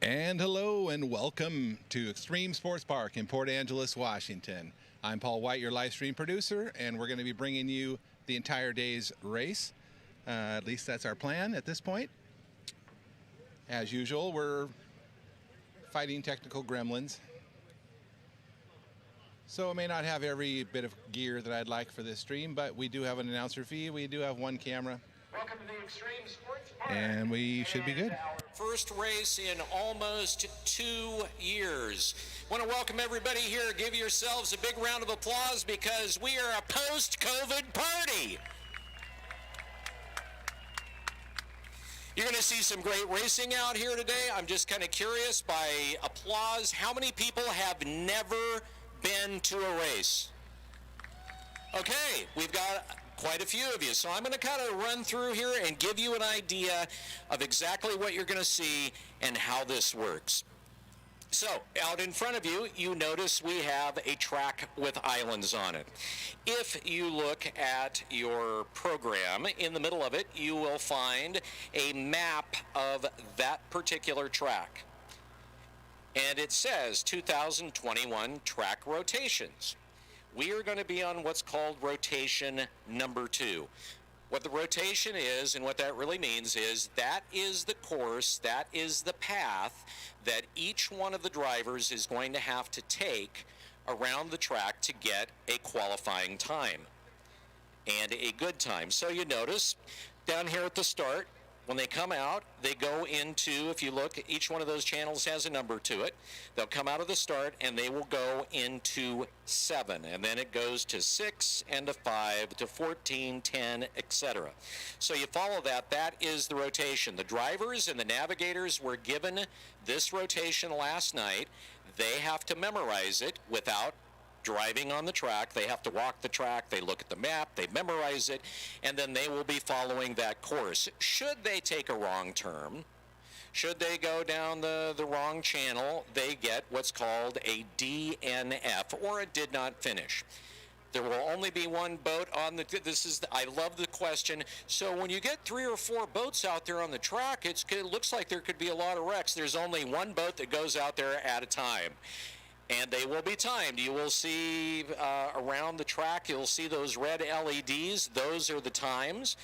And hello and welcome to Extreme Sports Park in Port Angeles, Washington. I'm Paul White, your live stream producer, and we're going to be bringing you the entire day's race. At least that's our plan at this point. As usual, we're fighting technical gremlins. So I may not have every bit of gear that I'd like for this stream, but we do have an announcer fee. We do have one camera. Welcome to the Extreme Sports Park. And we should be good. First race in almost 2 years. Want to welcome everybody here. Give yourselves a big round of applause because we are a post-COVID party. You're going to see some great racing out here today. I'm just kind of curious, by applause, how many people have never been to a race? Okay, we've got quite a few of you. So I'm going to kind of run through here and give you an idea of exactly what you're going to see and how this works. So out in front of you, you notice we have a track with islands on it. If you look at your program, in the middle of it, you will find a map of that particular track. And it says 2021 track rotations. We are going to be on what's called rotation number 2. What the rotation is and what that really means is that is the course, that is the path that each one of the drivers is going to have to take around the track to get a qualifying time and a good time. So you notice down here at the start, when they come out, they go into, if you look, each one of those channels has a number to it. They'll come out of the start and they will go into 7. And then it goes to 6 and to 5 to 14, 10, etc. So you follow that. That is the rotation. The drivers and the navigators were given this rotation last night. They have to memorize it without driving on the track. They have to walk the track, they look at the map, they memorize it, and then they will be following that course. Should they take a wrong turn, should they go down the wrong channel, they get what's called a DNF, or a did not finish. There will only be one boat on the, I love the question. So when you get 3 or 4 boats out there on the track, it looks like there could be a lot of wrecks. There's only one boat that goes out there at a time. And they will be timed. You will see around the track, you'll see those red LEDs. Those are the times.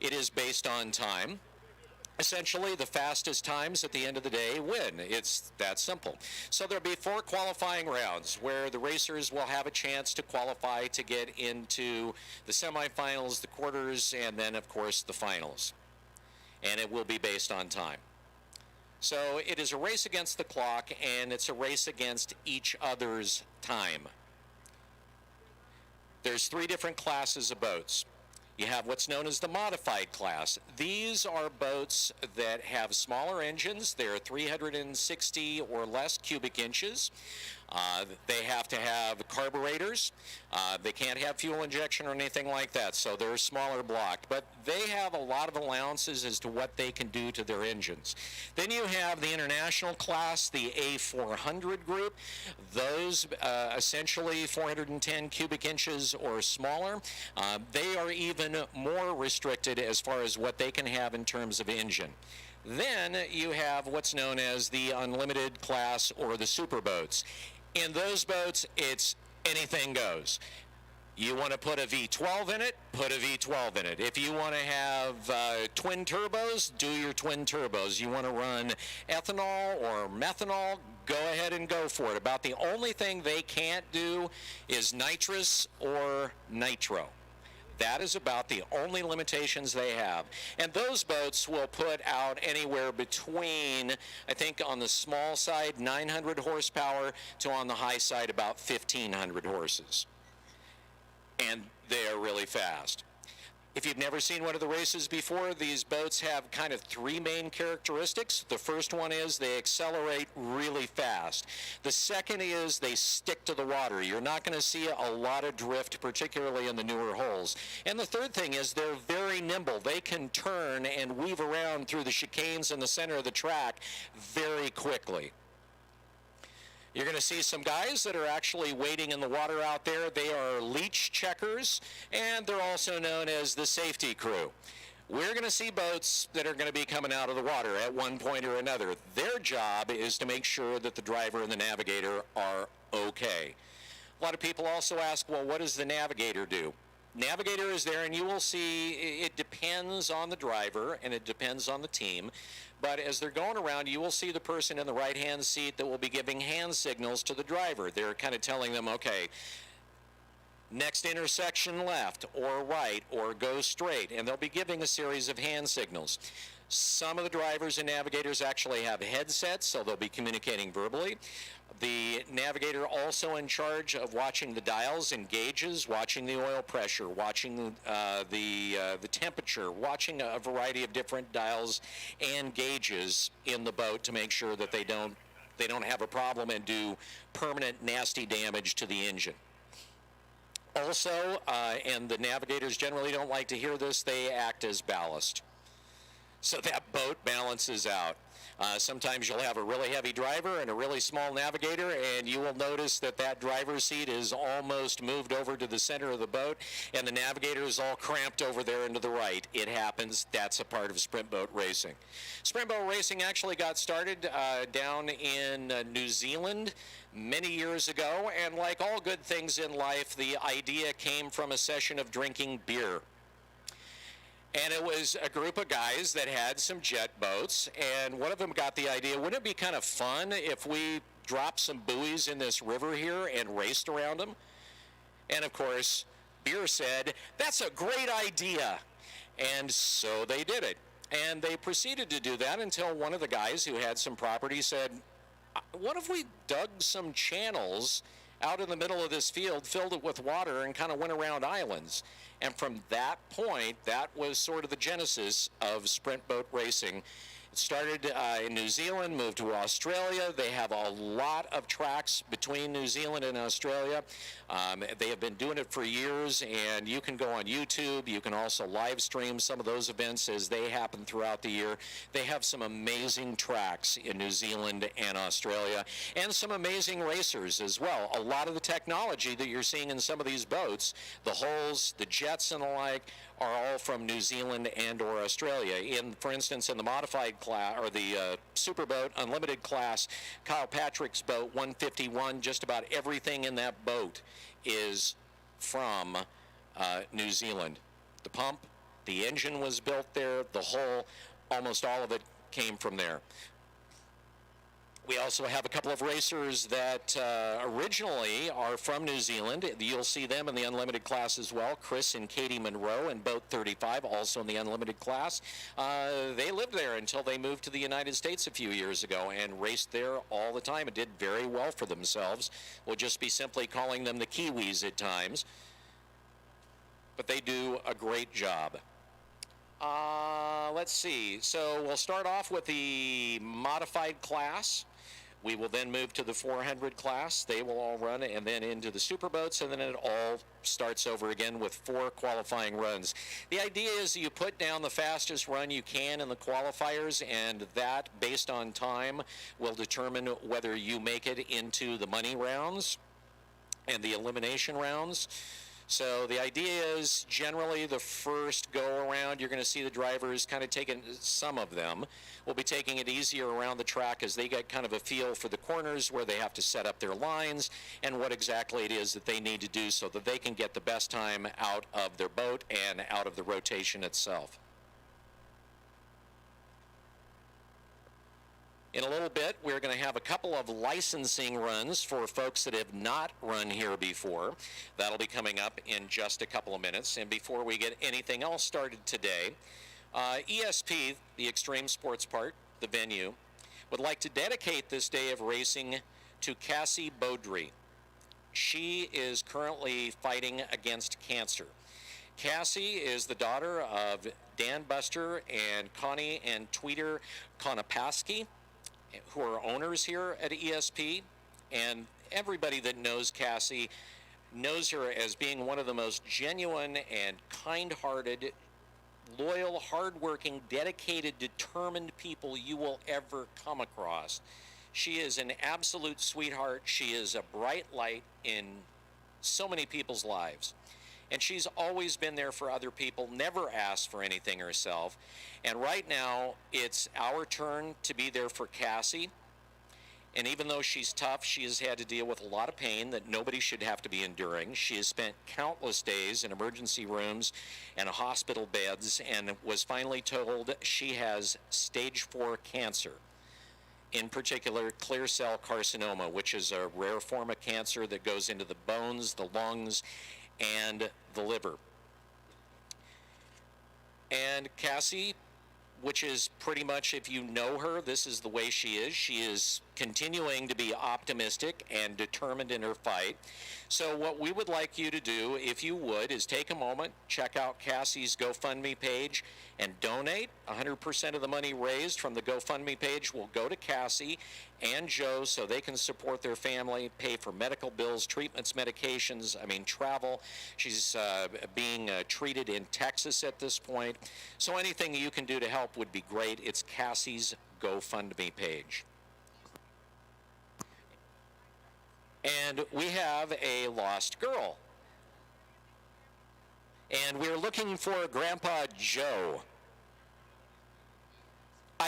It is based on time. Essentially, the fastest times at the end of the day win. It's that simple. So there'll be 4 qualifying rounds where the racers will have a chance to qualify to get into the semifinals, the quarters, and then, of course, the finals. And it will be based on time. So it is a race against the clock, and it's a race against each other's time. There's 3 different classes of boats. You have what's known as the modified class. These are boats that have smaller engines. They're 360 or less cubic inches. They have to have carburetors. They can't have fuel injection or anything like that, so they're a smaller block. But they have a lot of allowances as to what they can do to their engines. Then you have the international class, the A400 group. Those essentially 410 cubic inches or smaller. They are even more restricted as far as what they can have in terms of engine. Then you have what's known as the unlimited class or the super boats. In those boats, it's anything goes. You want to put a V12 in it, put a V12 in it. If you want to have twin turbos, do your twin turbos. You want to run ethanol or methanol, go ahead and go for it. About the only thing they can't do is nitrous or nitro. That is about the only limitations they have. And those boats will put out anywhere between, I think on the small side, 900 horsepower to on the high side about 1,500 horses. And they are really fast. If you've never seen one of the races before, these boats have kind of three main characteristics. The first one is they accelerate really fast. The second is they stick to the water. You're not going to see a lot of drift, particularly in the newer holes. And the third thing is they're very nimble. They can turn and weave around through the chicanes in the center of the track very quickly. You're going to see some guys that are actually wading in the water out there. They are leech checkers, and they're also known as the safety crew. We're going to see boats that are going to be coming out of the water at one point or another. Their job is to make sure that the driver and the navigator are okay. A lot of people also ask, well, what does the navigator do? Navigator is there, and you will see it depends on the driver and it depends on the team. But as they're going around, you will see the person in the right-hand seat that will be giving hand signals to the driver. They're kind of telling them, okay, next intersection left or right or go straight, and they'll be giving a series of hand signals. Some of the drivers and navigators actually have headsets, so they'll be communicating verbally. The navigator also in charge of watching the dials and gauges, watching the oil pressure, watching the temperature, watching a variety of different dials and gauges in the boat to make sure that they don't have a problem and do permanent nasty damage to the engine. Also, and the navigators generally don't like to hear this, they act as ballast. So that boat balances out. Sometimes you'll have a really heavy driver and a really small navigator, and you will notice that that driver's seat is almost moved over to the center of the boat, and the navigator is all cramped over there and to the right. It happens. That's a part of sprint boat racing. Sprint boat racing actually got started down in New Zealand many years ago, and like all good things in life, the idea came from a session of drinking beer. And it was a group of guys that had some jet boats, and one of them got the idea, wouldn't it be kind of fun if we dropped some buoys in this river here and raced around them? And of course, beer said, that's a great idea. And so they did it. And they proceeded to do that until one of the guys who had some property said, what if we dug some channels out in the middle of this field, filled it with water, and kind of went around islands? And from that point, that was sort of the genesis of sprint boat racing. It started in New Zealand, moved to Australia. They have a lot of tracks between New Zealand and Australia. They have been doing it for years, and you can go on YouTube. You can also live stream some of those events as they happen throughout the year. They have some amazing tracks in New Zealand and Australia, and some amazing racers as well. A lot of the technology that you're seeing in some of these boats, the hulls, the jets and the like, are all from New Zealand and or Australia. For instance, in the modified class, or the Superboat Unlimited class, Kyle Patrick's boat 151, just about everything in that boat is from New Zealand. The pump, the engine was built there, the hull, almost all of it came from there. We also have a couple of racers that originally are from New Zealand. You'll see them in the Unlimited class as well. Chris and Katie Monroe in boat 35, also in the Unlimited class. They lived there until they moved to the United States a few years ago and raced there all the time and did very well for themselves. We'll just be simply calling them the Kiwis at times. But they do a great job. Let's see. So we'll start off with the modified class. We will then move to the 400 class. They will all run, and then into the superboats, and then it all starts over again with 4 qualifying runs. The idea is you put down the fastest run you can in the qualifiers, and that, based on time, will determine whether you make it into the money rounds and the elimination rounds. So the idea is generally the first go around, you're going to see the drivers kind of taking, some of them will be taking it easier around the track as they get kind of a feel for the corners where they have to set up their lines and what exactly it is that they need to do so that they can get the best time out of their boat and out of the rotation itself. In a little bit, we're going to have a couple of licensing runs for folks that have not run here before. That'll be coming up in just a couple of minutes. And before we get anything else started today, ESP, the Extreme Sports Park, the venue, would like to dedicate this day of racing to Cassie Beaudry. She is currently fighting against cancer. Cassie is the daughter of Dan Buster and Connie and Tweeter Konopaski, who are owners here at ESP. And everybody that knows Cassie knows her as being one of the most genuine and kind-hearted, loyal, hardworking, dedicated, determined people you will ever come across. She is an absolute sweetheart. She is a bright light in so many people's lives. And she's always been there for other people, never asked for anything herself. And right now, it's our turn to be there for Cassie. And even though she's tough, she has had to deal with a lot of pain that nobody should have to be enduring. She has spent countless days in emergency rooms and hospital beds and was finally told she has stage 4 cancer. In particular, clear cell carcinoma, which is a rare form of cancer that goes into the bones, the lungs, and the liver. And Cassie, which is pretty much, if you know her, this is the way she is. She is continuing to be optimistic and determined in her fight. So what we would like you to do, if you would, is take a moment, check out Cassie's GoFundMe page, and donate. 100% of the money raised from the GoFundMe page will go to Cassie and Joe so they can support their family, pay for medical bills, treatments, medications, travel. She's being treated in Texas at this point. So anything you can do to help would be great. It's Cassie's GoFundMe page. And we have a lost girl. And we're looking for Grandpa Joe.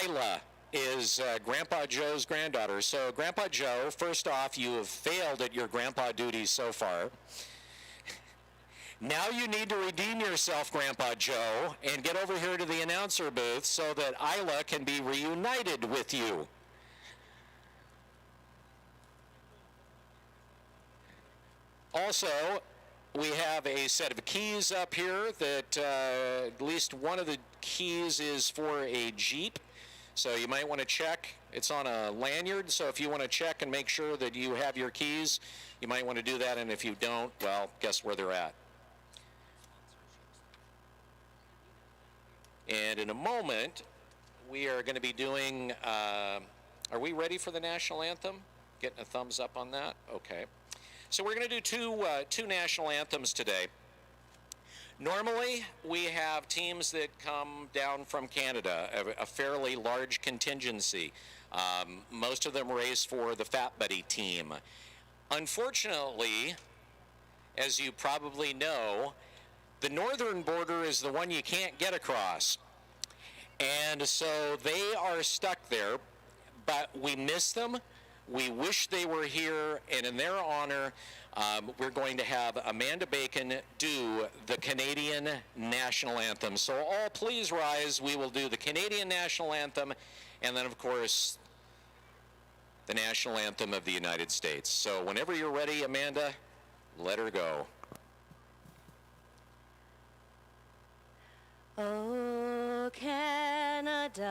Isla is Grandpa Joe's granddaughter. So Grandpa Joe, first off, you have failed at your grandpa duties so far. Now you need to redeem yourself, Grandpa Joe, and get over here to the announcer booth so that Isla can be reunited with you. Also, we have a set of keys up here that at least one of the keys is for a Jeep. So you might want to check. It's on a lanyard, so if you want to check and make sure that you have your keys, you might want to do that, and if you don't, well, guess where they're at. And in a moment, we are going to be doing, are we ready for the national anthem? Getting a thumbs up on that? Okay. So we're going to do two national anthems today. Normally, we have teams that come down from Canada, a fairly large contingency. Most of them race for the Fat Buddy team. Unfortunately, as you probably know, the northern border is the one you can't get across. And so they are stuck there, but we miss them. We wish they were here, and in their honor, we're going to have Amanda Bacon do the Canadian National Anthem. So all please rise. We will do the Canadian National Anthem, and then, of course, the National Anthem of the United States. So whenever you're ready, Amanda, let her go. Oh, Canada,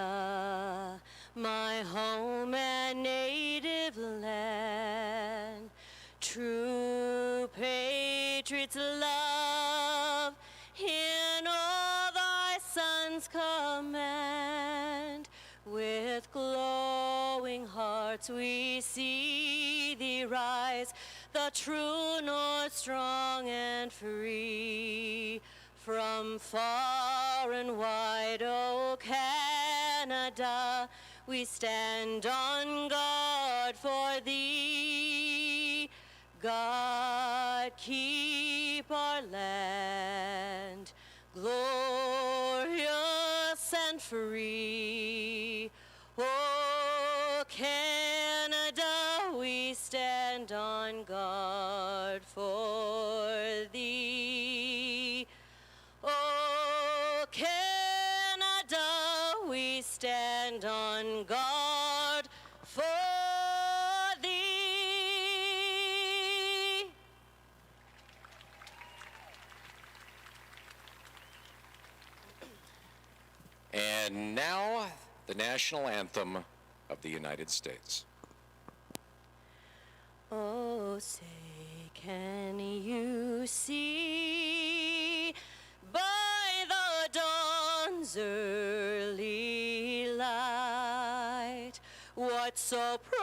my home and native land, true patriots love in all thy sons command. With glowing hearts we see thee rise, the true north strong and free. From far and wide, oh Canada, we stand on guard for thee. God keep our land glorious and free. Oh Canada, we stand on guard for thee. Oh, Canada, we stand on guard for thee. And now, the national anthem of the United States. Oh, say, can you see by dawn's early light, what so proudly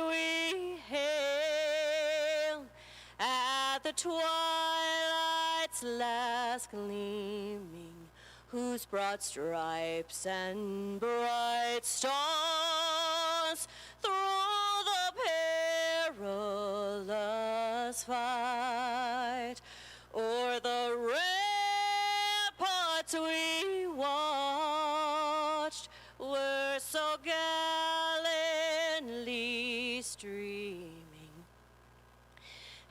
we hail at the twilight's last gleaming, whose broad stripes and bright stars through the perilous fight o'er the ramparts we watched were so gallantly streaming,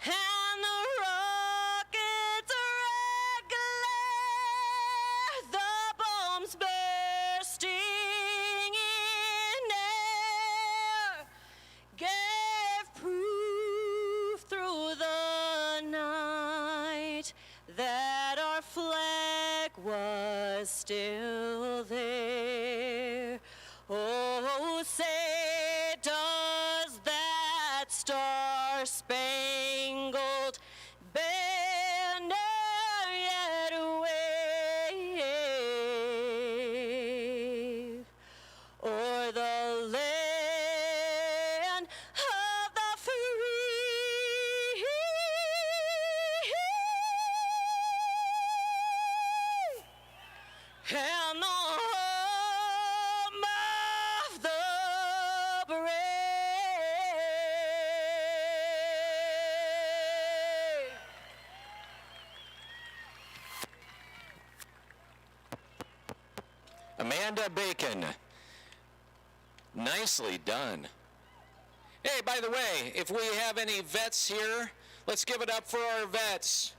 and the rockets' red glare, the bombs bursting in air, gave proof through the night that our flag was still there. Oh, say does that star-spangled banner yet wave o'er the land of the free, and the home of the brave? Amanda Bacon. Nicely done. Hey, by the way, if we have any vets here, let's give it up for our vets.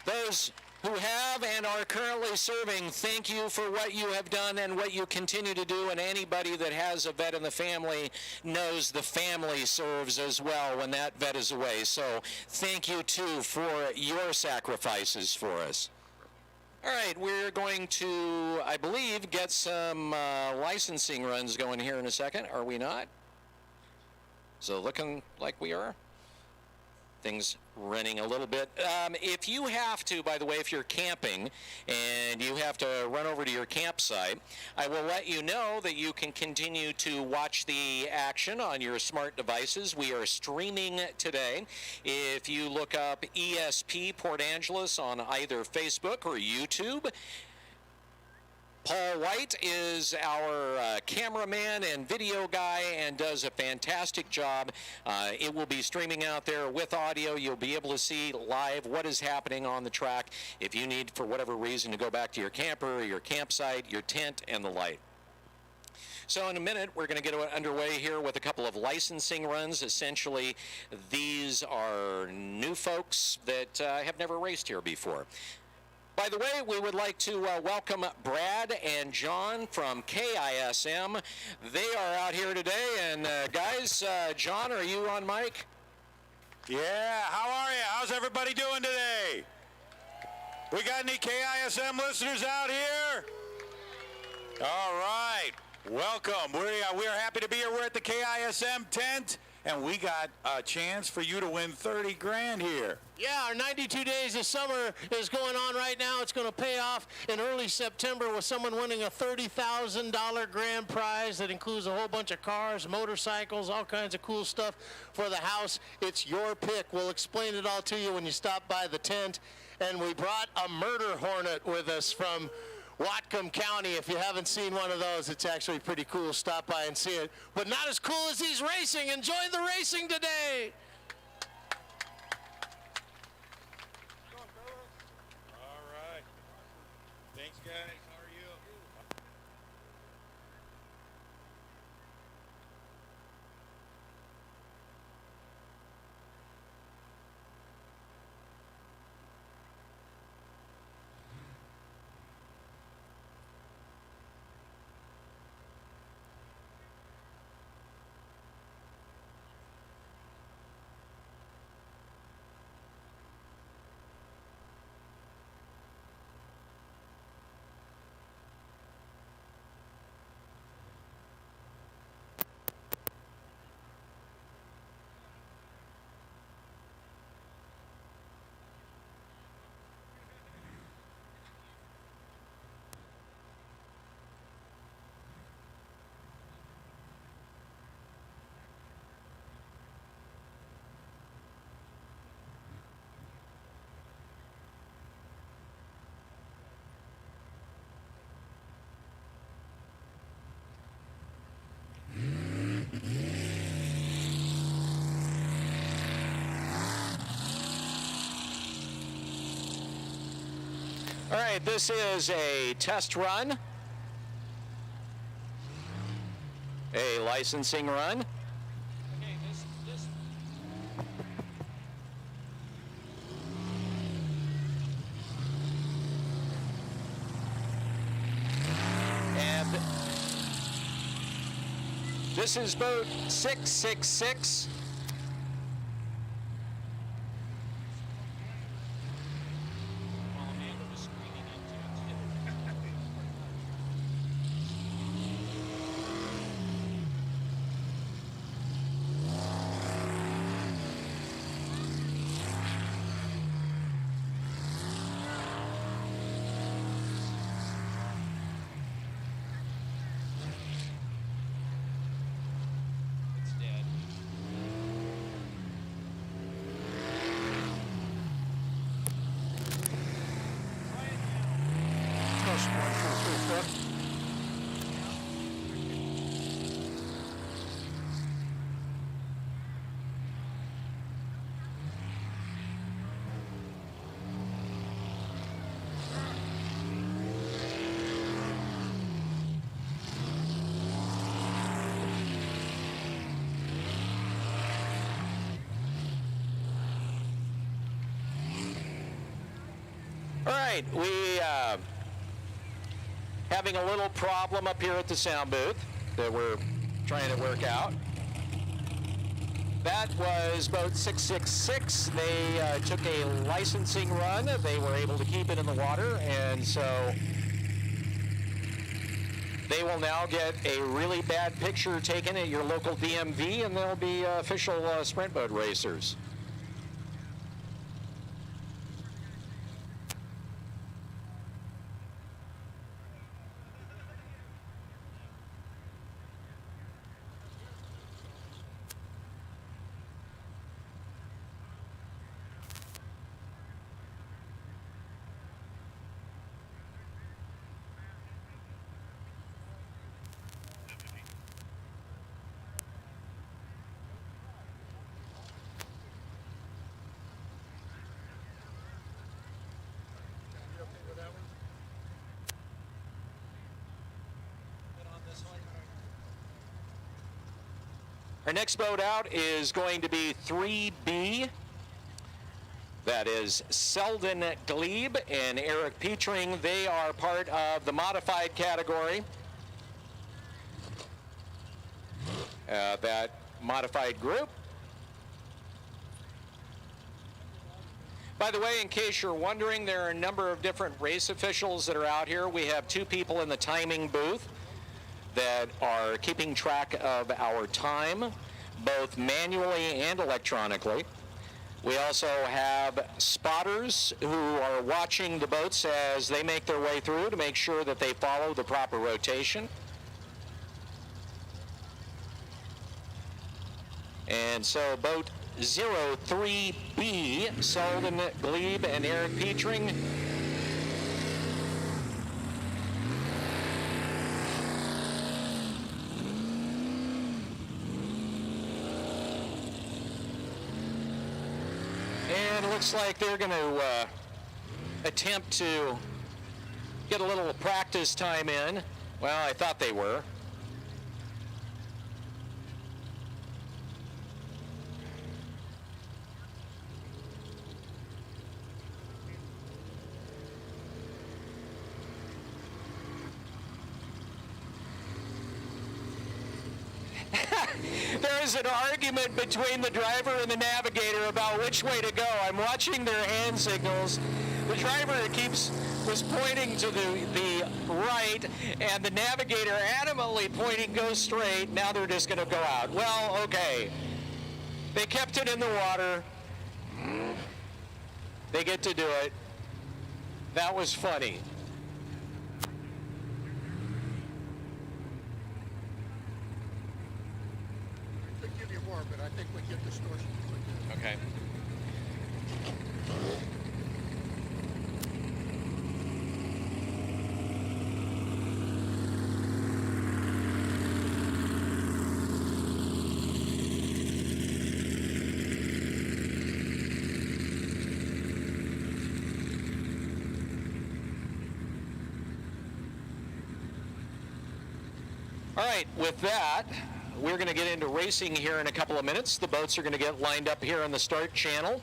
Those who have and are currently serving, thank you for what you have done and what you continue to do. And anybody that has a vet in the family knows the family serves as well when that vet is away. So thank you, too, for your sacrifices for us. All right, we're going to, I believe, get some licensing runs going here in a second, are we not? So looking like we are. Things running a little bit. If you have to, by the way, if you're camping and you have to run over to your campsite, I will let you know that you can continue to watch the action on your smart devices. We are streaming today. If you look up ESP Port Angeles on either Facebook or YouTube, Paul White is our cameraman and video guy and does a fantastic job. It will be streaming out there with audio. You'll be able to see live what is happening on the track if you need, for whatever reason, to go back to your camper, your campsite, your tent, and the light. So in a minute, we're going to get underway here with a couple of licensing runs. Essentially, these are new folks that have never raced here before. By the way, we would like to welcome Brad and John from KISM. They are out here today, and guys, John, are you on mic? Yeah, how are you? How's everybody doing today? We got any KISM listeners out here? All right, welcome. We are happy to be here. We're at the KISM tent, and we got a chance for you to win 30 grand here. Yeah, our 92 Days of Summer is going on right now. It's going to pay off in early September with someone winning a $30,000 grand prize that includes a whole bunch of cars, motorcycles, all kinds of cool stuff for the house. It's your pick. We'll explain it all to you when you stop by the tent. And we brought a murder hornet with us from Whatcom County. If you haven't seen one of those, it's actually pretty cool. Stop by and see it. But not as cool as he's racing. Enjoy the racing today. Thanks, guys. How are you? All right, this is a test run, a licensing run. And this is boat 666. All right, we having a little problem up here at the sound booth that we're trying to work out. That was boat 666. They took a licensing run. They were able to keep it in the water, and so they will now get a really bad picture taken at your local DMV, and they'll be official sprint boat racers. Our next boat out is going to be 3B. That is Selden Glebe and Eric Petring. They are part of the modified category. That modified group. By the way, in case you're wondering, there are a number of different race officials that are out here. We have 2 people in the timing booth that are keeping track of our time, both manually and electronically. We also have spotters who are watching the boats as they make their way through to make sure that they follow the proper rotation. And so boat 03B, Selden Glebe and Eric Petring, and it looks like they're going to attempt to get a little practice time in. Well, I thought they were. There is an argument between the driver and the navigator about which way to go. I'm watching their hand signals. The driver was pointing to the right, and the navigator adamantly pointing go straight. Now they're just going to go out. Well, okay. They kept it in the water. They get to do it. That was funny. But I think we get distortion. Okay. right, with that, we're going to get into racing here in a couple of minutes. The boats are going to get lined up here on the start channel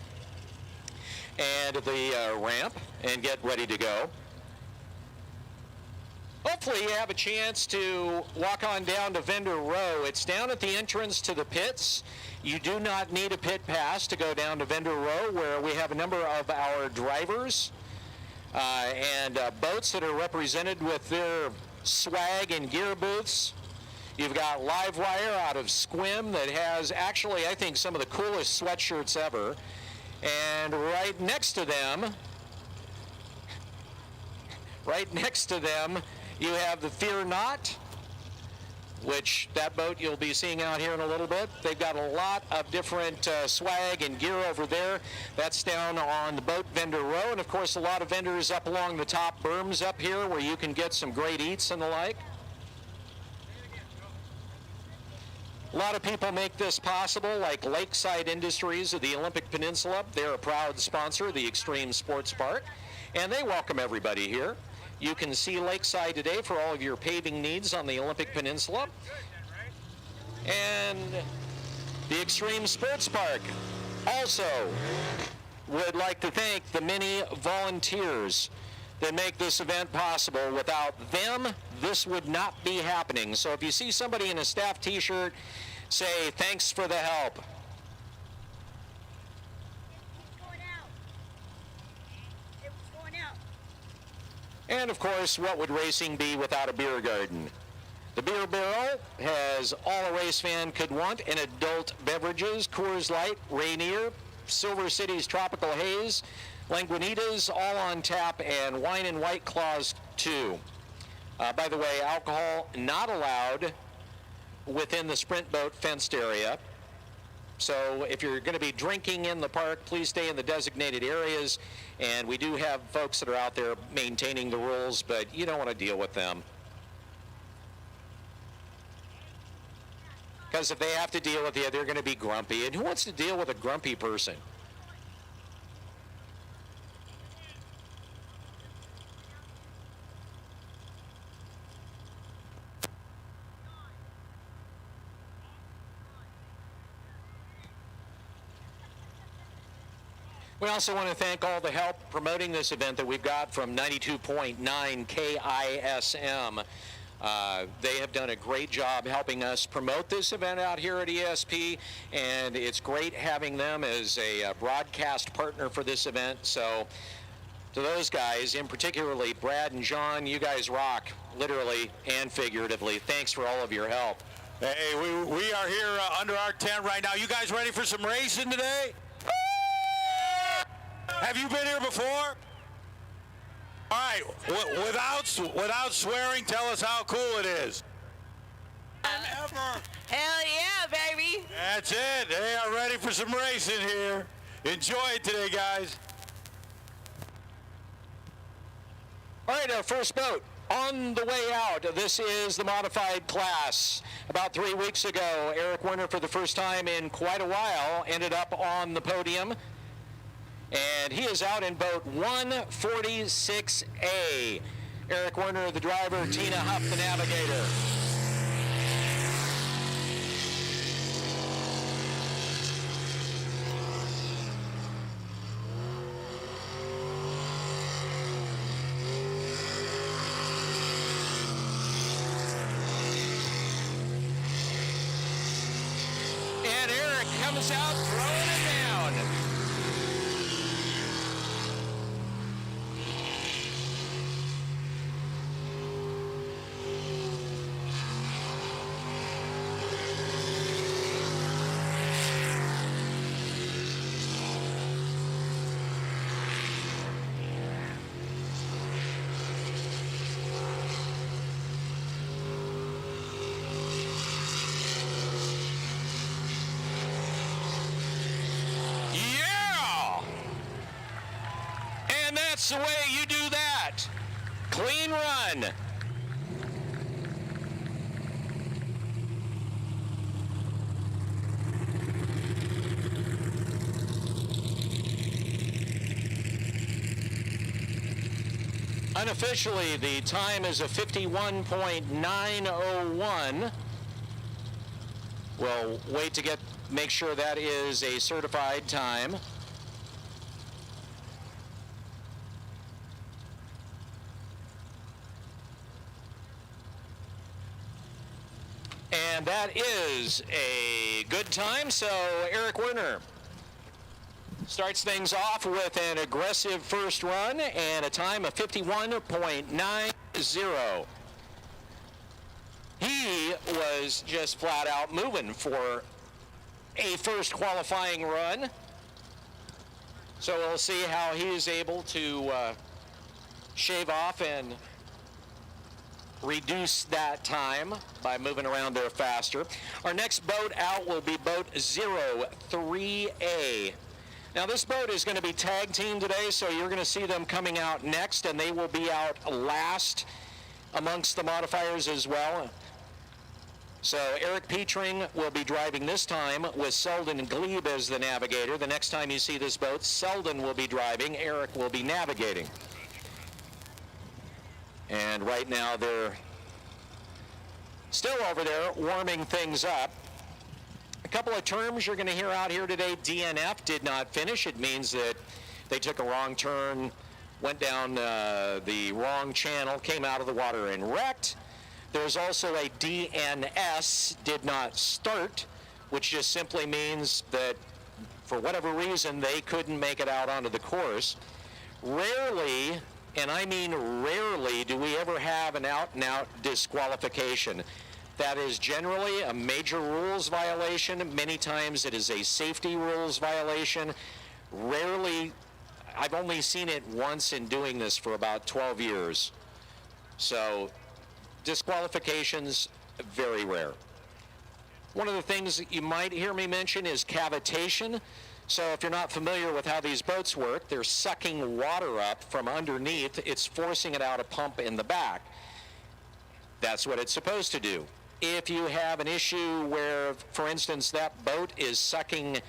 and the ramp and get ready to go. Hopefully you have a chance to walk on down to Vendor Row. It's down at the entrance to the pits. You do not need a pit pass to go down to Vendor Row, where we have a number of our drivers and boats that are represented with their swag and gear booths. You've got Livewire out of Squim that has actually, I think, some of the coolest sweatshirts ever. And right next to them, you have the Fear Not, which that boat you'll be seeing out here in a little bit. They've got a lot of different swag and gear over there. That's down on the boat Vendor Row. And of course, a lot of vendors up along the top berms up here where you can get some great eats and the like. A lot of people make this possible, like Lakeside Industries of the Olympic Peninsula. They're a proud sponsor of the Extreme Sports Park, and they welcome everybody here. You can see Lakeside today for all of your paving needs on the Olympic Peninsula. And the Extreme Sports Park also would like to thank the many volunteers that make this event possible. Without them, this would not be happening. So if you see somebody in a staff t-shirt, say thanks for the help. And of course, what would racing be without a beer garden? The Beer Barrel has all a race fan could want in adult beverages: Coors Light, Rainier, Silver City's Tropical Haze, Lagunitas, all on tap, and wine and White Claws too. By the way, alcohol not allowed within the Sprint Boat fenced area. So if you're going to be drinking in the park, please stay in the designated areas. And we do have folks that are out there maintaining the rules, but you don't want to deal with them. Because if they have to deal with you, they're going to be grumpy. And who wants to deal with a grumpy person? We also want to thank all the help promoting this event that we've got from 92.9 KISM. They have done a great job helping us promote this event out here at ESP, and it's great having them as a broadcast partner for this event. So to those guys, and particularly Brad and John, you guys rock, literally and figuratively. Thanks for all of your help. Hey, we are here under our tent right now. You guys ready for some racing today? Have you been here before? All right, without swearing, tell us how cool it is. Hell yeah, baby. That's it. They are ready for some racing here. Enjoy it today, guys. All right, our first boat on the way out. This is the modified class. About 3 weeks ago, Eric Werner, for the first time in quite a while, ended up on the podium. And he is out in boat 146A. Eric Werner, the driver, Tina Huff, the navigator. And Eric comes out throwing it down. That's the way you do that. Clean run. Unofficially, the time is a 51.901. We'll wait to make sure that is a certified time. And that is a good time. So Eric Werner starts things off with an aggressive first run and a time of 51.90. He was just flat out moving for a first qualifying run. So we'll see how he is able to shave off and reduce that time by moving around there faster. Our next boat out will be boat 03A. Now this boat is going to be tag team today, so you're going to see them coming out next, and they will be out last amongst the modifiers as well. So Eric Petring will be driving this time with Selden Glebe as the navigator. The next time you see this boat, Selden will be driving, Eric will be navigating. And right now they're still over there warming things up. A couple of terms you're going to hear out here today. DNF did not finish. It means that they took a wrong turn, went down the wrong channel, came out of the water and wrecked. There's also a DNS, did not start, which just simply means that for whatever reason they couldn't make it out onto the course. Rarely, and I mean rarely, do we ever have an out-and-out disqualification. That is generally a major rules violation. Many times it is a safety rules violation. Rarely, I've only seen it once in doing this for about 12 years. So disqualifications, very rare. One of the things that you might hear me mention is cavitation. So if you're not familiar with how these boats work, they're sucking water up from underneath. It's forcing it out a pump in the back. That's what it's supposed to do. If you have an issue where, for instance, that boat is sucking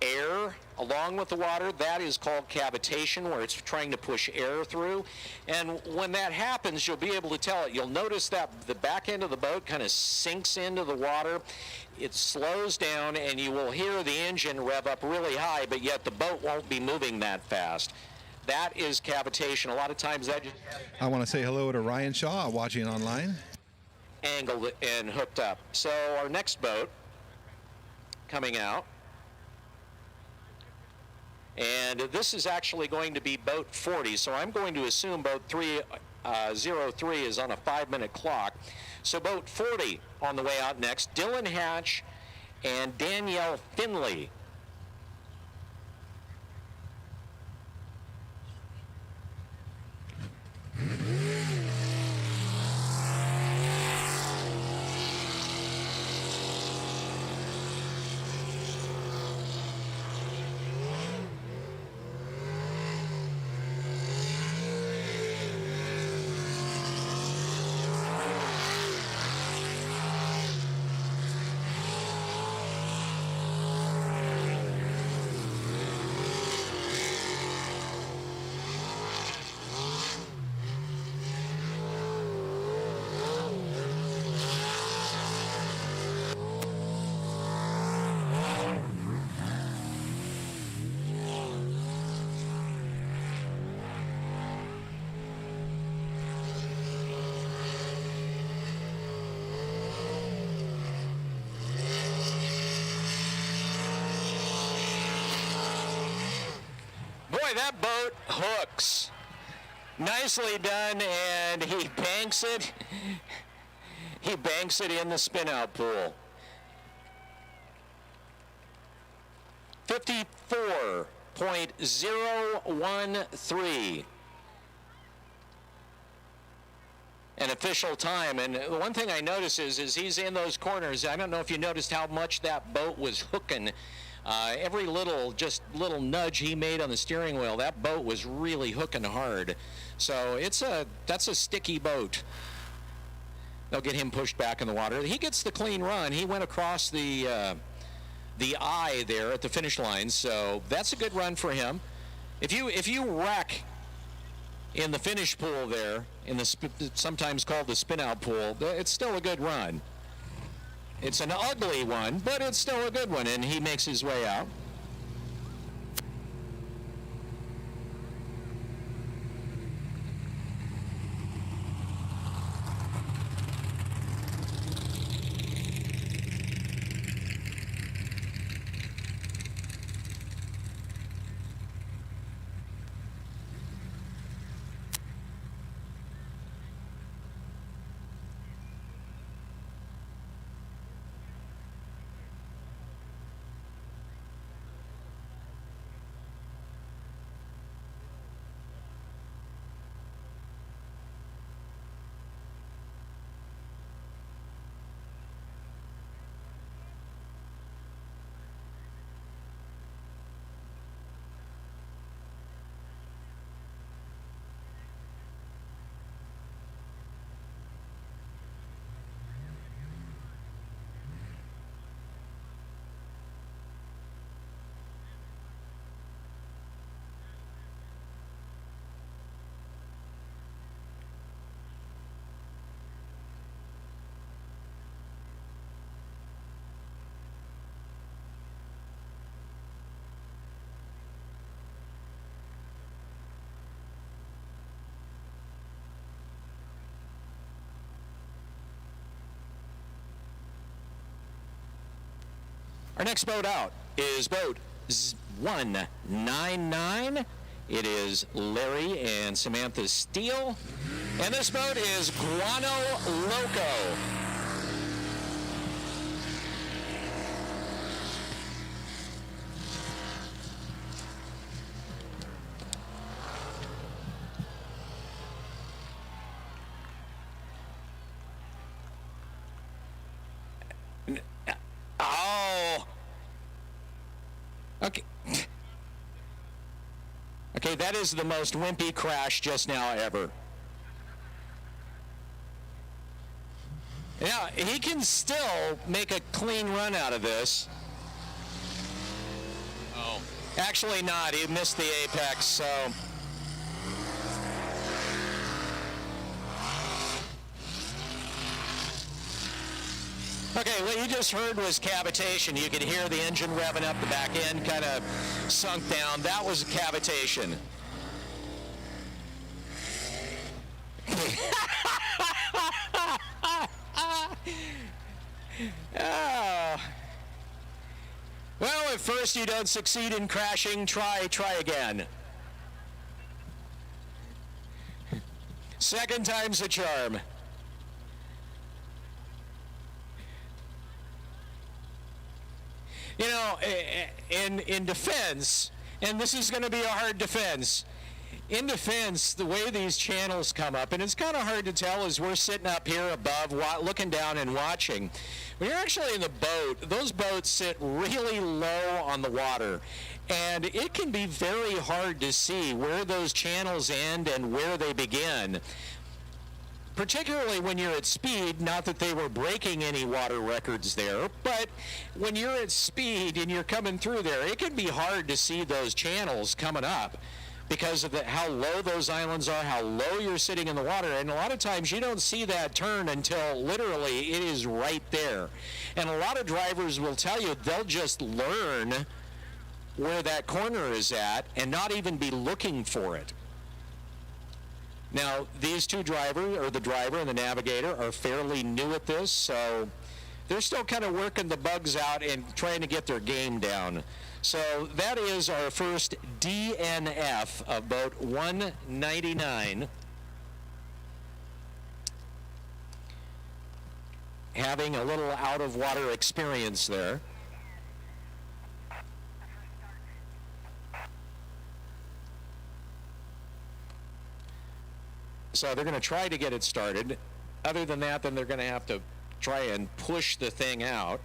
air along with the water, that is called cavitation, where it's trying to push air through. And when that happens, you'll be able to tell it. You'll notice that the back end of the boat kind of sinks into the water. It slows down, and you will hear the engine rev up really high, but yet the boat won't be moving that fast. That is cavitation. A lot of times that just... I want to say hello to Ryan Shaw watching online. Angled and hooked up. So our next boat coming out, and this is actually going to be boat 40, so I'm going to assume boat 03 is on a 5-minute clock. So boat 40 on the way out next, Dylan Hatch and Danielle Finley. That boat hooks. Nicely done, and he banks it. He banks it in the spin-out pool. 54.013. An official time. And the one thing I notice is he's in those corners. I don't know if you noticed how much that boat was hooking. Every little nudge he made on the steering wheel, that boat was really hooking hard. So that's a sticky boat. They'll get him pushed back in the water. He gets the clean run. He went across the eye there at the finish line, so that's a good run for him. If you wreck in the finish pool there, in the sometimes called the spin out pool, it's still a good run. It's an ugly one, but it's still a good one, and he makes his way out. Our next boat out is boat 199. It is Larry and Samantha Steele. And this boat is Guano Loco. Oh. Okay. Okay, that is the most wimpy crash just now ever. Yeah, he can still make a clean run out of this. Oh. Actually not. He missed the apex, so... Okay, what you just heard was cavitation. You could hear the engine revving up, the back end kind of sunk down. That was cavitation. Oh. Well, if first you don't succeed in crashing, try again. Second time's a charm. You know, in defense, and this is going to be a hard defense, in defense, the way these channels come up, and it's kind of hard to tell as we're sitting up here above, looking down and watching. When you're actually in the boat, those boats sit really low on the water, and it can be very hard to see where those channels end and where they begin. Particularly when you're at speed, not that they were breaking any water records there, but when you're at speed and you're coming through there, it can be hard to see those channels coming up because of how low those islands are, how low you're sitting in the water, and a lot of times you don't see that turn until literally it is right there. And a lot of drivers will tell you they'll just learn where that corner is at and not even be looking for it. Now, these two drivers, or the driver and the navigator, are fairly new at this, so they're still kind of working the bugs out and trying to get their game down. So that is our first DNF of boat 199. Having a little out-of-water experience there. So they're going to try to get it started. Other than that, then they're going to have to try and push the thing out.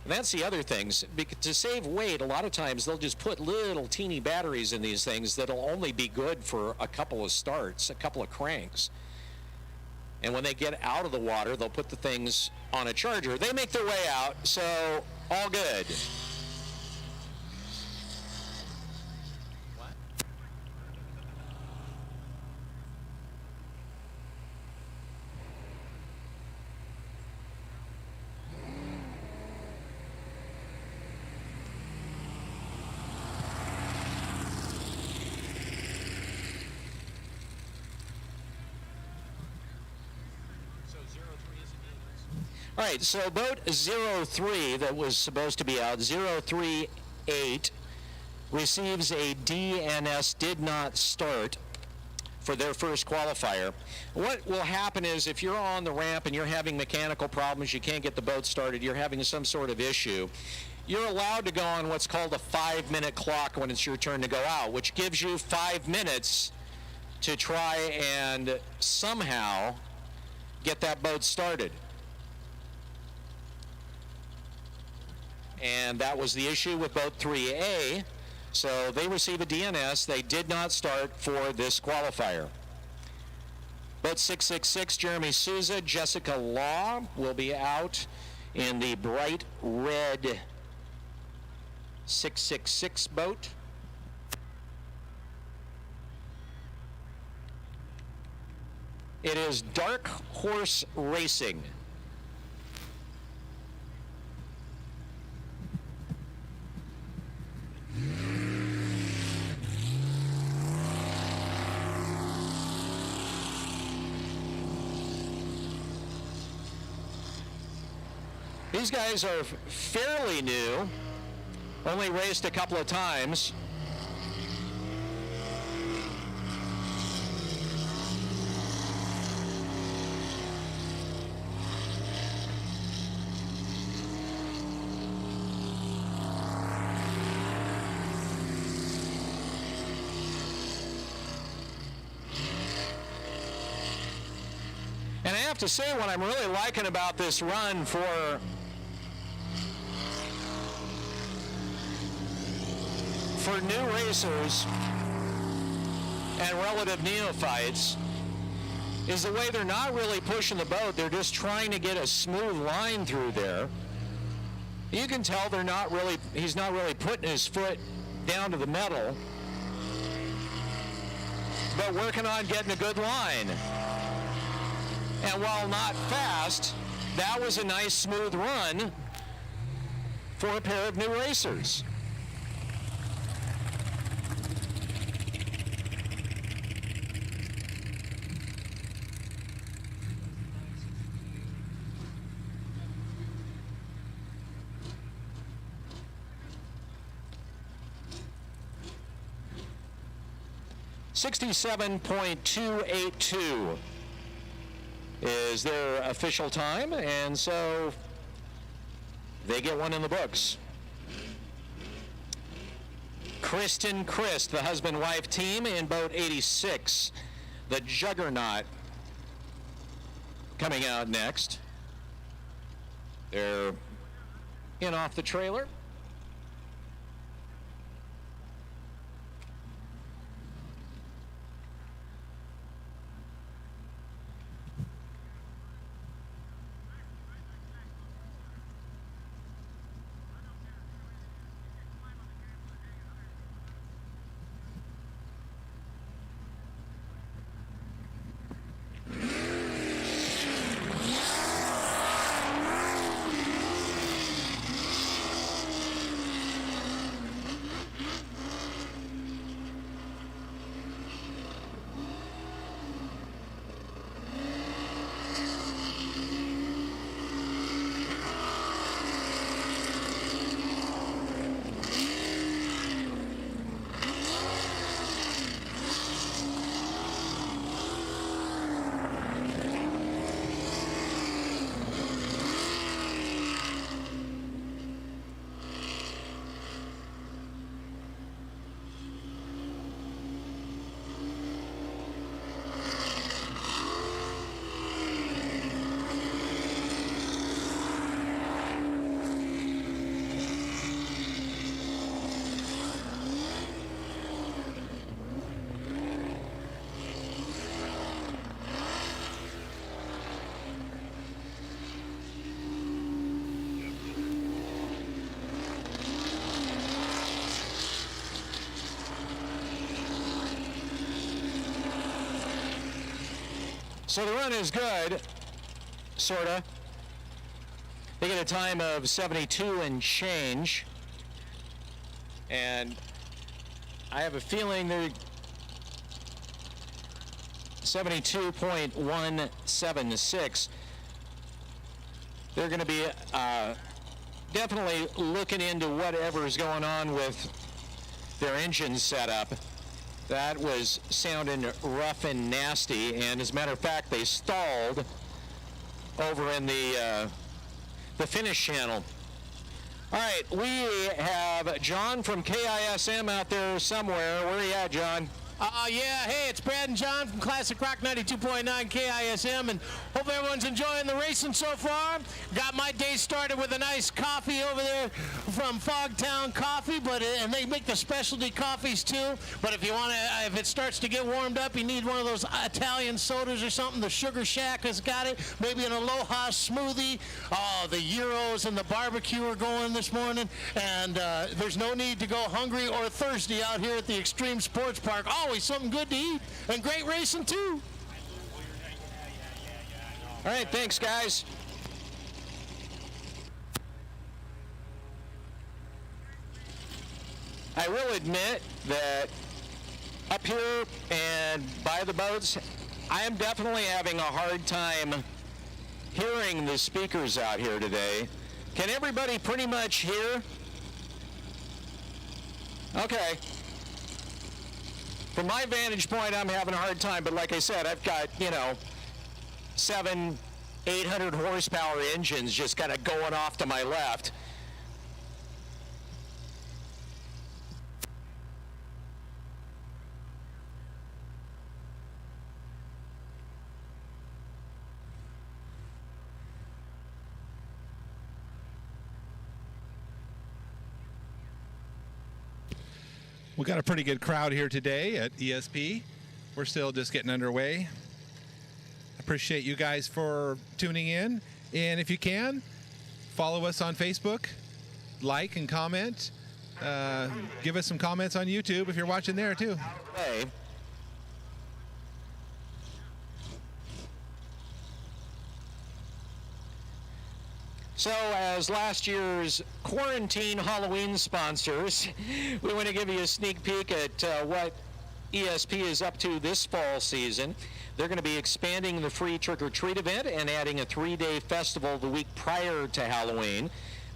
And that's the other things. To save weight, a lot of times they'll just put little teeny batteries in these things that'll only be good for a couple of starts, a couple of cranks. And when they get out of the water, they'll put the things on a charger. They make their way out, so all good. All right, so boat 03 that was supposed to be out, 038, receives a DNS, did not start, for their first qualifier. What will happen is if you're on the ramp and you're having mechanical problems, you can't get the boat started, you're having some sort of issue, you're allowed to go on what's called a 5-minute clock when it's your turn to go out, which gives you 5 minutes to try and somehow get that boat started. And that was the issue with boat 3A. So they receive a DNS. They did not start for this qualifier. Boat 666, Jeremy Souza, Jessica Law will be out in the bright red 666 boat. It is Dark Horse Racing. These guys are fairly new, only raced a couple of times. And I have to say, what I'm really liking about this run for new racers and relative neophytes is the way they're not really pushing the boat. They're just trying to get a smooth line through there. You can tell he's not really putting his foot down to the metal, but working on getting a good line. And while not fast, that was a nice smooth run for a pair of new racers. .282 is their official time, and so they get one in the books. Kristen Christ, the husband-wife team in boat 86, the Juggernaut, coming out next. They're in off the trailer. So the run is good, sorta. They get a time of 72 and change. And I have a feeling they're 72.176. they're going to be definitely looking into whatever is going on with their engine setup. That was sounding rough and nasty, and as a matter of fact, they stalled over in the finish channel. All right, we have John from KISM out there somewhere. Where are you at, John? Yeah, hey, it's Brad and John from Classic Rock 92.9 KISM, and hope everyone's enjoying the racing so far. Got my day started with a nice coffee over there from Fogtown Coffee, and they make the specialty coffees too. But if you want to, if it starts to get warmed up, you need one of those Italian sodas or something. The Sugar Shack has got it. Maybe an Aloha smoothie. Oh, the gyros and the barbecue are going this morning, and there's no need to go hungry or thirsty out here at the Extreme Sports Park. Always something good to eat and great racing too. All right, thanks, guys. I will admit that up here and by the boats, I am definitely having a hard time hearing the speakers out here today. Can everybody pretty much hear? Okay. From my vantage point, I'm having a hard time, but like I said, I've got, 700, 800 horsepower engines just kind of going off to my left. We got a pretty good crowd here today at ESP. We're still just getting underway. Appreciate you guys for tuning in. And if you can, follow us on Facebook, like and comment. Give us some comments on YouTube if you're watching there too. Hey. So, as last year's quarantine Halloween sponsors, we want to give you a sneak peek at what ESP is up to this fall season. They're going to be expanding the free trick-or-treat event and adding a 3-day festival the week prior to Halloween.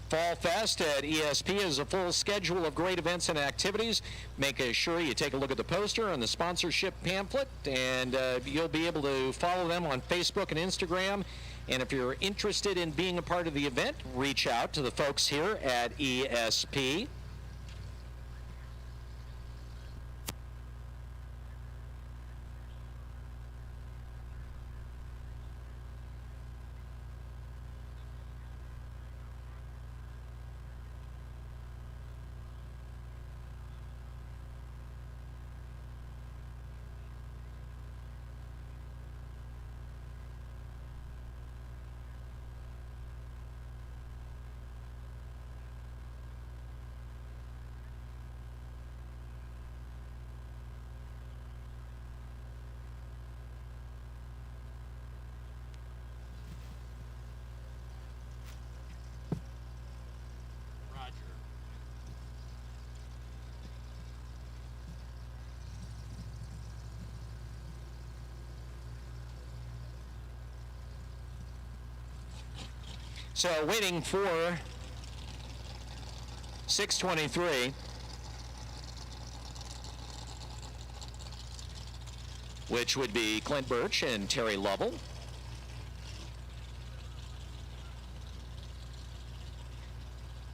Fall Fest at ESP is a full schedule of great events and activities. Make sure you take a look at the poster and the sponsorship pamphlet, and you'll be able to follow them on Facebook and Instagram. And if you're interested in being a part of the event, reach out to the folks here at ESP. So waiting for 623, which would be Clint Birch and Terry Lovell.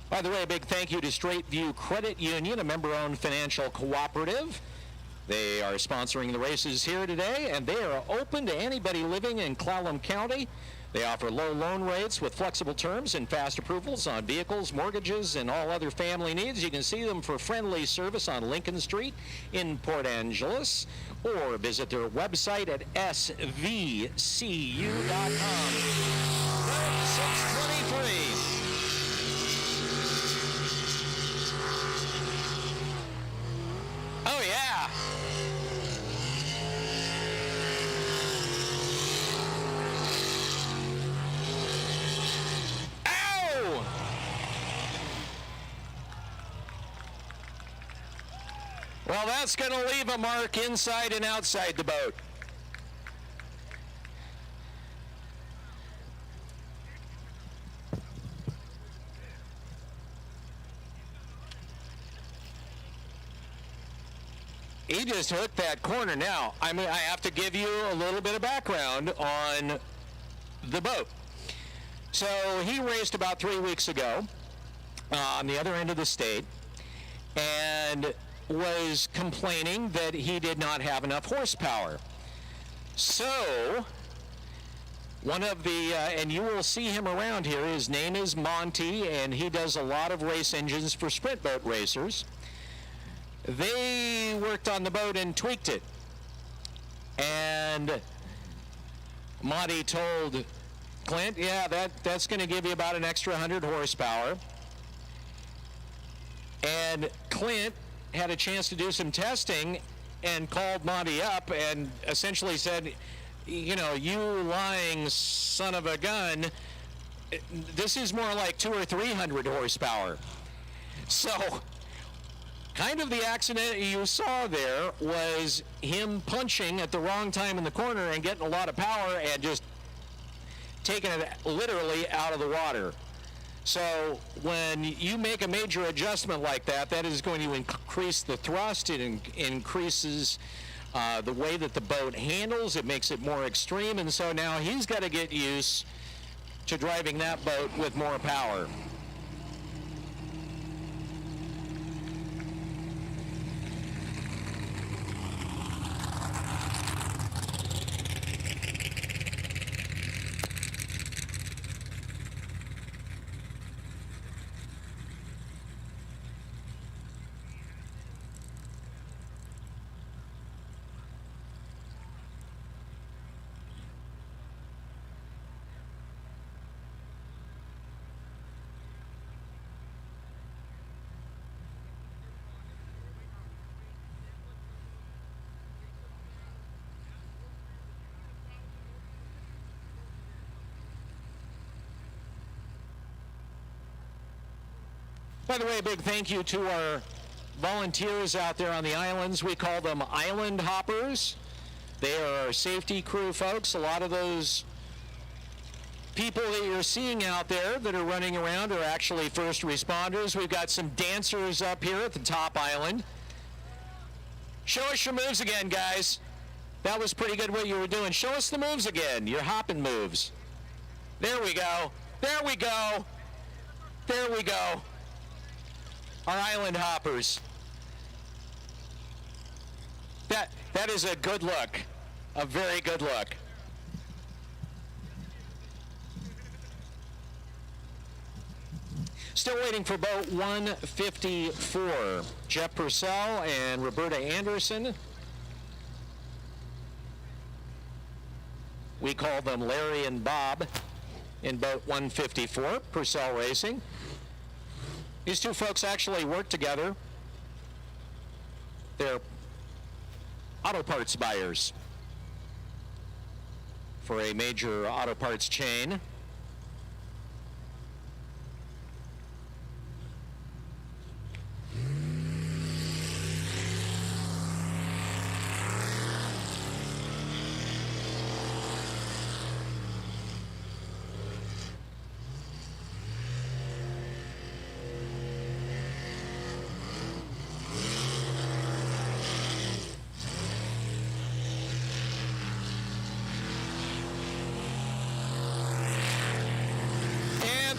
By the way, a big thank you to Straight View Credit Union, a member-owned financial cooperative. They are sponsoring the races here today, and they are open to anybody living in Clallam County. They offer low loan rates with flexible terms and fast approvals on vehicles, mortgages, and all other family needs. You can see them for friendly service on Lincoln Street in Port Angeles, or visit their website at svcu.com. 623. Oh, yeah. Ow! Well, that's going to leave a mark inside and outside the boat. he just hooked that corner. Now, I mean, I have to give you a little bit of background on the boat. So he raced about 3 weeks ago on the other end of the state and was complaining that he did not have enough horsepower. So one of the, and you will see him around here, his name is Monty, and he does a lot of race engines for sprint boat racers. They worked on the boat and tweaked it. And Monty told Clint, yeah, that's going to give you about an extra 100 horsepower. And Clint had a chance to do some testing and called Monty up and essentially said, you know, you lying son of a gun, this is more like 200 or 300 horsepower. So kind of the accident you saw there was him punching at the wrong time in the corner and getting a lot of power and just taking it literally out of the water. So when you make a major adjustment like that, that is going to increase the thrust. It increases the way that the boat handles. It makes it more extreme. And so now he's got to get used to driving that boat with more power. By the way, a big thank you to our volunteers out there on the islands. We call them island hoppers. They are our safety crew folks. A lot of those people that you're seeing out there that are running around are actually first responders. We've got some dancers up here at the top island. Show us your moves again, guys. That was pretty good what you were doing. Show us the moves again, your hopping moves. There we go. There we go. There we go. Our island hoppers. That is a good look. A very good look. Still waiting for boat 154. Jeff Purcell and Roberta Anderson. We call them Larry and Bob in boat 154, Purcell Racing. These two folks actually work together. They're auto parts buyers for a major auto parts chain.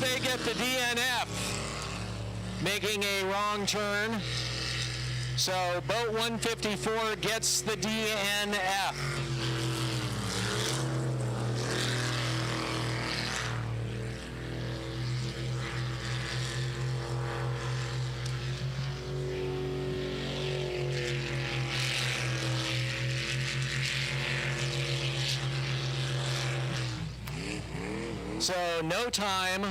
They get the DNF, making a wrong turn. So boat 154 gets the DNF. So no time.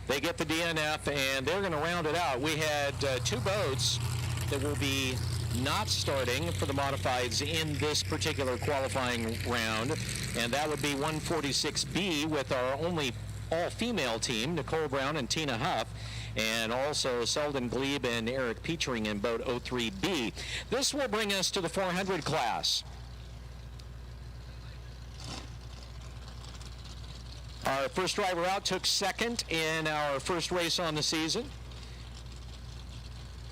They get the DNF, and they're going to round it out. We had two boats that will be not starting for the modifieds in this particular qualifying round, and that would be 146B with our only all-female team, Nicole Brown and Tina Huff, and also Selden Glebe and Eric Petering in boat 03B. This will bring us to the 400 class. Our first driver out took second in our first race on the season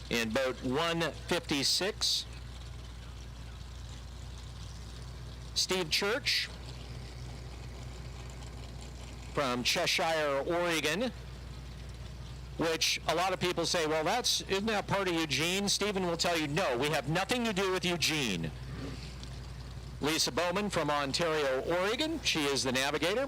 in boat 156. Steve Church from Cheshire, Oregon, which a lot of people say, well, isn't that part of Eugene? Stephen will tell you, no, we have nothing to do with Eugene. Lisa Bowman from Ontario, Oregon. She is the navigator.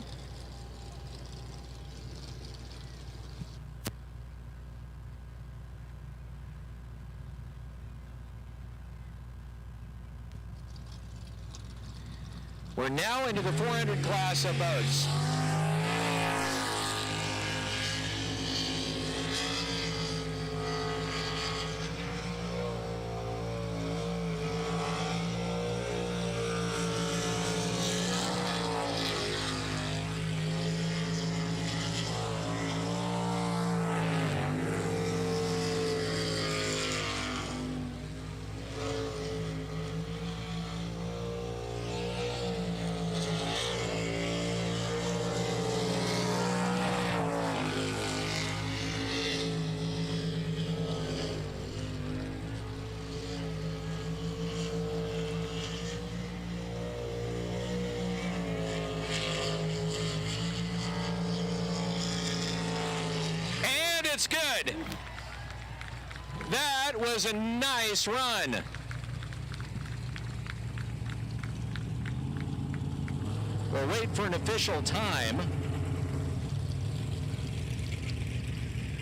We're now into the 400 class of boats. It's good. That was a nice run. We'll wait for an official time.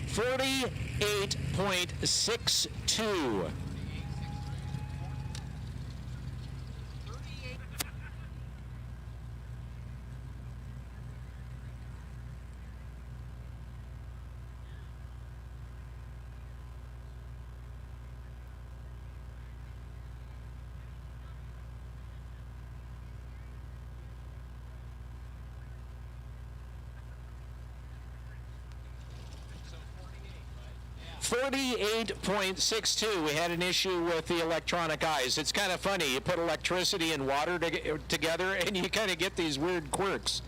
48.62. .62. We had an issue with the electronic eyes. It's kind of funny. You put electricity and water together and you kind of get these weird quirks.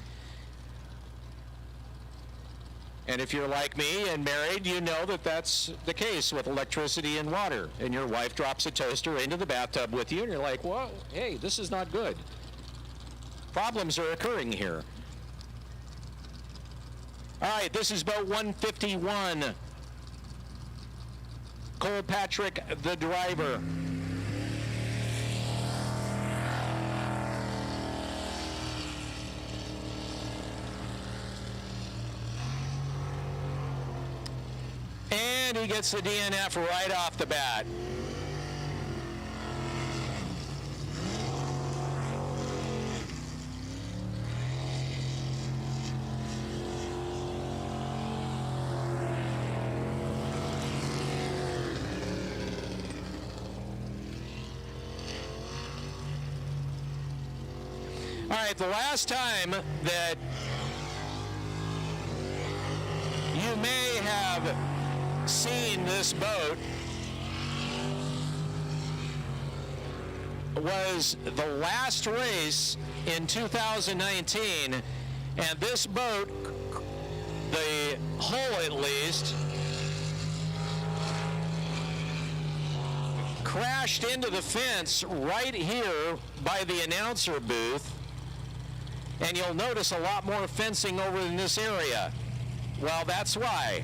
And if you're like me and married, you know that that's the case with electricity and water. And your wife drops a toaster into the bathtub with you and you're like, well, hey, this is not good. Problems are occurring here. All right, this is boat 151. Cole Patrick, the driver. And he gets the DNF right off the bat. All right, the last time that you may have seen this boat was the last race in 2019, and this boat, the hull at least, crashed into the fence right here by the announcer booth. And you'll notice a lot more fencing over in this area. Well, that's why.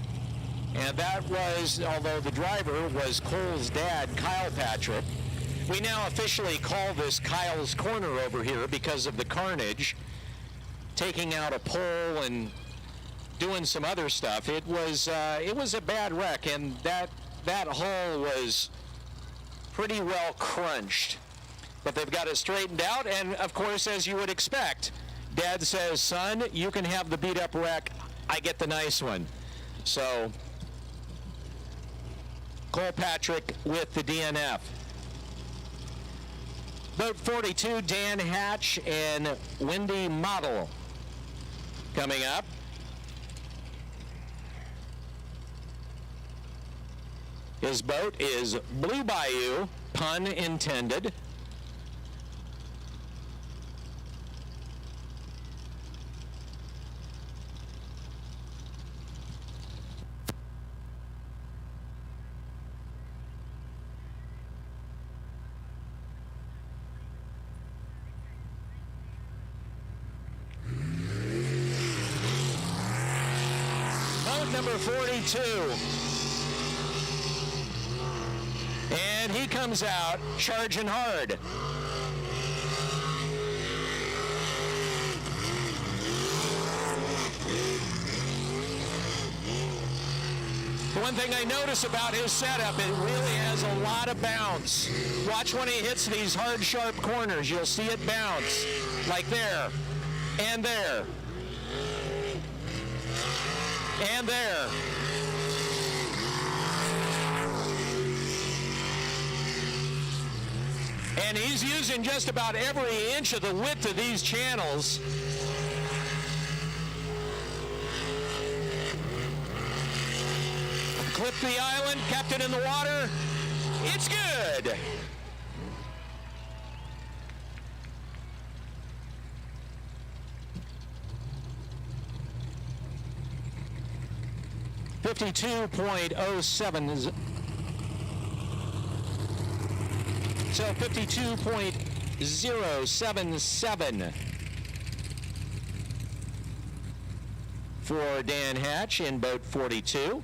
And that was, although the driver was Cole's dad, Kyle Patrick. We now officially call this Kyle's Corner over here because of the carnage, taking out a pole and doing some other stuff. It was a bad wreck, and that hull was pretty well crunched. But they've got it straightened out, and of course, as you would expect, Dad says, son, you can have the beat up wreck. I get the nice one. So, Cole Patrick with the DNF. Boat 42, Dan Hatch and Wendy Model coming up. His boat is Blue Bayou, pun intended. number 42. And he comes out charging hard. The one thing I notice about his setup, it really has a lot of bounce. Watch when he hits these hard, sharp corners. You'll see it bounce, like there, and there, and there. And he's using just about every inch of the width of these channels. Clipped the island, kept it in the water. It's good. .07 is so 52.077 for Dan Hatch in boat 42.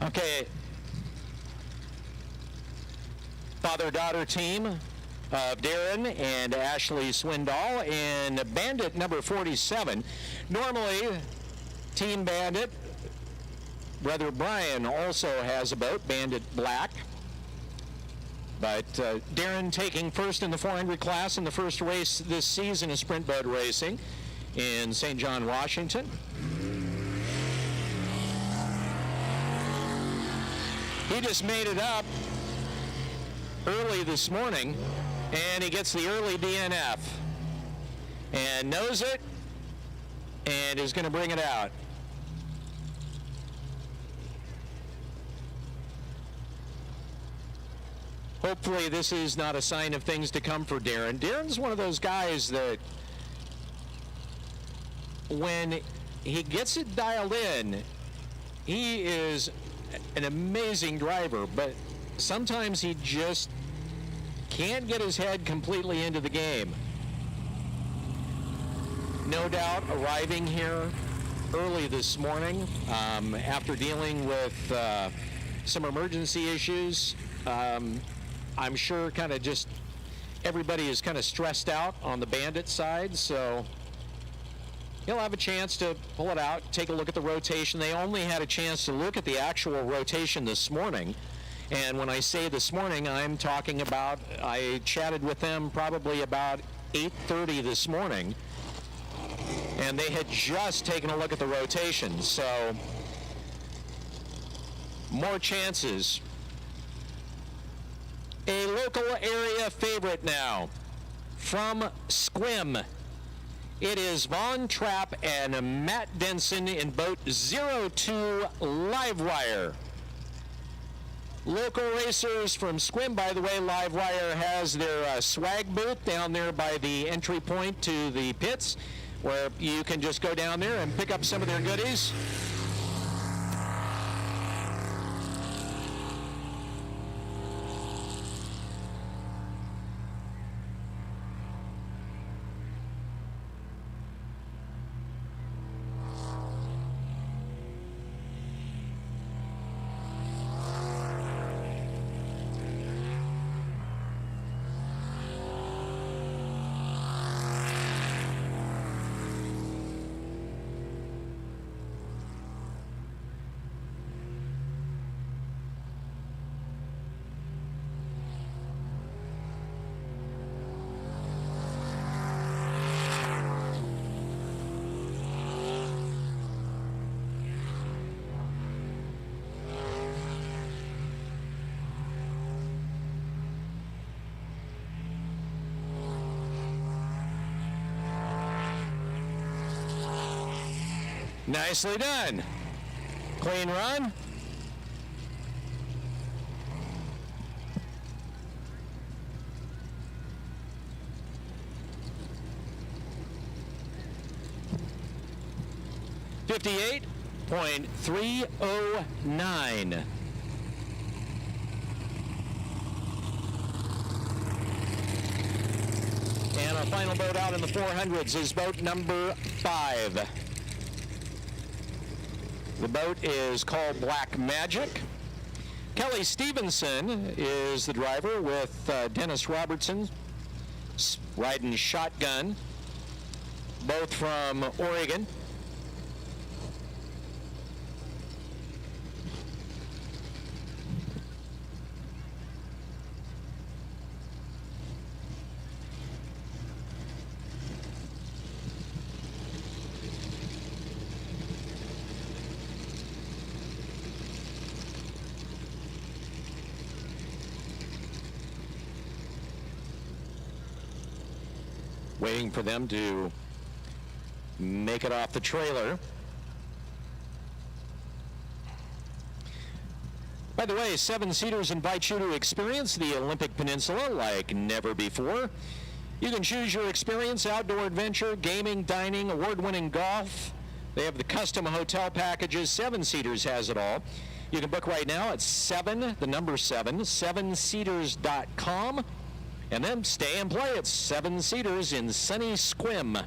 Okay, father-daughter team of Darren and Ashley Swindoll and Bandit number 47. Normally, Team Bandit, brother Brian also has a boat, Bandit Black. But Darren taking first in the 400 class in the first race this season of sprint boat racing in St. John, Washington. He just made it up early this morning, and he gets the early DNF and knows it and is going to bring it out. Hopefully this is not a sign of things to come for Darren. Darren's one of those guys that when he gets it dialed in, he is an amazing driver, but sometimes he just can't get his head completely into the game. No doubt arriving here early this morning after dealing with some emergency issues. I'm sure kind of just everybody is kind of stressed out on the Bandit side, so he'll have a chance to pull it out, take a look at the rotation. They only had a chance to look at the actual rotation this morning. And when I say this morning, I'm talking about, I chatted with them probably about 8:30 this morning. And they had just taken a look at the rotation. So more chances. A local area favorite now from Squim. It is Von Trapp and Matt Denson in boat 02 Livewire. Local racers from Squim, by the way, Livewire has their swag booth down there by the entry point to the pits, where you can just go down there and pick up some of their goodies. Nicely done. Clean run. .309. And our final boat out in the 400s is boat number 5. The boat is called Black Magic. Kelly Stevenson is the driver with Dennis Robertson riding shotgun, both from Oregon. Waiting for them to make it off the trailer. By the way, 7-seaters invite you to experience the Olympic Peninsula like never before. You can choose your experience: outdoor adventure, gaming, dining, award-winning golf. They have the custom hotel packages. 7-seaters has it all. You can book right now at 7seaters.com. And then stay and play at 7-seaters in sunny Squim.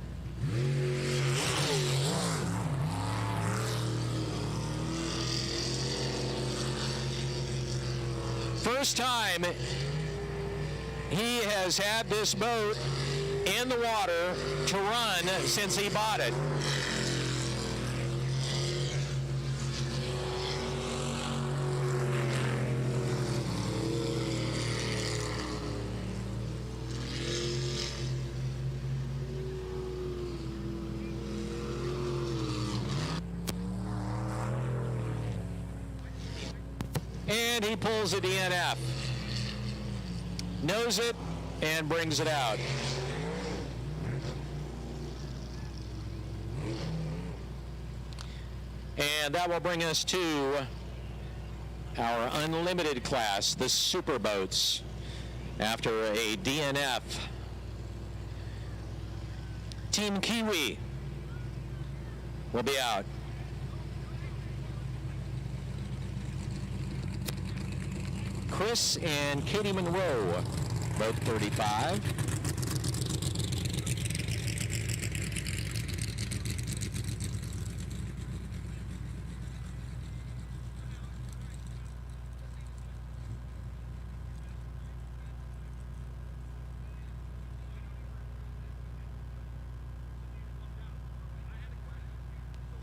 First time he has had this boat in the water to run since he bought it. And he pulls a DNF. Knows it and brings it out. And that will bring us to our unlimited class, the super boats. After a DNF, Team Kiwi will be out. Chris and Katie Monroe, both 35.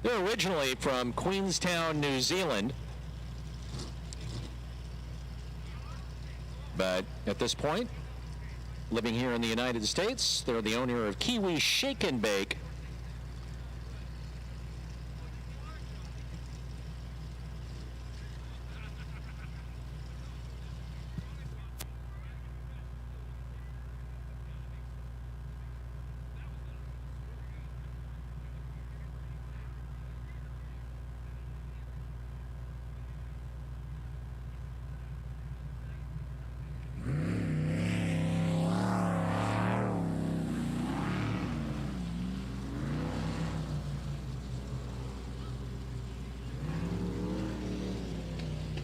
They're originally from Queenstown, New Zealand. But at this point, living here in the United States, they're the owner of Kiwi Shake and Bake.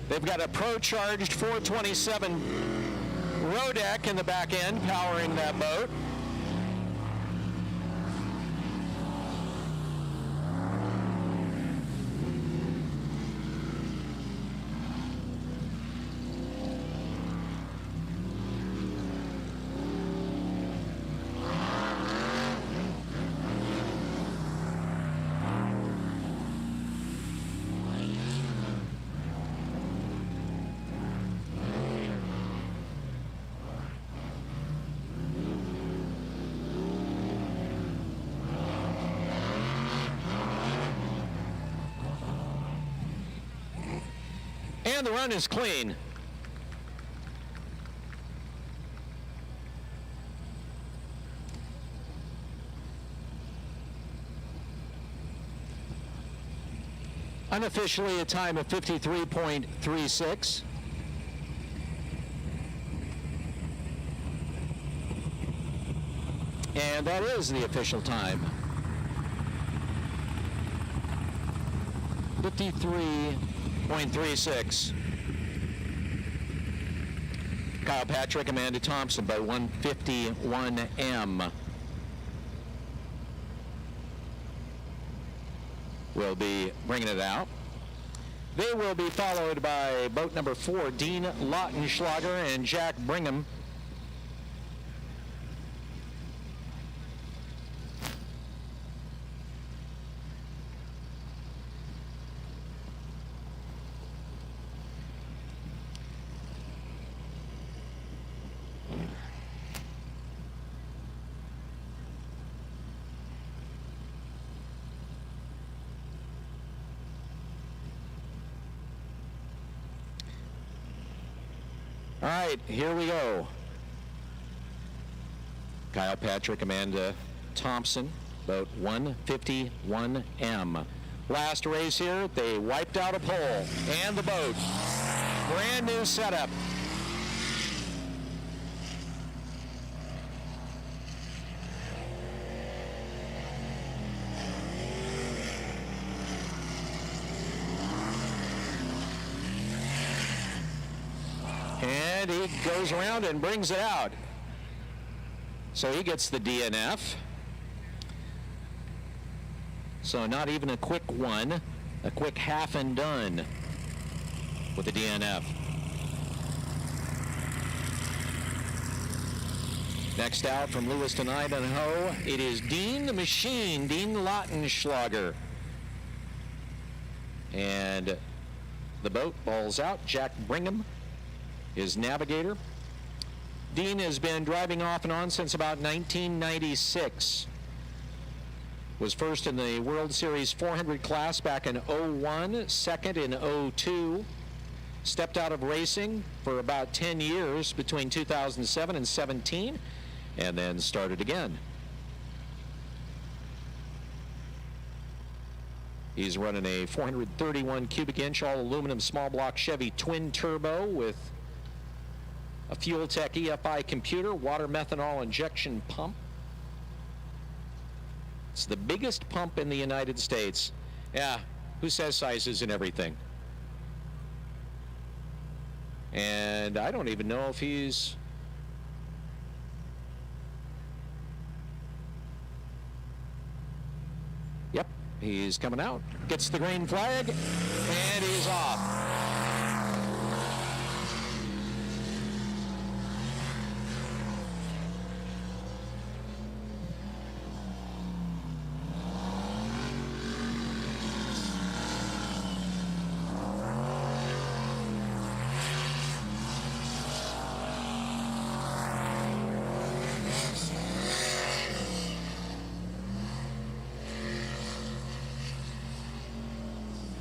They've got a Pro-charged 427 row deck in the back end powering that boat. And the run is clean. Unofficially, a time of 53.36. And that is the official time. 53.36. Kyle Patrick, Amanda Thompson by 151 M. Will be bringing it out. They will be followed by boat number 4, Dean Lautenschlager and Jack Brigham. All right, here we go. Kyle Patrick, Amanda Thompson, boat 151M. Last race here, they wiped out a pole and the boat. Brand new setup. And he goes around and brings it out. So he gets the DNF. So not even a quick one, a quick half and done with the DNF. Next out from Lewiston, Idaho, it is Dean the Machine, Dean Lautenschlager. And the boat balls out. Jack Brigham is navigator. Dean has been driving off and on since about 1996. Was first in the World Series 400 class back in 01, second in 02. Stepped out of racing for about 10 years between 2007 and 17, and then started again. He's running a 431 cubic inch all aluminum small block Chevy twin turbo with a Fuel Tech EFI computer, water methanol injection pump. It's the biggest pump in the United States. Yeah, who says sizes and everything? And I don't even know if he's... Yep, he's coming out. Gets the green flag, and he's off.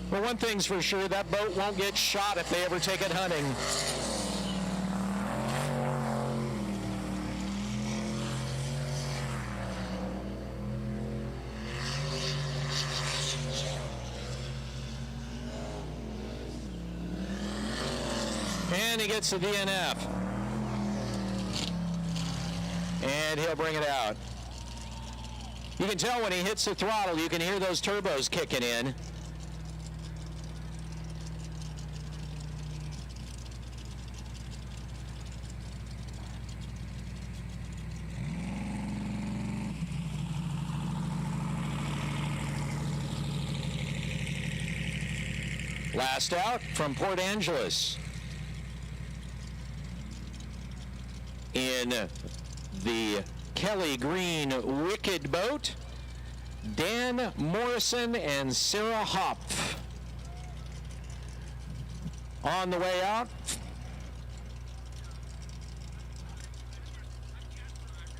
Well, one thing's for sure, that boat won't get shot if they ever take it hunting. And he gets the DNF. And he'll bring it out. You can tell when he hits the throttle, you can hear those turbos kicking in. Last out from Port Angeles in the Kelly Green Wicked boat, Dan Morrison and Sarah Hopf. On the way out,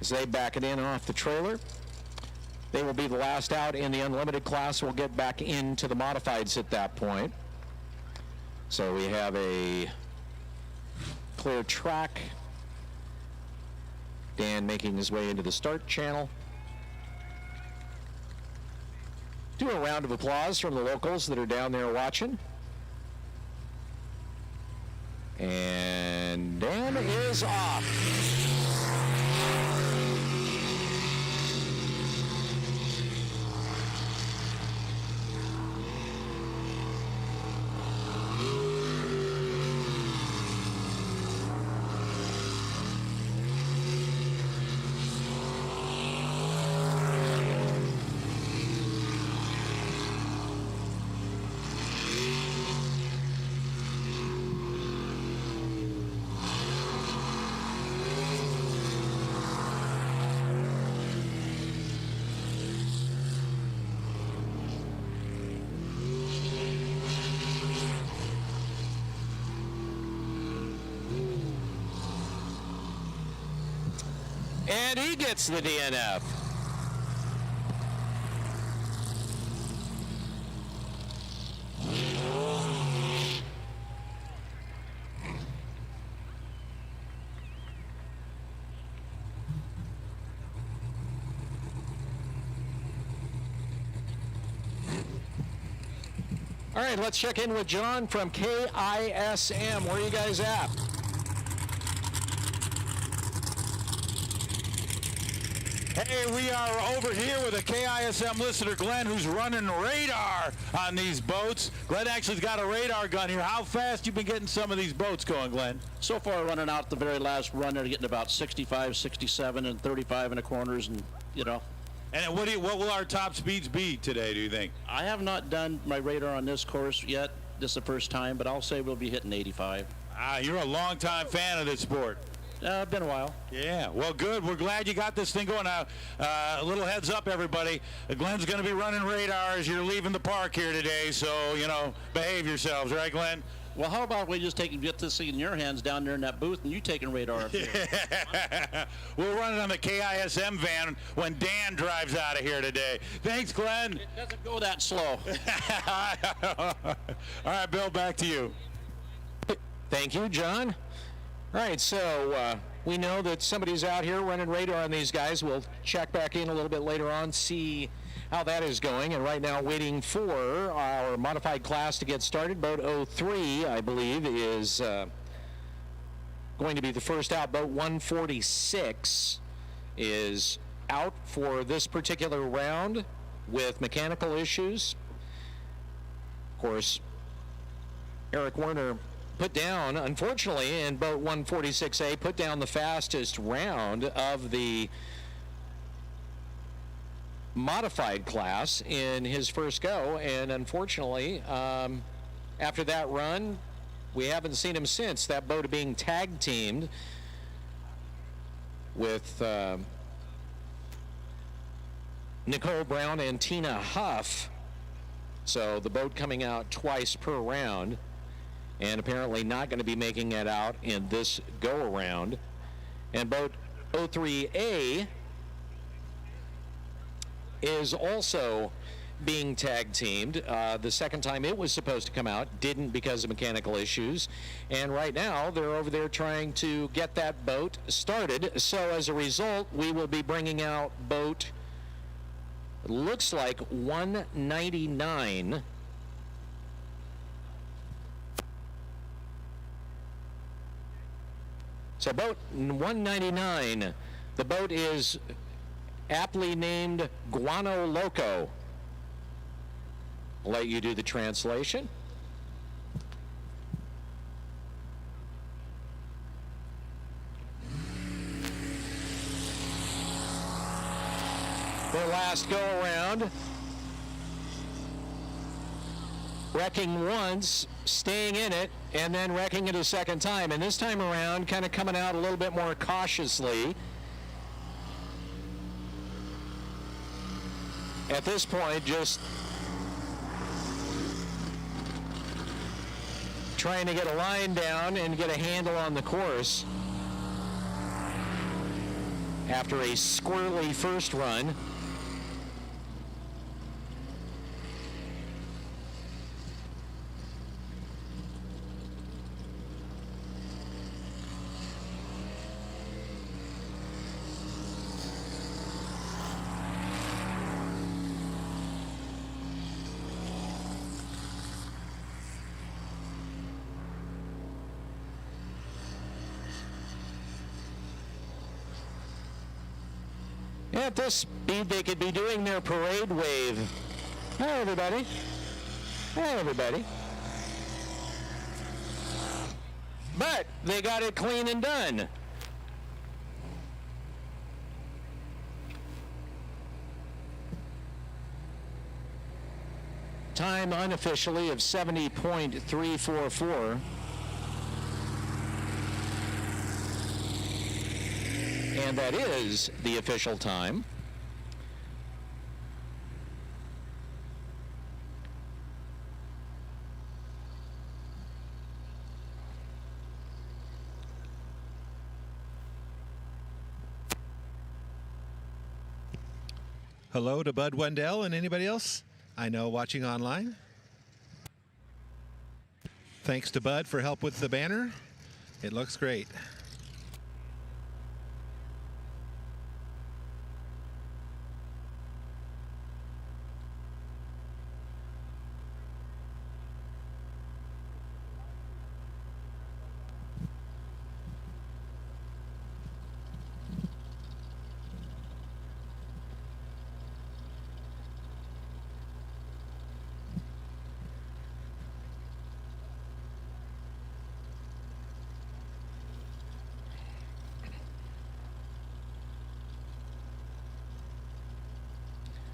as they back it in off the trailer, they will be the last out in the unlimited class. We'll get back into the modifieds at that point. So we have a clear track. Dan making his way into the start channel. Do a round of applause from the locals that are down there watching. And Dan is off. And he gets the DNF. All right, let's check in with John from KISM. Where are you guys at? Hey, we are over here with a KISM listener, Glenn, who's running radar on these boats. Glenn actually's got a radar gun here. How fast you been getting some of these boats going, Glenn? So far, running out the very last run, they're getting about 65, 67, and 35 in the corners, and, you know. And what will our top speeds be today, do you think? I have not done my radar on this course yet. This is the first time, but I'll say we'll be hitting 85. You're a longtime fan of this sport. Been a while. Yeah, well, good. We're glad you got this thing going. Now, a little heads up, everybody. Glenn's going to be running radar as you're leaving the park here today, so, you know, behave yourselves, right, Glenn? Well, how about we just get this thing in your hands down there in that booth, and you taking radar up here? We'll run it on the KISM van when Dan drives out of here today. Thanks, Glenn. It doesn't go that slow. All right, Bill, back to you. Thank you, John. All right, so we know that somebody's out here running radar on these guys. We'll check back in a little bit later on, see how that is going. And right now, waiting for our modified class to get started. Boat 03, I believe, is going to be the first out. Boat 146 is out for this particular round with mechanical issues. Of course, Eric Werner put down, unfortunately, in boat 146A, put down the fastest round of the modified class in his first go, and unfortunately, after that run, we haven't seen him since. That boat being tag teamed with Nicole Brown and Tina Huff, so the boat coming out twice per round, and apparently not going to be making it out in this go-around. And boat 03A is also being tag teamed. The second time it was supposed to come out didn't because of mechanical issues, and right now they're over there trying to get that boat started. So as a result, we will be bringing out boat, looks like 199. So boat 199, the boat is aptly named Guano Loco. I'll let you do the translation. Their last go around, wrecking once, staying in it, and then wrecking it a second time. And this time around, kind of coming out a little bit more cautiously. At this point, just trying to get a line down and get a handle on the course after a squirrely first run. at this speed, they could be doing their parade wave. Hi, everybody. Hi, everybody. But they got it clean and done. Time unofficially of 70.344. And that is the official time. Hello to Bud Wendell and anybody else I know watching online. Thanks to Bud for help with the banner. It looks great.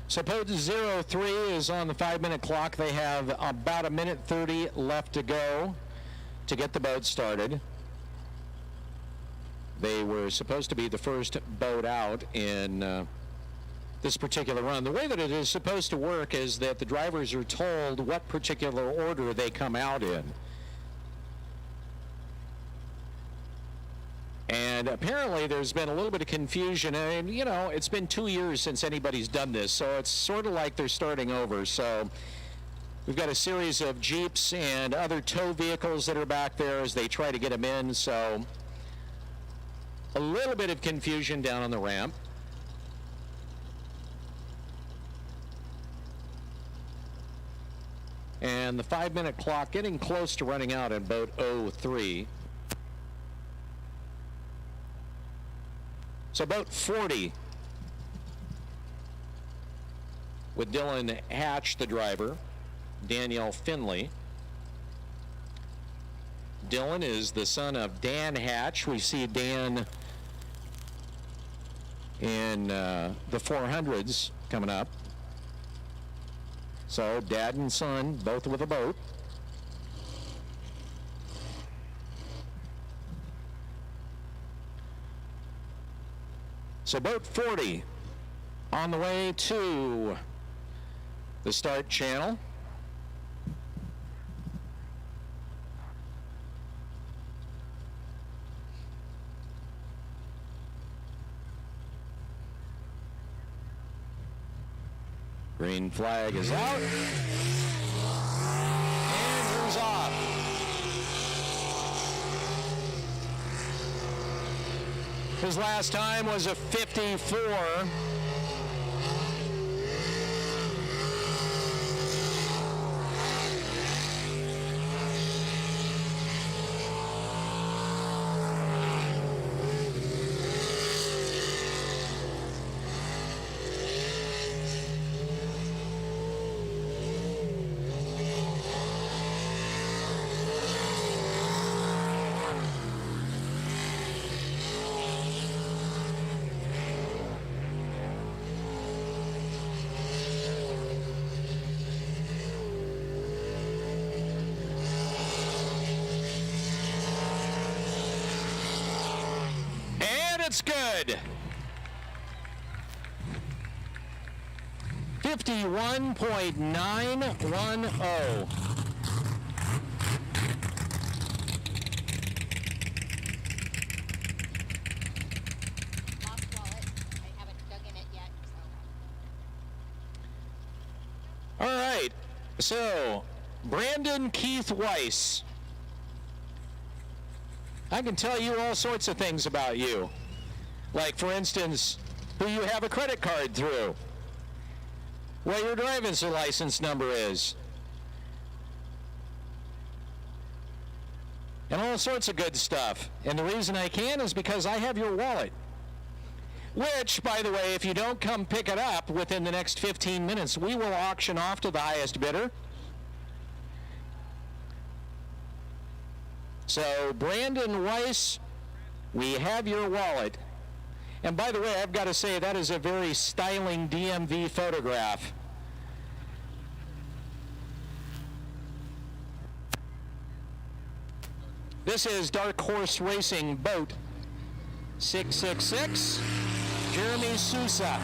So boat 03 is on the 5-minute clock. They have about 1:30 left to go to get the boat started. They were supposed to be the first boat out in this particular run. The way that it is supposed to work is that the drivers are told what particular order they come out in. And apparently there's been a little bit of confusion, and you know, it's been 2 years since anybody's done this, so it's sort of like they're starting over. So we've got a series of Jeeps and other tow vehicles that are back there as they try to get them in, so a little bit of confusion down on the ramp. And the 5-minute clock getting close to running out in boat 03. So boat 40 with Dylan Hatch, the driver, Danielle Finley. Dylan is the son of Dan Hatch. We see Dan in the 400s coming up. So dad and son, both with a boat. So boat 40 on the way to the start channel. Green flag is out. And moves off. His last time was a 54. It's good. 51.910. All right, so Brandon Keith Weiss. I can tell you all sorts of things about you. Like, for instance, who you have a credit card through, what your driver's license number is, and all sorts of good stuff. And the reason I can is because I have your wallet. which, by the way, if you don't come pick it up within the next 15 minutes, we will auction off to the highest bidder. So, Brandon Weiss, we have your wallet. And by the way, I've got to say, that is a very styling DMV photograph. This is Dark Horse Racing Boat 666, Jeremy Sousa.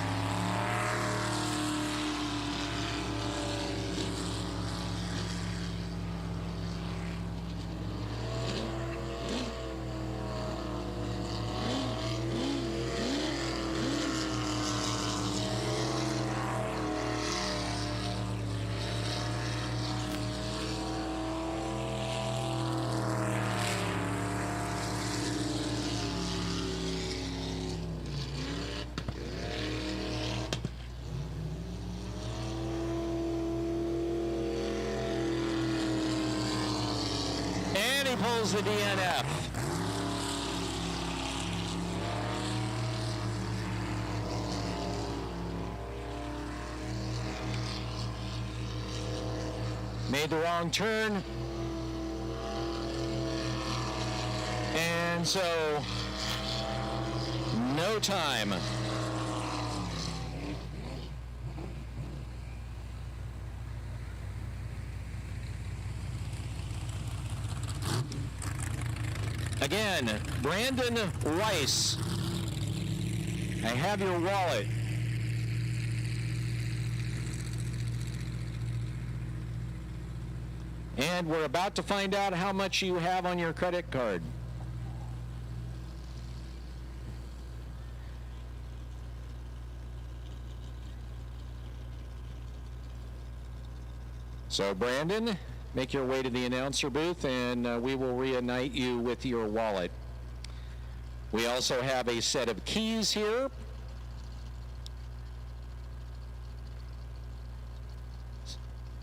And he pulls the DNF. Made the wrong turn. And so, no time. Again, Brandon Weiss, I have your wallet. And we're about to find out how much you have on your credit card. So, Brandon, make your way to the announcer booth, and we will reunite you with your wallet. We also have a set of keys here.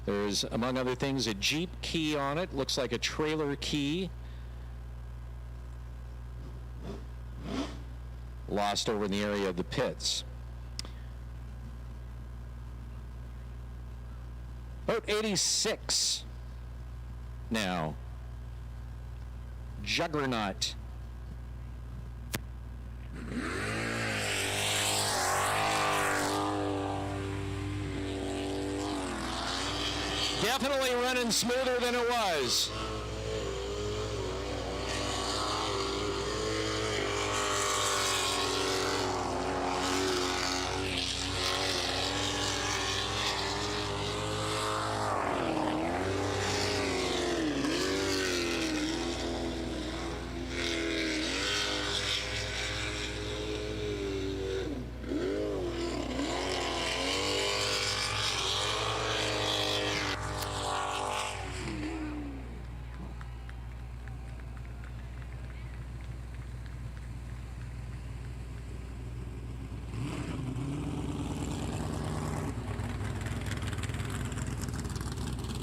There's, among other things, a Jeep key on it. Looks like a trailer key. Lost over in the area of the pits. Boat 86 now. Juggernaut. Definitely running smoother than it was.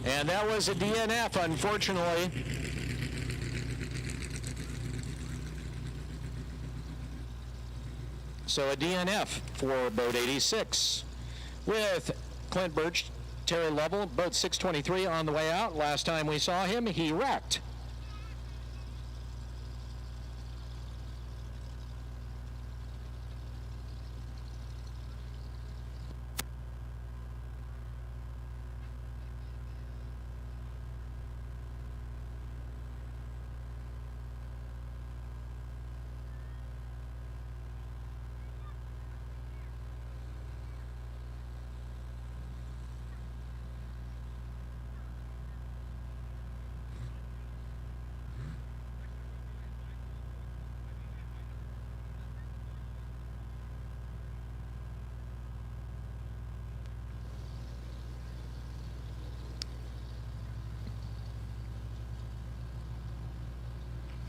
And that was a DNF, unfortunately. So a DNF for boat 86 with Clint Birch, Terry Lovell, boat 623 on the way out. Last time we saw him, he wrecked.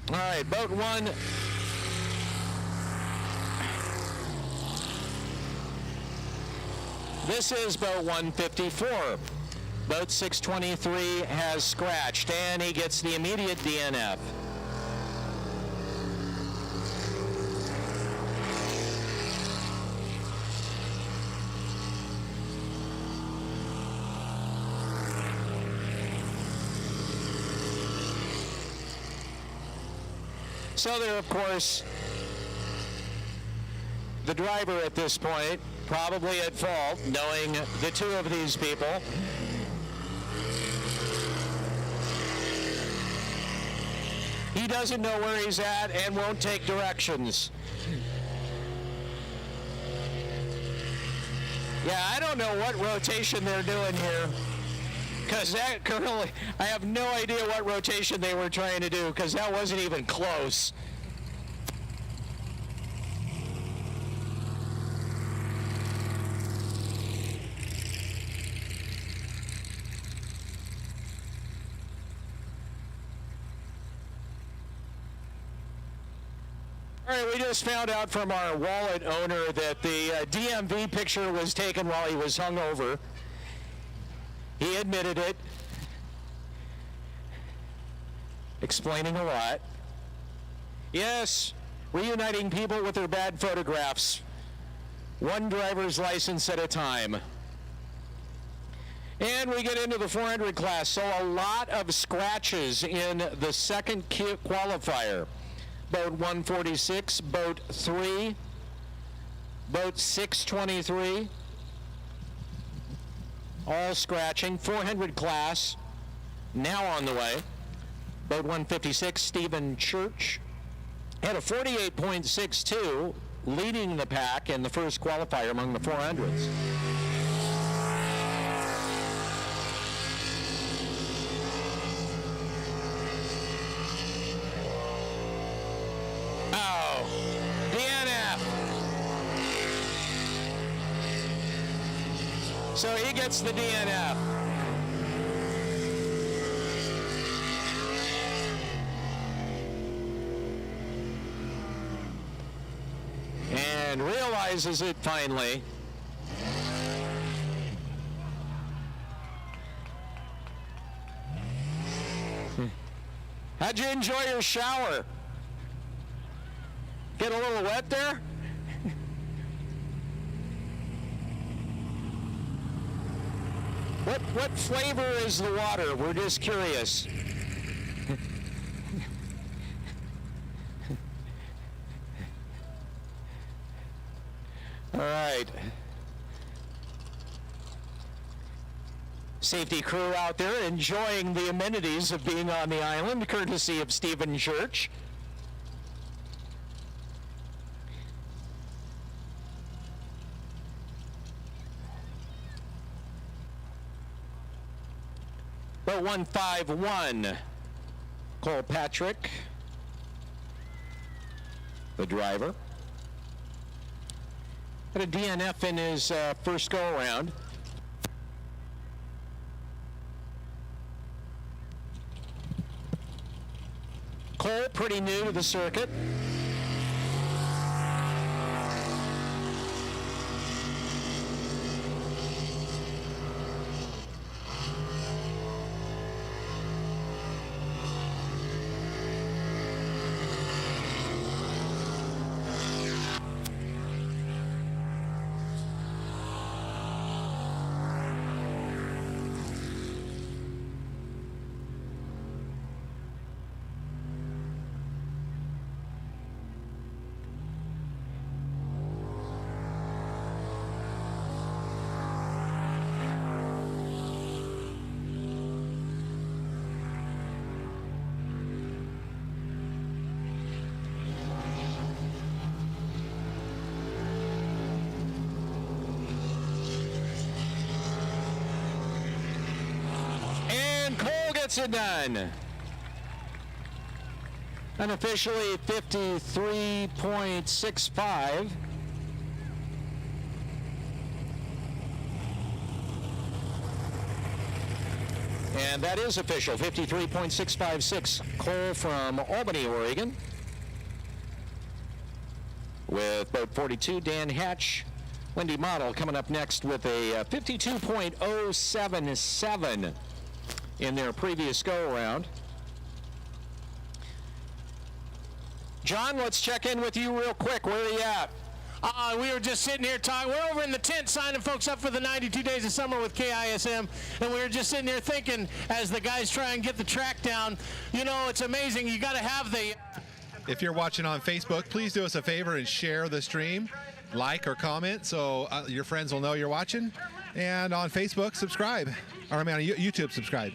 All right, boat one. This is boat 154. Boat 623 has scratched, and he gets the immediate DNF. So they're, of course, the driver at this point, probably at fault, knowing the two of these people. He doesn't know where he's at and won't take directions. Yeah, I don't know what rotation they're doing here. Because that currently, I have no idea what rotation they were trying to do, because that wasn't even close. All right, we just found out from our wallet owner that the DMV picture was taken while he was hungover. He admitted it, explaining a lot. Yes, reuniting people with their bad photographs, one driver's license at a time. And we get into the 400 class, so a lot of scratches in the second qualifier. Boat 146, boat 3, boat 623, all scratching. 400 class, now on the way. Boat 156, Stephen Church, had a 48.62, leading the pack in the first qualifier among the 400s. So he gets the DNF. And realizes it finally. How'd you enjoy your shower? Get a little wet there? What flavor is the water? We're just curious. All right. Safety crew out there enjoying the amenities of being on the island, courtesy of Stephen Church. Boat 151, Cole Patrick, the driver. Had a DNF in his first go-around. Cole, pretty new to the circuit. Gets it done. Unofficially 53.65. And that is official, 53.656. Cole from Albany, Oregon. With boat 42, Dan Hatch. Lindy Model coming up next with a 52.077 in their previous go-around. John, let's check in with you real quick. Where are you at? We were just sitting here talking. We're over in the tent signing folks up for the 92 Days of Summer with KISM, and we were just sitting here thinking, as the guys try and get the track down, you know, it's amazing. You got to have the If you're watching on Facebook, please do us a favor and share the stream, like or comment so your friends will know you're watching. And on Facebook, subscribe. Or I mean on YouTube, subscribe.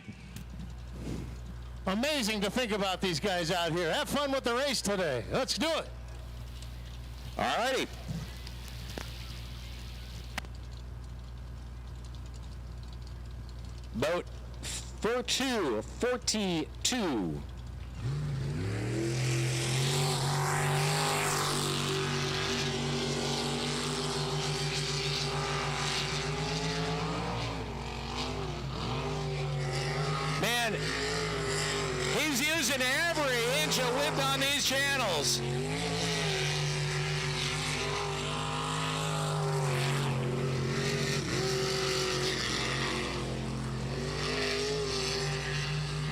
Amazing to think about these guys out here. Have fun with the race today. Let's do it. All righty. Boat 4242. Man, he's using every inch of width on these channels.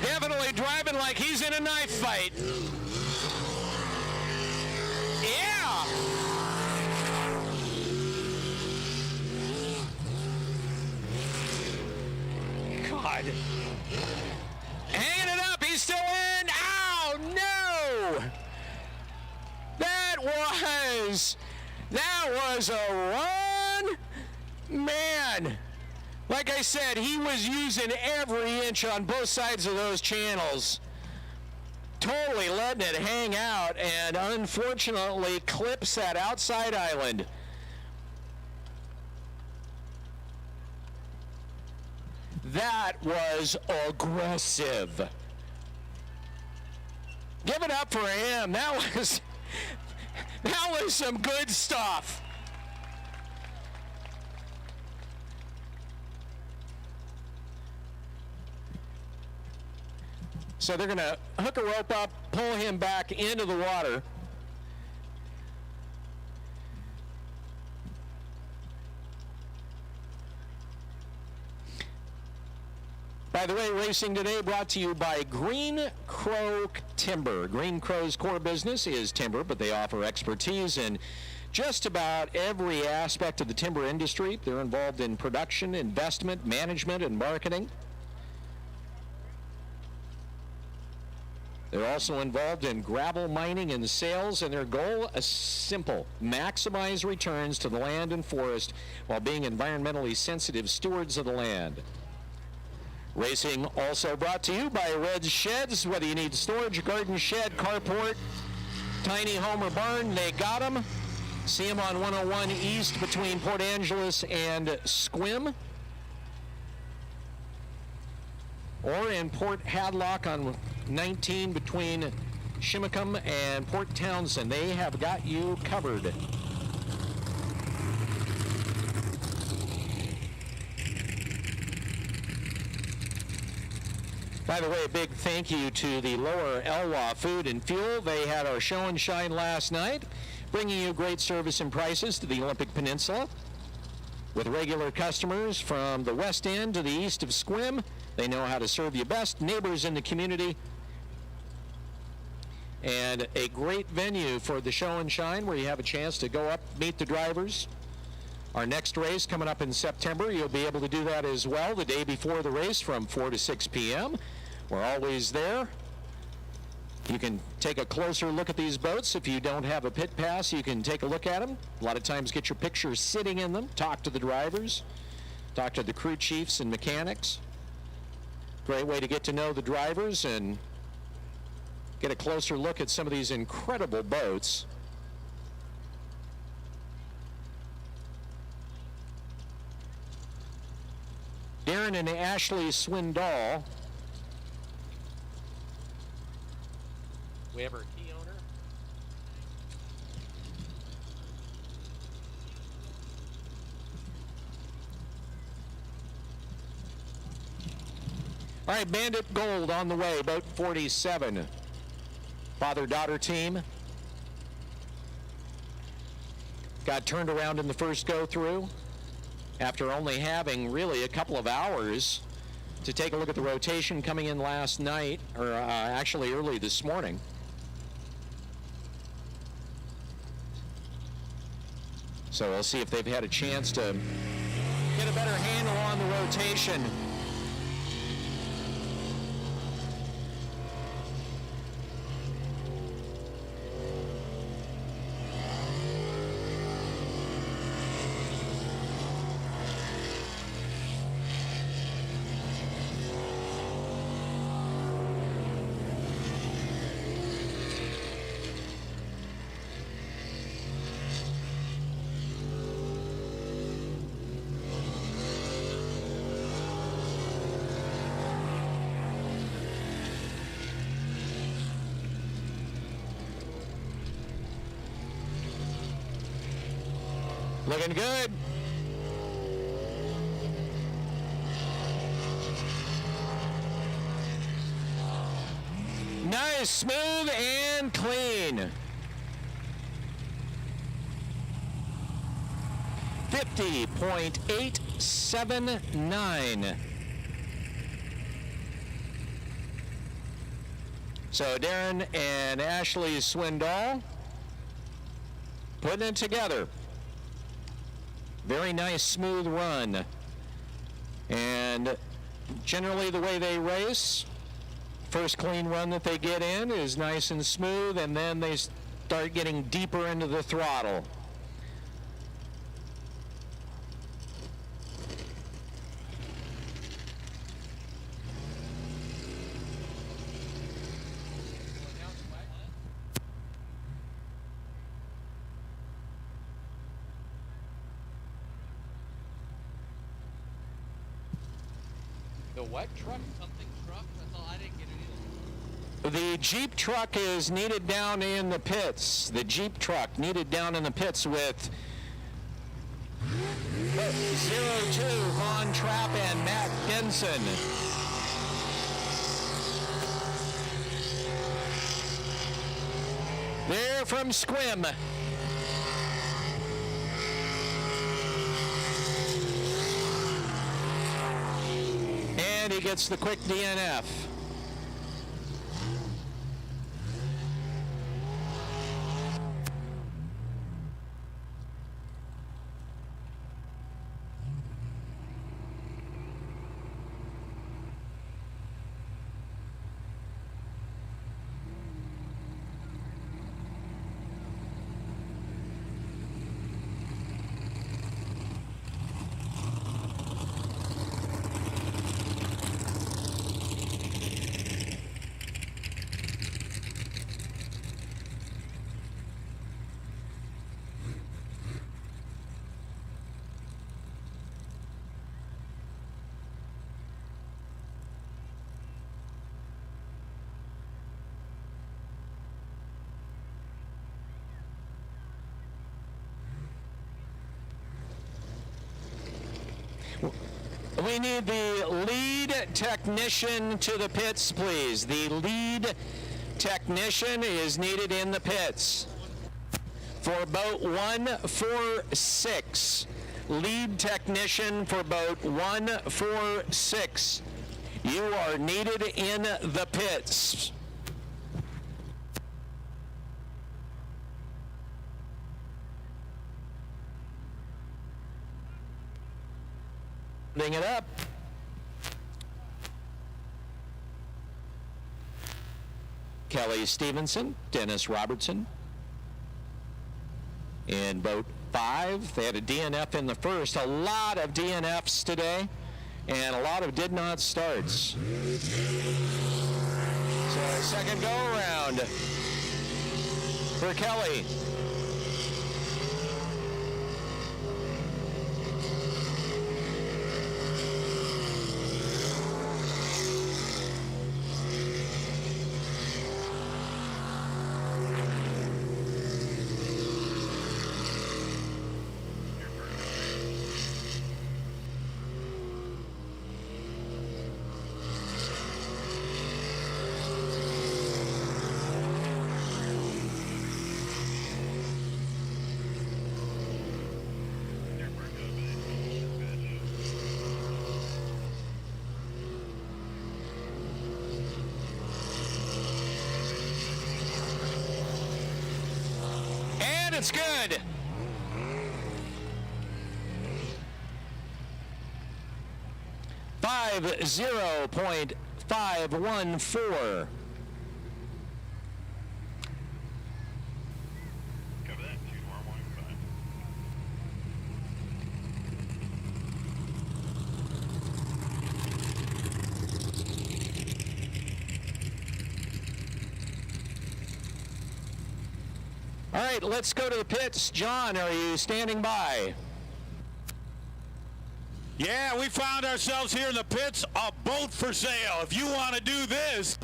Definitely driving like he's in a knife fight. Yeah! God. Hanging it up, he's still in. Ow, no! That was a run. Man. Like I said, he was using every inch on both sides of those channels. Totally letting it hang out and unfortunately clips that outside island. That was aggressive. Give it up for him. That was some good stuff. So they're going to hook a rope up, pull him back into the water. By the way, racing today brought to you by Green Crow Timber. Green Crow's core business is timber, but they offer expertise in just about every aspect of the timber industry. They're involved in production, investment, management, and marketing. They're also involved in gravel mining and sales, and their goal is simple: maximize returns to the land and forest while being environmentally sensitive stewards of the land. Racing also brought to you by Red's Sheds. Whether you need storage, garden shed, carport, tiny home or barn, they got them. See them on 101 East between Port Angeles and Sequim. Or in Port Hadlock on 19 between Shimicum and Port Townsend. They have got you covered. By the way, a big thank you to the Lower Elwha Food and Fuel. They had our show and shine last night, bringing you great service and prices to the Olympic Peninsula. With regular customers from the west end to the east of Sequim, they know how to serve you best. Neighbors in the community. And a great venue for the show and shine where you have a chance to go up, meet the drivers. Our next race coming up in September, you'll be able to do that as well the day before the race from 4 to 6 p.m. We're always there. You can take a closer look at these boats. If you don't have a pit pass, you can take a look at them. A lot of times get your picture sitting in them, talk to the drivers, talk to the crew chiefs and mechanics. Great way to get to know the drivers and get a closer look at some of these incredible boats. Darren and Ashley Swindoll. We have our key owner. All right, Bandit Gold on the way, boat 47. Father-daughter team. Got turned around in the first go-through after only having really a couple of hours to take a look at the rotation coming in last night, or actually early this morning. So we'll see if they've had a chance to get a better handle on the rotation. Looking good. Nice, smooth, and clean. 50.879. So Darren and Ashley Swindoll putting it together. Very nice, smooth run. And generally the way they race, first clean run that they get in is nice and smooth, and then they start getting deeper into the throttle. The what truck? Something truck? That's all. I didn't get it either. The Jeep truck is needed down in the pits. The Jeep truck needed down in the pits with 02 Von Trapp and Matt Benson. They're from Squim. And he gets the quick DNF. We need the lead technician to the pits, please. The lead technician is needed in the pits for boat 146. Lead technician for boat 146. You are needed in the pits. Bring it up. Kelly Stevenson, Dennis Robertson. In boat 5, they had a DNF in the first. A lot of DNFs today, and a lot of did not starts. So second go around for Kelly. It's good. .514. All right, let's go to the pits. John, are you standing by? Yeah, we found ourselves here in the pits, a boat for sale. If you want to do this,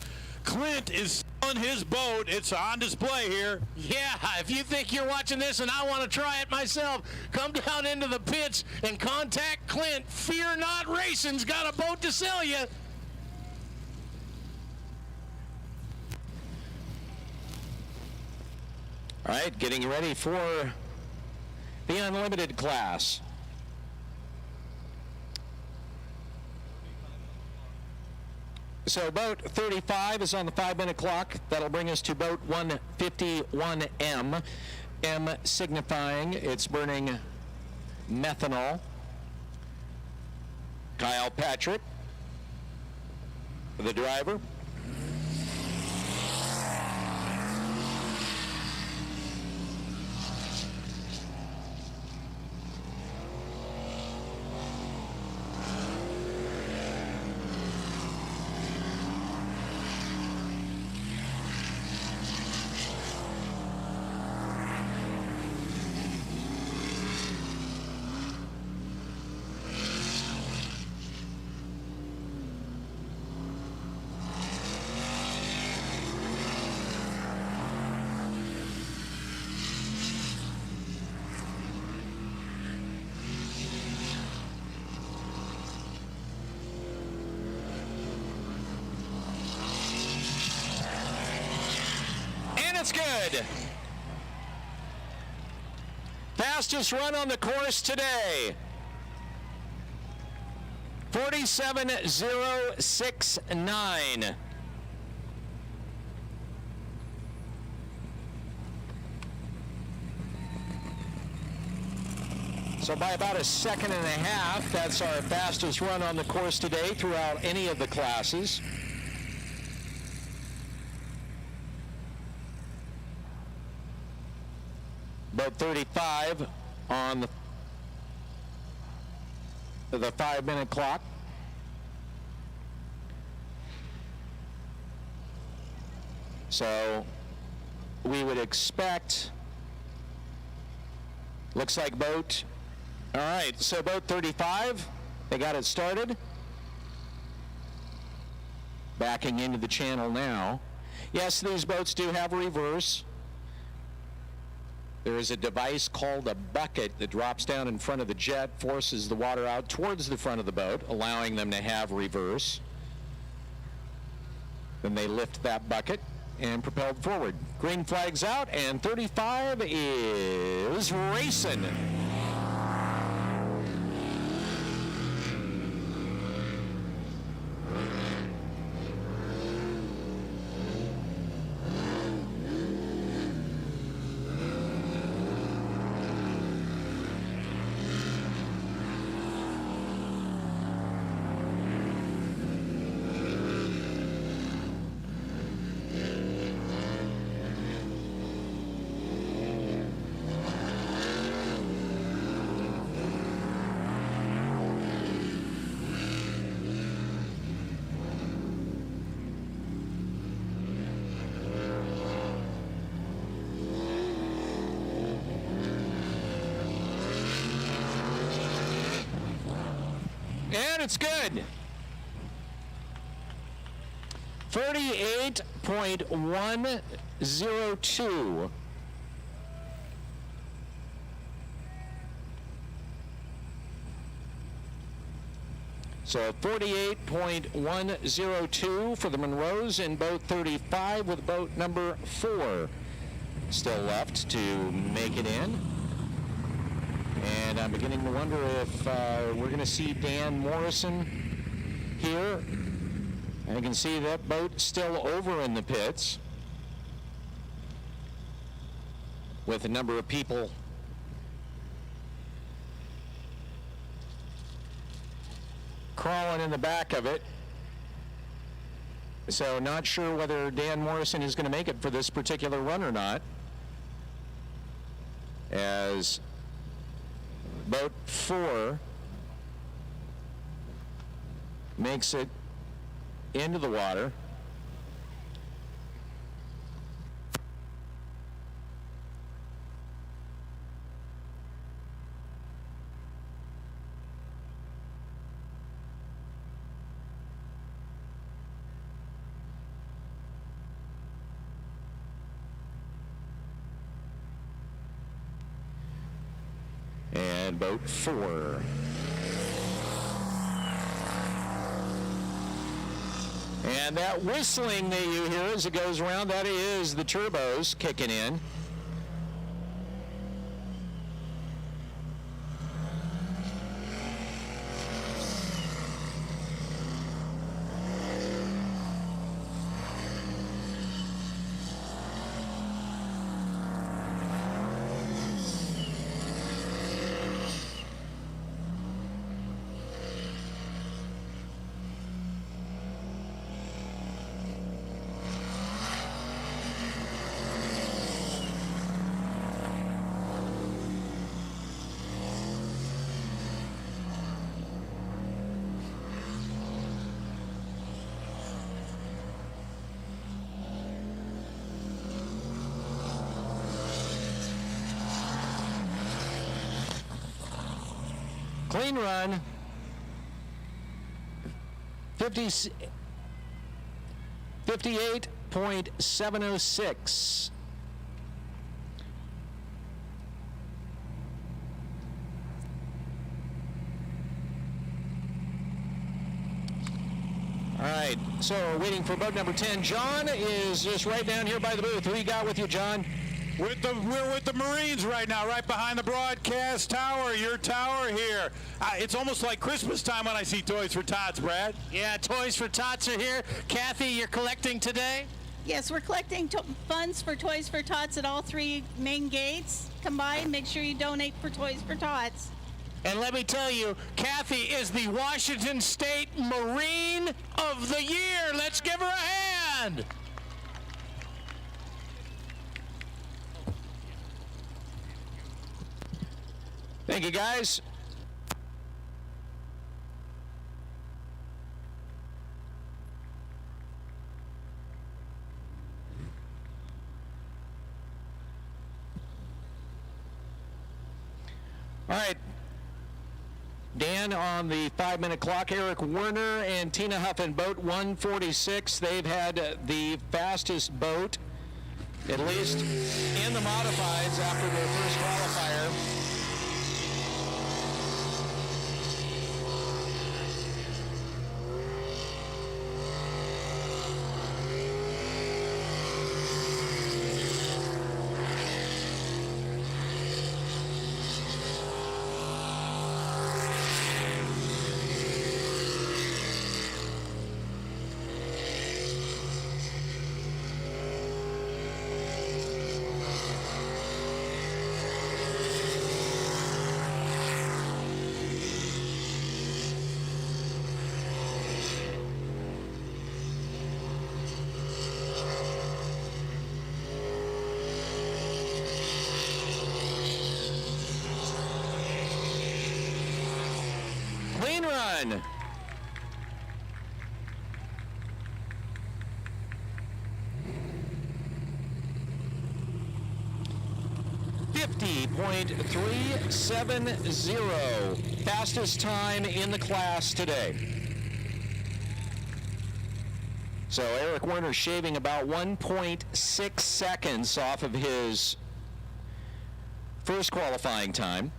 Clint is on his boat. It's on display here. Yeah, if you think you're watching this and I want to try it myself, come down into the pits and contact Clint. Fear not, Racing's got a boat to sell you. All right, getting ready for the unlimited class. So boat 35 is on the 5-minute clock. That'll bring us to boat 151M. M signifying it's burning methanol. Kyle Patrick, the driver. It's good. Fastest run on the course today. 47.069. So by about a second and a half, that's our fastest run on the course today throughout any of the classes. Boat 35 on the 5-minute clock. So we would expect, looks like boat, all right, so boat 35, they got it started. Backing into the channel now. Yes, these boats do have reverse. There is a device called a bucket that drops down in front of the jet, forces the water out towards the front of the boat, allowing them to have reverse. Then they lift that bucket and propelled forward. Green flag's out, and 35 is racing. And it's good. 48.102. So 48.102 for the Monroes in boat 35 with boat number 4 still left to make it in. And I'm beginning to wonder if we're going to see Dan Morrison here. I can see that boat still over in the pits with a number of people crawling in the back of it. So not sure whether Dan Morrison is going to make it for this particular run or not, as boat 4 makes it into the water. boat 4. And that whistling that you hear as it goes around, that is the turbos kicking in. Clean run, 58.706. All right, so we're waiting for boat number 10. John is just right down here by the booth. Who you got with you, John? We're with the Marines right now, right behind the broadcast tower, your tower here. It's almost like Christmas time when I see Toys for Tots, Brad. Yeah, Toys for Tots are here. Kathy, you're collecting today? Yes, we're collecting funds for Toys for Tots at all 3 main gates. Come by and make sure you donate for Toys for Tots. And let me tell you, Kathy is the Washington State Marine of the Year. Let's give her a hand. Thank you, guys. All right. Dan on the 5-minute clock. Eric Werner and Tina Huff in boat 146. They've had the fastest boat, at least in the modifieds, after their first qualifier. Clean run. .370, fastest time in the class today. So Eric Werner shaving about 1.6 seconds off of his first qualifying time.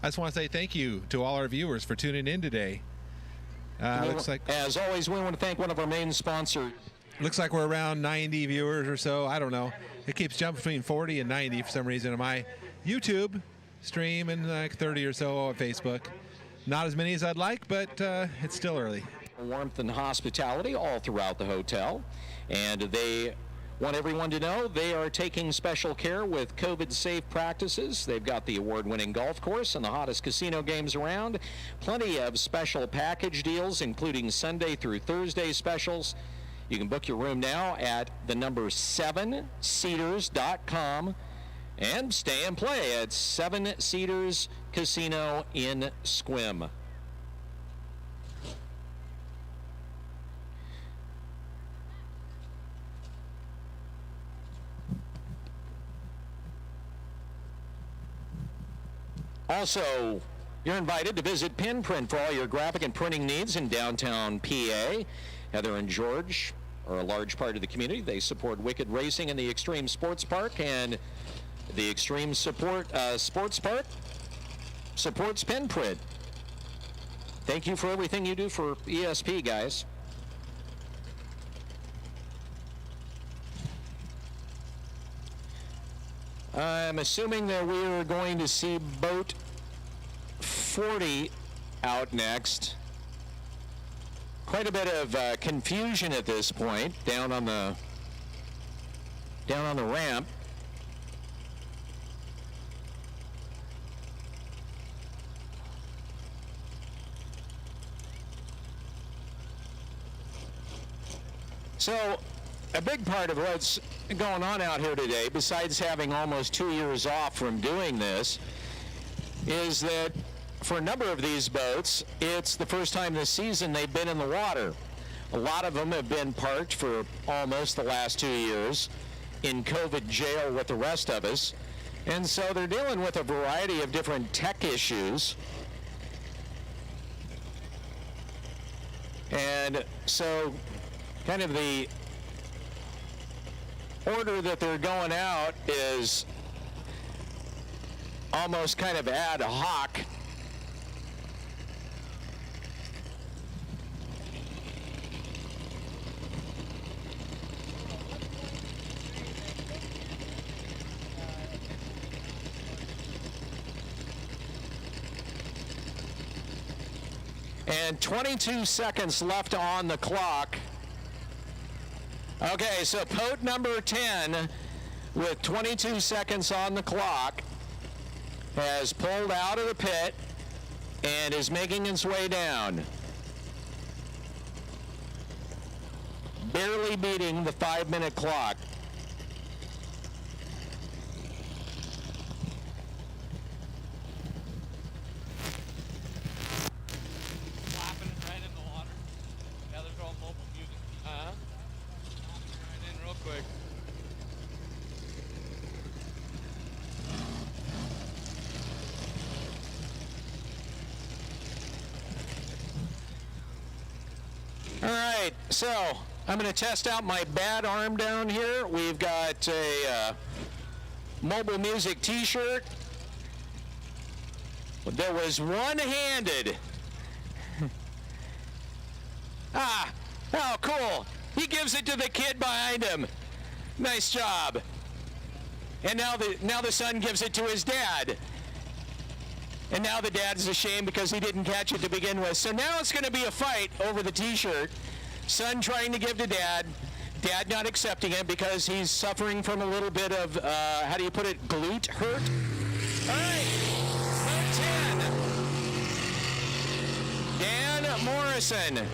I just want to say thank you to all our viewers for tuning in today. Looks like, as always, we want to thank one of our main sponsors. Looks like we're around 90 viewers or so. I don't know. It keeps jumping between 40 and 90 for some reason on my YouTube stream, and like 30 or so on Facebook. Not as many as I'd like, but it's still early. Warmth and hospitality all throughout the hotel, and they Want everyone to know they are taking special care with COVID-safe practices. They've got the award-winning golf course and the hottest casino games around. Plenty of special package deals, including Sunday through Thursday specials. You can book your room now at the number 7seaters.com and stay and play at 7 Cedars Casino in Sequim. Also, you're invited to visit Pinprint for all your graphic and printing needs in downtown PA. Heather and George are a large part of the community. They support Wicked Racing in the Extreme Sports Park, and the Extreme Sports Park supports Pinprint. Thank you for everything you do for ESP, guys. I'm assuming that we are going to see boat 40 out next. Quite a bit of confusion at this point down on the ramp. So, a big part of what's going on out here today, besides having almost 2 years off from doing this, is that for a number of these boats, it's the first time this season they've been in the water. A lot of them have been parked for almost the last 2 years in COVID jail with the rest of us. And so they're dealing with a variety of different tech issues. And so kind of the order that they're going out is almost kind of ad hoc. And 22 seconds left on the clock. Okay, so boat number 10, with 22 seconds on the clock, has pulled out of the pit and is making its way down. Barely beating the 5-minute clock. Slapping it right in the water. Yeah, there's all mobile music. Right in real quick. All right, so I'm going to test out my bad arm down here. We've got a mobile music t-shirt that was one-handed. Oh, cool. He gives it to the kid behind him. Nice job. And now the son gives it to his dad. And now the dad's ashamed because he didn't catch it to begin with. So now it's going to be a fight over the t-shirt. Son trying to give to dad. Dad not accepting it because he's suffering from a little bit of, how do you put it, glute hurt? All right, boat 10. Dan Morrison.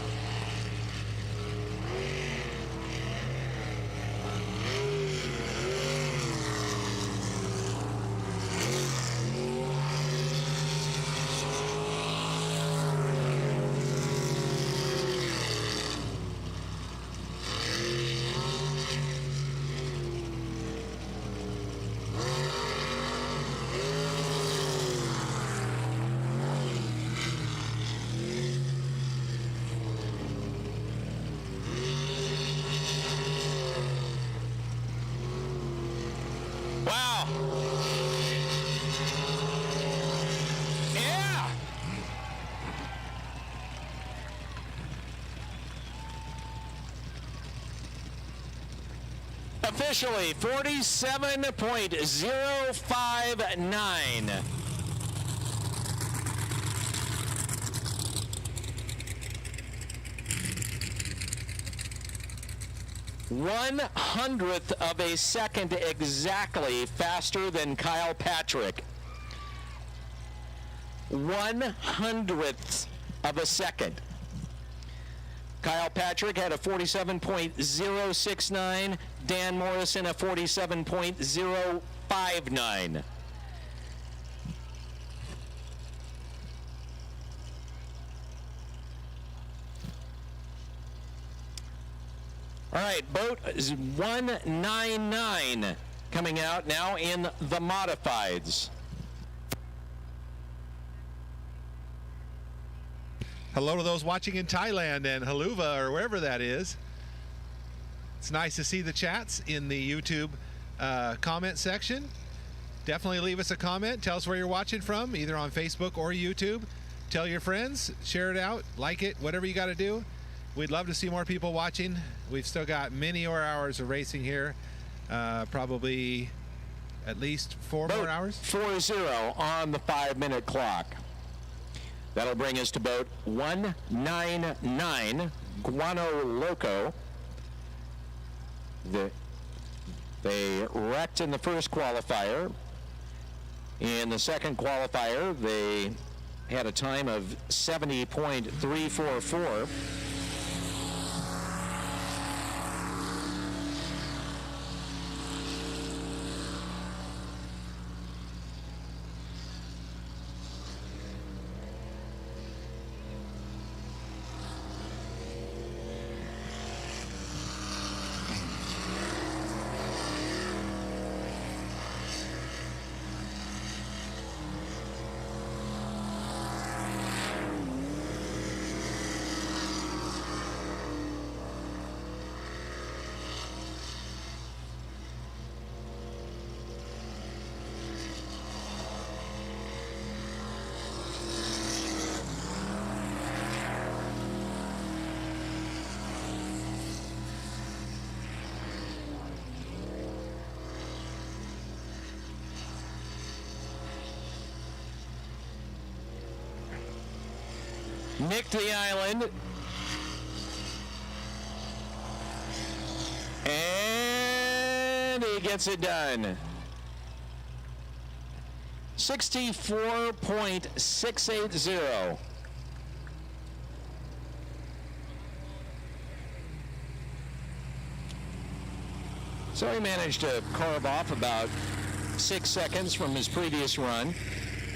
Wow. Yeah. Officially 47.059. 1/100th of a second exactly faster than Kyle Patrick. 1/100th of a second. Kyle Patrick had a 47.069, Dan Morrison a 47.059. All right, boat is 199 coming out now in the modifieds. Hello to those watching in Thailand and Haluva or wherever that is. It's nice to see the chats in the YouTube comment section. Definitely leave us a comment. Tell us where you're watching from, either on Facebook or YouTube. Tell your friends, share it out, like it, whatever you got to do. We'd love to see more people watching. We've still got many more hours of racing here. Probably at least 4 more hours. 4-0 on the 5-minute clock. That'll bring us to boat 199, Guano Loco. They wrecked in the first qualifier. In the second qualifier, they had a time of 70.344. Nicked the island. And he gets it done. 64.680. So he managed to carve off about 6 seconds from his previous run.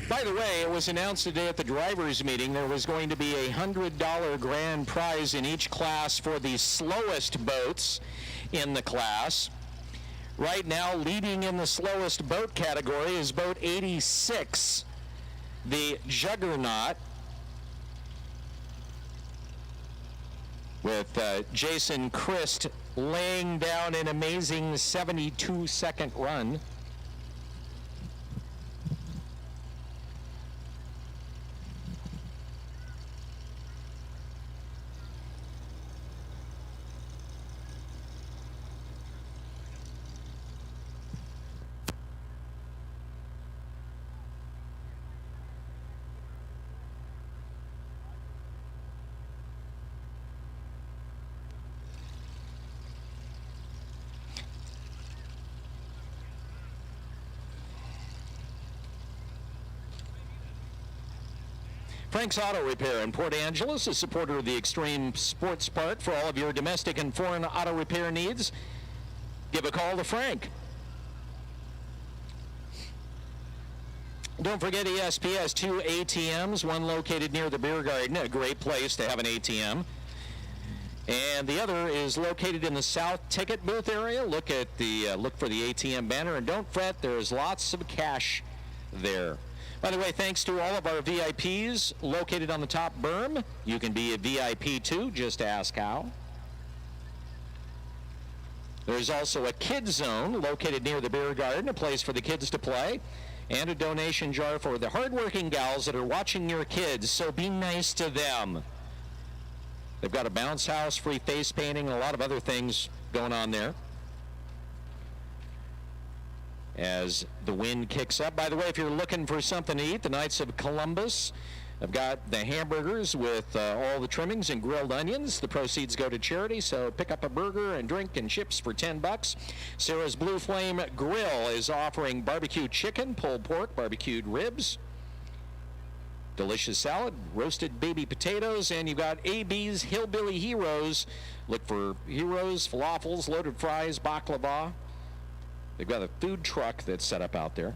By the way, it was announced today at the drivers' meeting there was going to be a $100 grand prize in each class for the slowest boats in the class. Right now, leading in the slowest boat category is boat 86, the Juggernaut, with Jason Christ laying down an amazing 72-second run. Frank's Auto Repair in Port Angeles, a supporter of the Extreme Sports Park for all of your domestic and foreign auto repair needs. Give a call to Frank. Don't forget ESP has 2 ATMs, one located near the beer garden, a great place to have an ATM. And the other is located in the South Ticket Booth area. Look for the ATM banner, and don't fret, there's lots of cash there. By the way, thanks to all of our VIPs located on the top berm. You can be a VIP too, just ask how. There's also a kids zone located near the beer garden, a place for the kids to play, and a donation jar for the hardworking gals that are watching your kids, so be nice to them. They've got a bounce house, free face painting, and a lot of other things going on there. As the wind kicks up. By the way, if you're looking for something to eat, the Knights of Columbus I've got the hamburgers with all the trimmings and grilled onions. The proceeds go to charity, so pick up a burger and drink and chips for $10. Sarah's Blue Flame Grill is offering barbecue chicken, pulled pork, barbecued ribs, delicious salad, roasted baby potatoes, and you've got AB's Hillbilly Heroes. Look for heroes, falafels, loaded fries, baklava. They've got a food truck that's set up out there.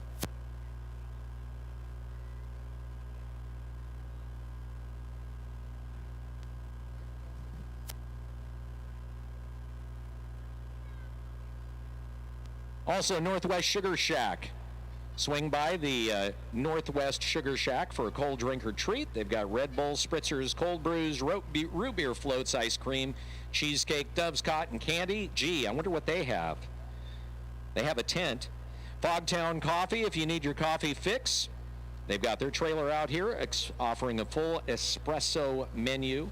Also, Northwest Sugar Shack. Swing by the Northwest Sugar Shack for a cold drink or treat. They've got Red Bull, spritzers, cold brews, root beer floats, ice cream, cheesecake, Dove's cotton candy. Gee, I wonder what they have. They have a tent. Fogtown Coffee, if you need your coffee fix. They've got their trailer out here offering a full espresso menu.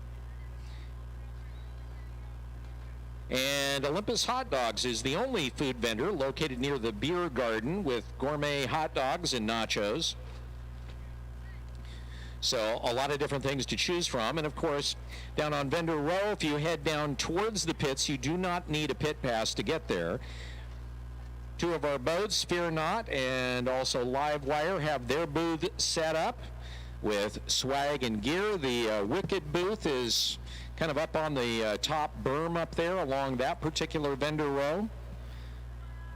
And Olympus Hot Dogs is the only food vendor located near the beer garden with gourmet hot dogs and nachos. So a lot of different things to choose from. And of course, down on Vendor Row, if you head down towards the pits, you do not need a pit pass to get there. Two of our boats, Fear Not and also Livewire, have their booth set up with swag and gear. The Wicked booth is kind of up on the top berm up there along that particular vendor row.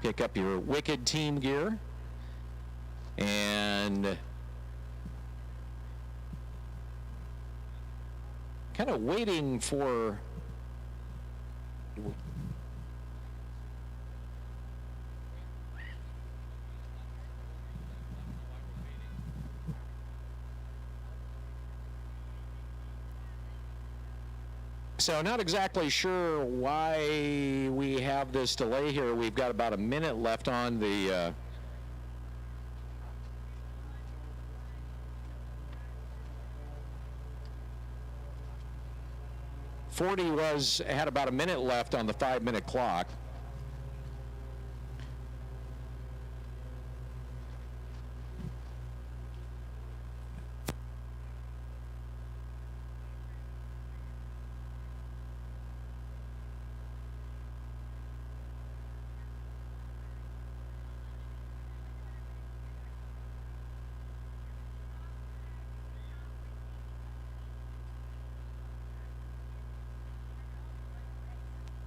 Pick up your Wicked team gear. And kind of waiting for So not exactly sure why we have this delay here. We've got about a minute left on the had about a minute left on the 5-minute clock.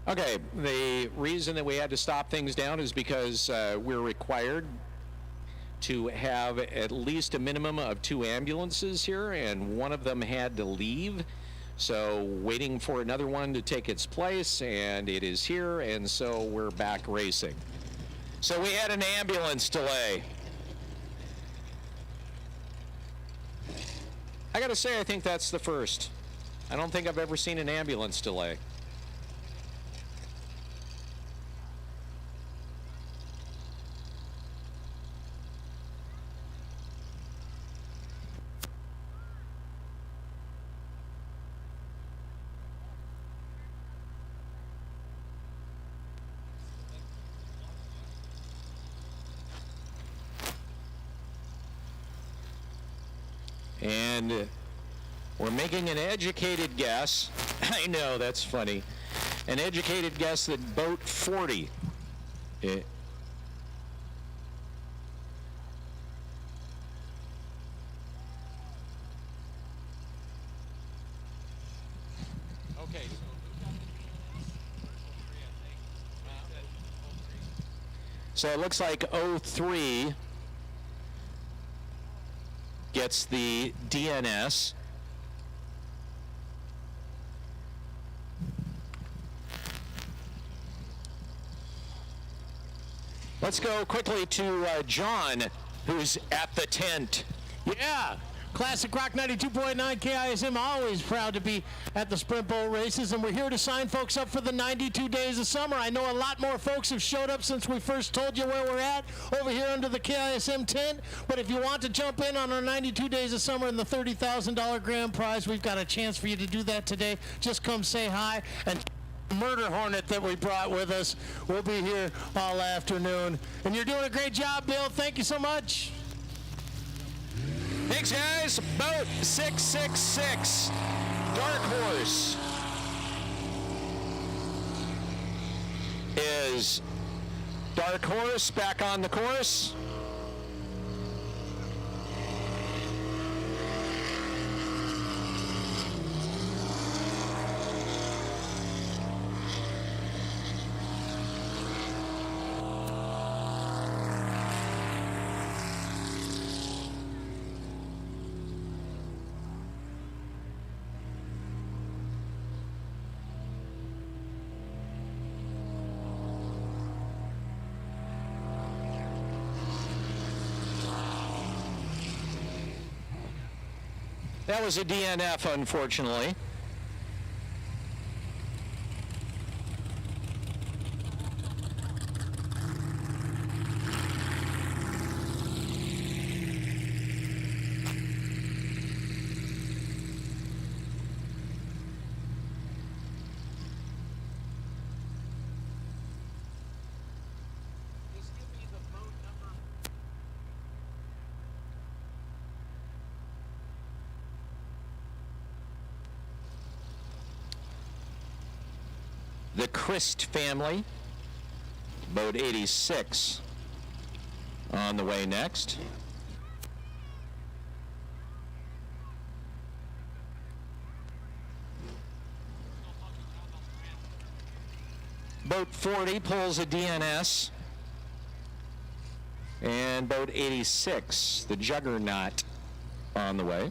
Okay, the reason that we had to stop things down is because we're required to have at least a minimum of 2 ambulances here, and one of them had to leave. So waiting for another one to take its place, and it is here, and so we're back racing. So we had an ambulance delay. I gotta say, I think that's the first. I don't think I've ever seen an ambulance delay. And we're making an educated guess. I know, that's funny. An educated guess that boat 40. Okay, so it looks like 03 gets the DNS. Let's go quickly to John, who's at the tent. Yeah. Classic Rock 92.9 KISM, always proud to be at the Sprint Boat races, and we're here to sign folks up for the 92 days of summer. I know a lot more folks have showed up since we first told you where we're at over here under the KISM tent, but if you want to jump in on our 92 days of summer and the $30,000 grand prize, we've got a chance for you to do that today. Just come say hi, and Murder Hornet that we brought with us will be here all afternoon. And you're doing a great job, Bill. Thank you so much. Thanks, guys. Boat 666, Dark Horse, is Dark Horse back on the course. That was a DNF, unfortunately. The Christ family, boat 86, on the way next. Boat 40 pulls a DNS, and boat 86, the Juggernaut, on the way.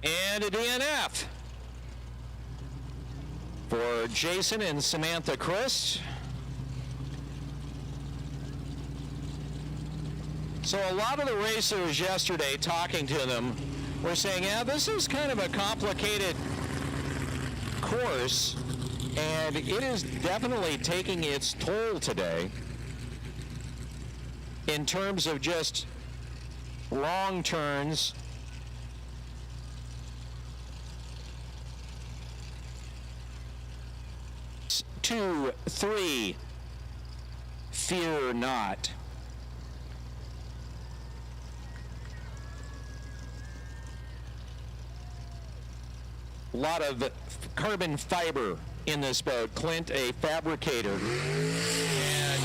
And a DNF for Jason and Samantha Christ. So a lot of the racers yesterday, talking to them, were saying, yeah, this is kind of a complicated course, and it is definitely taking its toll today in terms of just long turns. 2, 3, fear not. A lot of carbon fiber in this boat. Clint, a fabricator. And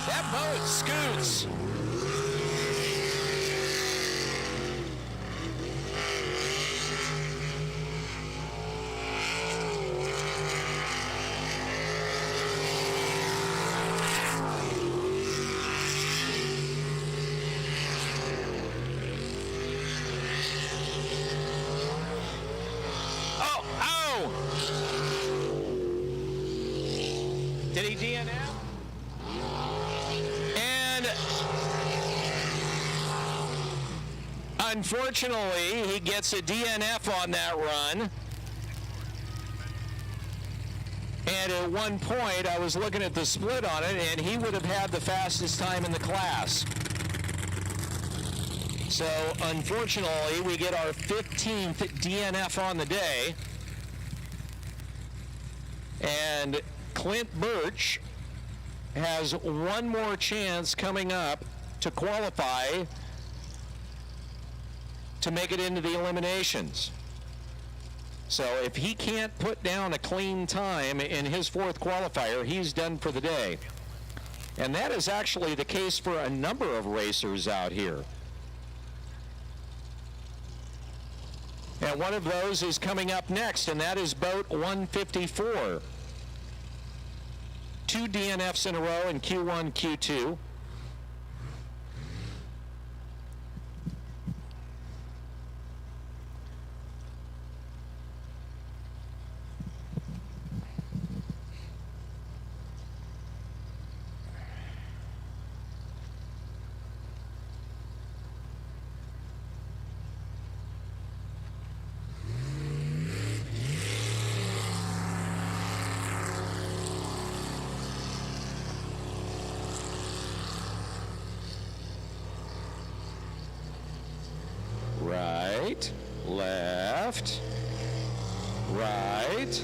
that boat scoots. Did he DNF? And unfortunately, he gets a DNF on that run. And at one point, I was looking at the split on it, and he would have had the fastest time in the class. So unfortunately, we get our 15th DNF on the day. And Clint Birch has one more chance coming up to qualify to make it into the eliminations. So if he can't put down a clean time in his fourth qualifier, he's done for the day. And that is actually the case for a number of racers out here. And one of those is coming up next, and that is boat 154. 2 DNFs in a row in Q1, Q2. Right, left, right.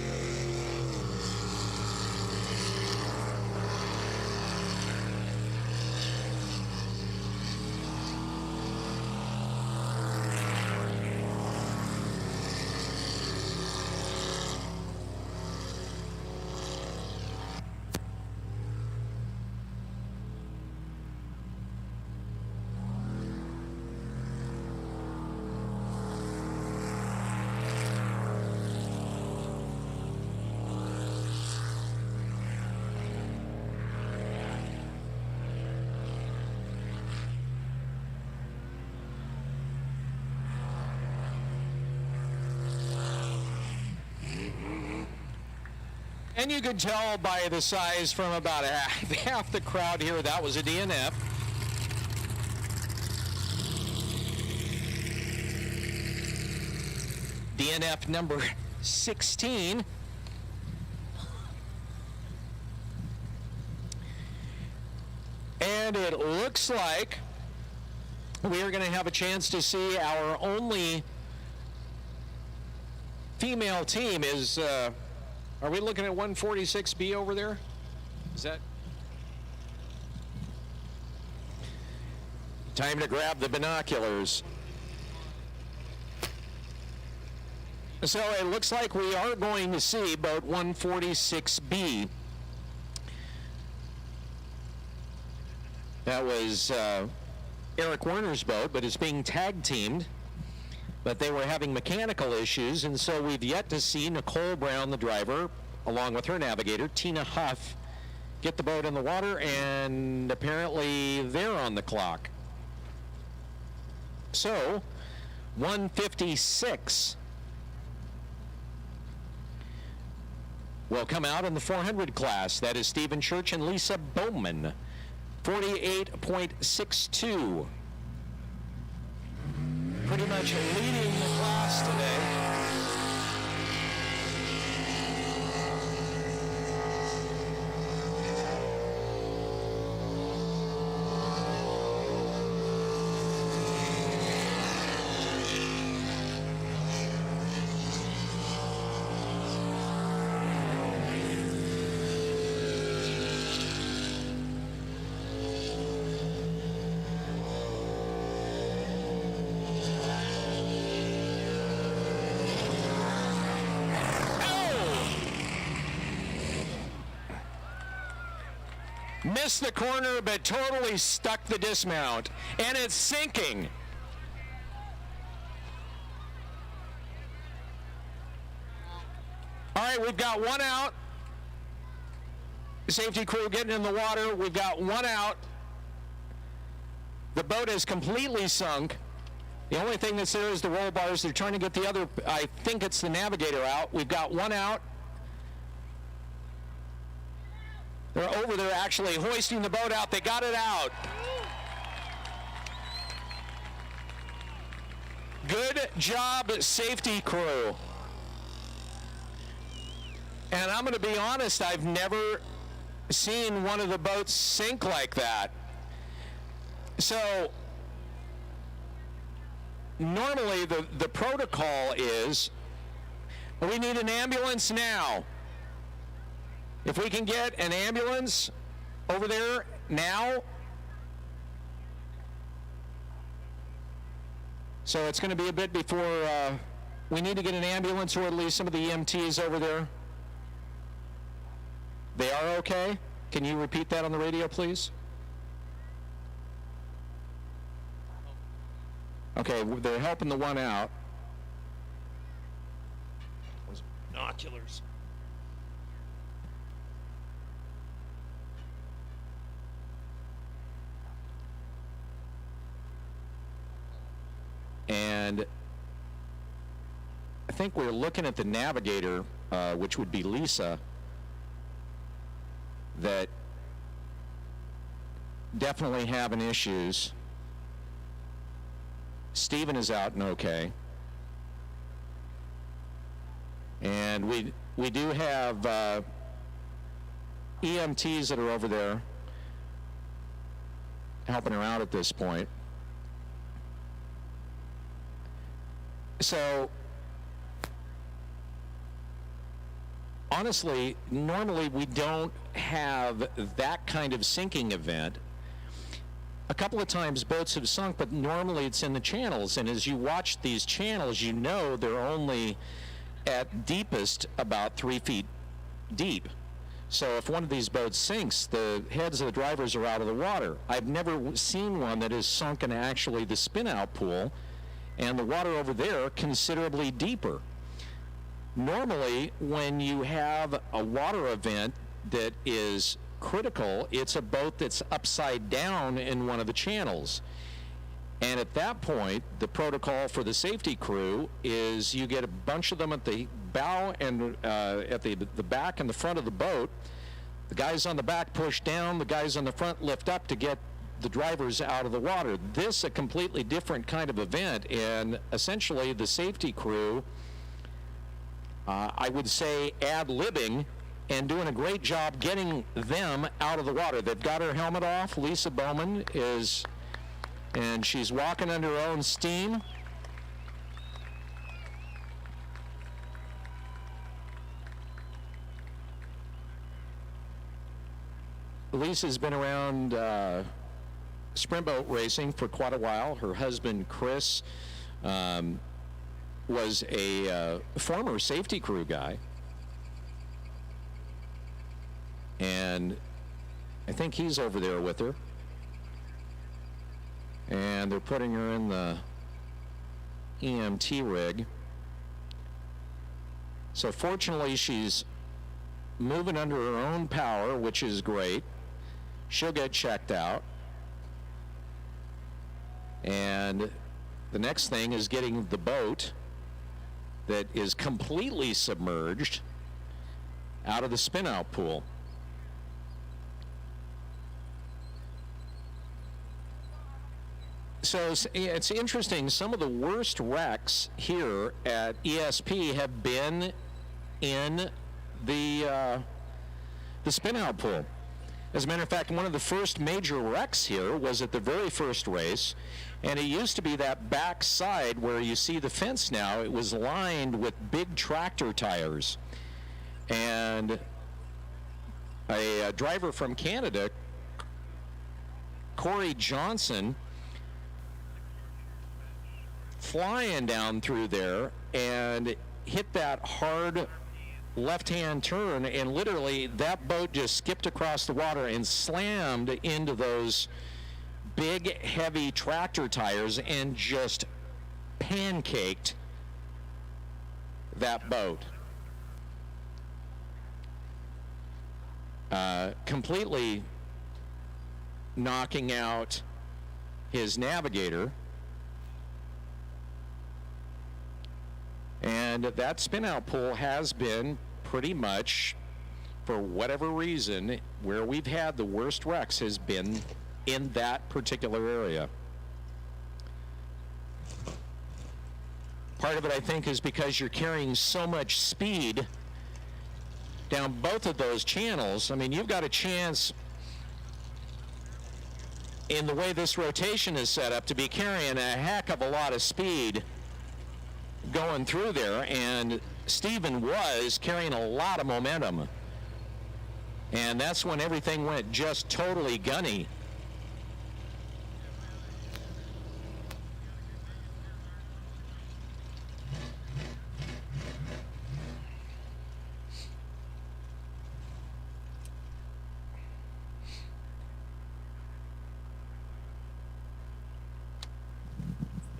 And you could tell by the size from about half the crowd here that was a DNF. DNF number 16. And it looks like we are going to have a chance to see our only female team is, are we looking at 146B over there? Is that? Time to grab the binoculars. So it looks like we are going to see boat 146B. That was Eric Werner's boat, but it's being tag teamed. But they were having mechanical issues, and so we've yet to see Nicole Brown, the driver, along with her navigator, Tina Huff, get the boat in the water, and apparently they're on the clock. So, 156 will come out in the 400 class. That is Stephen Church and Lisa Bowman, 48.62. Pretty much leading the class today. Missed the corner, but totally stuck the dismount, and it's sinking. All right, we've got one out. Safety crew getting in the water. We've got one out. The boat is completely sunk. The only thing that's there is the roll bars. They're trying to get the other, I think it's the navigator out. We've got one out. They're over there actually hoisting the boat out. They got it out. Good job, safety crew. And I'm going to be honest, I've never seen one of the boats sink like that. So normally the protocol is we need an ambulance now. If we can get an ambulance over there now. So it's going to be a bit before We need to get an ambulance or at least some of the EMTs over there. They are okay? Can you repeat that on the radio, please? Okay, they're helping the one out. Those binoculars. And I think we're looking at the navigator, which would be Lisa, that definitely having issues. Stephen is out and okay. And we do have EMTs that are over there helping her out at this point. So, honestly, normally we don't have that kind of sinking event. A couple of times boats have sunk, but normally it's in the channels. And as you watch these channels, you know they're only at deepest about 3 feet deep. So if one of these boats sinks, the heads of the drivers are out of the water. I've never seen one that has sunk in actually the spin-out pool, and the water over there considerably deeper. Normally, when you have a water event that is critical, it's a boat that's upside down in one of the channels. And at that point, the protocol for the safety crew is you get a bunch of them at the bow and at the back and the front of the boat. The guys on the back push down, the guys on the front lift up to get the drivers out of the water. This a completely different kind of event, and essentially the safety crew, I would say, ad-libbing and doing a great job getting them out of the water. They've got her helmet off. Lisa Bowman is, and she's walking under her own steam. Lisa's been around sprint boat racing for quite a while. Her husband, Chris, was a former safety crew guy. And I think he's over there with her. And they're putting her in the EMT rig. So fortunately, she's moving under her own power, which is great. She'll get checked out. And the next thing is getting the boat that is completely submerged out of the spin-out pool. So it's interesting, some of the worst wrecks here at ESP have been in the spin-out pool. As a matter of fact, one of the first major wrecks here was at the very first race, and it used to be that back side where you see the fence now. It was lined with big tractor tires. And a driver from Canada, Corey Johnson, flying down through there and hit that hard left-hand turn, and literally that boat just skipped across the water and slammed into those big heavy tractor tires and just pancaked that boat. Completely knocking out his navigator. And that spin-out pool has been pretty much, for whatever reason, where we've had the worst wrecks has been in that particular area. Part of it, I think, is because you're carrying so much speed down both of those channels. I mean, you've got a chance, in the way this rotation is set up, to be carrying a heck of a lot of speed going through there, and Stephen was carrying a lot of momentum, and that's when everything went just totally gunny.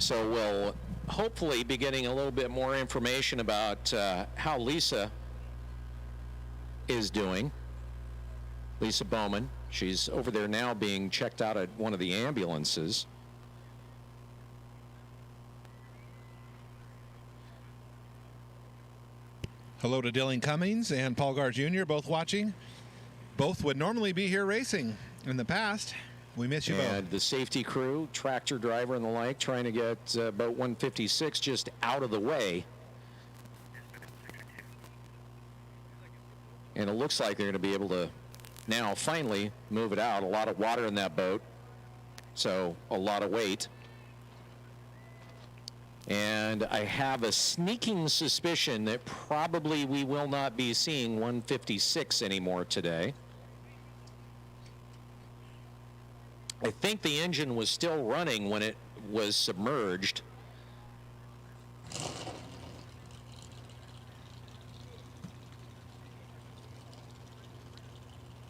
So we'll hopefully be getting a little bit more information about how Lisa is doing. Lisa Bowman. She's over there now being checked out at one of the ambulances. Hello to Dylan Cummings and Paul Gar Jr., both watching. Both would normally be here racing in the past. We miss you both. And the safety crew, tractor driver and the like, trying to get boat 156 just out of the way. And it looks like they're going to be able to now finally move it out. A lot of water in that boat, so a lot of weight. And I have a sneaking suspicion that probably we will not be seeing 156 anymore today. I think the engine was still running when it was submerged.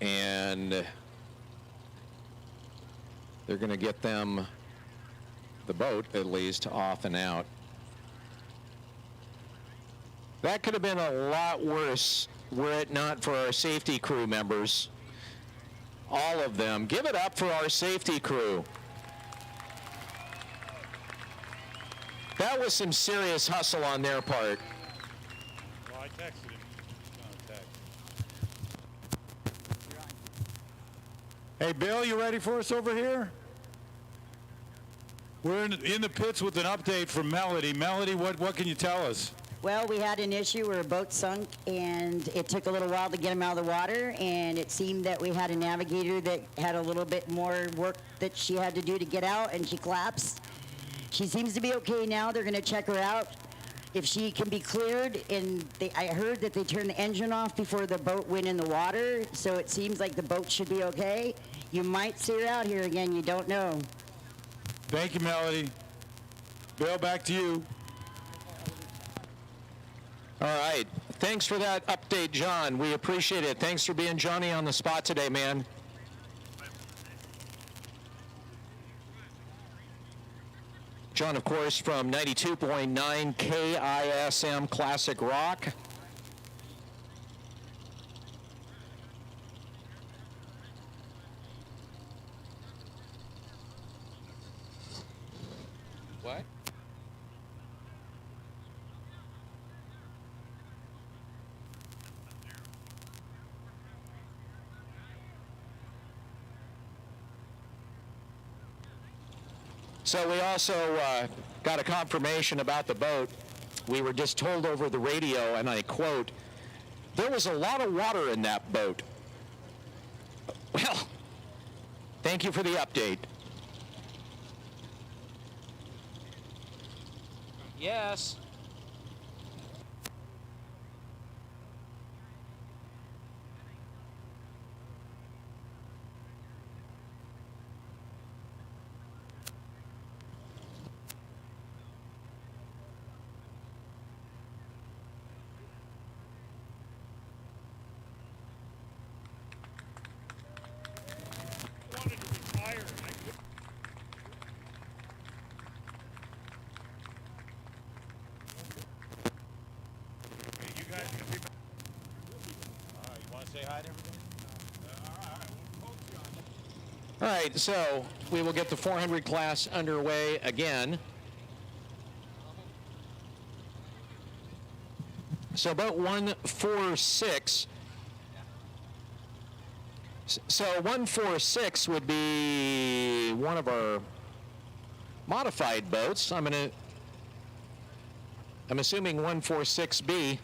And they're going to get them, the boat at least, off and out. That could have been a lot worse were it not for our safety crew members. All of them. Give it up for our safety crew. That was some serious hustle on their part. Well, I texted him. Hey, Bill, you ready for us over here? We're in the pits with an update from Melody. Melody, what can you tell us? Well, we had an issue where a boat sunk, and it took a little while to get him out of the water, and it seemed that we had a navigator that had a little bit more work that she had to do to get out, and she collapsed. She seems to be okay now. They're going to check her out if she can be cleared, and I heard that they turned the engine off before the boat went in the water, so it seems like the boat should be okay. You might see her out here again. You don't know. Thank you, Melody. Bill, back to you. All right. Thanks for that update, John. We appreciate it. Thanks for being Johnny on the spot today, man. John, of course, from 92.9 KISM Classic Rock. What? So we also got a confirmation about the boat. We were just told over the radio, and I quote, there was a lot of water in that boat. Well, thank you for the update. Yes. All right, so we will get the 400 class underway again. So boat 146. So 146 would be one of our modified boats. I'm assuming 146B.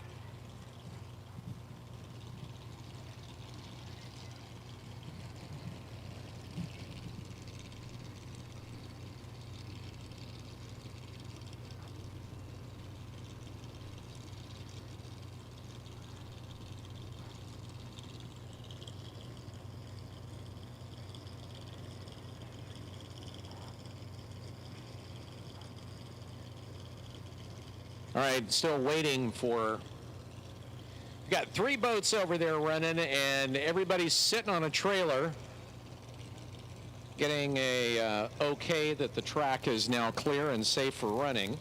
All right, still waiting for... We've got 3 boats over there running, and everybody's sitting on a trailer. getting a okay that the track is now clear and safe for running.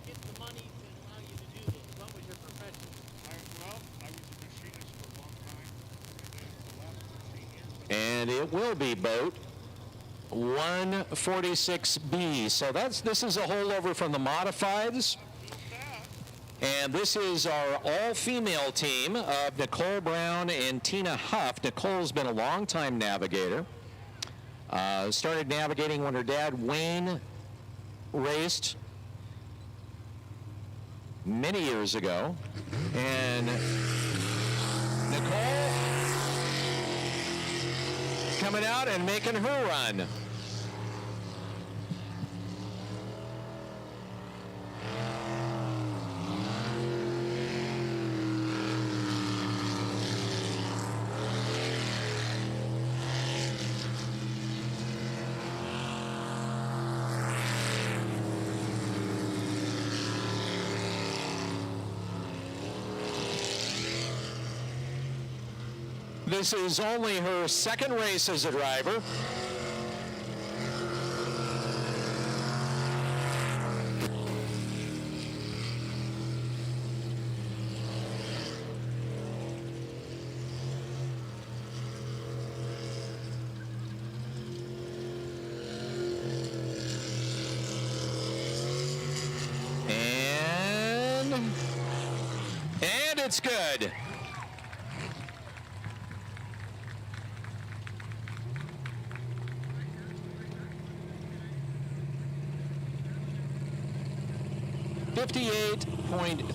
Get the money to allow you to do this. What was your profession? I was a machinist for a long time. The last 15 years. And it will be boat 146B. So this is a holdover from the modifieds. And this is our all-female team of Nicole Brown and Tina Huff. Nicole's been a long-time navigator. Started navigating when her dad, Wayne, raced many years ago. And Nicole coming out and making her run. This is only her second race as a driver. And it's good.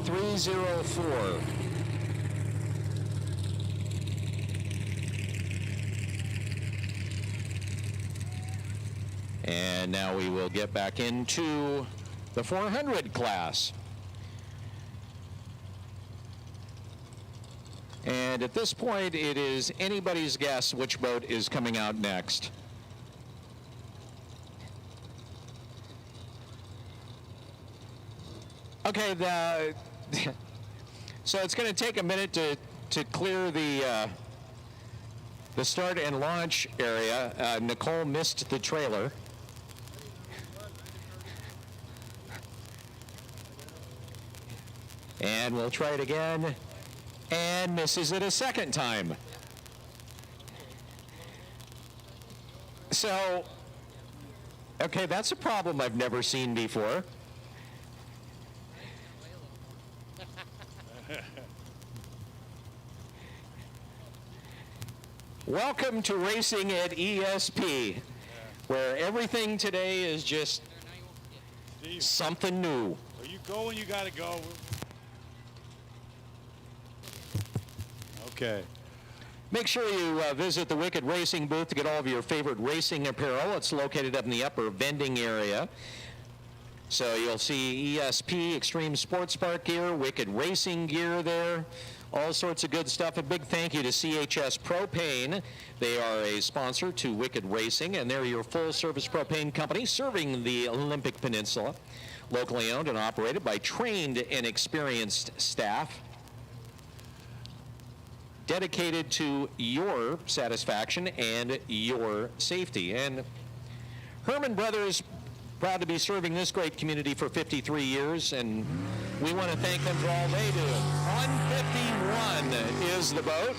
.304. And now we will get back into the 400 class. And at this point, it is anybody's guess which boat is coming out next. Okay, so it's going to take a minute to clear the start and launch area. Nicole missed the trailer. And we'll try it again, and misses it a second time. So, okay, that's a problem I've never seen before. Welcome to racing at ESP, where everything today is just something new. Where you go when you got to go. Okay. Make sure you visit the Wicked Racing booth to get all of your favorite racing apparel. It's located up in the upper vending area. So you'll see ESP, Extreme Sports Park gear, Wicked Racing gear there, all sorts of good stuff. A big thank you to CHS Propane. They are a sponsor to Wicked Racing, and they're your full-service propane company serving the Olympic Peninsula. Locally owned and operated by trained and experienced staff, dedicated to your satisfaction and your safety. And Herman Brothers, proud to be serving this great community for 53 years, and we want to thank them for all they do. 151 is the boat.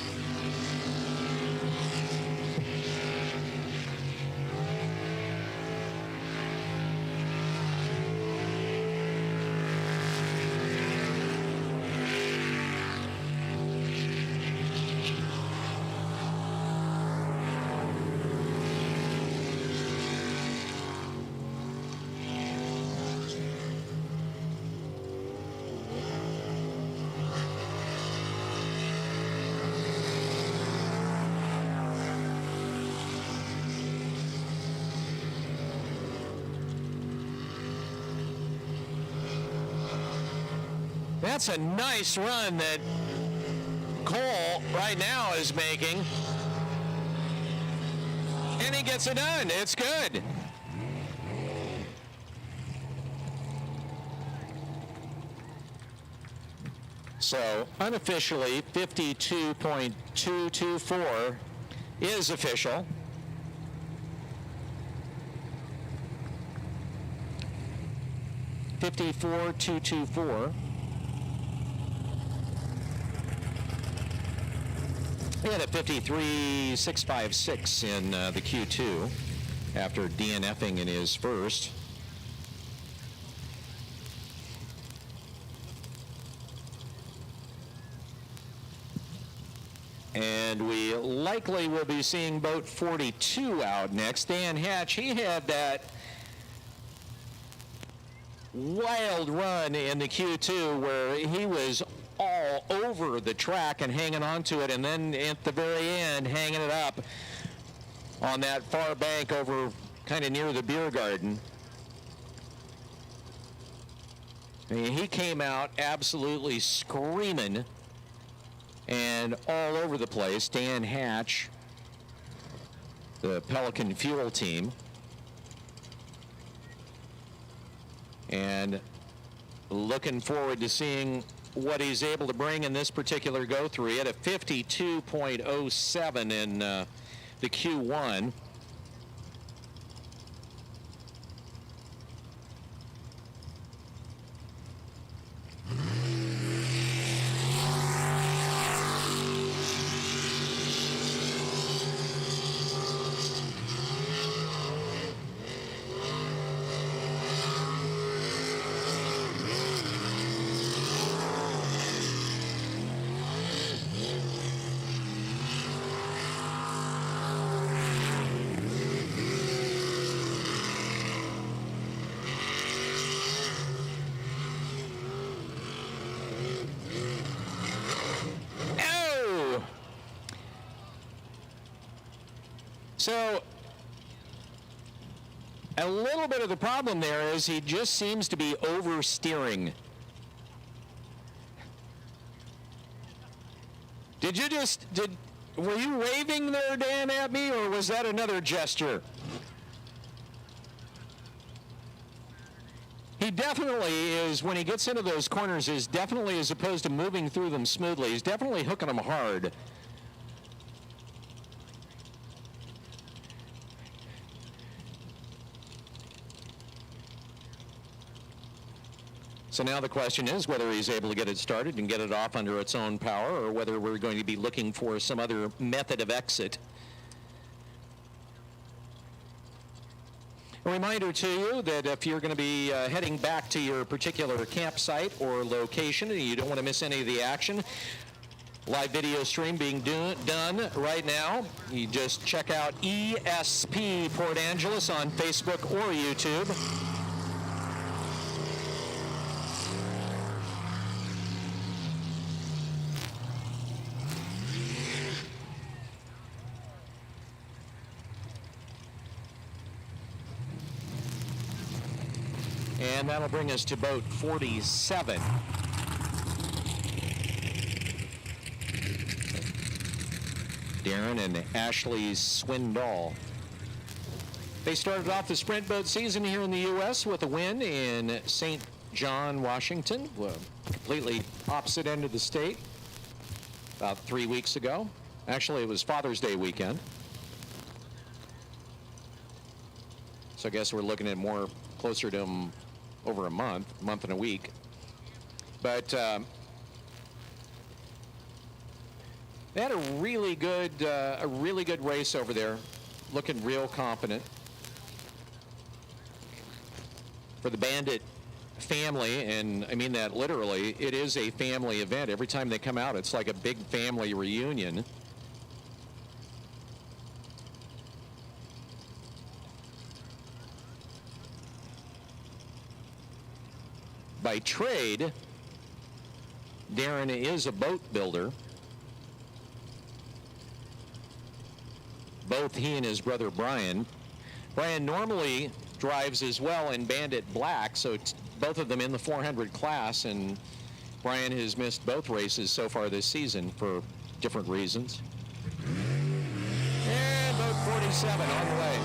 That's a nice run that Cole right now is making. And he gets it done. It's good. So unofficially, 52.224 is official. 54.224. We had a 53.656 in the Q2 after DNFing in his first. And we likely will be seeing boat 42 out next. Dan Hatch, he had that wild run in the Q2 where he was all over the track and hanging on to it, and then at the very end hanging it up on that far bank over kind of near the beer garden. I mean, he came out absolutely screaming and all over the place. Dan Hatch, the Pelican Fuel team. And looking forward to seeing what he's able to bring in this particular go-through. He had a 52.07 in the Q1. So, a little bit of the problem there is he just seems to be oversteering. Were you waving there, Dan, at me, or was that another gesture? He definitely is, when he gets into those corners, is definitely, as opposed to moving through them smoothly, he's definitely hooking them hard. So now the question is whether he's able to get it started and get it off under its own power, or whether we're going to be looking for some other method of exit. A reminder to you that if you're going to be heading back to your particular campsite or location and you don't want to miss any of the action, live video stream being done right now. You just check out ASB Port Angeles on Facebook or YouTube. And that'll bring us to boat 47. Darren and Ashley Swindoll. They started off the sprint boat season here in the U.S. with a win in St. John, Washington, completely opposite end of the state, about 3 weeks ago. Actually, it was Father's Day weekend. So I guess we're looking at more closer to over a month and a week. But they had a really good race over there, looking real confident. For the Bandit family, and I mean that literally, it is a family event. Every time they come out, it's like a big family reunion. By trade, Darren is a boat builder. Both he and his brother Brian. Brian normally drives as well in Bandit Black, so both of them in the 400 class, and Brian has missed both races so far this season for different reasons. And boat 47 on the way.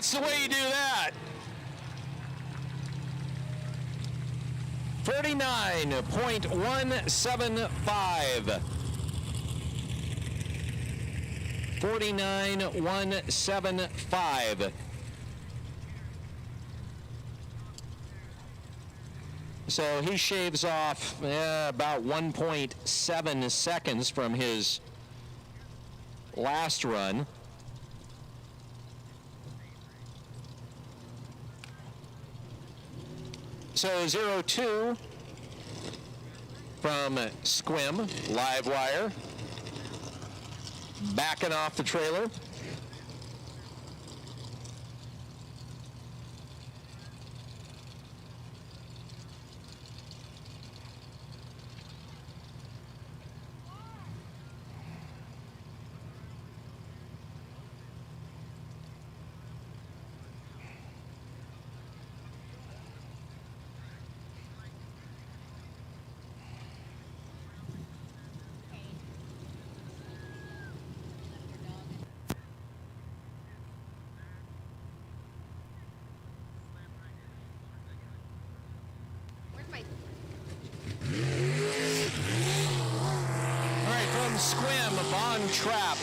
That's the way you do that. 49.175. 49.175. So he shaves off about 1.7 seconds from his last run. So 0-2 from Squim, live wire, backing off the trailer. Squim, Von Trapp.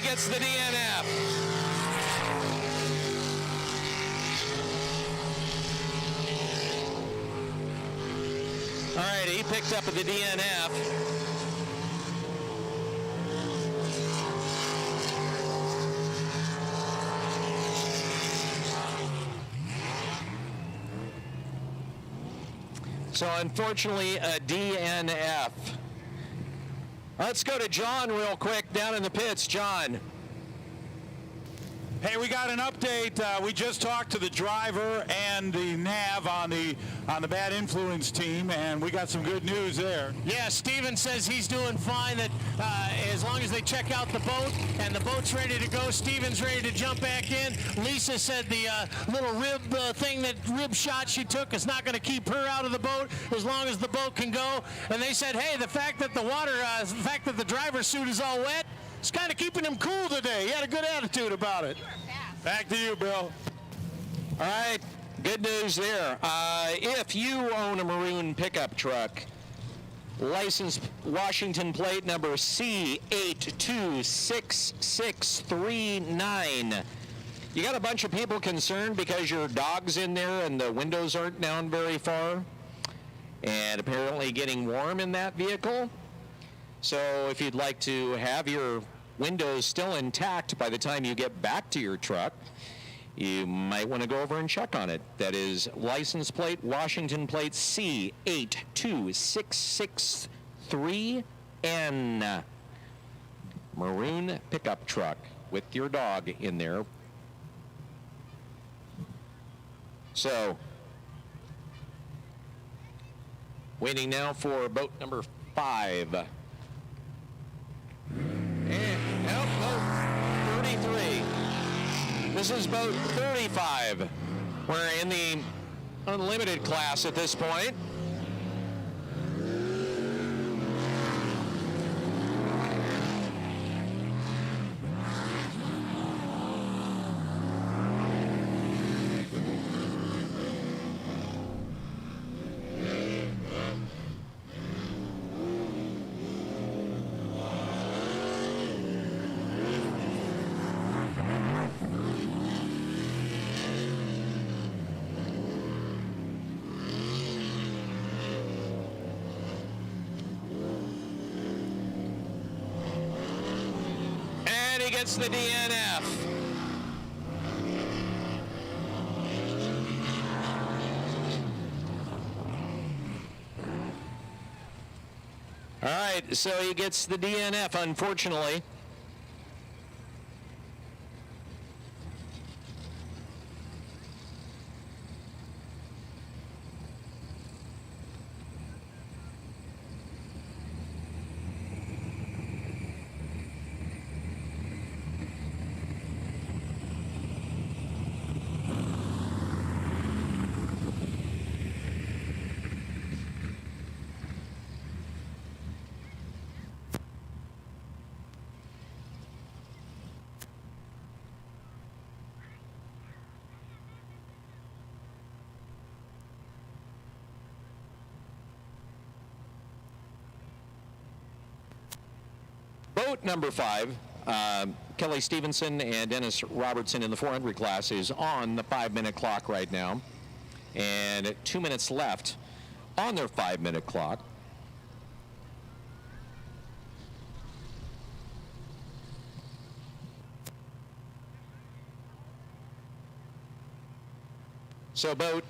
Gets the DNF. All right, he picked up the DNF. So unfortunately, a DNF. Let's go to John real quick down in the pits. John. Hey, we got an update. We just talked to the driver and the nav on the bad influence team, and we got some good news there. Yeah, Steven says he's doing fine, that as long as they check out the boat and the boat's ready to go, Steven's ready to jump back in. Lisa said the little rib rib shot she took is not going to keep her out of the boat as long as the boat can go. And they said, hey, the fact that the driver's suit is all wet, it's kind of keeping him cool today. He had a good attitude about it. Back to you, Bill. All right, good news there. If you own a maroon pickup truck, license Washington plate number C826639. You got a bunch of people concerned because your dog's in there and the windows aren't down very far, and apparently getting warm in that vehicle. So if you'd like to have your windows still intact by the time you get back to your truck, you might want to go over and check on it. That is license plate, Washington plate C82663N. Maroon pickup truck with your dog in there. So, waiting now for boat number 5. And boat 33. This is boat 35. We're in the unlimited class at this point. Gets the DNF. All right, so he gets the DNF, unfortunately. boat number 5, Kelly Stevenson and Dennis Robertson in the 400 class, is on the 5-minute clock right now. And 2 minutes left on their 5-minute clock. So boat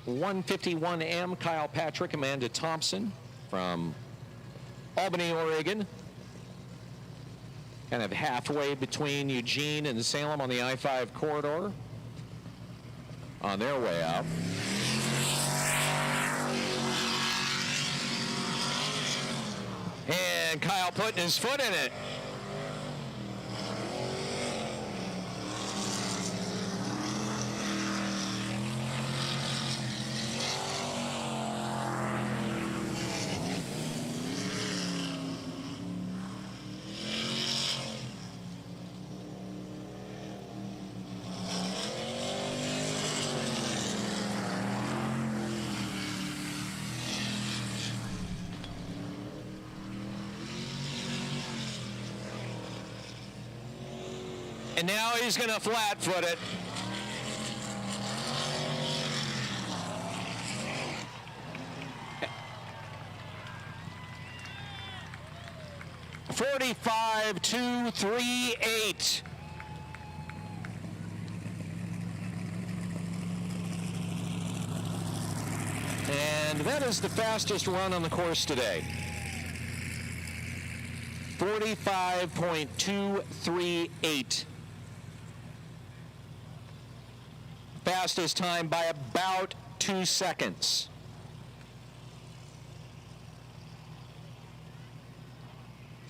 151M, Kyle Patrick, Amanda Thompson from Albany, Oregon. Kind of halfway between Eugene and Salem on the I-5 corridor. On their way out. And Kyle putting his foot in it. And now he's going to flat-foot it. .45.238. And that is the fastest run on the course today. 45.238. Fastest time by about 2 seconds.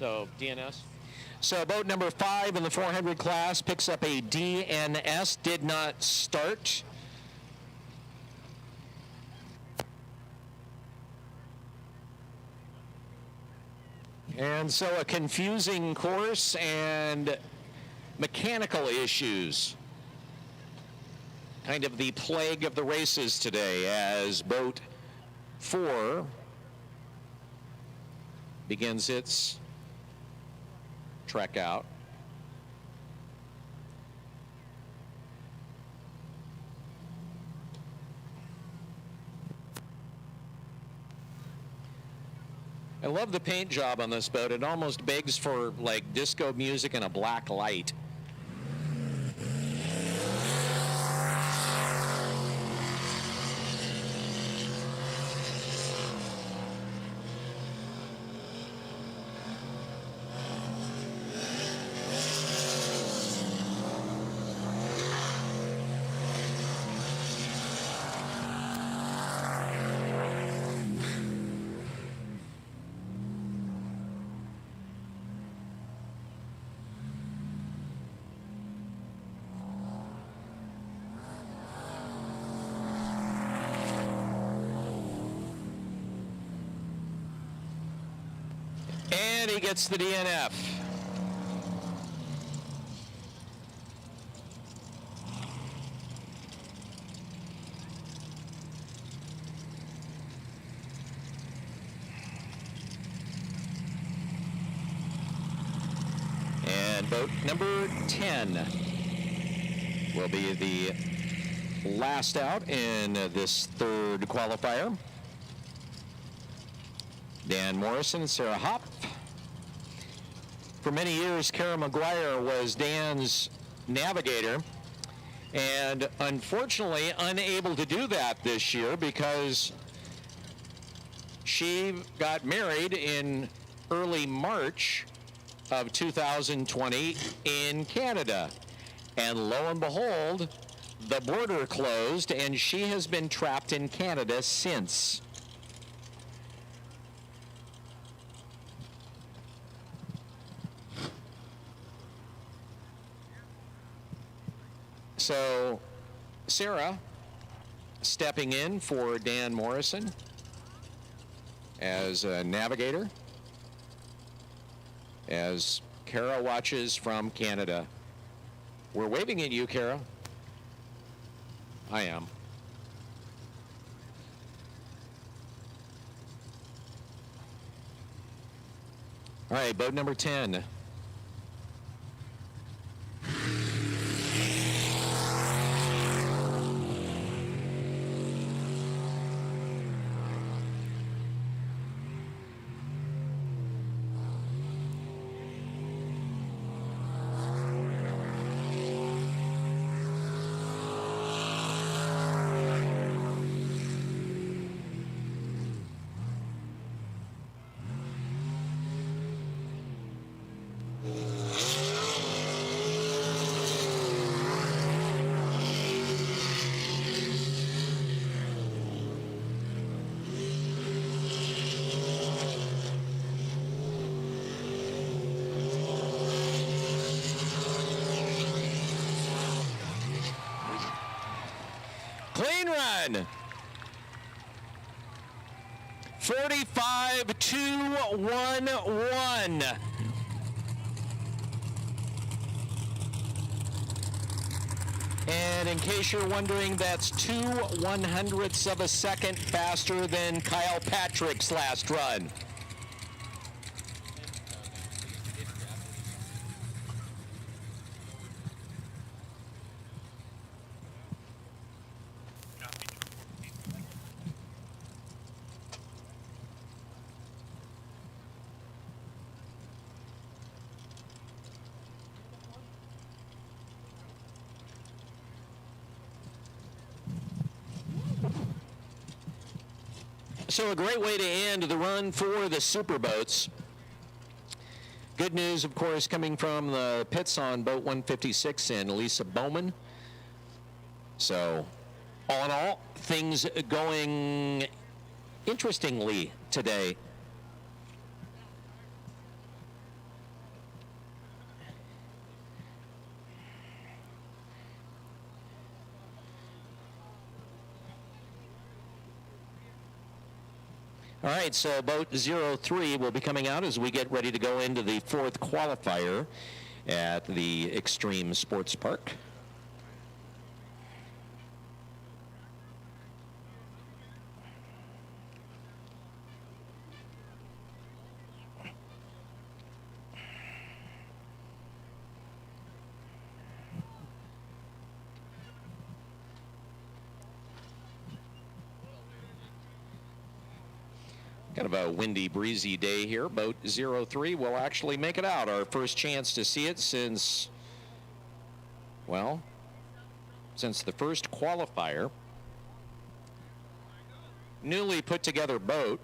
So, DNS? So, boat number 5 in the 400 class picks up a DNS, did not start. And so a confusing course and mechanical issues. Kind of the plague of the races today, as boat 4 begins its trek out. I love the paint job on this boat. It almost begs for like disco music and a black light. And he gets the DNF. And boat number 10 will be the last out in this third qualifier. Dan Morrison and Sarah Hopp. For many years, Kara McGuire was Dan's navigator, and unfortunately unable to do that this year because she got married in early March of 2020 in Canada. And lo and behold, the border closed, and she has been trapped in Canada since. So, Sarah stepping in for Dan Morrison as a navigator, as Kara watches from Canada. We're waving at you, Kara. I am. All right, boat number 10. Clean run. 45.211. And in case you're wondering, that's 2/100ths of a second faster than Kyle Patrick's last run. So a great way to end the run for the Superboats. Good news, of course, coming from the pits on boat 156 and Lisa Bowman. So all in all, things going interestingly today. All right, so boat 03 will be coming out as we get ready to go into the fourth qualifier at the Extreme Sports Park. Kind of a windy, breezy day here. Boat 03 will actually make it out. Our first chance to see it since, well, since the first qualifier. Newly put together boat.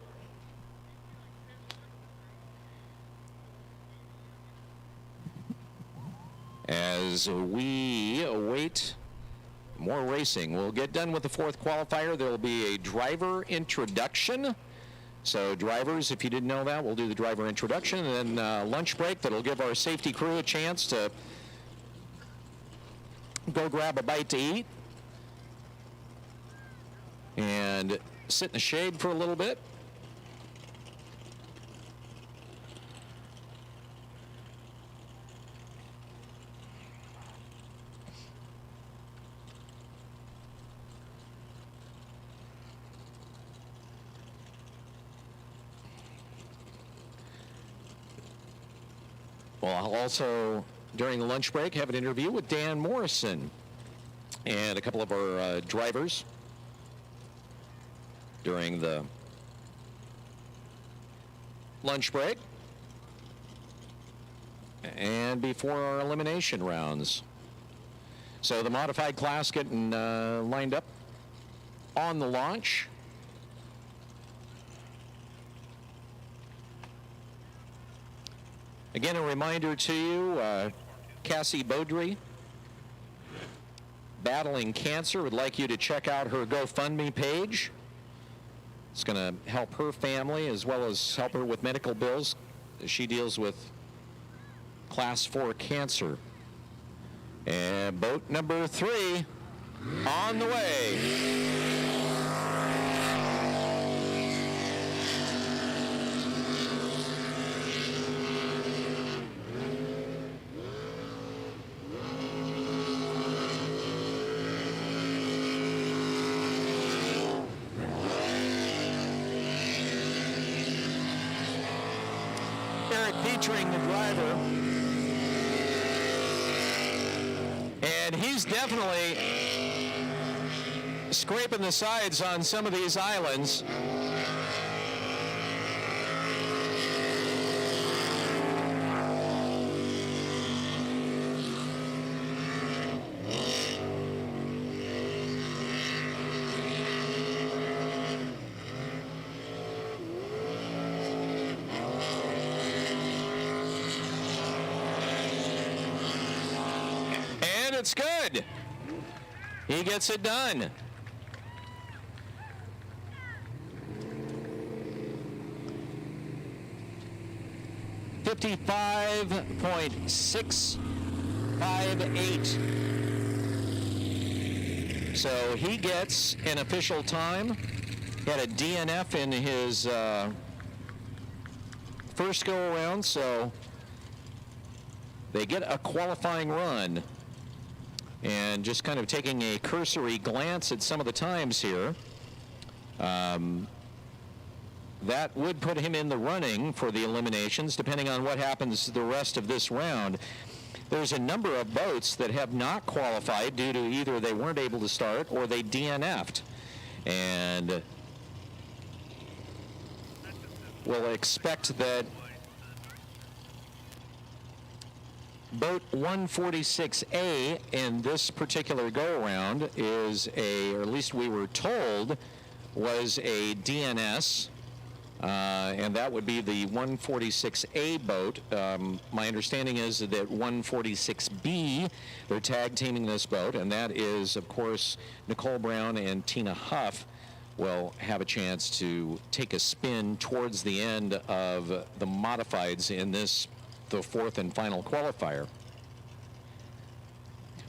As we await more racing. We'll get done with the fourth qualifier. There will be a driver introduction. So drivers, if you didn't know that, we'll do the driver introduction and then lunch break. That'll give our safety crew a chance to go grab a bite to eat and sit in the shade for a little bit. Well, I'll also, during the lunch break, have an interview with Dan Morrison and a couple of our drivers during the lunch break and before our elimination rounds. So the modified class getting lined up on the launch. Again, a reminder to you, Cassie Beaudry, battling cancer, would like you to check out her GoFundMe page. It's going to help her family as well as help her with medical bills as she deals with class 4 cancer. And boat number 3 on the way. featuring the driver. And he's definitely scraping the sides on some of these islands. And it's good. He gets it done. .658. So he gets an official time. He had a DNF in his first go around, so they get a qualifying run. And just kind of taking a cursory glance at some of the times here, that would put him in the running for the eliminations, depending on what happens the rest of this round. There's a number of boats that have not qualified due to either they weren't able to start or they DNF'd. And we'll expect that boat 146A in this particular go-around is or at least we were told, was a DNS, and that would be the 146A boat. My understanding is that 146B, they're tag teaming this boat, and that is, of course, Nicole Brown and Tina Huff will have a chance to take a spin towards the end of the modifieds in the fourth and final qualifier.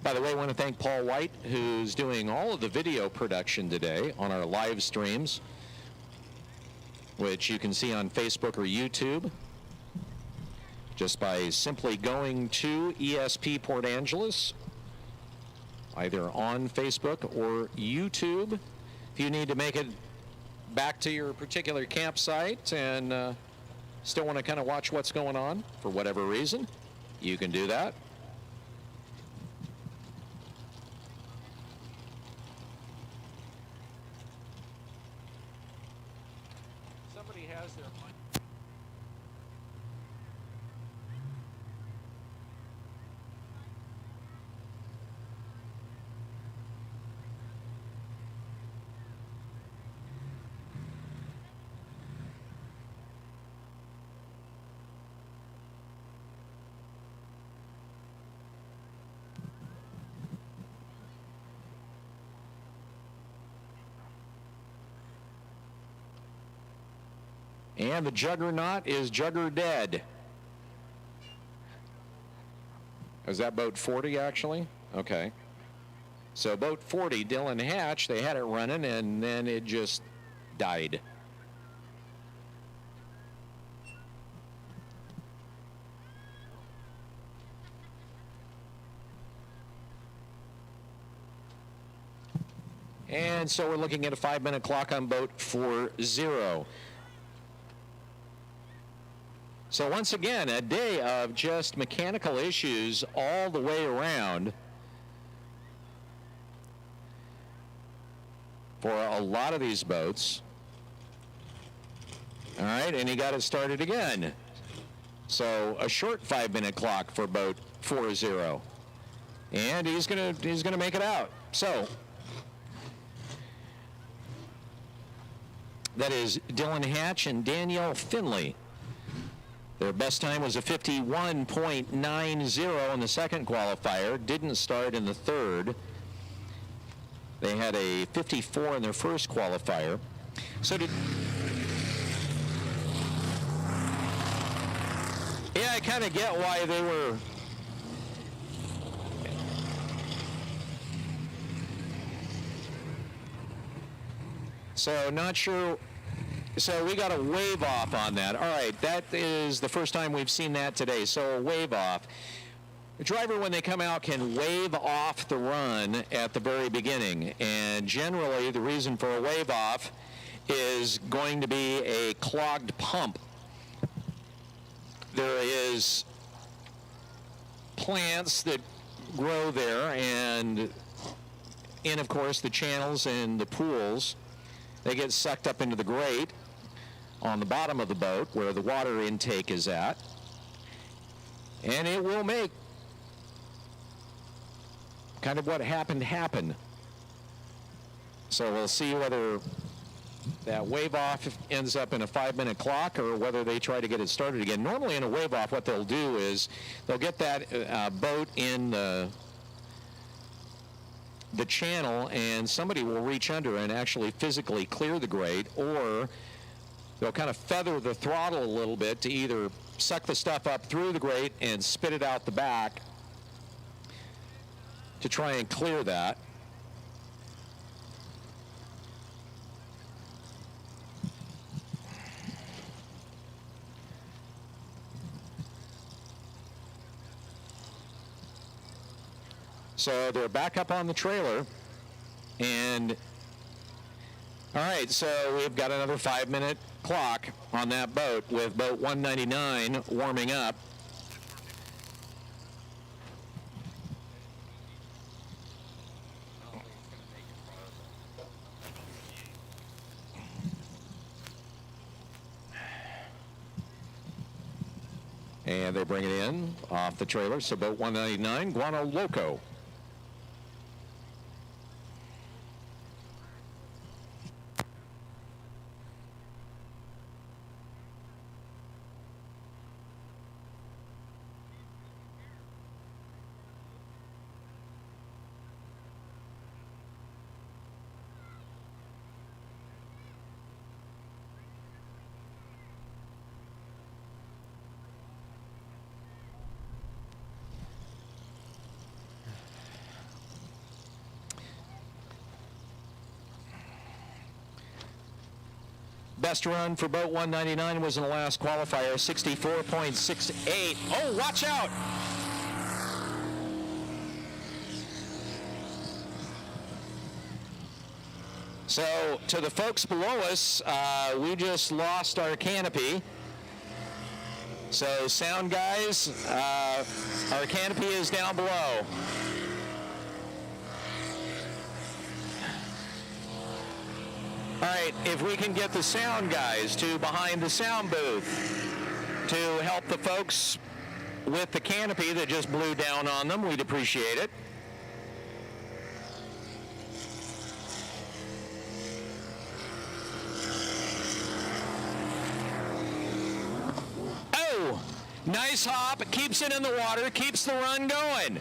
By the way, I want to thank Paul White, who's doing all of the video production today on our live streams, which you can see on Facebook or YouTube just by simply going to ESP Port Angeles, either on Facebook or YouTube. If you need to make it back to your particular campsite and still want to kind of watch what's going on for whatever reason, you can do that. Somebody has their mic. And the juggernaut is jugger dead. Is that boat 40 actually? Okay. So boat 40, Dylan Hatch, they had it running and then it just died. And so we're looking at a 5-minute clock on boat 40. So once again, a day of just mechanical issues all the way around for a lot of these boats. All right, and he got it started again. So a short 5-minute clock for boat 40. And he's gonna make it out. So that is Dylan Hatch and Danielle Finley. Their best time was a 51.90 in the second qualifier. Didn't start in the third. They had a 54 in their first qualifier. So yeah, I kind of get why they were. So not sure. So we got a wave off on that. All right, that is the first time we've seen that today. So a wave off. The driver, when they come out, can wave off the run at the very beginning. And generally, the reason for a wave off is going to be a clogged pump. there is plants that grow there, and of course the channels and the pools, they get sucked up into the grate on the bottom of the boat where the water intake is at, and it will make kind of what happened happen. So we'll see whether that wave off ends up in a 5-minute clock or whether they try to get it started again. Normally in a wave off, what they'll do is they'll get that boat in the channel, and somebody will reach under and actually physically clear the grate, or they'll kind of feather the throttle a little bit to either suck the stuff up through the grate and spit it out the back to try and clear that. So they're back up on the trailer, and all right, so we've got another 5-minute clock on that boat with boat 199 warming up. And they bring it in off the trailer, so boat 199, Guano Loco. Best run for boat 199 was in the last qualifier, 64.68. Oh, watch out! So, to the folks below us, we just lost our canopy. So, sound guys, our canopy is down below. All right, if we can get the sound guys to behind the sound booth to help the folks with the canopy that just blew down on them, we'd appreciate it. Oh, nice hop, keeps it in the water, keeps the run going.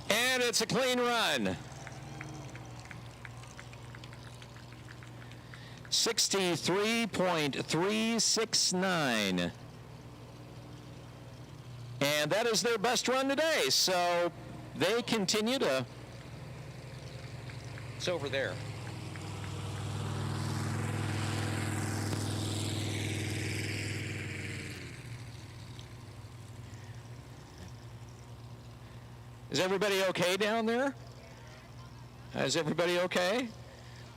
And it's a clean run. 63.369. And that is their best run today. So they continue to... It's over there. Is everybody okay down there? Is everybody okay?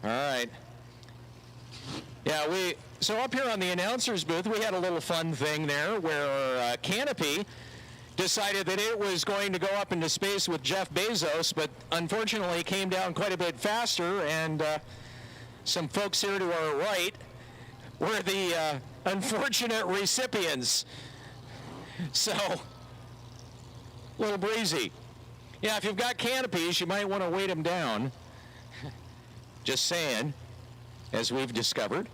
All right. Yeah, so up here on the announcer's booth, we had a little fun thing there where Canopy decided that it was going to go up into space with Jeff Bezos, but unfortunately came down quite a bit faster, and some folks here to our right were the unfortunate recipients. So, a little breezy. Yeah, if you've got canopies, you might want to weight them down. Just saying, as we've discovered.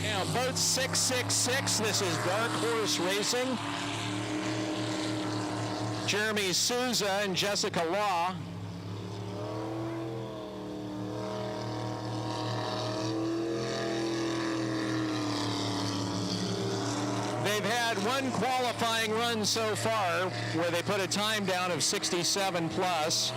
Now, boat 666, this is Dark Horse Racing. Jeremy Souza and Jessica Law. They've They've had one qualifying run so far where they put a time down of 67 plus.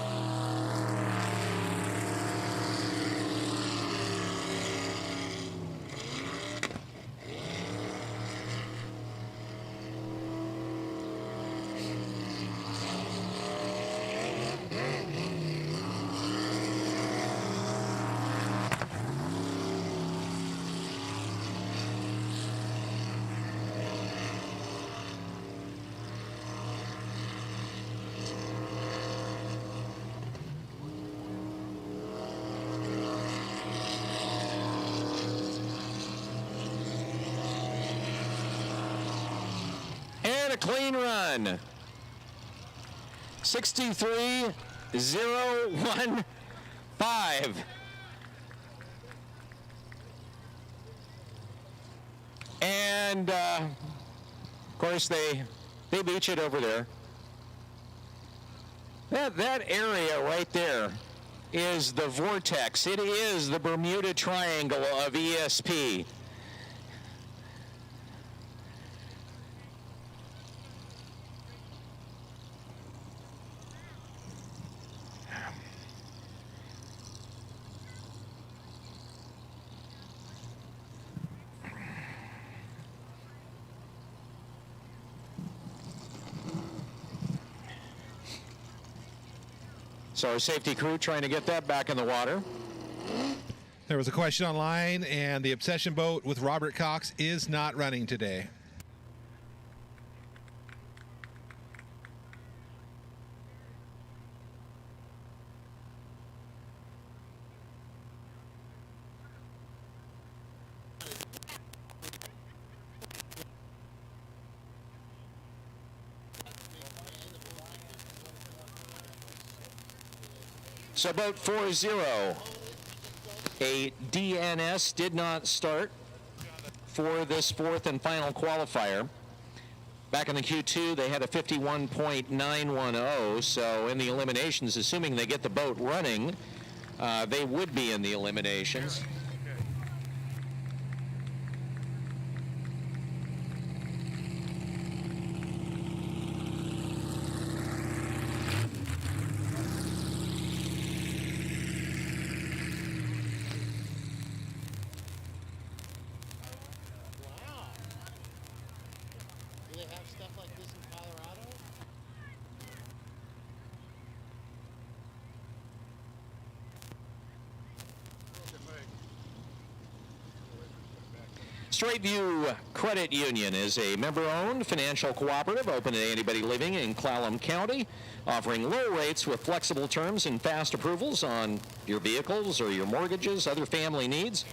And a clean run. 63.015. And of course they beach it over there. That area right there is the vortex. It is the Bermuda Triangle of ESP. So our safety crew trying to get that back in the water. There was a question online, and the Obsession boat with Robert Cox is not running today. So boat 40, a DNS, did not start for this fourth and final qualifier. Back in the Q2, they had a 51.910, so in the eliminations, assuming they get the boat running, they would be in the eliminations. Straight View Credit Union is a member-owned financial cooperative open to anybody living in Clallam County, offering low rates with flexible terms and fast approvals on your vehicles or your mortgages, other family needs.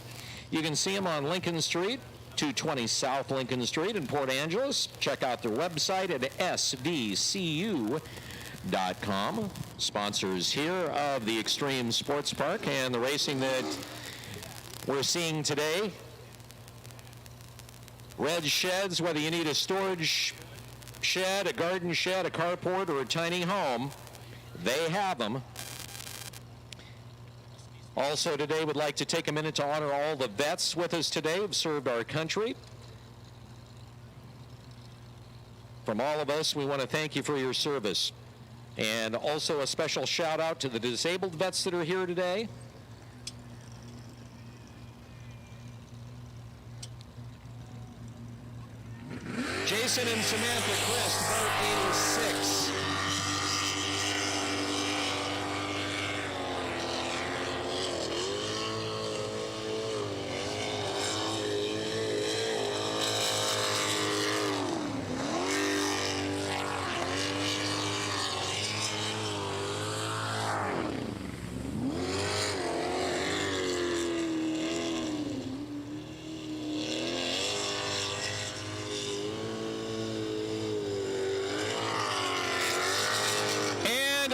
You can see them on Lincoln Street, 220 South Lincoln Street in Port Angeles. Check out their website at svcu.com. Sponsors here of the Extreme Sports Park and the racing that we're seeing today. Red sheds, whether you need a storage shed, a garden shed, a carport, or a tiny home, they have them. Also today, would like to take a minute to honor all the vets with us today who've served our country. From all of us, we want to thank you for your service. And also a special shout out to the disabled vets that are here today. Jason and Samantha Christ, boat 86.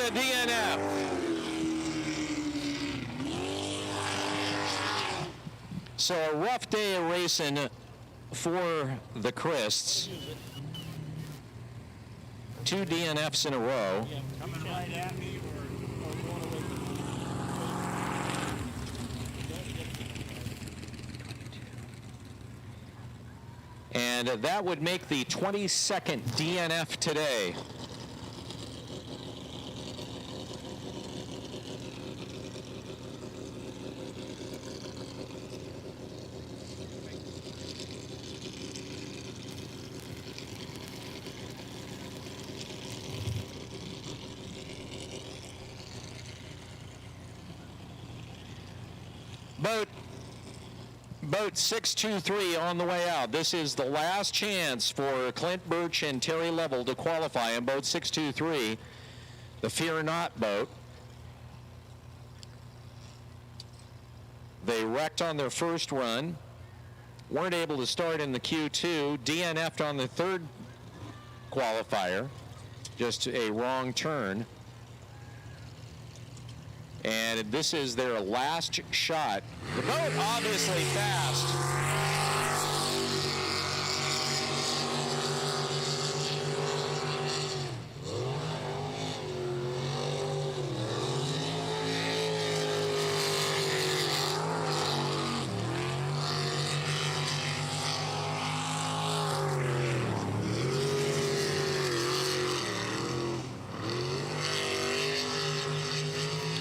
DNF. So a rough day of racing for the Christs. 2 DNFs in a row. Coming right at me or going away from me. And And that would make the 22nd DNF today. Boat 623 on the way out. This is the last chance for Clint Birch and Terry Level to qualify in boat 623, the Fear Not boat. They wrecked on their first run, weren't able to start in the Q2, DNF'd on the third qualifier, just a wrong turn. And this is their last shot. The boat obviously fast.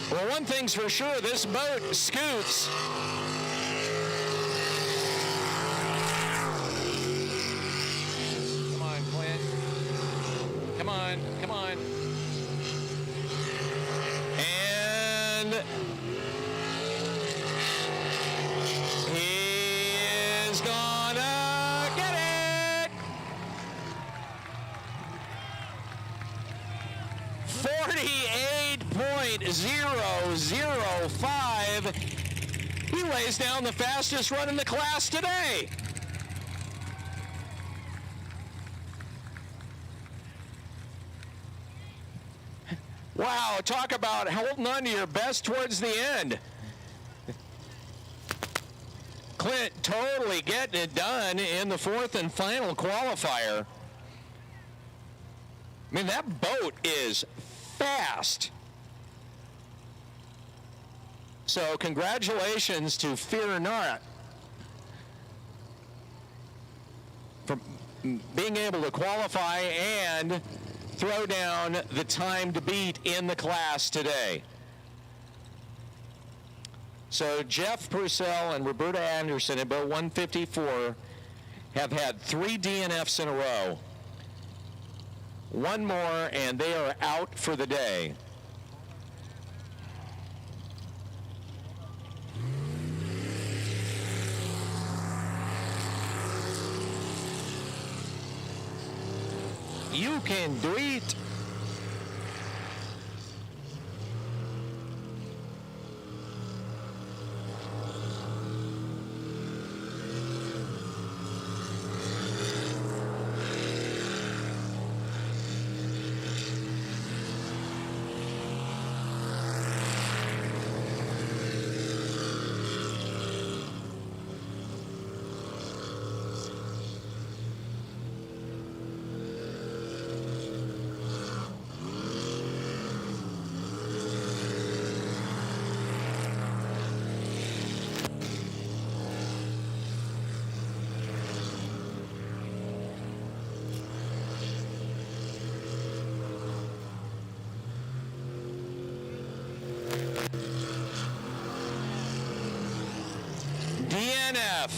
Well, one thing's for sure, this boat scoots. Come on, Clint. Come on, come on. And he is gonna get it. 48.005. He lays down the fastest run in the class today. Wow, talk about holding on to your best towards the end. Clint totally getting it done in the fourth and final qualifier. I mean, that boat is fast. So congratulations to Fear Not for being able to qualify and throw down the time to beat in the class today. So Jeff Purcell and Roberta Anderson at boat 154 have had 3 DNFs in a row. One more and they are out for the day. You can do it. DNF.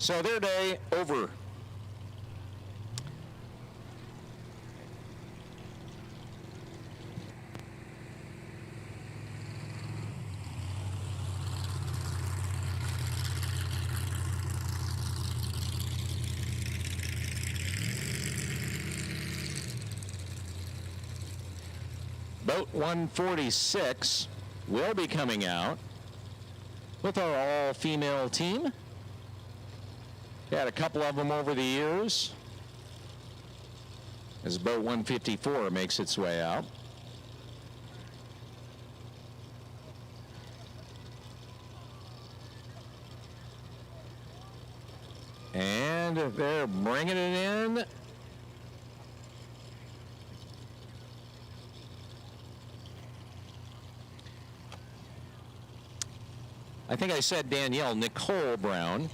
So their day over. Boat 146 will be coming out with our all-female team. Had a couple of them over the years as boat 154 makes its way out. And they're bringing it in. I think I said Danielle, Nicole Brown.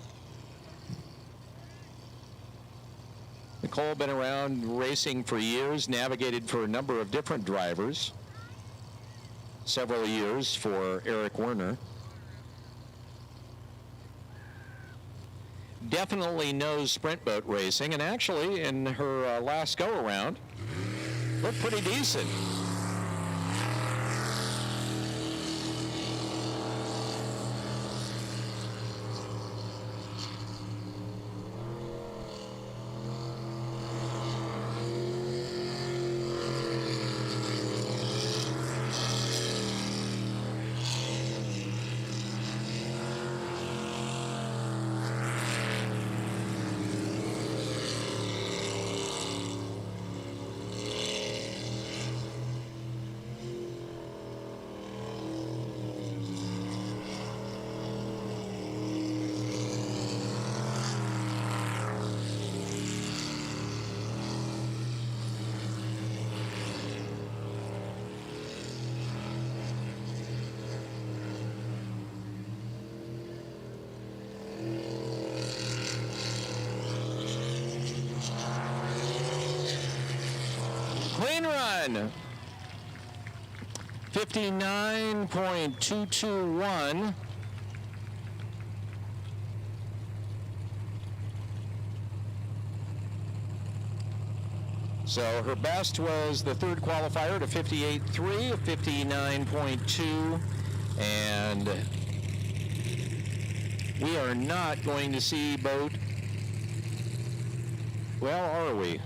Nicole been around racing for years, navigated for a number of different drivers. Several years for Eric Werner. Definitely knows sprint boat racing, and actually in her last go-around, looked pretty decent. Clean run. 59.221. So her best was the third qualifier to 58.3, 59.2, and we are not going to see boat. Well, are we? I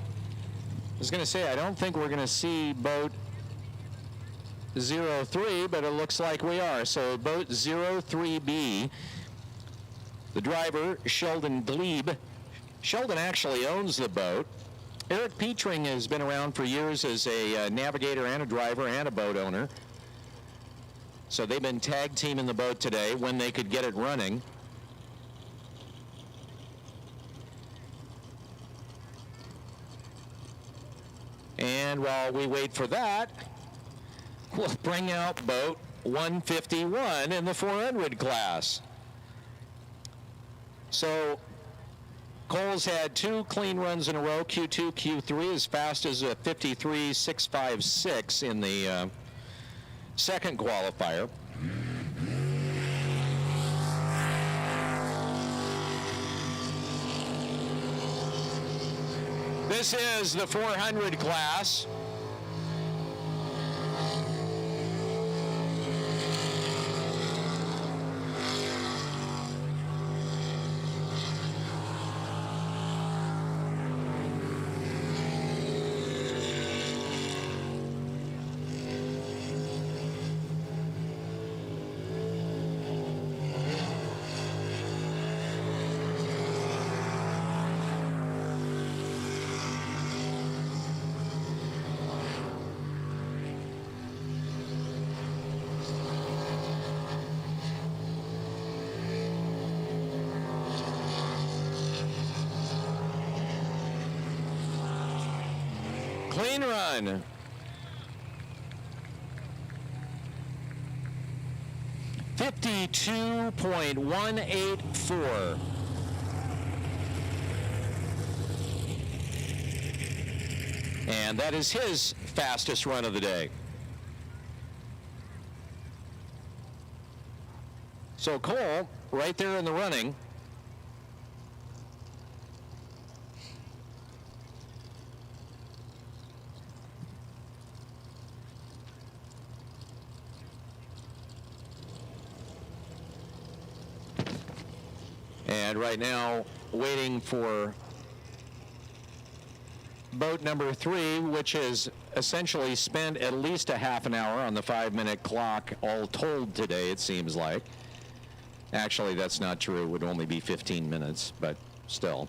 was going to say, I don't think we're going to see boat 03, but it looks like we are. So boat 03B, the driver, Sheldon Glebe. Sheldon actually owns the boat. Eric Petring has been around for years as a navigator and a driver and a boat owner. So they've been tag teaming the boat today when they could get it running. And while we wait for that, we'll bring out boat 151 in the 400 class. So Cole's had two clean runs in a row, Q2, Q3, as fast as a 53.656 in the second qualifier. This is the 400 class. Clean run. .184. And that is his fastest run of the day. So Cole, right there in the running. And right now, waiting for boat number 3, which has essentially spent at least a half an hour on the 5-minute clock, all told today, it seems like. Actually, that's not true. It would only be 15 minutes, but still.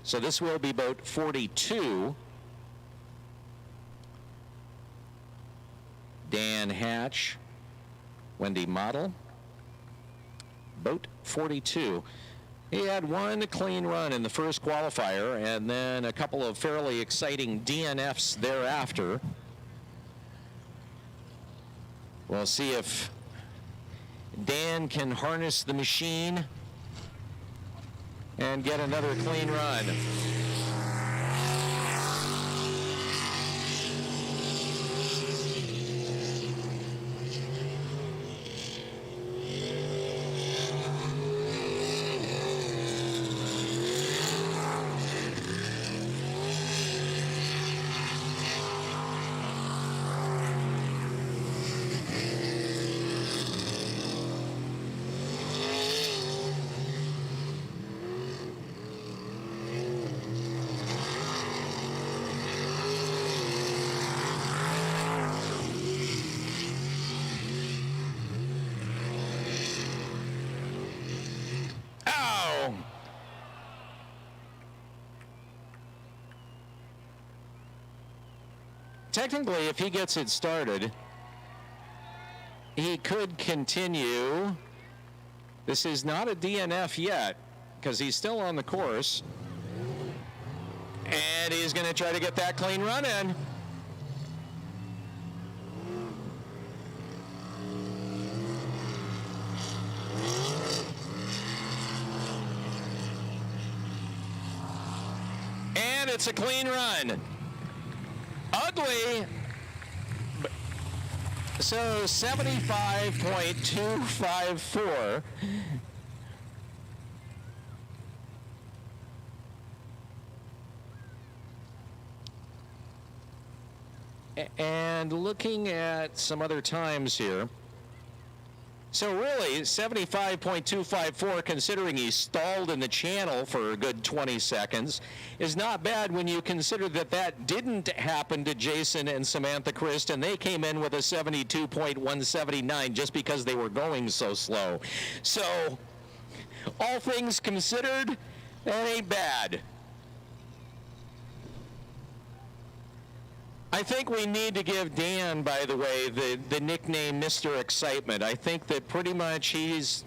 So this will be boat 42. Dan Hatch, Wendy Model, boat 42. He had one clean run in the first qualifier and then a couple of fairly exciting DNFs thereafter. We'll see if Dan can harness the machine and get another clean run. Technically, if he gets it started, he could continue. This is not a DNF yet because he's still on the course. And he's going to try to get that clean run in. And it's a clean run. Ugly. So 75.254. And looking at some other times here. So really, 75.254, considering he stalled in the channel for a good 20 seconds, is not bad when you consider that that didn't happen to Jason and Samantha Christ, and they came in with a 72.179 just because they were going so slow. So, all things considered, that ain't bad. I think we need to give Dan, by the way, the nickname Mr. Excitement. I think that pretty much he's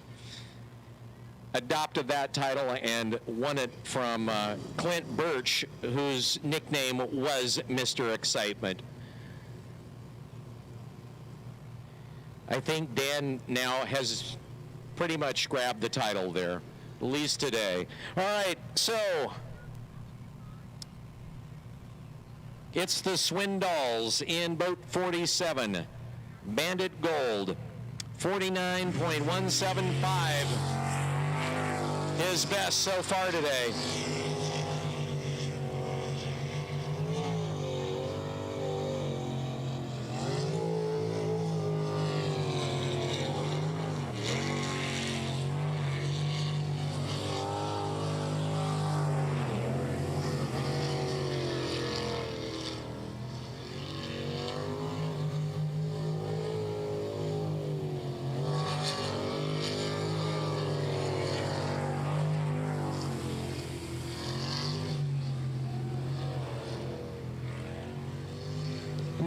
adopted that title and won it from Clint Birch, whose nickname was Mr. Excitement. I think Dan now has pretty much grabbed the title there, at least today. All right, so it's the Swindells in boat 47. Bandit Gold, 49.175. His best so far today.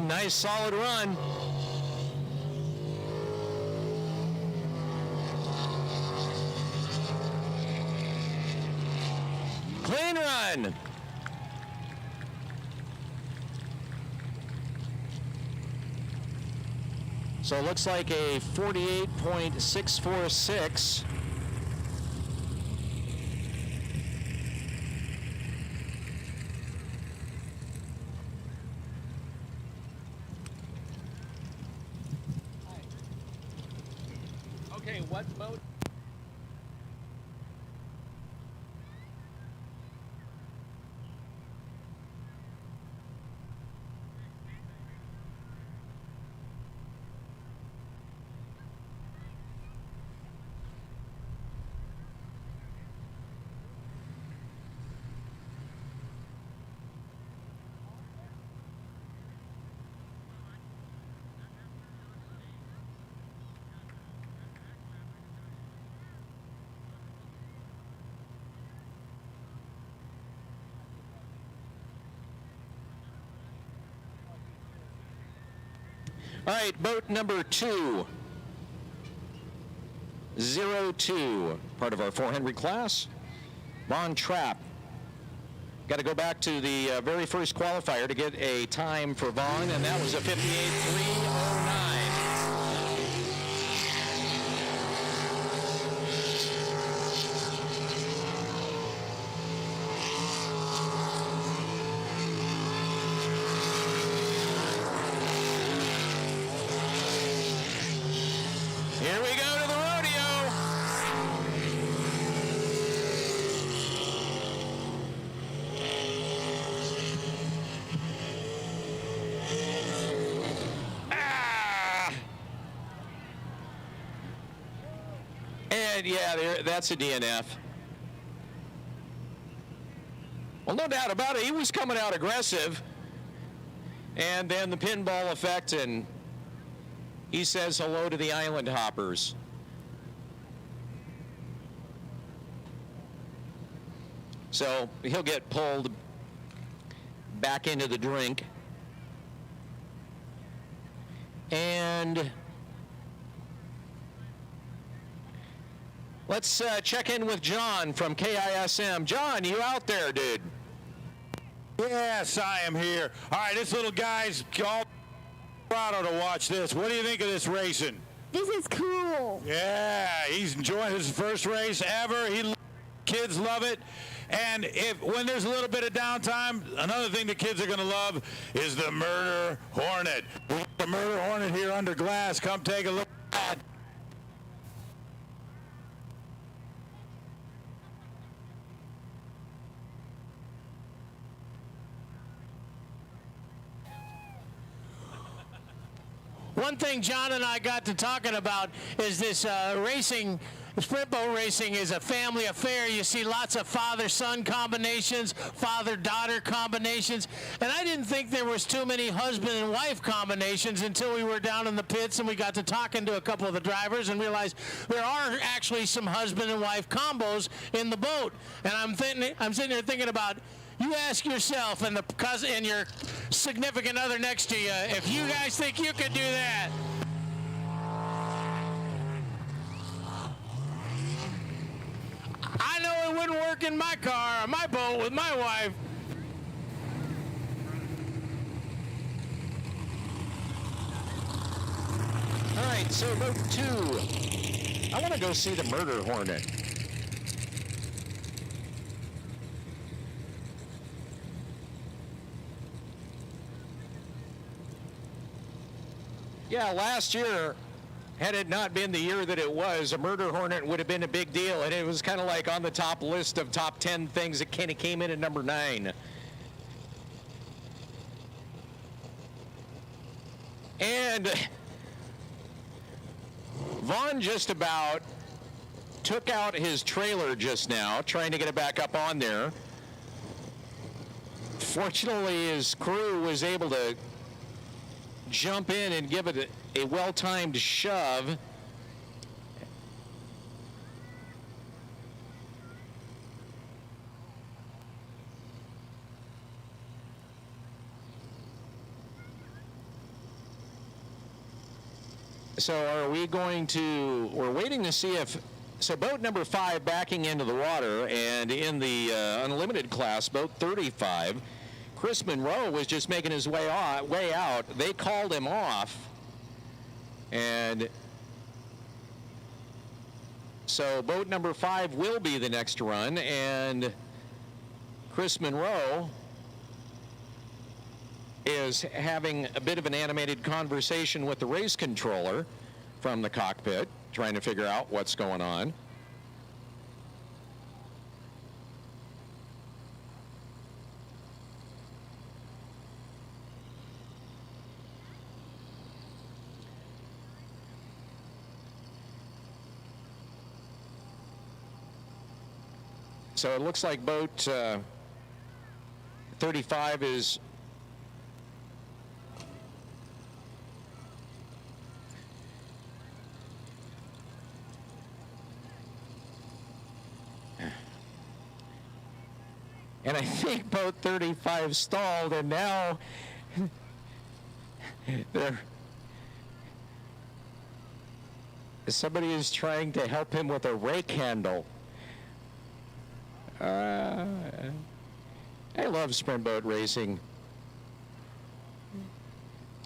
Nice solid run. Clean run. So it looks like a 48.646. Okay, what boat? All right, boat number 2. 58.02, part of our 400 class. Von Trapp. Got to go back to the very first qualifier to get a time for Vaughn, and that was a 58.309. Here we go to the rodeo. And yeah, that's a DNF. Well, no doubt about it, he was coming out aggressive. And then the pinball effect, and he says hello to the island hoppers. So he'll get pulled back into the drink. And let's check in with John from KISM. John, you out there, dude? Yes, I am here. All right, this little guy's all proud to watch this. What do you think of this racing? This is cool. Yeah, he's enjoying his first race ever. Kids love it. And when there's a little bit of downtime, another thing the kids are going to love is the Murder Hornet. The Murder Hornet here under glass. Come take a look at that. One thing John and I got to talking about is this racing. Sprint boat racing is a family affair. You see lots of father-son combinations, father-daughter combinations, and I didn't think there was too many husband and wife combinations until we were down in the pits and we got to talking to a couple of the drivers and realized there are actually some husband and wife combos in the boat. And I'm sitting here thinking about, you ask yourself and the cousin and your significant other next to you if you guys think you could do that. I know it wouldn't work in my car or my boat with my wife. All right, so boat 2. I want to go see the Murder Hornet. Yeah, last year, had it not been the year that it was, a Murder Hornet would have been a big deal, and it was kind of like on the top list of top 10 things that kind of came in at number 9. And Vaughn just about took out his trailer just now, trying to get it back up on there. Fortunately, his crew was able to jump in and give it a well-timed shove. So are we going to, we're waiting to see if, so boat number 5 backing into the water, and in the unlimited class, boat 35, Chris Monroe was just making his way out. They called him off. And so boat number 5 will be the next run. And Chris Monroe is having a bit of an animated conversation with the race controller from the cockpit, trying to figure out what's going on. So it looks like boat 35 is and I think boat 35 stalled, and now they're somebody is trying to help him with a rake handle. I love sprint boat racing.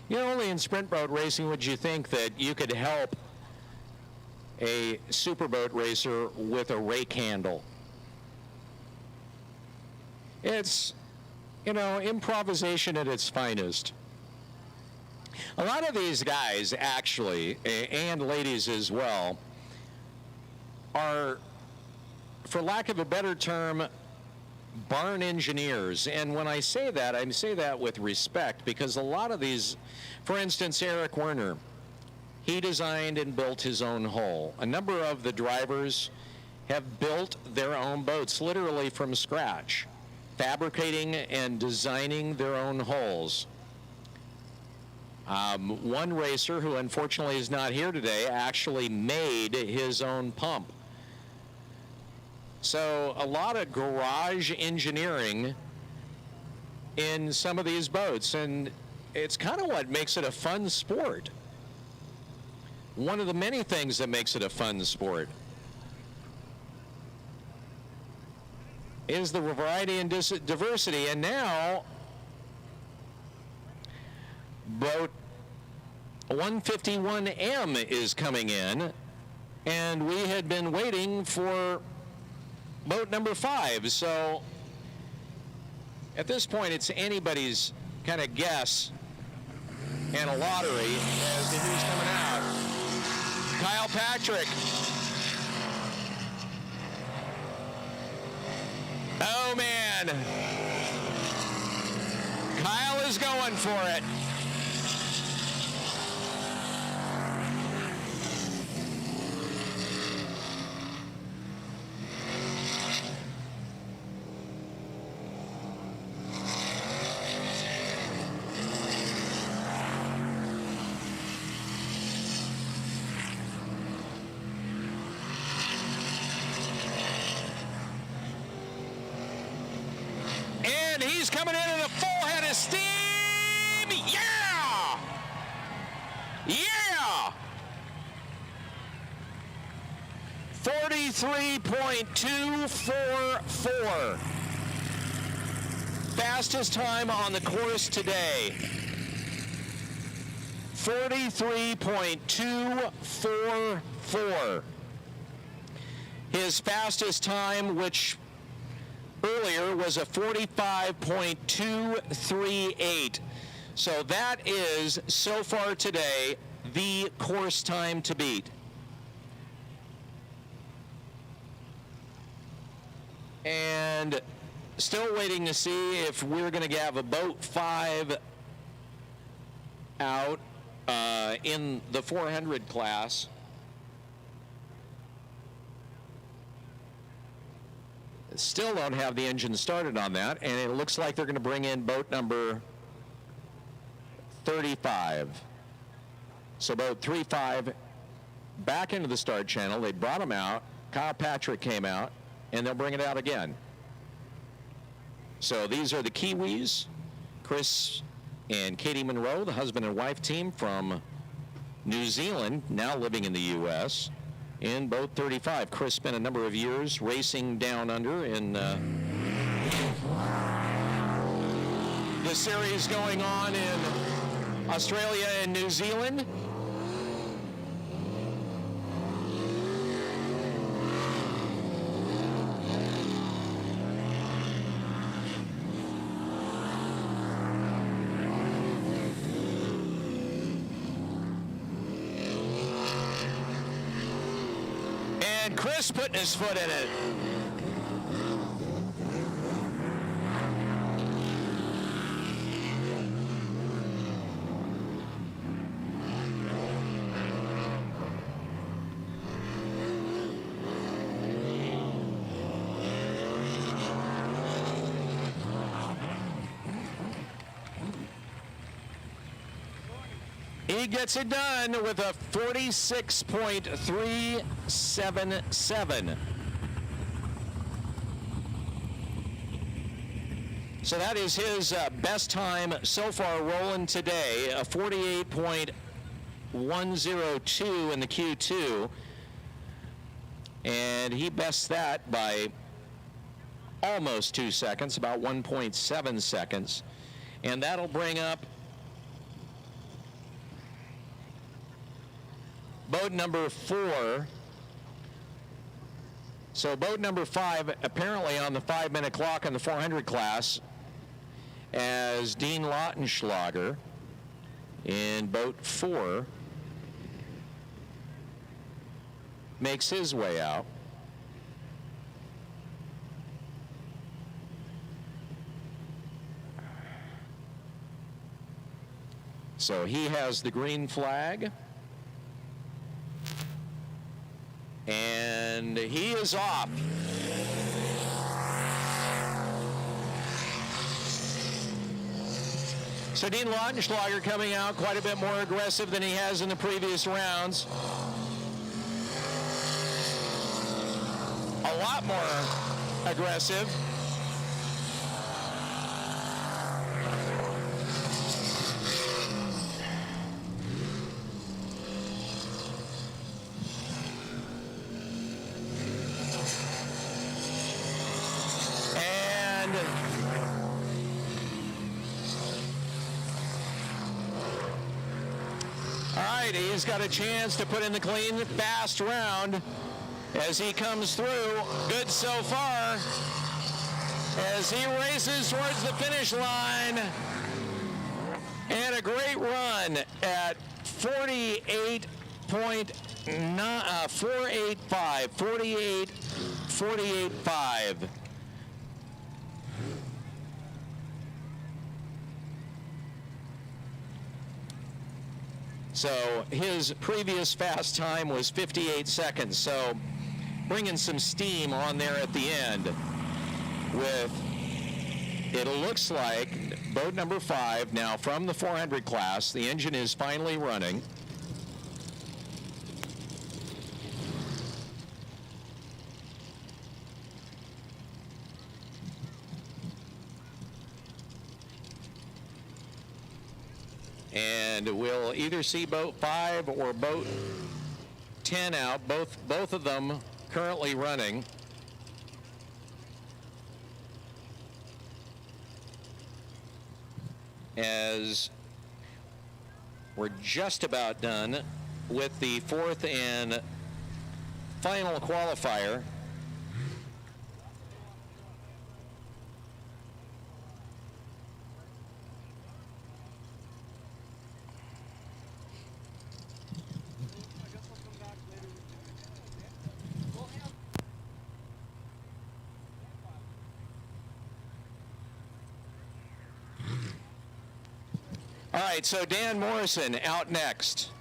You know, only in sprint boat racing would you think that you could help a superboat racer with a rake handle. It's, you know, improvisation at its finest. A lot of these guys, actually, and ladies as well, are, for lack of a better term, barn engineers. And when I say that, I say that with respect, because a lot of these, for instance, Eric Werner, he designed and built his own hull. A number of the drivers have built their own boats, literally from scratch, fabricating and designing their own hulls. One racer, who unfortunately is not here today, actually made his own pump. So a lot of garage engineering in some of these boats, and it's kind of what makes it a fun sport. One of the many things that makes it a fun sport is the variety and diversity. And now, boat 151M is coming in, and we had been waiting for boat number 5. So at this point, it's anybody's kind of guess and a lottery as to who's coming out. Kyle Patrick. Oh, man. Kyle is going for it. He's coming in at a full head of steam. Yeah! Yeah! 43.244. Fastest time on the course today. 43.244. His fastest time, which earlier was a 45.238. So that is, so far today, the course time to beat. And still waiting to see if we're going to have a boat 5 out in the 400 class. Still don't have the engine started on that, and it looks like they're going to bring in boat number 35. So boat 35 back into the start channel. They brought him out. Kyle Patrick came out, and they'll bring it out again. So these are the Kiwis, Chris and Katie Monroe, the husband and wife team from New Zealand, now living in the U.S., in boat 35. Chris spent a number of years racing down under in the series going on in Australia and New Zealand. Chris putting his foot in it. He gets it done with a 46.377. So that is his best time so far rolling today, a 48.377. 1:02 in the Q2, and he bests that by almost 2 seconds, about 1.7 seconds, and that'll bring up boat number 4. So boat number 5 apparently on the 5-minute clock in the 400 class as Dean Lautenschlager in boat 4 makes his way out. So he has the green flag. And he is off. So Dean Lautenschlager coming out quite a bit more aggressive than he has in the previous rounds. A lot more aggressive. He's got a chance to put in the clean, fast round as he comes through. Good so far as he races towards the finish line. And a great run at 48.5. So his previous fast time was 58 seconds. So bringing some steam on there at the end with, it looks like, boat number 5 now from the 400 class. The engine is finally running. And we'll either see boat 5 or boat 10 out, both of them currently running. As we're just about done with the 4th and final qualifier. All right, so Dan Morrison out next.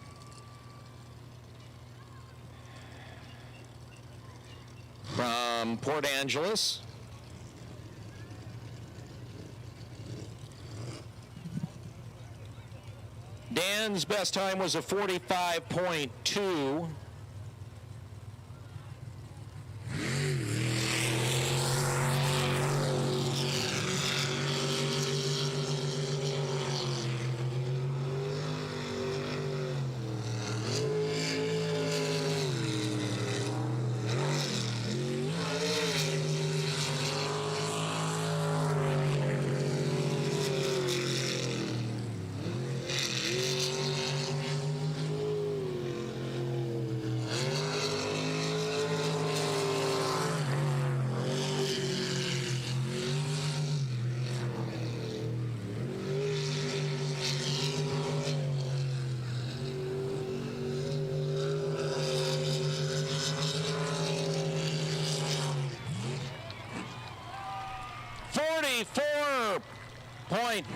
From Port Angeles. Dan's best time was a 45.2.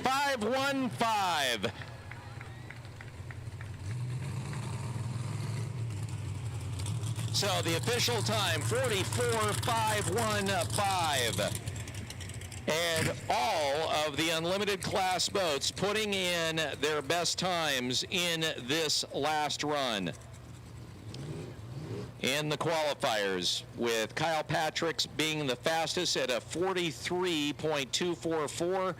.515. So the official time, 44.515. And all of the unlimited class boats putting in their best times in this last run. In the qualifiers, with Kyle Patrick's being the fastest at a 43.244,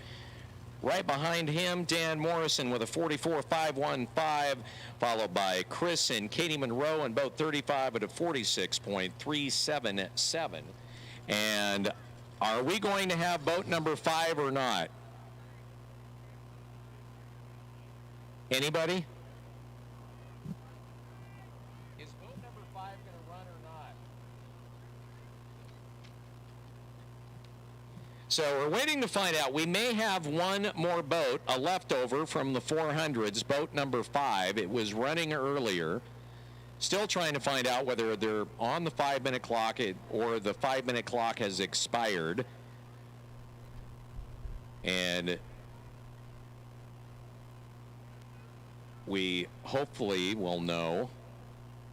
Right behind him, Dan Morrison with a 44.515, followed by Chris and Katie Monroe, and both 35 at a 46.377. And are we going to have boat number 5 or not? Anybody? Is boat number 5 going to run or not? So we're waiting to find out. We may have one more boat, a leftover from the 400s, boat number 5. It was running earlier. Still trying to find out whether they're on the 5-minute clock or the 5-minute clock has expired. And we hopefully will know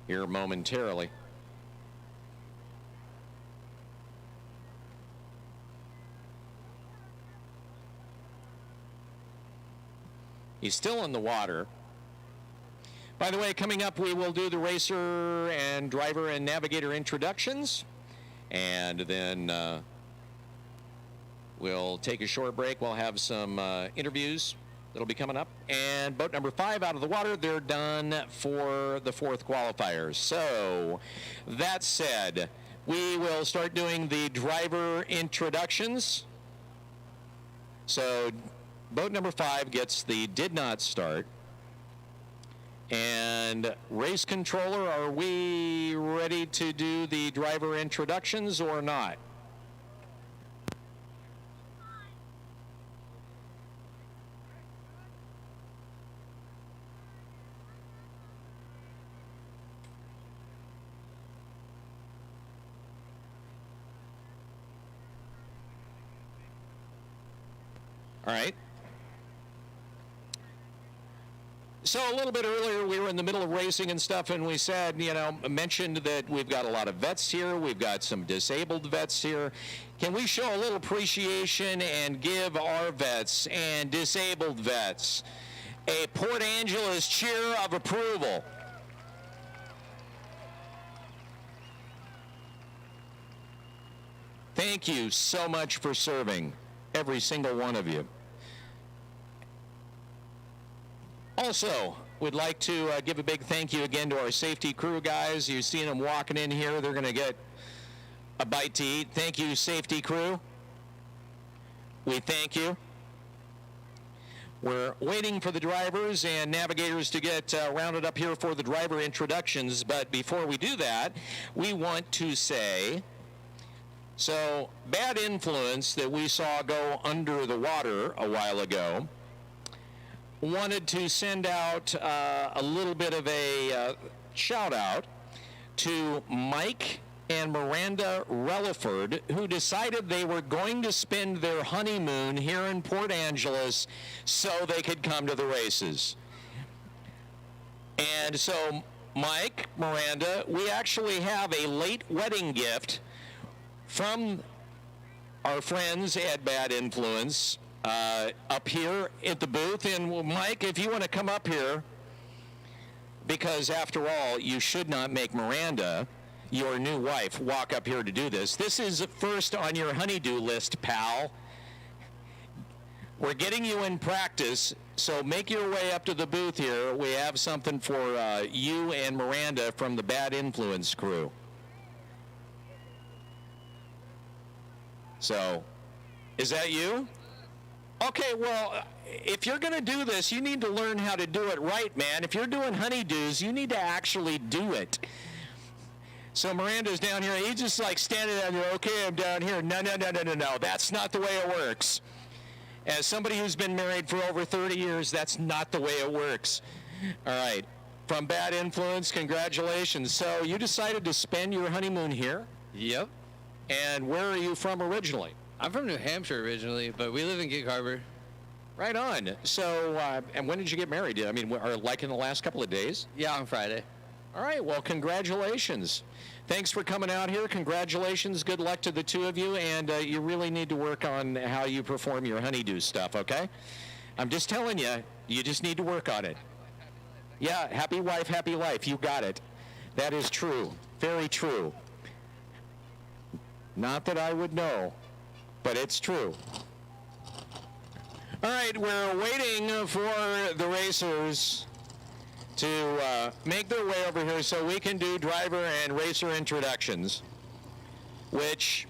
here momentarily. He's still in the water. By the way, coming up, we will do the racer and driver and navigator introductions. And then we'll take a short break. We'll have some interviews that'll be coming up. And boat number 5 out of the water, they're done for the 4th qualifiers. So that said, we will start doing the driver introductions. So boat number 5 gets the did not start. And race controller, are we ready to do the driver introductions or not? All right. So a little bit earlier, we were in the middle of racing and stuff, and we said, mentioned that we've got a lot of vets here. We've got some disabled vets here. Can we show a little appreciation and give our vets and disabled vets a Port Angeles cheer of approval? Thank you so much for serving, every single one of you. Also, we'd like to give a big thank you again to our safety crew guys. You've seen them walking in here. They're going to get a bite to eat. Thank you, safety crew. We thank you. We're waiting for the drivers and navigators to get rounded up here for the driver introductions. But before we do that, we want to say, so Bad Influence that we saw go under the water a while ago, wanted to send out a little bit of a shout out to Mike and Miranda Relaford, who decided they were going to spend their honeymoon here in Port Angeles so they could come to the races. And so, Mike, Miranda, we actually have a late wedding gift from our friends at Bad Influence up here at the booth. And Mike, if you want to come up here, because after all, you should not make Miranda, your new wife, walk up here to do this. This is first on your honeydew list, pal. We're getting you in practice, so make your way up to the booth here. We have something for you and Miranda from the Bad Influence crew. So, is that you? Okay, well, if you're going to do this, you need to learn how to do it right, man. If you're doing honeydews, you need to actually do it. So Miranda's down here. He's just like standing down there, okay, I'm down here. No. That's not the way it works. As somebody who's been married for over 30 years, that's not the way it works. All right. From Bad Influence, congratulations. So you decided to spend your honeymoon here? Yep. And where are you from originally? I'm from New Hampshire originally, but we live in Gig Harbor. Right on. So, and when did you get married? I mean, like in the last couple of days? Yeah, on Friday. All right, well, congratulations. Thanks for coming out here. Congratulations. Good luck to the two of you, and you really need to work on how you perform your honeydew stuff, okay? I'm just telling you, you just need to work on it. Yeah, happy wife, happy life. You got it. That is true. Very true. Not that I would know, but it's true. All right, we're waiting for the racers to make their way over here so we can do driver and racer introductions, which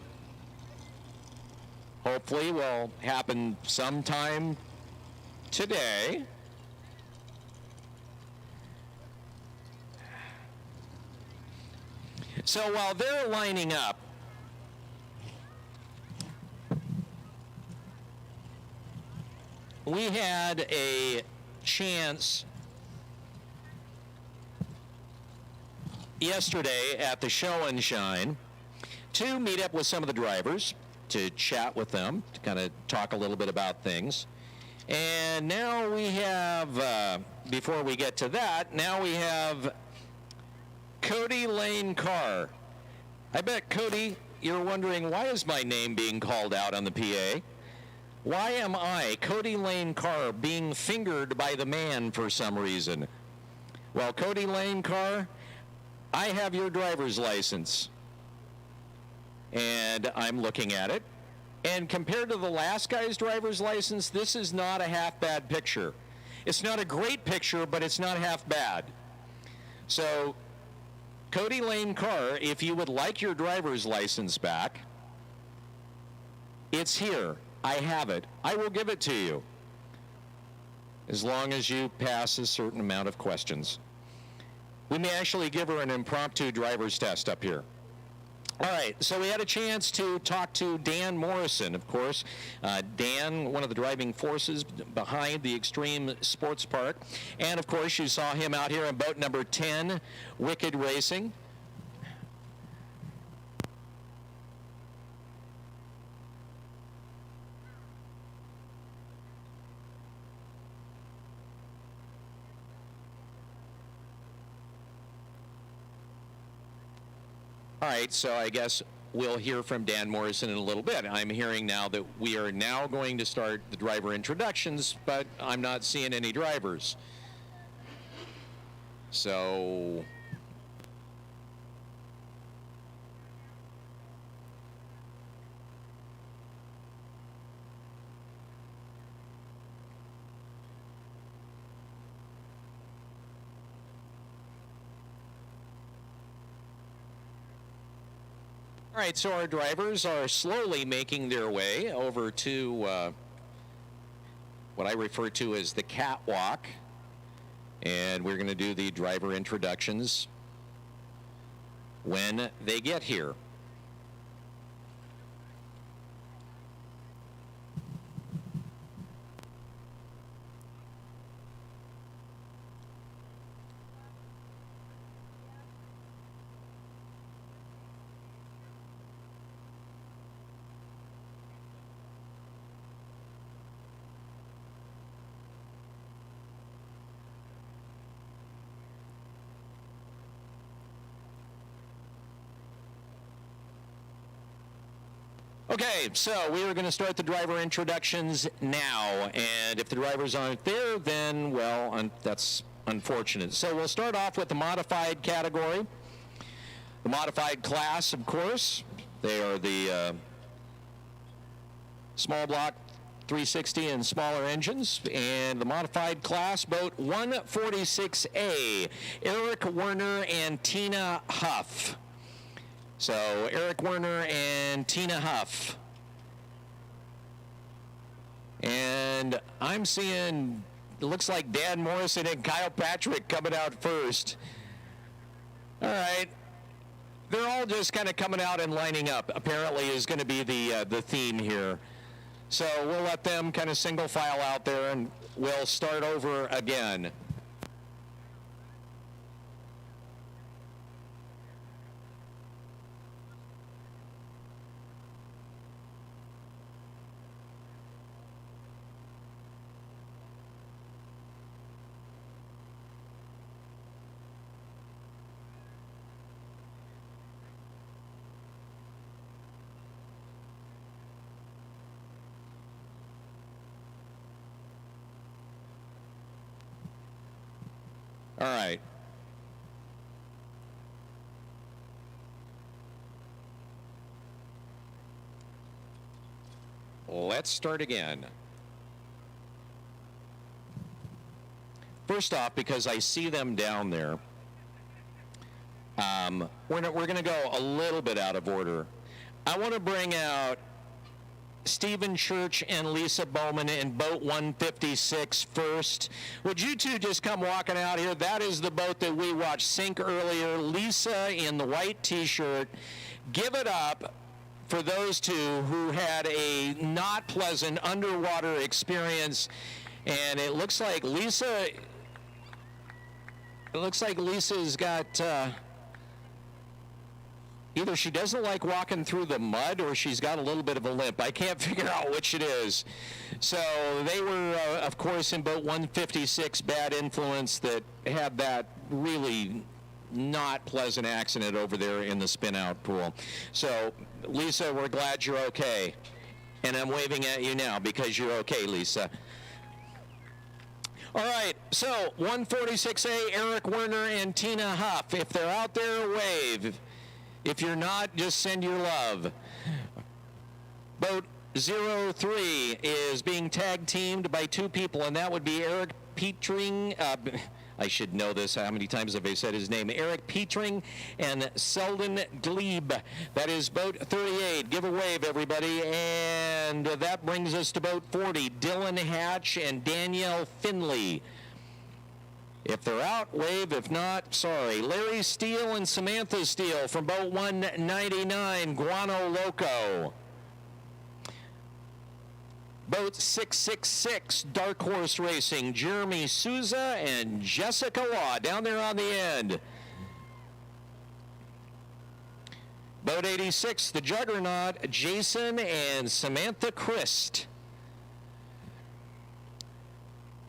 hopefully will happen sometime today. So while they're lining up, we had a chance yesterday at the Show and Shine to meet up with some of the drivers, to chat with them, to kind of talk a little bit about things. And now we have, before we get to that, now we have Cody Lane Carr. I bet, Cody, you're wondering, why is my name being called out on the PA? Why am I, Cody Lane Carr, being fingered by the man for some reason? Well, Cody Lane Carr, I have your driver's license. And I'm looking at it. And compared to the last guy's driver's license, this is not a half bad picture. It's not a great picture, but it's not half bad. So, Cody Lane Carr, if you would like your driver's license back, it's here. I have it. I will give it to you, as long as you pass a certain amount of questions. We may actually give her an impromptu driver's test up here. All right, so we had a chance to talk to Dan Morrison, of course. Dan, one of the driving forces behind the Extreme Sports Park. And, of course, you saw him out here on boat number 10, Wicked Racing. All right, so I guess we'll hear from Dan Morrison in a little bit. I'm hearing now that we are now going to start the driver introductions, but I'm not seeing any drivers. So all right, so our drivers are slowly making their way over to what I refer to as the catwalk, and we're going to do the driver introductions when they get here. Okay, so we are going to start the driver introductions now, and if the drivers aren't there, then, well, that's unfortunate. So we'll start off with the modified category. The modified class, of course, they are the small block 360 and smaller engines, and the modified class, boat 146A, Eric Werner and Tina Huff. So, Eric Werner and Tina Huff. And I'm seeing, it looks like Dan Morrison and Kyle Patrick coming out first. All right. They're all just kind of coming out and lining up, apparently is going to be the theme here. So we'll let them kind of single file out there, and we'll start over again. All right. Let's start again. First off, because I see them down there, we're going to go a little bit out of order. I want to bring out Stephen Church and Lisa Bowman in boat 156 first. Would you two just come walking out here? That is the boat that we watched sink earlier. Lisa in the white t-shirt. Give it up for those two who had a not pleasant underwater experience. And it looks like Lisa's got either she doesn't like walking through the mud or she's got a little bit of a limp. I can't figure out which it is. So they were, of course, in boat 156, Bad Influence, that had that really not pleasant accident over there in the spin-out pool. So, Lisa, we're glad you're okay. And I'm waving at you now because you're okay, Lisa. All right, so 146A, Eric Werner and Tina Huff. If they're out there, wave. If you're not, just send your love. Boat 03 is being tag teamed by two people, and that would be Eric Petring. I should know this. How many times have I said his name? Eric Petring and Selden Glebe. That is boat 38. Give a wave, everybody. And that brings us to boat 40. Dylan Hatch and Danielle Finley. If they're out, wave. If not, sorry. Larry Steele and Samantha Steele from boat 199, Guano Loco. Boat 666, Dark Horse Racing, Jeremy Souza and Jessica Law down there on the end. Boat 86, the Juggernaut, Jason and Samantha Christ.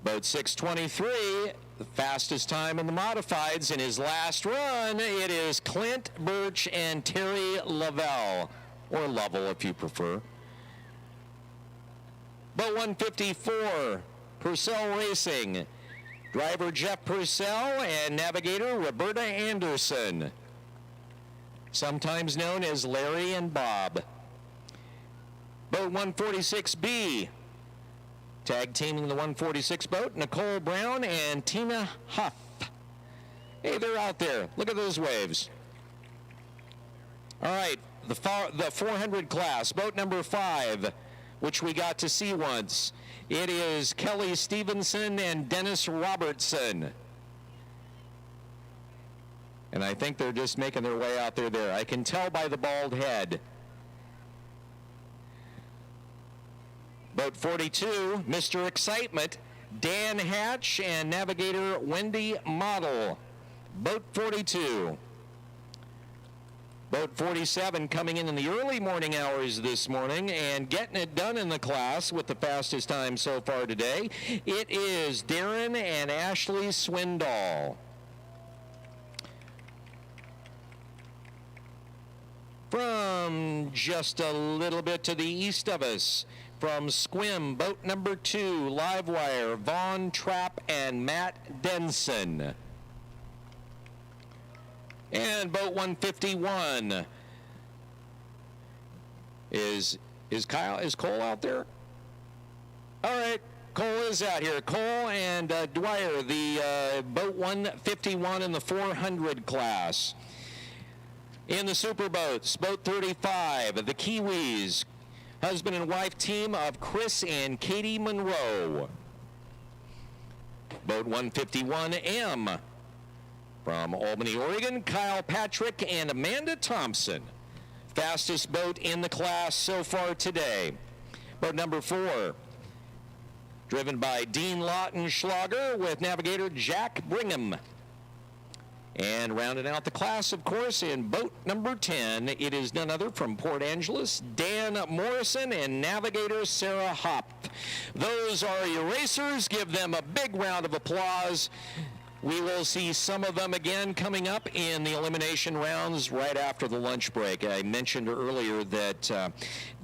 Boat 623, the fastest time in the modifieds in his last run, it is Clint Birch and Terry Lavelle, or Lovell if you prefer. Boat 154, Purcell Racing, driver Jeff Purcell and navigator Roberta Anderson, sometimes known as Larry and Bob. Boat 146B, tag teaming the 146 boat, Nicole Brown and Tina Huff. Hey, they're out there. Look at those waves. All right, the 400 class, boat number 5, which we got to see once. It is Kelly Stevenson and Dennis Robertson. And I think they're just making their way out there. I can tell by the bald head. Boat 42, Mr. Excitement, Dan Hatch and navigator Wendy Model. Boat 42. Boat 47 coming in the early morning hours this morning and getting it done in the class with the fastest time so far today. It is Darren and Ashley Swindoll. From just a little bit to the east of us, from Squim, boat number 2, Livewire, Vaughn Trapp and Matt Denson. And boat 151 is Cole out there? All right, Cole is out here. Cole and Dwyer, the boat 151 in the 400 class. In the super boats, boat 35, the Kiwis, husband and wife team of Chris and Katie Monroe. Boat 151M. From Albany, Oregon, Kyle Patrick and Amanda Thompson. Fastest boat in the class so far today. Boat number 4, driven by Dean Lautenschlager with navigator Jack Brigham. And rounding out the class, of course, in boat number 10, it is none other from Port Angeles, Dan Morrison and navigator Sarah Hopp. Those are your racers. Give them a big round of applause. We will see some of them again coming up in the elimination rounds right after the lunch break. I mentioned earlier that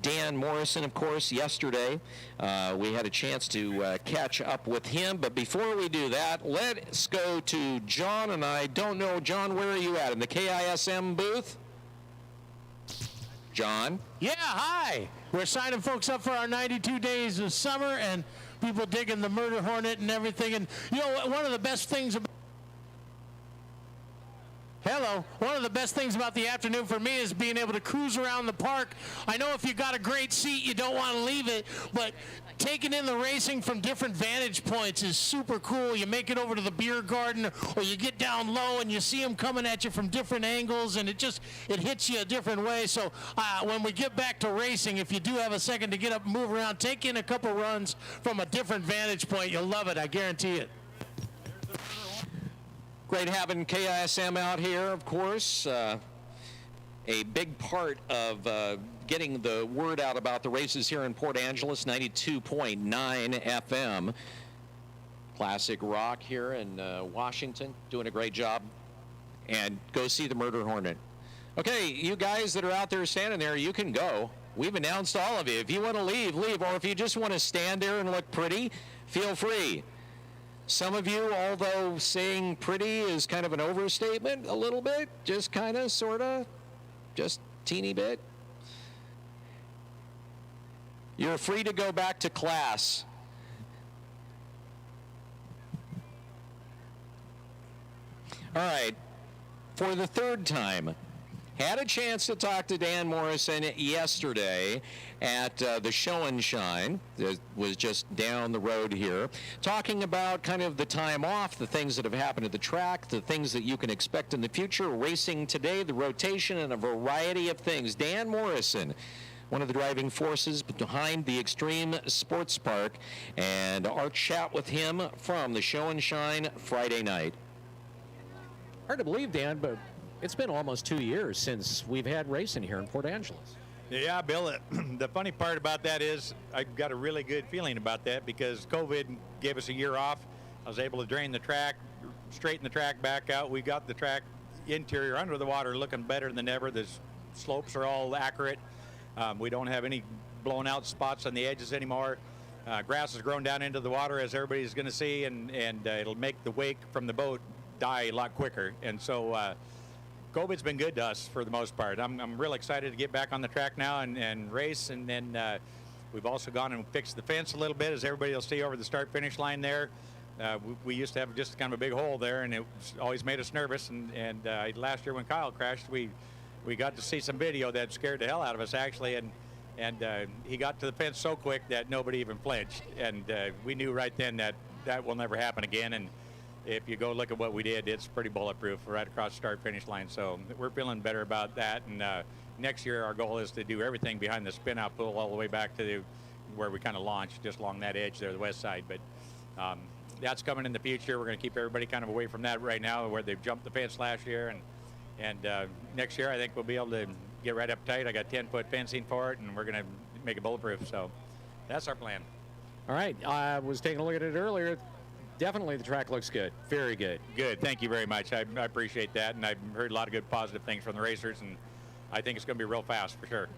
Dan Morrison, of course, yesterday, we had a chance to catch up with him. But before we do that, let's go to John. And I don't know, John, where are you at? In the KISM booth? John? Yeah, hi. We're signing folks up for our 92 days of summer, and people digging the Murder Hornet and everything. And, you know, one of the best things about one of the best things about the afternoon for me is being able to cruise around the park. I know if you got a great seat, you don't want to leave it, but taking in the racing from different vantage points is super cool. You make it over to the beer garden, or you get down low and you see them coming at you from different angles, and it hits you a different way. So when we get back to racing, if you do have a second to get up and move around, take in a couple runs from a different vantage point. You'll love it, I guarantee it. Great having KISM out here, of course. A big part of getting the word out about the races here in Port Angeles, 92.9 FM. Classic Rock here in Washington, doing a great job. And go see the Murder Hornet. Okay, you guys that are out there standing there, you can go. We've announced all of you. If you want to leave, leave. Or if you just want to stand there and look pretty, feel free. Some of you, although saying pretty is kind of an overstatement a little bit, just kind of, sort of, just teeny bit. You're free to go back to class. All right, for the third time, had a chance to talk to Dan Morrison yesterday at the Show and Shine that was just down the road here, talking about kind of the time off, the things that have happened at the track, the things that you can expect in the future, racing today, the rotation, and a variety of things. Dan Morrison, one of the driving forces behind the Extreme Sports Park, and our chat with him from the Show and Shine Friday night. Hard to believe, Dan, but it's been almost 2 years since we've had racing here in Port Angeles. Yeah, Bill, the funny part about that is I've got a really good feeling about that because COVID gave us a year off. I was able to drain the track, straighten the track back out. We got the track interior under the water looking better than ever. The slopes are all accurate. We don't have any blown out spots on the edges anymore. Grass has grown down into the water, as everybody's going to see, and it'll make the wake from the boat die a lot quicker. And so COVID's been good to us for the most part. I'm real excited to get back on the track now and race. And then we've also gone and fixed the fence a little bit, as everybody will see over the start-finish line there. We used to have just kind of a big hole there, and it always made us nervous. And last year when Kyle crashed, we got to see some video that scared the hell out of us, actually. And he got to the fence so quick that nobody even flinched. And we knew right then that will never happen again. And if you go look at what we did, it's pretty bulletproof right across the start-finish line. So we're feeling better about that. And next year, our goal is to do everything behind the spin-out pool all the way back to where we kind of launched, just along that edge there, the west side. But that's coming in the future. We're going to keep everybody kind of away from that right now, where they've jumped the fence last year. And next year, I think we'll be able to get right up tight. I got 10-foot fencing for it, and we're going to make it bulletproof. So that's our plan. All right. I was taking a look at it earlier. Definitely the track looks good. Very good. Good. Thank you very much. I appreciate that. And I've heard a lot of good positive things from the racers, and I think it's going to be real fast for sure.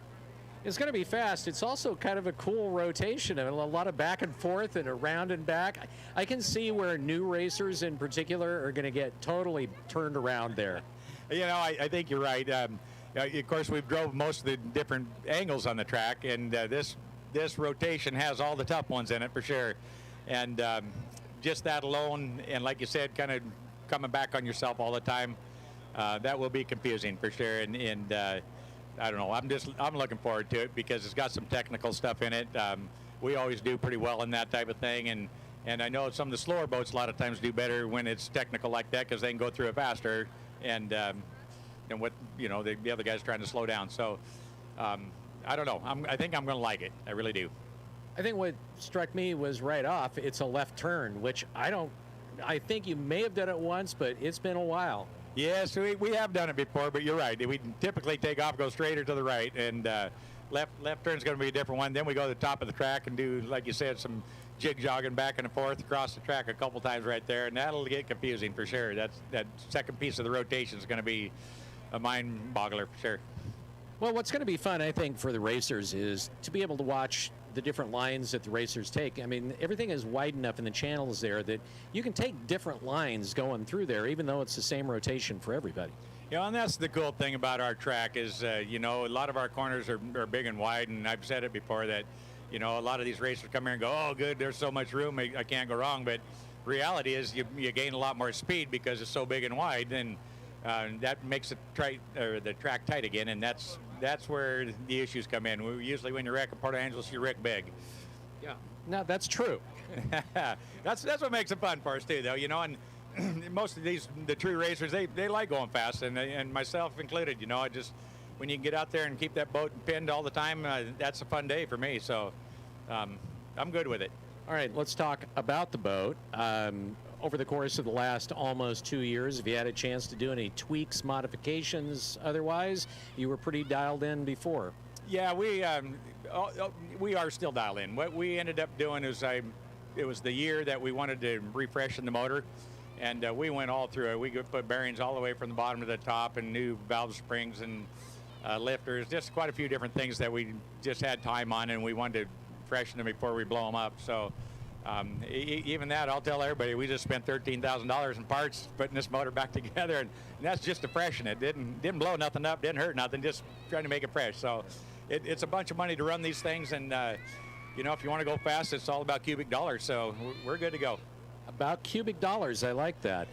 It's going to be fast. It's also kind of a cool rotation and a lot of back and forth and around and back. I can see where new racers in particular are going to get totally turned around there. You know, I think you're right. Of course, we've drove most of the different angles on the track, and this rotation has all the tough ones in it for sure. And just that alone, and like you said, kind of coming back on yourself all the time, that will be confusing for sure. And I don't know. I'm looking forward to it because it's got some technical stuff in it. We always do pretty well in that type of thing, and I know some of the slower boats a lot of times do better when it's technical like that because they can go through it faster. And what the other guy's trying to slow down. So I don't know. I think I'm going to like it. I really do. I think what struck me was right off, it's a left turn, which I think you may have done it once, but it's been a while. Yes, we have done it before, but you're right. We typically take off, go straight or to the right, and left turn is going to be a different one. Then we go to the top of the track and do, like you said, some jig-jogging back and forth across the track a couple times right there, and that'll get confusing for sure. That second piece of the rotation is going to be a mind-boggler for sure. Well, what's going to be fun, I think, for the racers is to be able to watch the different lines that the racers take. I mean, everything is wide enough in the channels there that you can take different lines going through there, even though it's the same rotation for everybody. You know, and that's the cool thing about our track is, you know, a lot of our corners are big and wide, and I've said it before that, you know, a lot of these racers come here and go, oh, good, there's so much room, I can't go wrong. But reality is you gain a lot more speed because it's so big and wide, and that makes the track tight again, and that's where the issues come in. Usually when you wreck at Port Angeles, you wreck big. Yeah, no, that's true. That's what makes it fun for us too, though, you know. And most of the true racers, they like going fast, and myself included. You know, when you can get out there and keep that boat pinned all the time, that's a fun day for me. So I'm good with it. All right, let's talk about the boat. Over the course of the last almost 2 years, have you had a chance to do any tweaks, modifications? Otherwise, you were pretty dialed in before. Yeah, we are still dialed in. What we ended up doing is it was the year that we wanted to refreshen the motor, and we went all through it. We could put bearings all the way from the bottom to the top, and new valve springs and lifters, just quite a few different things that we just had time on, and we wanted to freshen them before we blow them up. So even that, I'll tell everybody, we just spent $13,000 in parts putting this motor back together, and that's just to freshen it. Didn't blow nothing up, didn't hurt nothing, just trying to make it fresh. So it's a bunch of money to run these things, and you know, if you want to go fast, it's all about cubic dollars. So we're good to go. About cubic dollars, I like that.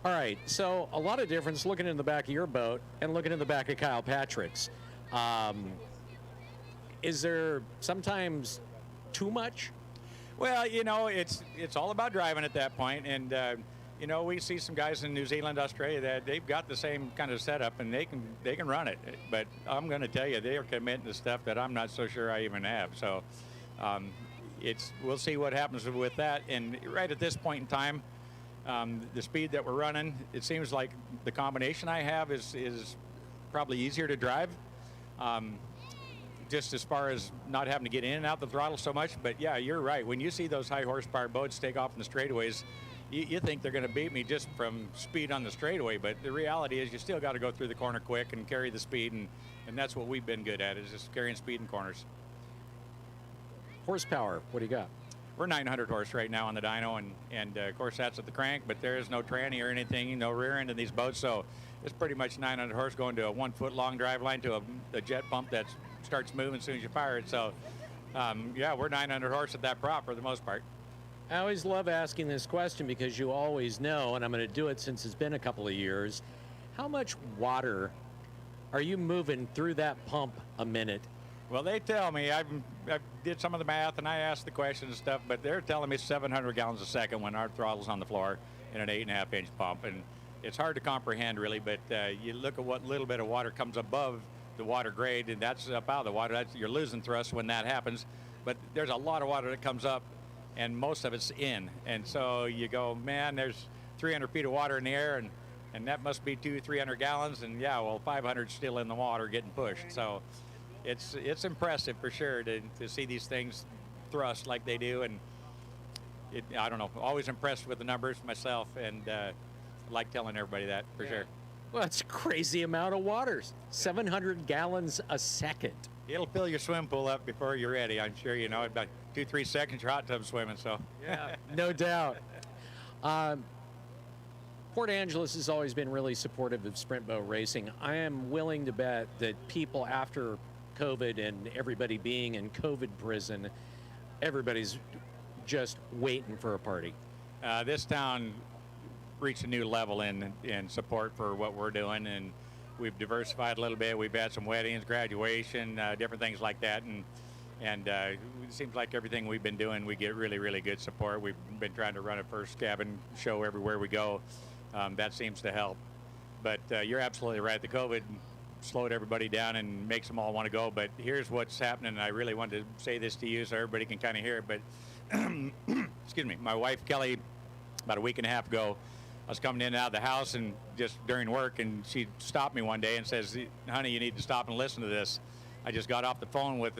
All right, so a lot of difference looking in the back of your boat and looking in the back of Kyle Patrick's. Is there sometimes too much? Well, you know, it's all about driving at that point, and you know, we see some guys in New Zealand, Australia that they've got the same kind of setup, and they can run it. But I'm going to tell you, they are committing to stuff that I'm not so sure I even have. So we'll see what happens with that. And right at this point in time, the speed that we're running, it seems like the combination I have is probably easier to drive. Just as far as not having to get in and out the throttle so much. But yeah, you're right. When you see those high horsepower boats take off in the straightaways, you think they're going to beat me just from speed on the straightaway. But the reality is you still got to go through the corner quick and carry the speed. And that's what we've been good at, is just carrying speed in corners. Horsepower, what do you got? We're 900 horse right now on the dyno. And of course, that's at the crank. But there is no tranny or anything, no rear end in these boats. So it's pretty much 900 horse going to a 1 foot long drive line to a jet pump that starts moving as soon as you fire it. So yeah, we're 900 horse at that prop for the most part. I always love asking this question because you always know, and I'm going to do it since it's been a couple of years, how much water are you moving through that pump a minute? Well, they tell me, I did some of the math and I asked the questions and stuff, but they're telling me 700 gallons a second when our throttle's on the floor in an 8.5 inch pump. And it's hard to comprehend really, but you look at what little bit of water comes above the water grade, and that's up out of the water. You're losing thrust when that happens, but there's a lot of water that comes up, and most of it's in. And so you go, man, there's 300 feet of water in the air, and that must be 200-300 gallons, and yeah, well, 500's still in the water getting pushed. So it's impressive for sure to see these things thrust like they do, and I don't know, always impressed with the numbers myself, and like telling everybody that for sure. Well, that's a crazy amount of water. 700 gallons a second. It'll fill your swim pool up before you're ready. I'm sure you know. About 2-3 seconds, your hot tub swimming. So yeah, no doubt. Port Angeles has always been really supportive of sprint boat racing. I am willing to bet that people after COVID and everybody being in COVID prison, everybody's just waiting for a party. This town reached a new level in support for what we're doing, and we've diversified a little bit. We've had some weddings, graduation, different things like that, and it seems like everything we've been doing, we get really, really good support. We've been trying to run a first cabin show everywhere we go. That seems to help. But you're absolutely right. The COVID slowed everybody down and makes them all want to go. But here's what's happening, and I really wanted to say this to you so everybody can kind of hear it. But excuse me, my wife Kelly, about a week and a half ago, I was coming in and out of the house and just during work, and she stopped me one day and says, honey, you need to stop and listen to this. I just got off the phone with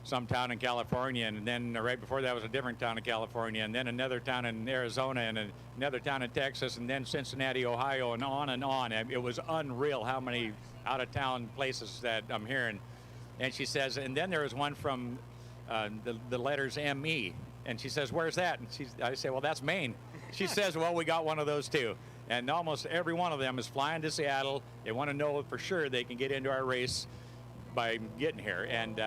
some town in California, and then right before that was a different town in California, and then another town in Arizona, and another town in Texas, and then Cincinnati, Ohio, and on and on. It was unreal how many out-of-town places that I'm hearing. And she says, and then there was one from the letters M-E, and she says, where's that? And I say, well, that's Maine. She says, well, we got one of those too. And almost every one of them is flying to Seattle. They want to know for sure they can get into our race by getting here. And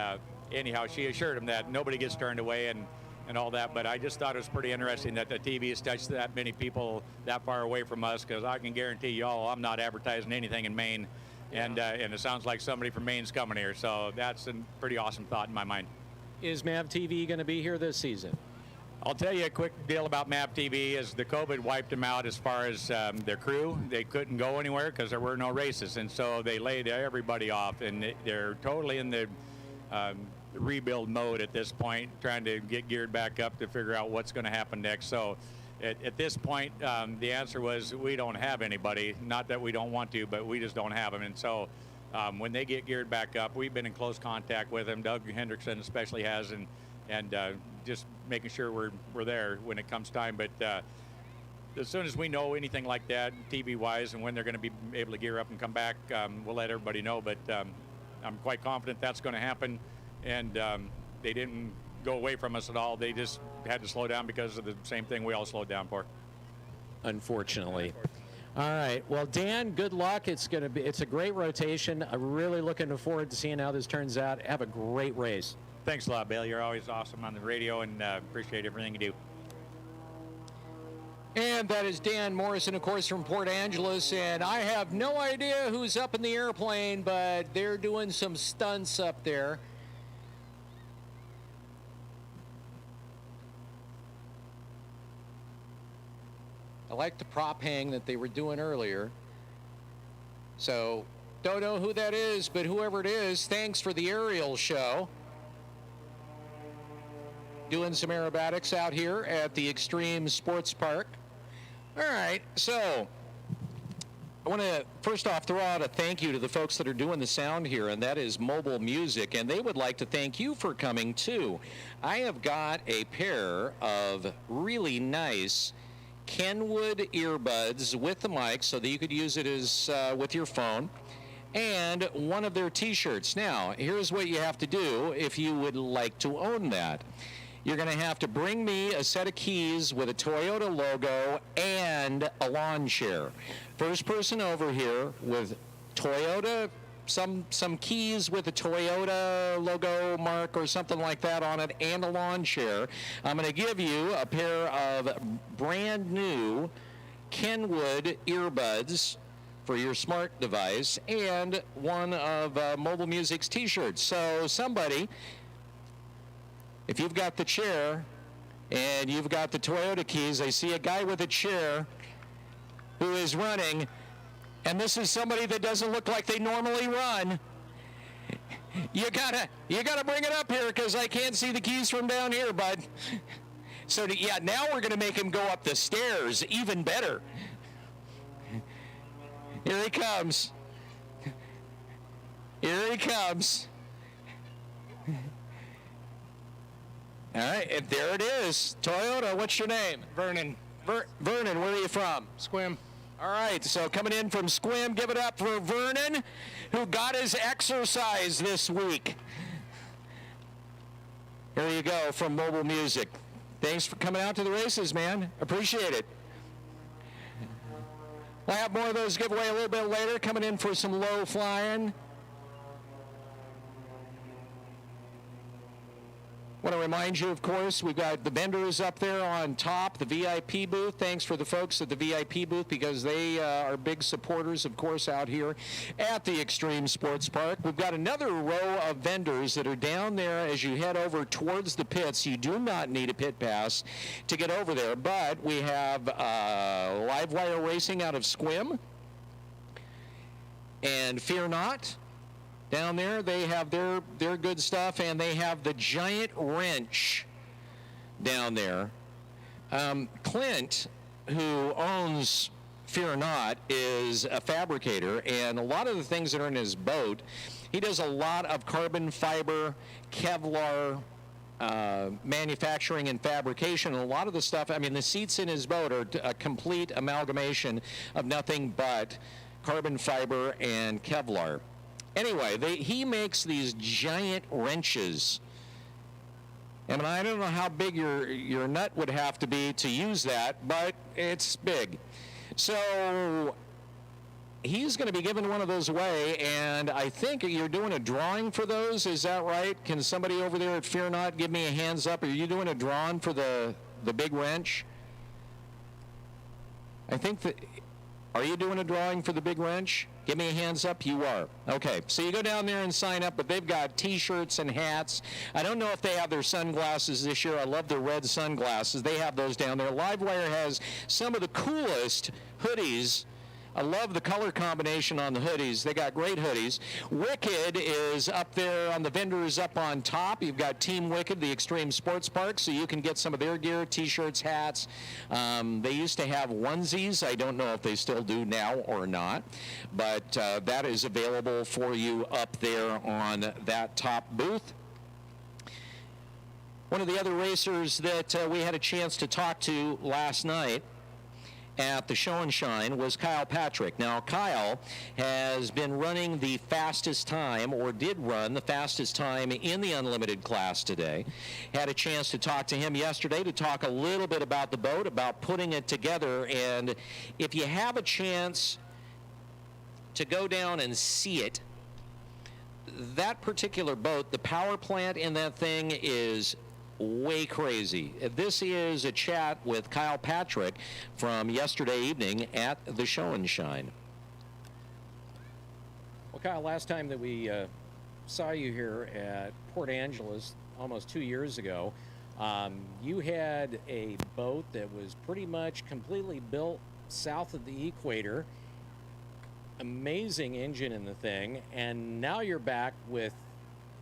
anyhow, she assured them that nobody gets turned away and all that. But I just thought it was pretty interesting that the TV has touched that many people that far away from us, because I can guarantee you all I'm not advertising anything in Maine. And it sounds like somebody from Maine's coming here. So that's a pretty awesome thought in my mind. Is MAV TV going to be here this season? I'll tell you a quick deal about MAV TV is the COVID wiped them out as far as their crew. They couldn't go anywhere because there were no races, and so they laid everybody off, and they're totally in the rebuild mode at this point, trying to get geared back up to figure out what's going to happen next. So at this point, the answer was we don't have anybody. Not that we don't want to, but we just don't have them. And so when they get geared back up, we've been in close contact with them. Doug Hendrickson especially has, and just making sure we're there when it comes time. But as soon as we know anything like that, TV-wise, and when they're going to be able to gear up and come back, we'll let everybody know. But I'm quite confident that's going to happen. And they didn't go away from us at all. They just had to slow down because of the same thing we all slowed down for. Unfortunately. All right. Well, Dan, good luck. It's a great rotation. I'm really looking forward to seeing how this turns out. Have a great race. Thanks a lot, Bill. You're always awesome on the radio, and appreciate everything you do. And that is Dan Morrison, of course, from Port Angeles. And I have no idea who's up in the airplane, but they're doing some stunts up there. I like the prop hang that they were doing earlier. So, don't know who that is, but whoever it is, thanks for the aerial show. Doing some aerobatics out here at the Extreme Sports Park. All right, so I want to first off throw out a thank you to the folks that are doing the sound here, and that is Mobile Music, and they would like to thank you for coming too. I have got a pair of really nice Kenwood earbuds with the mic so that you could use it as with your phone, and one of their t-shirts. Now, here's what you have to do if you would like to own that. You're going to have to bring me a set of keys with a Toyota logo and a lawn chair. First person over here with Toyota, some keys with a Toyota logo mark or something like that on it, and a lawn chair. I'm going to give you a pair of brand new Kenwood earbuds for your smart device and one of Mobile Music's t-shirts. So somebody, if you've got the chair and you've got the Toyota keys, I see a guy with a chair who is running, and this is somebody that doesn't look like they normally run. You gotta bring it up here because I can't see the keys from down here, bud. So yeah, now we're gonna make him go up the stairs, even better. Here he comes. Here he comes. All right, and there it is. Toyota, what's your name? Vernon. Vernon, where are you from? Squim. All right, so coming in from Squim, give it up for Vernon, who got his exercise this week. Here you go from Mobile Music. Thanks for coming out to the races, man. Appreciate it. We'll have more of those giveaway a little bit later, coming in for some low flying. Want to remind you, of course, we've got the vendors up there on top, the VIP booth. Thanks for the folks at the VIP booth because they are big supporters, of course, out here at the Extreme Sports Park. We've got another row of vendors that are down there as you head over towards the pits. You do not need a pit pass to get over there, but we have live wire racing out of Squim and Fear Not. Down there, they have their good stuff, and they have the giant wrench down there. Clint, who owns Fear Not, is a fabricator, and a lot of the things that are in his boat, he does a lot of carbon fiber, Kevlar manufacturing and fabrication. And a lot of the stuff, I mean, the seats in his boat are a complete amalgamation of nothing but carbon fiber and Kevlar. Anyway, he makes these giant wrenches. And I don't know how big your nut would have to be to use that, but it's big. So he's going to be giving one of those away, and I think you're doing a drawing for those. Is that right? Can somebody over there at Fear Not give me a hands up? Are you doing a drawing for the big wrench? I think that. Are you doing a drawing for the big wrench? Give me a hands up. You are. Okay. So you go down there and sign up, but they've got T-shirts and hats. I don't know if they have their sunglasses this year. I love their red sunglasses. They have those down there. Livewire has some of the coolest hoodies. I love the color combination on the hoodies. They got great hoodies. Wicked is up there on the vendors up on top. You've got Team Wicked, the Extreme Sports Park, so you can get some of their gear, T-shirts, hats. They used to have onesies. I don't know if they still do now or not, but that is available for you up there on that top booth. One of the other racers that we had a chance to talk to last night at the Show and Shine was Kyle Patrick. Now, Kyle has been running the fastest time, or did run the fastest time in the unlimited class today. Had a chance to talk to him yesterday to talk a little bit about the boat, about putting it together, and if you have a chance to go down and see it, that particular boat, the power plant in that thing is way crazy. This is a chat with Kyle Patrick from yesterday evening at the Show and Shine. Well, Kyle, last time that we saw you here at Port Angeles almost 2 years ago, you had a boat that was pretty much completely built south of the equator. Amazing engine in the thing, and now you're back with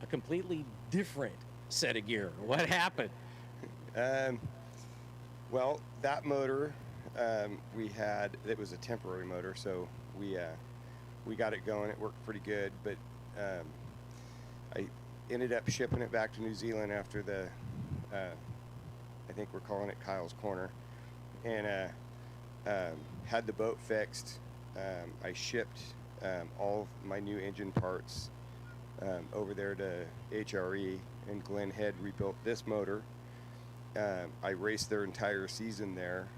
a completely different set of gear. What happened? Well, that motor we had, it was a temporary motor, so we got it going. It worked pretty good, but I ended up shipping it back to New Zealand after the I think we're calling it Kyle's Corner, and had the boat fixed. I shipped all of my new engine parts over there to HRE, and Glenn Head rebuilt this motor. I raced their entire season there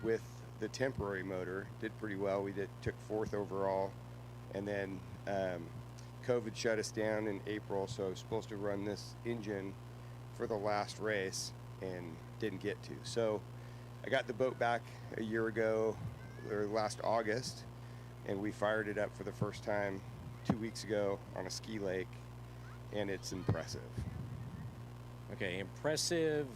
with the temporary motor. Did pretty well. We took 4th overall, and then COVID shut us down in April, so I was supposed to run this engine for the last race and didn't get to. So I got the boat back a year ago, or last August, and we fired it up for the first time 2 weeks ago on a ski lake, and it's impressive. Okay, impressive.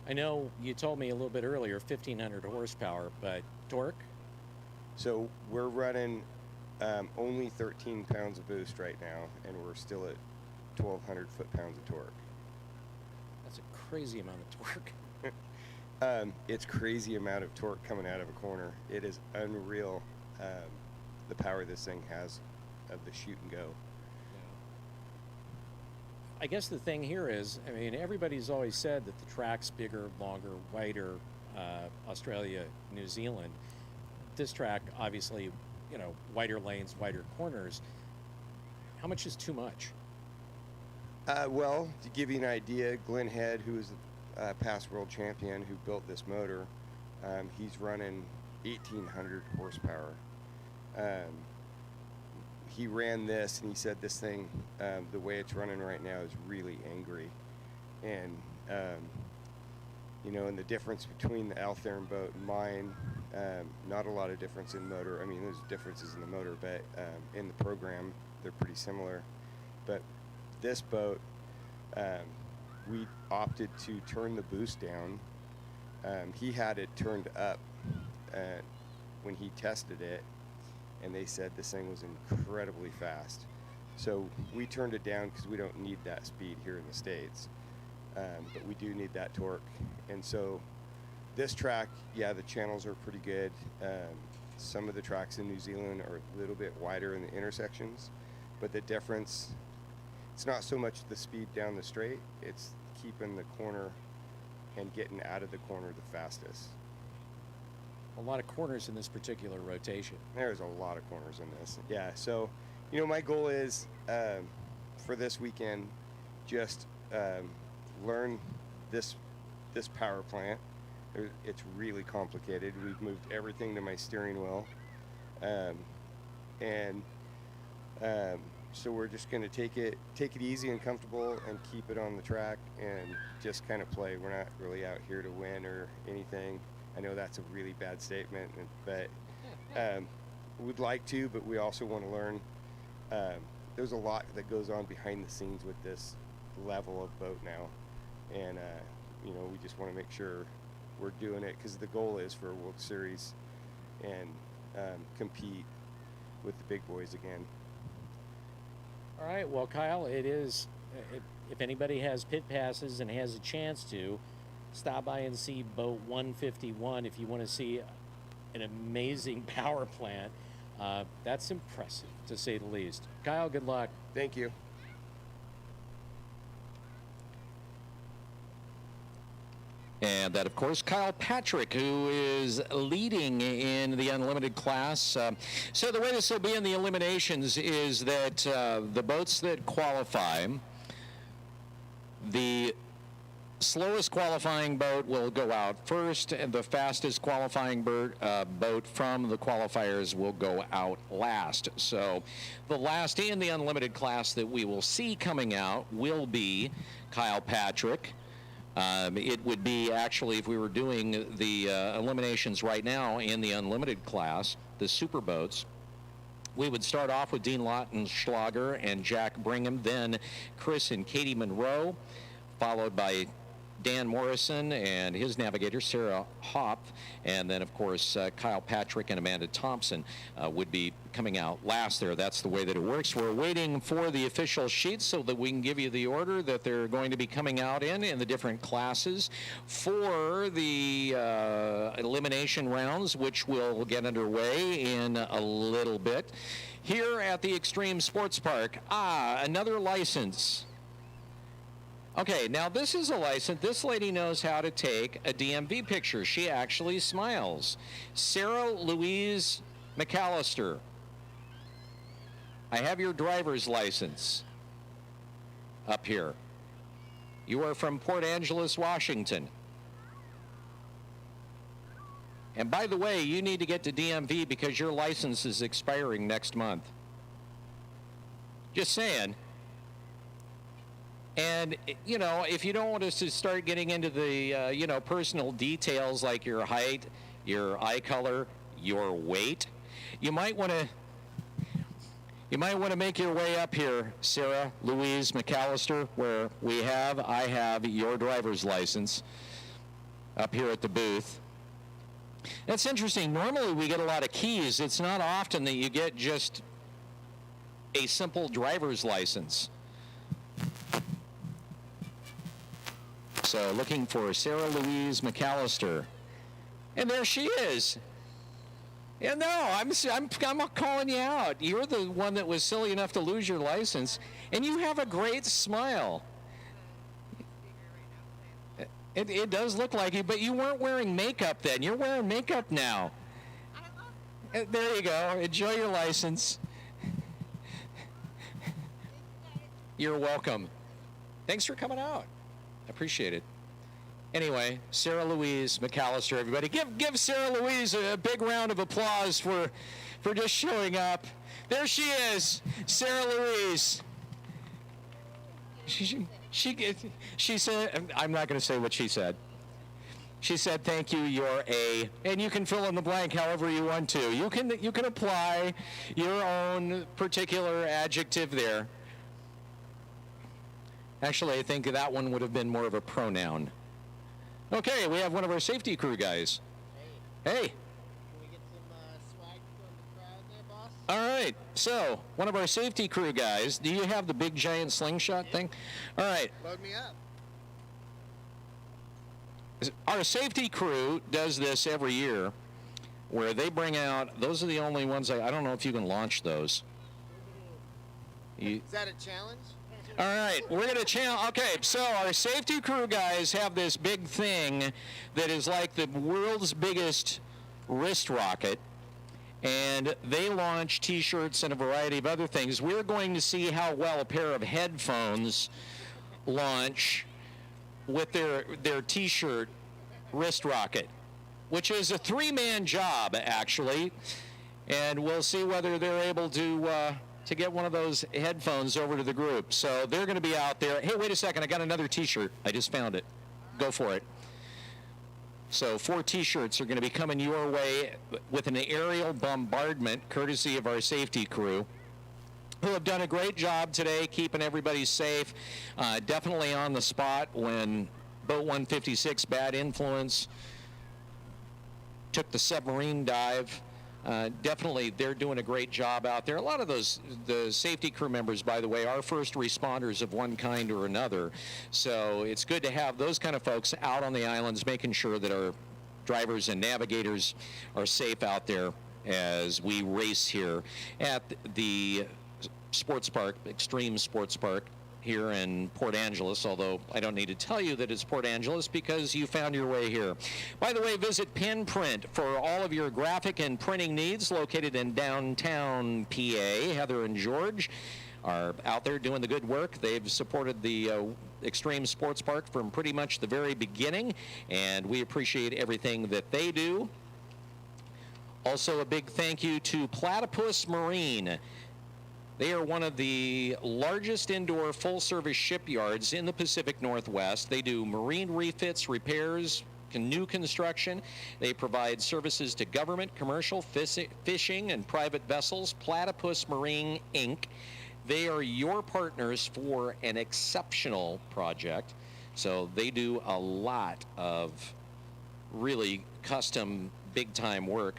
I know you told me a little bit earlier 1,500 horsepower, but torque? So we're running only 13 pounds of boost right now, and we're still at 1,200 foot-pounds of torque. That's a crazy amount of torque. It's crazy amount of torque coming out of a corner. It is unreal, the power this thing has of the shoot and go. I guess the thing here is, I mean, everybody's always said that the track's bigger, longer, wider, Australia, New Zealand. This track, obviously, you know, wider lanes, wider corners. How much is too much? Well, to give you an idea, Glenn Head, who is a past world champion who built this motor, he's running 1,800 horsepower. He ran this, and he said this thing, the way it's running right now, is really angry. And, you know, and the difference between the Althern boat and mine, not a lot of difference in motor. I mean, there's differences in the motor, but in the program, they're pretty similar. But this boat, we opted to turn the boost down. He had it turned up when he tested it, and they said this thing was incredibly fast. So we turned it down because we don't need that speed here in the States, but we do need that torque. And so this track, yeah, the channels are pretty good. Some of the tracks in New Zealand are a little bit wider in the intersections, but the difference, it's not so much the speed down the straight, it's keeping the corner and getting out of the corner the fastest. A lot of corners in this particular rotation. There's a lot of corners in this. Yeah, so, you know, my goal is for this weekend, just learn this power plant, It's really complicated. We've moved everything to my steering wheel. So we're just going to take it easy and comfortable and keep it on the track and just kind of play. We're not really out here to win or anything. I know that's a really bad statement, but we'd like to, but we also want to learn. There's a lot that goes on behind the scenes with this level of boat now, and we just want to make sure we're doing it, because the goal is for a World Series and compete with the big boys again. All right, well, Kyle, it is, if anybody has pit passes and has a chance to, stop by and see boat 151 if you want to see an amazing power plant. That's impressive, to say the least. Kyle, good luck. Thank you. And that, of course, Kyle Patrick, who is leading in the unlimited class. So the way this will be in the eliminations is that the boats that qualify, the slowest qualifying boat will go out first, and the fastest qualifying boat from the qualifiers will go out last. So the last in the unlimited class that we will see coming out will be Kyle Patrick. It would be, actually, if we were doing the eliminations right now in the unlimited class, the super boats, we would start off with Dean Lautenschlager and Jack Brigham, then Chris and Katie Monroe, followed by Dan Morrison and his navigator, Sarah Hopf, and then, of course, Kyle Patrick and Amanda Thompson would be coming out last there. That's the way that it works. We're waiting for the official sheets so that we can give you the order that they're going to be coming out in the different classes for the elimination rounds, which will get underway in a little bit. Here at the Extreme Sports Park, another license. Okay, now this is a license. This lady knows how to take a DMV picture. She actually smiles. Sarah Louise McAllister. I have your driver's license up here. You are from Port Angeles, Washington. And by the way, you need to get to DMV because your license is expiring next month. Just saying. And, if you don't want us to start getting into the, personal details like your height, your eye color, your weight, you might want to make your way up here, Sarah Louise McAllister, where I have your driver's license up here at the booth. That's interesting. Normally we get a lot of keys. It's not often that you get just a simple driver's license. So looking for Sarah Louise McAllister. And there she is. Yeah, no, I'm calling you out. You're the one that was silly enough to lose your license, and you have a great smile. It does look like you, but you weren't wearing makeup then. You're wearing makeup now. There you go. Enjoy your license. You're welcome. Thanks for coming out. Appreciate it. Anyway, Sarah Louise McAllister, everybody. Give Sarah Louise a big round of applause for just showing up. There she is, Sarah Louise. She said, I'm not going to say what she said. She said, thank you, you're a, and you can fill in the blank however you want to. You can apply your own particular adjective there. Actually, I think that one would have been more of a pronoun. Okay, we have one of our safety crew guys. Hey. Can we get some swag from the crowd there, boss? All right, so one of our safety crew guys. Do you have the big giant slingshot thing? All right. Load me up. Our safety crew does this every year where they bring out, those are the only ones, I don't know if you can launch those. Is that a challenge? All right, we're going to challenge. Okay, so our safety crew guys have this big thing that is like the world's biggest wrist rocket, and they launch T-shirts and a variety of other things. We're going to see how well a pair of headphones launch with their T-shirt wrist rocket, which is a three-man job, actually. And we'll see whether they're able to get one of those headphones over to the group. So they're going to be out there. Hey, wait a second. I got another T-shirt. I just found it. Go for it. So 4 T-shirts are going to be coming your way with an aerial bombardment, courtesy of our safety crew, who have done a great job today keeping everybody safe. Definitely on the spot when Boat 156, Bad Influence, took the submarine dive. Definitely, they're doing a great job out there. A lot of the safety crew members, by the way, are first responders of one kind or another. So it's good to have those kind of folks out on the islands, making sure that our drivers and navigators are safe out there as we race here at the sports park, Extreme Sports Park, here in Port Angeles, although I don't need to tell you that it's Port Angeles because you found your way here. By the way, visit Penprint for all of your graphic and printing needs, located in downtown PA. Heather and George are out there doing the good work. They've supported the Extreme Sports Park from pretty much the very beginning, and we appreciate everything that they do. Also, a big thank you to Platypus Marine. They are one of the largest indoor full-service shipyards in the Pacific Northwest. They do marine refits, repairs, new construction. They provide services to government, commercial, fishing, and private vessels. Platypus Marine, Inc. They are your partners for an exceptional project. So they do a lot of really custom, big-time work.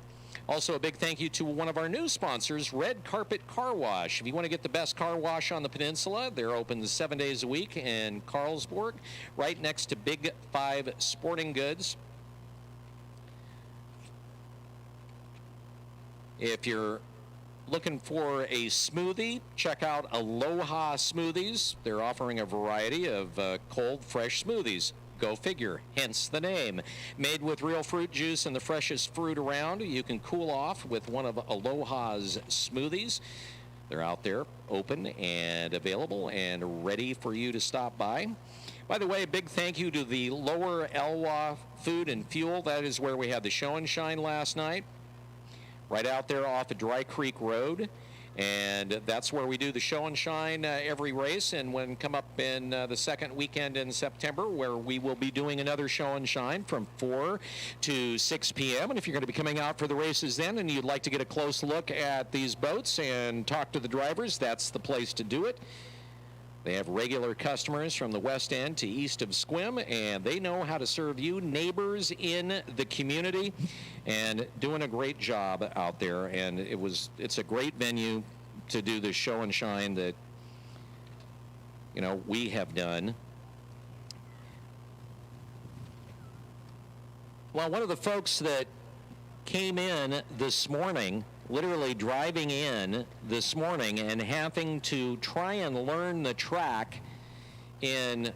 Also, a big thank you to one of our new sponsors, Red Carpet Car Wash. If you want to get the best car wash on the peninsula, they're open 7 days a week in Carlsberg, right next to Big 5 Sporting Goods. If you're looking for a smoothie, check out Aloha Smoothies. They're offering a variety of cold, fresh smoothies. Go figure, hence the name. Made with real fruit juice and the freshest fruit around, you can cool off with one of Aloha's smoothies. They're out there, open and available and ready for you to stop by. By the way, a big thank you to the Lower Elwha Food and Fuel. That is where we had the show and shine last night, right out there off of Dry Creek Road. And that's where we do the show and shine every race, and when come up in the second weekend in September, where we will be doing another show and shine from 4 to 6 p.m. And if you're going to be coming out for the races then and you'd like to get a close look at these boats and talk to the drivers, that's the place to do it. They have regular customers from the west end to east of Sequim, and they know how to serve you, neighbors in the community, and doing a great job out there. And it's a great venue to do the show and shine that, you know, we have done. Well, one of the folks that came in this morning, literally driving in this morning and having to try and learn the track in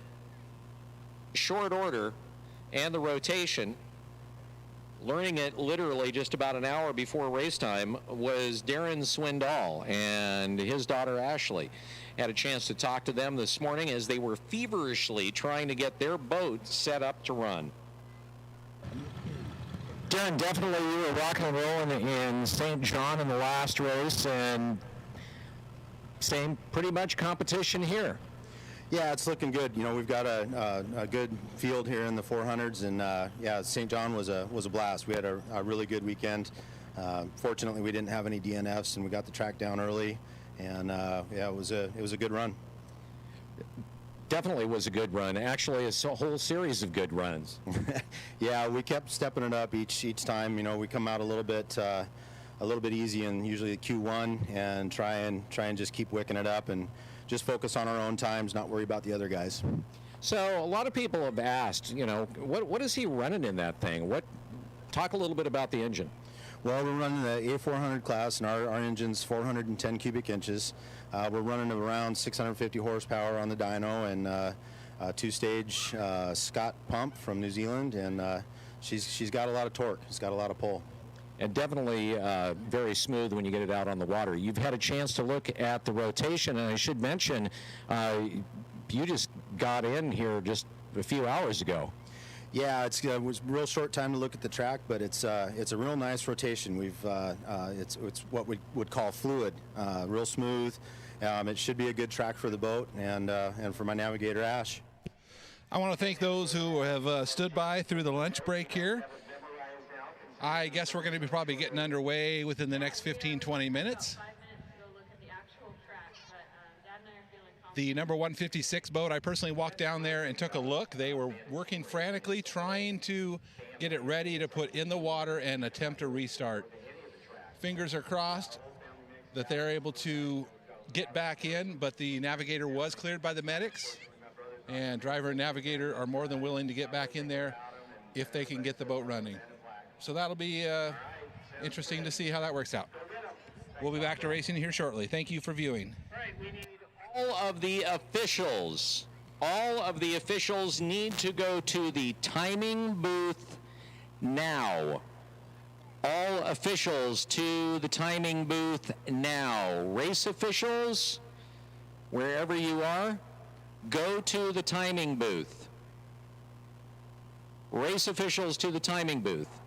short order and the rotation, learning it literally just about an hour before race time, was Darren Swindoll and his daughter Ashley. Had a chance to talk to them this morning as they were feverishly trying to get their boat set up to run. Darren, definitely you were rocking and rolling in St. John in the last race, and same pretty much competition here. Yeah, it's looking good. You know, we've got a good field here in the 400s, and yeah, St. John was a blast. We had a really good weekend. Fortunately, we didn't have any DNFs, and we got the track down early, and yeah, it was a good run. Definitely was a good run. Actually, it's a whole series of good runs. Yeah, we kept stepping it up each time. You know, we come out a little bit easy in usually Q1, and try and just keep wicking it up and just focus on our own times, not worry about the other guys. So a lot of people have asked, you know, what is he running in that thing? Talk a little bit about the engine. Well, we're running the A400 class, and our engine's 410 cubic inches. We're running around 650 horsepower on the dyno, and a two-stage Scott pump from New Zealand, and she's got a lot of torque. It's got a lot of pull. And definitely very smooth when you get it out on the water. You've had a chance to look at the rotation, and I should mention, you just got in here just a few hours ago. Yeah, it was a real short time to look at the track, but it's a real nice rotation. It's what we would call fluid, real smooth. It should be a good track for the boat and for my navigator Ash. I want to thank those who have stood by through the lunch break here. I guess we're going to be probably getting underway within the next 15-20 minutes. The number 156 boat, I personally walked down there and took a look. They were working frantically, trying to get it ready to put in the water and attempt a restart. Fingers are crossed that they're able to get back in, but the navigator was cleared by the medics, and driver and navigator are more than willing to get back in there if they can get the boat running. So that'll be interesting to see how that works out. We'll be back to racing here shortly. Thank you for viewing. All of the officials need to go to the timing booth now. All officials to the timing booth now. Race officials, wherever you are, go to the timing booth. Race officials to the timing booth.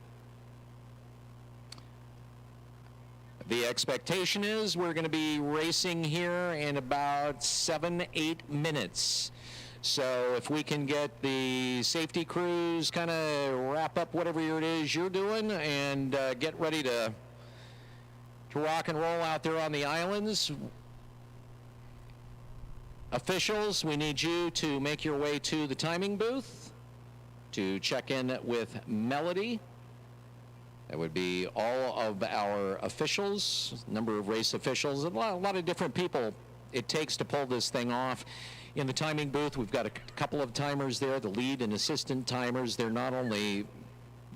The expectation is we're going to be racing here in about 7-8 minutes. So if we can get the safety crews kind of wrap up whatever it is you're doing and get ready to rock and roll out there on the islands. Officials, we need you to make your way to the timing booth to check in with Melody. That would be all of our officials, number of race officials, a lot of different people it takes to pull this thing off. In the timing booth, we've got a couple of timers there, the lead and assistant timers. They're not only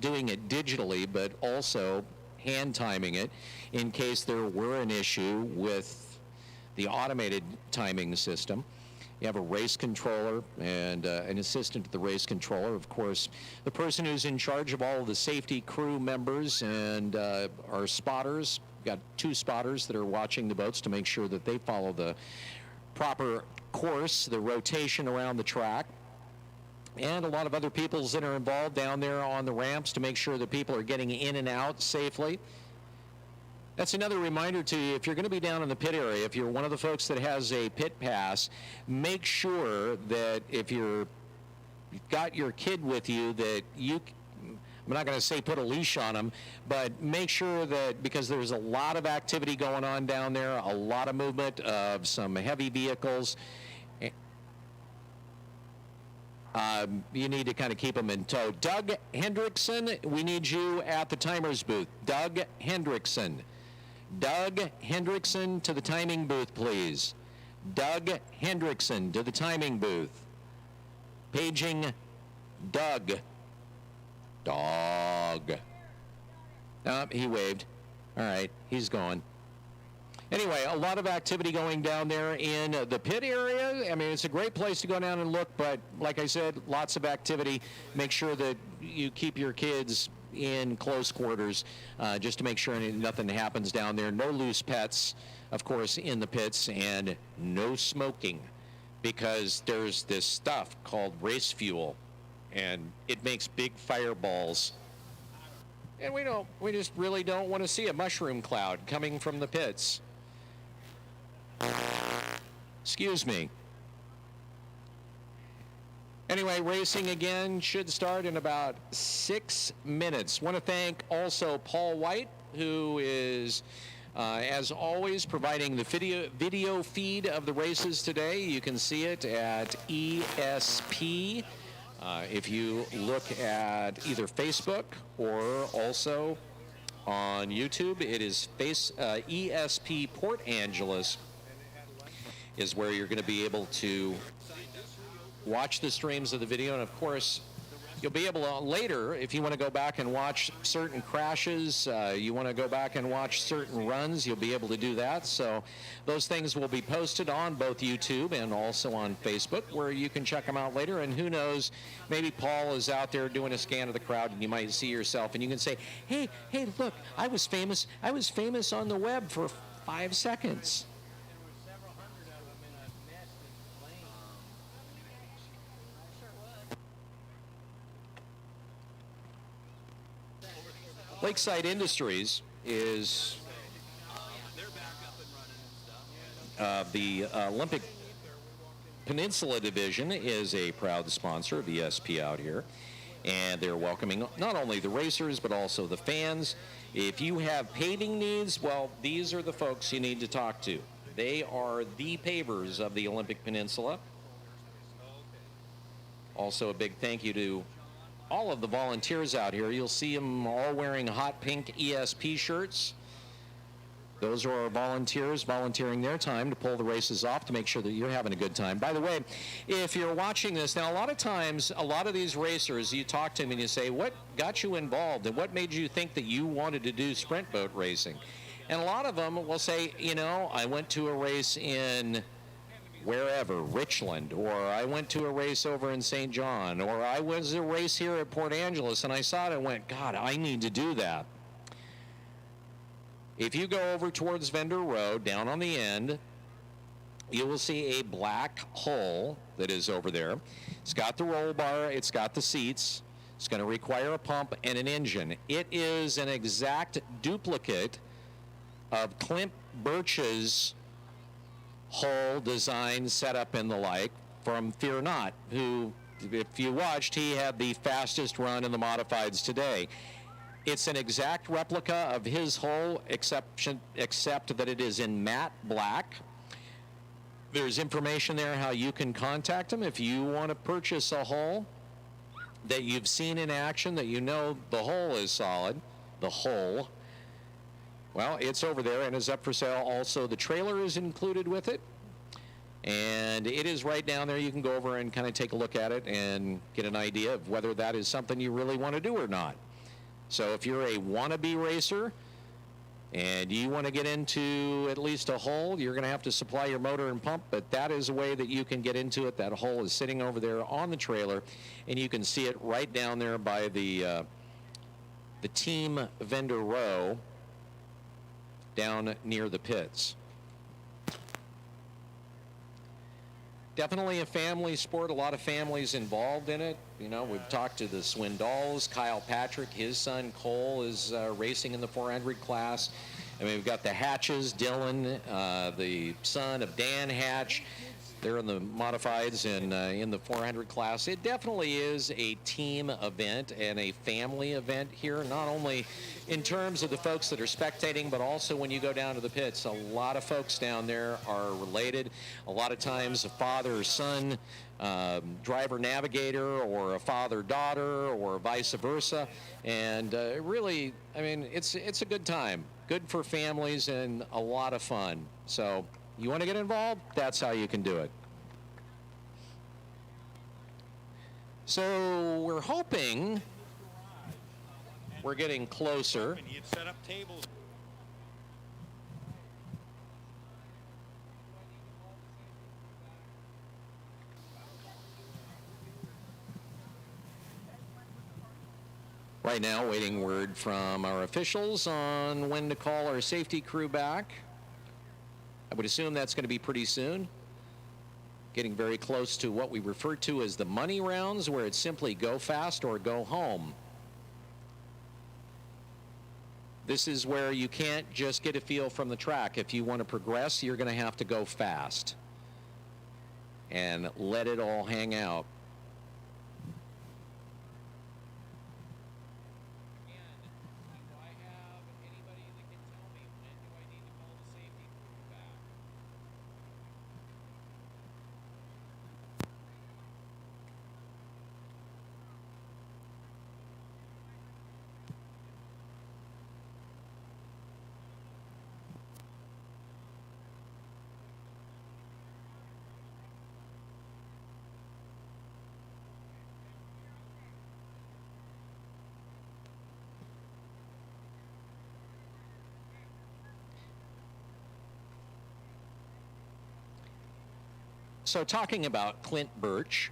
doing it digitally, but also hand timing it in case there were an issue with the automated timing system. You have a race controller and an assistant to the race controller. Of course, the person who's in charge of all of the safety crew members and our spotters. We've got 2 spotters that are watching the boats to make sure that they follow the proper course, the rotation around the track. And a lot of other people that are involved down there on the ramps to make sure that people are getting in and out safely. That's another reminder to you, if you're going to be down in the pit area, if you're one of the folks that has a pit pass, make sure that if you've got your kid with you that I'm not going to say put a leash on them, but make sure that, because there's a lot of activity going on down there, a lot of movement of some heavy vehicles, you need to kind of keep them in tow. Doug Hendrickson, we need you at the timer's booth. Doug Hendrickson. Doug Hendrickson to the timing booth, please. Doug Hendrickson to the timing booth. Paging Doug. Dog. Oh, he waved. All right, he's gone. Anyway, a lot of activity going down there in the pit area. I mean, it's a great place to go down and look, but like I said, lots of activity. Make sure that you keep your kids in close quarters just to make sure nothing happens down there. No loose pets, of course, in the pits, and no smoking, because there's this stuff called race fuel, and it makes big fireballs. And we just really don't want to see a mushroom cloud coming from the pits. Excuse me. Anyway, racing again should start in about 6 minutes. Want to thank also Paul White, who is, as always, providing the video feed of the races today. You can see it at ESP. If you look at either Facebook or also on YouTube, it is ESP Port Angeles is where you're going to be able to watch the streams of the video. And of course, you'll be able to later, if you want to go back and watch certain crashes, you want to go back and watch certain runs, you'll be able to do that. So those things will be posted on both YouTube and also on Facebook, where you can check them out later. And who knows, maybe Paul is out there doing a scan of the crowd and you might see yourself and you can say, hey, look, I was famous on the web for 5 seconds. Lakeside Industries is the Olympic Peninsula Division is a proud sponsor of ESP out here, and they're welcoming not only the racers but also the fans. If you have paving needs, well, these are the folks you need to talk to. They are the pavers of the Olympic Peninsula. Also, a big thank you to all of the volunteers out here. You'll see them all wearing hot pink ESP shirts. Those are our volunteers volunteering their time to pull the races off to make sure that you're having a good time. By the way, if you're watching this, now a lot of times, a lot of these racers, you talk to them and you say, what got you involved and what made you think that you wanted to do sprint boat racing? And a lot of them will say, you know, I went to a race in wherever, Richland, or I went to a race over in St. John, or I was a race here at Port Angeles and I saw it and went, God, I need to do that. If you go over towards Vendor Road, down on the end, you will see a black hull that is over there. It's got the roll bar, it's got the seats, it's going to require a pump and an engine. It is an exact duplicate of Clint Birch's hull, design, setup, and the like from Fear Not, who, if you watched, he had the fastest run in the modifieds today. It's an exact replica of his hull, except that it is in matte black. There's information there how you can contact him if you want to purchase a hull that you've seen in action, that you know the hull is solid. The hull. Well, it's over there and is up for sale. Also, the trailer is included with it. And it is right down there. You can go over and kind of take a look at it and get an idea of whether that is something you really want to do or not. So if you're a wannabe racer and you want to get into at least a hull, you're going to have to supply your motor and pump, but that is a way that you can get into it. That hull is sitting over there on the trailer, and you can see it right down there by the team vendor row down near the pits. Definitely a family sport, a lot of families involved in it. You know, we've talked to the Swindalls, Kyle Patrick, his son Cole is racing in the 400 class. And we've got the Hatches, Dylan, the son of Dan Hatch. They're in the modifieds and in the 400 class. It definitely is a team event and a family event here, not only in terms of the folks that are spectating, but also when you go down to the pits. A lot of folks down there are related. A lot of times a father-son driver-navigator, or a father-daughter, or vice versa. And really, I mean, it's a good time. Good for families and a lot of fun. So you want to get involved? That's how you can do it. So we're hoping we're getting closer. You'd set up tables. Right now, waiting word from our officials on when to call our safety crew back. I would assume that's going to be pretty soon. Getting very close to what we refer to as the money rounds, where it's simply go fast or go home. This is where you can't just get a feel from the track. If you want to progress, you're going to have to go fast and let it all hang out. So talking about Clint Birch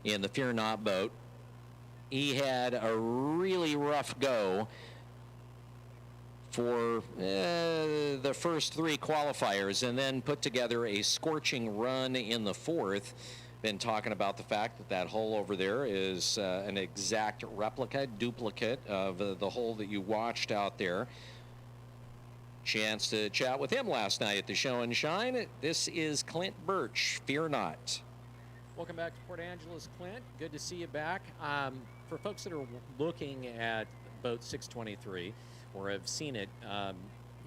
in the Fear Not boat, he had a really rough go for the first three qualifiers and then put together a scorching run in the fourth been talking about the fact that that hole over there is an exact replica, duplicate of the hole that you watched out there. Chance to chat with him last night at the Show and Shine. This is Clint Birch. Fear not. Welcome back to Port Angeles, Clint. Good to see you back. For folks that are looking at boat 623 or have seen it,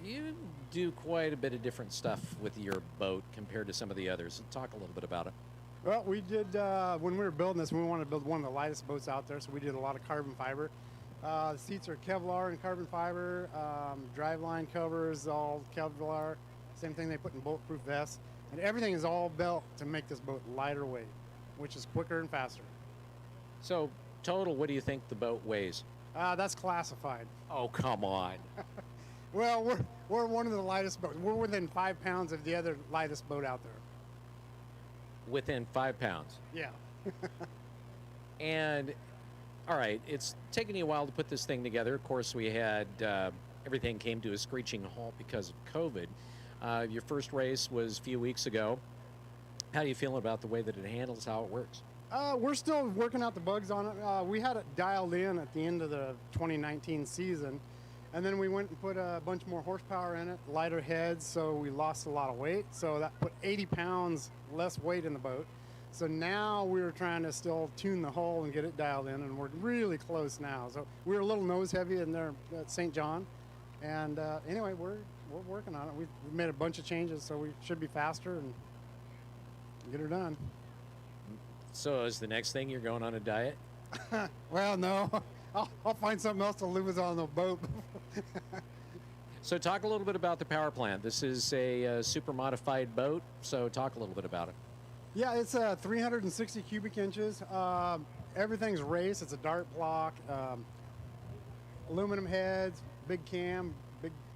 you do quite a bit of different stuff with your boat compared to some of the others. Talk a little bit about it. Well, we did, when we were building this, we wanted to build one of the lightest boats out there, so we did a lot of carbon fiber. The seats are Kevlar and carbon fiber. Driveline covers, all Kevlar. Same thing they put in bulletproof vests. And everything is all built to make this boat lighter weight, which is quicker and faster. So, total, what do you think the boat weighs? That's classified. Oh, come on. Well, we're one of the lightest boats. We're within 5 pounds of the other lightest boat out there. Within 5 pounds? Yeah. And, all right, it's taken you a while to put this thing together. Of course, we had everything came to a screeching halt because of COVID. Your first race was a few weeks ago. How do you feel about the way that it handles, how it works? We're still working out the bugs on it. We had it dialed in at the end of the 2019 season, and then we went and put a bunch more horsepower in it, lighter heads, so we lost a lot of weight. So that put 80 pounds less weight in the boat. So now we're trying to still tune the hull and get it dialed in, and we're really close now. So we're a little nose heavy in there at St. John. And anyway, we're working on it. We've made a bunch of changes, so we should be faster and get her done. So is the next thing you're going on a diet? Well, no. I'll find something else to lose on the boat. So talk a little bit about the power plant. This is a super modified boat, so talk a little bit about it. Yeah, it's 360 cubic inches. Everything's race. It's a dart block, aluminum heads, big cam,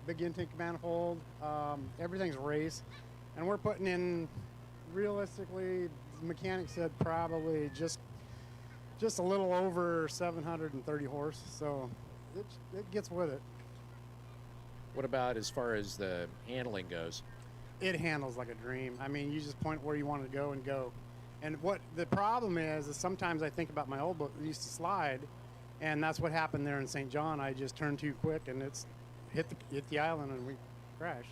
big intake manifold. Everything's race, and we're putting in, realistically, the mechanic said probably just a little over 730 horse. So it gets with it. What about as far as the handling goes? It handles like a dream. I mean, you just point where you want to go and go. And what the problem is sometimes I think about my old boat that used to slide, and that's what happened there in St. John. I just turned too quick, and it's hit the island, and we crashed.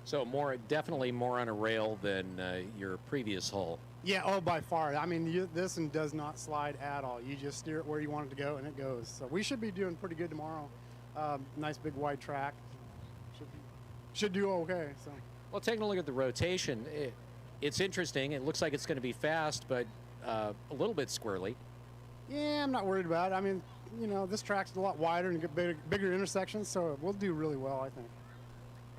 So definitely more on a rail than your previous hull. Yeah, oh, by far. I mean, this one does not slide at all. You just steer it where you want it to go, and it goes. So we should be doing pretty good tomorrow. Nice big wide track. Should do okay. So. Well, taking a look at the rotation, it's interesting. It looks like it's going to be fast, but a little bit squirrely. Yeah, I'm not worried about it. I mean, you know, this track's a lot wider and get bigger intersections, so we'll do really well, I think.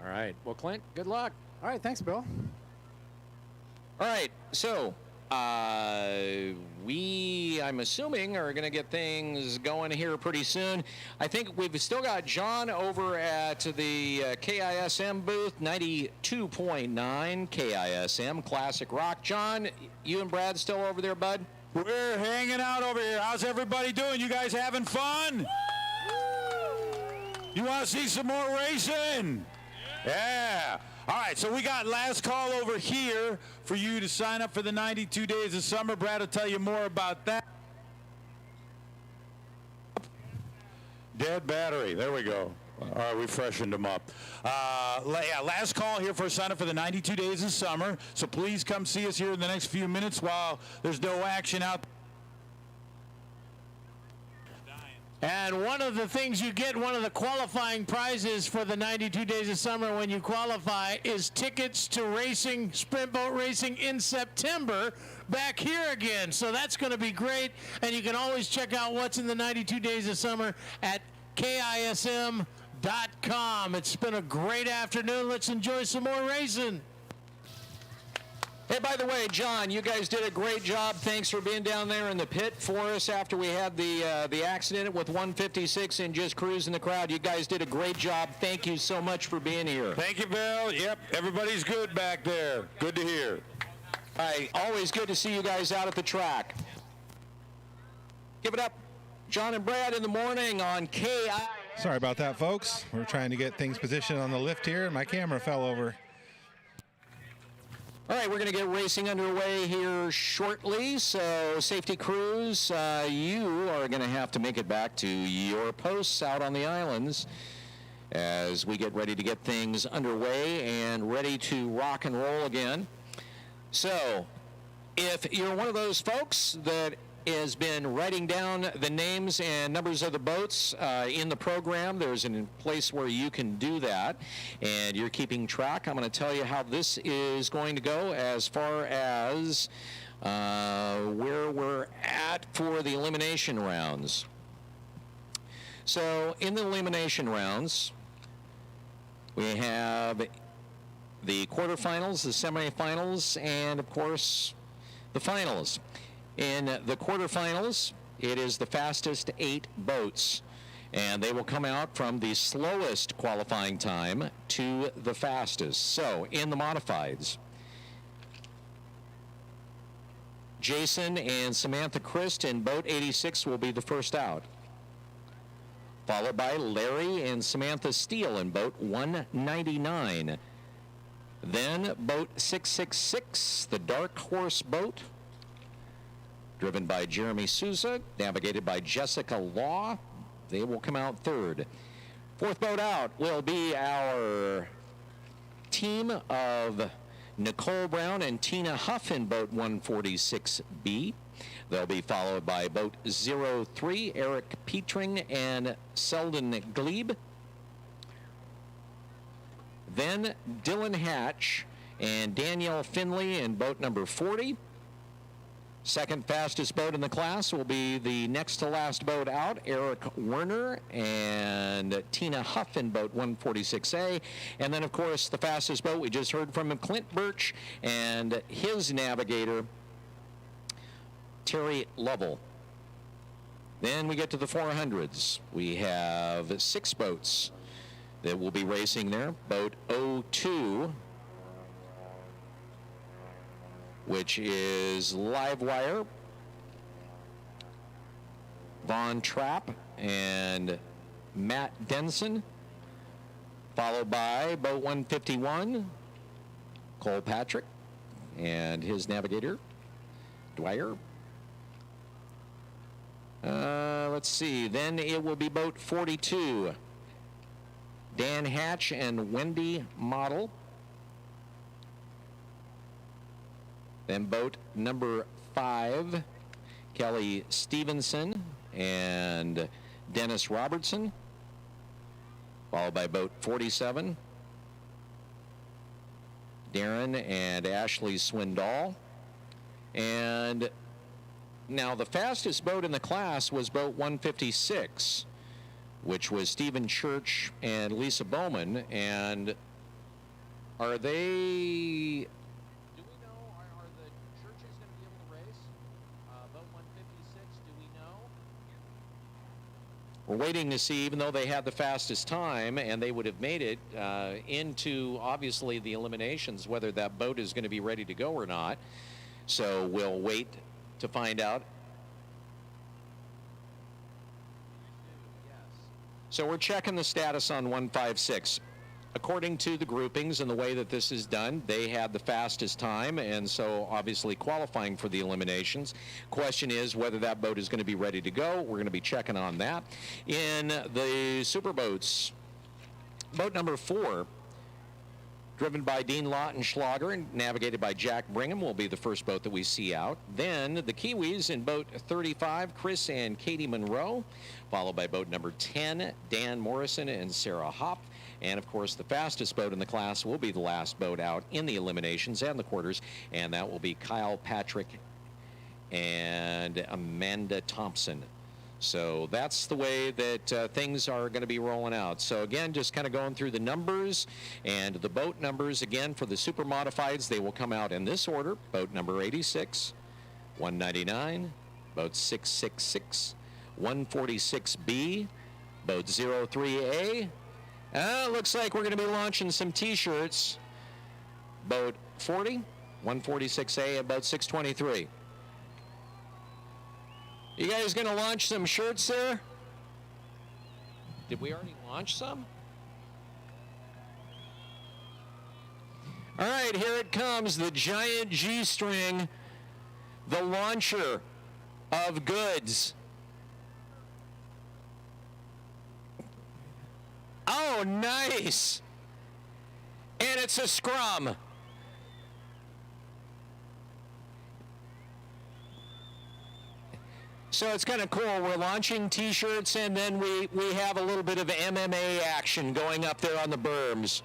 All right. Well, Clint, good luck. All right. Thanks, Bill. All right. So I'm assuming, are going to get things going here pretty soon. I think we've still got John over at the KISM booth, 92.9 KISM Classic Rock. John, you and Brad still over there, bud? We're hanging out over here. How's everybody doing? You guys having fun? You want to see some more racing? Yeah. All right, so we got last call over here for you to sign up for the 92 Days of Summer. Brad will tell you more about that. Dead battery. There we go. All right, we freshened them up. Yeah, last call here for a sign up for the 92 Days of Summer. So please come see us here in the next few minutes while there's no action out there. And one of the things you get, one of the qualifying prizes for the 92 Days of Summer when you qualify is tickets to racing, sprint boat racing in September back here again. So that's going to be great. And you can always check out what's in the 92 Days of Summer at KISM.com. It's been a great afternoon. Let's enjoy some more racing. Hey, by the way, John, you guys did a great job. Thanks for being down there in the pit for us after we had the accident with 156 and just cruising the crowd. You guys did a great job. Thank you so much for being here. Thank you, Bill. Yep, everybody's good back there. Good to hear. All right, always good to see you guys out at the track. Give it up, John and Brad in the morning on KI. Sorry about that, folks. We're trying to get things positioned on the lift here, and my camera fell over. All right, we're going to get racing underway here shortly. So, safety crews, you are going to have to make it back to your posts out on the islands as we get ready to get things underway and ready to rock and roll again. So, if you're one of those folks that has been writing down the names and numbers of the boats in the program, there's a place where you can do that, and you're keeping track. I'm going to tell you how this is going to go as far as where we're at for the elimination rounds. So in the elimination rounds, we have the quarterfinals, the semifinals, and of course the finals. In the quarterfinals, it is the fastest 8 boats, and they will come out from the slowest qualifying time to the fastest. So, in the modifieds, Jason and Samantha Christ in boat 86 will be the first out, followed by Larry and Samantha Steele in boat 199. Then boat 666, the Dark Horse boat, driven by Jeremy Souza, navigated by Jessica Law. They will come out third. Fourth boat out will be our team of Nicole Brown and Tina Huff in boat 146B. They'll be followed by boat 03, Eric Petring and Selden Glebe. Then Dylan Hatch and Danielle Finley in boat number 40. Second fastest boat in the class will be the next to last boat out, Eric Werner and Tina Huff in boat 146A. And then, of course, the fastest boat, we just heard from him, Clint Birch and his navigator, Terry Lovell. Then we get to the 400s. We have 6 boats that will be racing there. Boat 02, which is Livewire, Von Trapp, and Matt Denson, followed by boat 151, Cole Patrick, and his navigator, Dwyer. Let's see, then it will be boat 42, Dan Hatch and Wendy Model. Then boat number 5, Kelly Stevenson and Dennis Robertson, followed by boat 47, Darren and Ashley Swindoll. And now the fastest boat in the class was boat 156, which was Stephen Church and Lisa Bowman. And are they... We're waiting to see, even though they had the fastest time and they would have made it into, obviously, the eliminations, whether that boat is going to be ready to go or not. So we'll wait to find out. So we're checking the status on 156. According to the groupings and the way that this is done, they had the fastest time, and so obviously qualifying for the eliminations. Question is whether that boat is going to be ready to go. We're going to be checking on that. In the superboats, boat number 4, driven by Dean Lautenschlager and navigated by Jack Brigham, will be the first boat that we see out. Then the Kiwis in boat 35, Chris and Katie Monroe, followed by boat number 10, Dan Morrison and Sarah Hopp. And, of course, the fastest boat in the class will be the last boat out in the eliminations and the quarters, and that will be Kyle Patrick and Amanda Thompson. So that's the way that things are going to be rolling out. So, again, just kind of going through the numbers and the boat numbers. Again, for the super modifieds, they will come out in this order. Boat number 86, 199, boat 666, 146B, boat 03A. Looks like we're going to be launching some T-shirts. Boat 40, 146A, and boat 623. You guys going to launch some shirts there? Did we already launch some? All right, here it comes, the giant G-string, the launcher of goods. Oh, nice. And it's a scrum. So it's kind of cool. We're launching T-shirts, and then we have a little bit of MMA action going up there on the berms.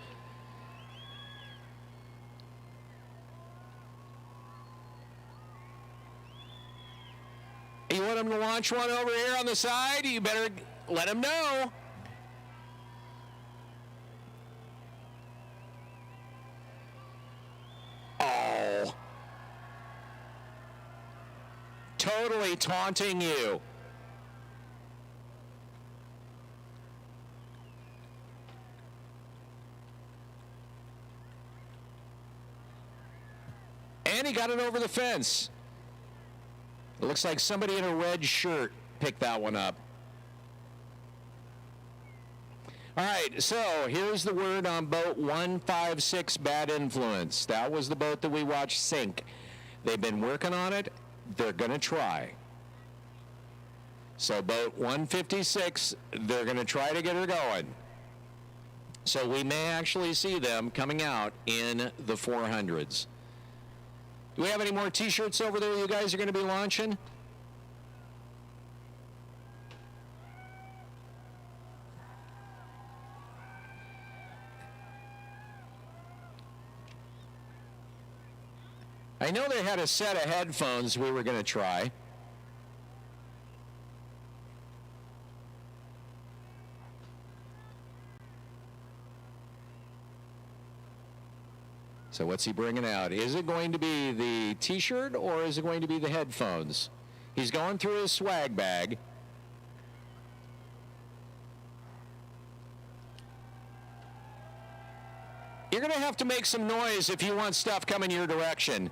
You want them to launch one over here on the side? You better let them know. Oh. Totally taunting you. And he got it over the fence. It looks like somebody in a red shirt picked that one up. All right, so here's the word on boat 156, Bad Influence. That was the boat that we watched sink. They've been working on it. They're going to try. So boat 156, they're going to try to get her going. So we may actually see them coming out in the 400s. Do we have any more T-shirts over there you guys are going to be launching? I know they had a set of headphones we were going to try. So what's he bringing out? Is it going to be the T-shirt or is it going to be the headphones? He's going through his swag bag. You're going to have to make some noise if you want stuff coming your direction.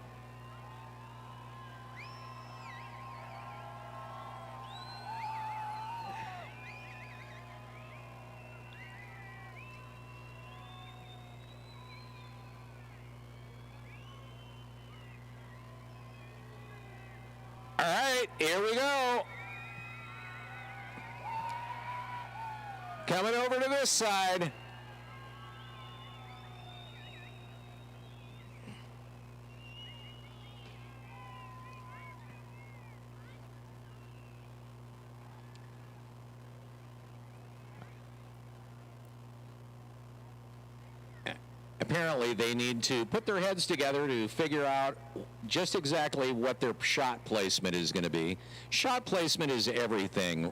All right, here we go. Coming over to this side. Apparently they need to put their heads together to figure out just exactly what their shot placement is going to be. Shot placement is everything.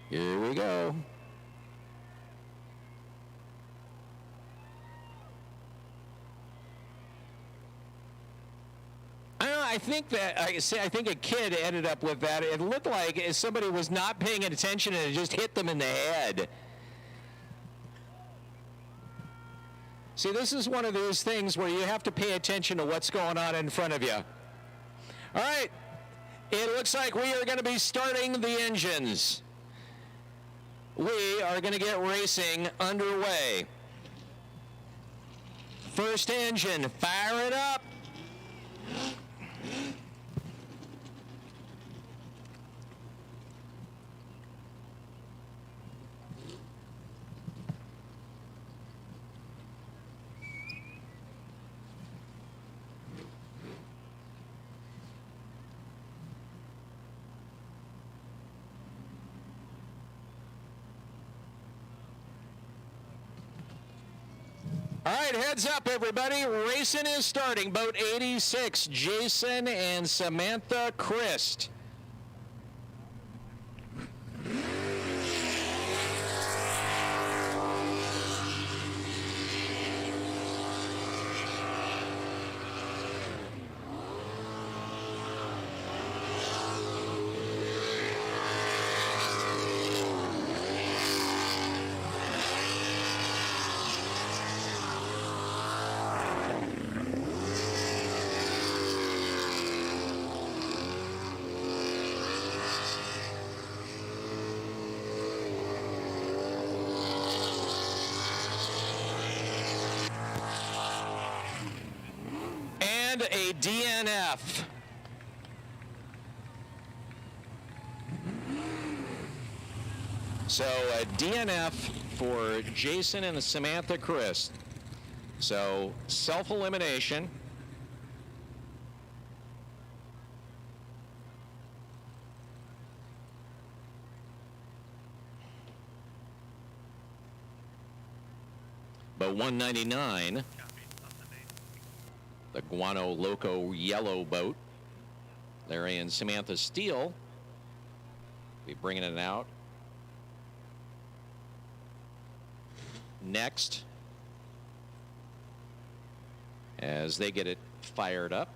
Here we go. I think that I think a kid ended up with that. It looked like somebody was not paying attention and it just hit them in the head. See, this is one of those things where you have to pay attention to what's going on in front of you. All right, it looks like we are going to be starting the engines. We are going to get racing underway. First engine, fire it up. All right, heads up, everybody. Racing is starting. Boat 86, Jason and Samantha Christ. So a DNF for Jason and Samantha Christ. So self-elimination. But 199, the Guano Loco yellow boat. Larry and Samantha Steele be bringing it out. Next, as they get it fired up.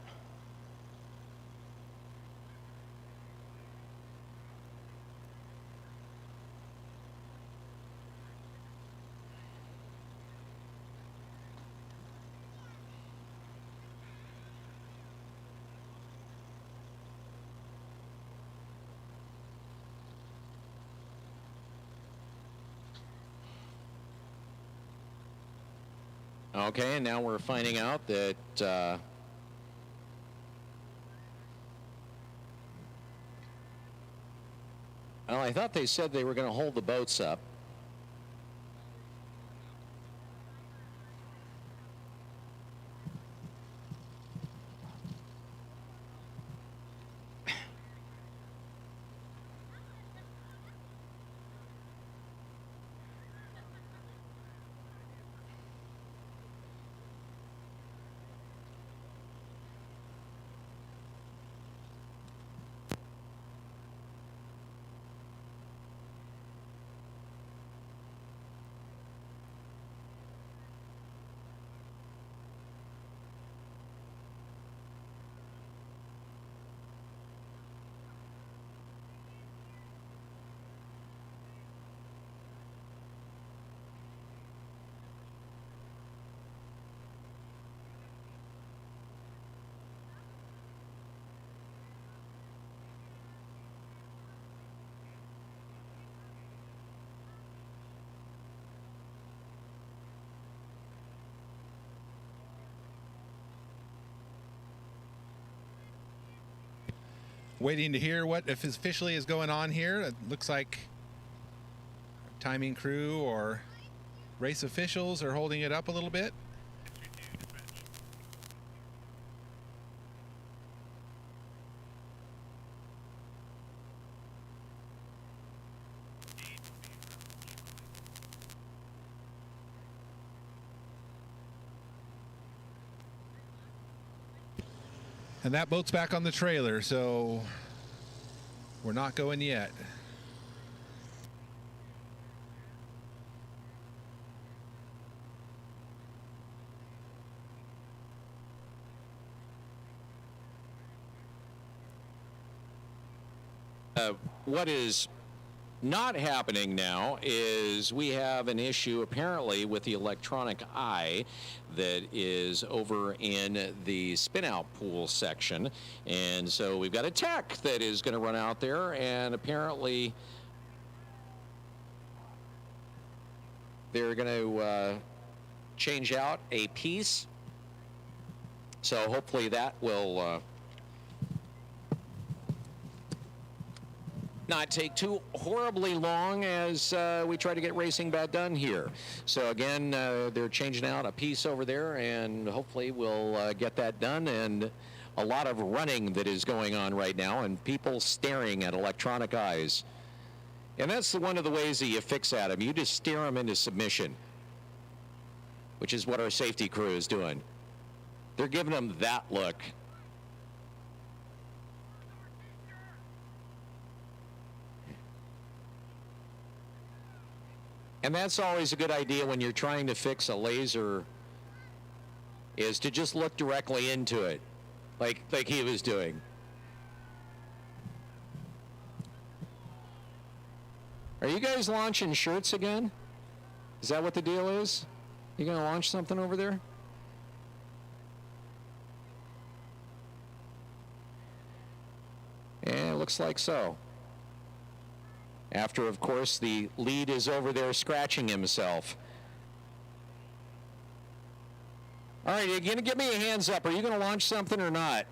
Okay, and now we're finding out that well, I thought they said they were going to hold the boats up. Waiting to hear what if officially is going on here. It looks like timing crew or race officials are holding it up a little bit. And that boat's back on the trailer, so we're not going yet. What is not happening now is we have an issue apparently with the electronic eye that is over in the spin out pool section, and so we've got a tech that is going to run out there, and apparently they're going to change out a piece, so hopefully that will not take too horribly long as we try to get racing back done here. So again, they're changing out a piece over there, and hopefully we'll get that done. And a lot of running that is going on right now, and people staring at electronic eyes. And that's one of the ways that you fix at them. You just steer them into submission, which is what our safety crew is doing. They're giving them that look. And that's always a good idea when you're trying to fix a laser, is to just look directly into it, like he was doing. Are you guys launching shirts again? Is that what the deal is? You gonna launch something over there? Yeah, it looks like so. After, of course, the lead is over there scratching himself. All right, you're going to give me a hands up. Are you going to launch something or not?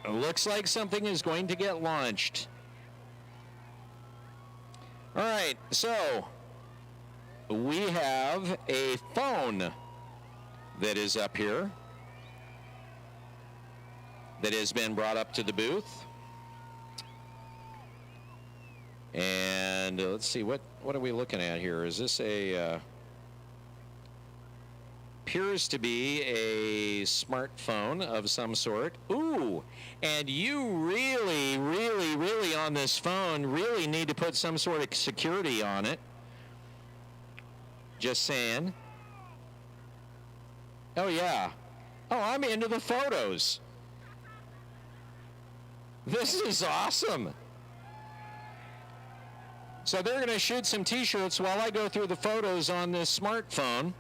Looks like something is going to get launched. All right, so we have a phone that is up here that has been brought up to the booth. And let's see, what are we looking at here? Is this a, appears to be a smartphone of some sort. Ooh, and you really, really, really on this phone really need to put some sort of security on it. Just saying. Oh, yeah. Oh, I'm into the photos. This is awesome. So they're going to shoot some t-shirts while I go through the photos on this smartphone.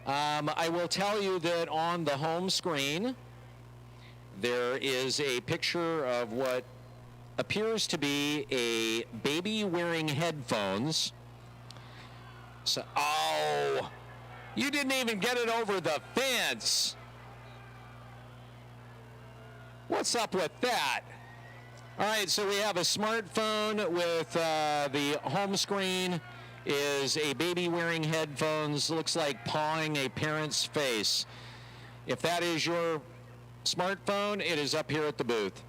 I will tell you that on the home screen, there is a picture of what appears to be a baby wearing headphones. So, oh, you didn't even get it over the fence. What's up with that? All right, so we have a smartphone with the home screen is a baby wearing headphones, looks like pawing a parent's face. If that is your smartphone, it is up here at the booth.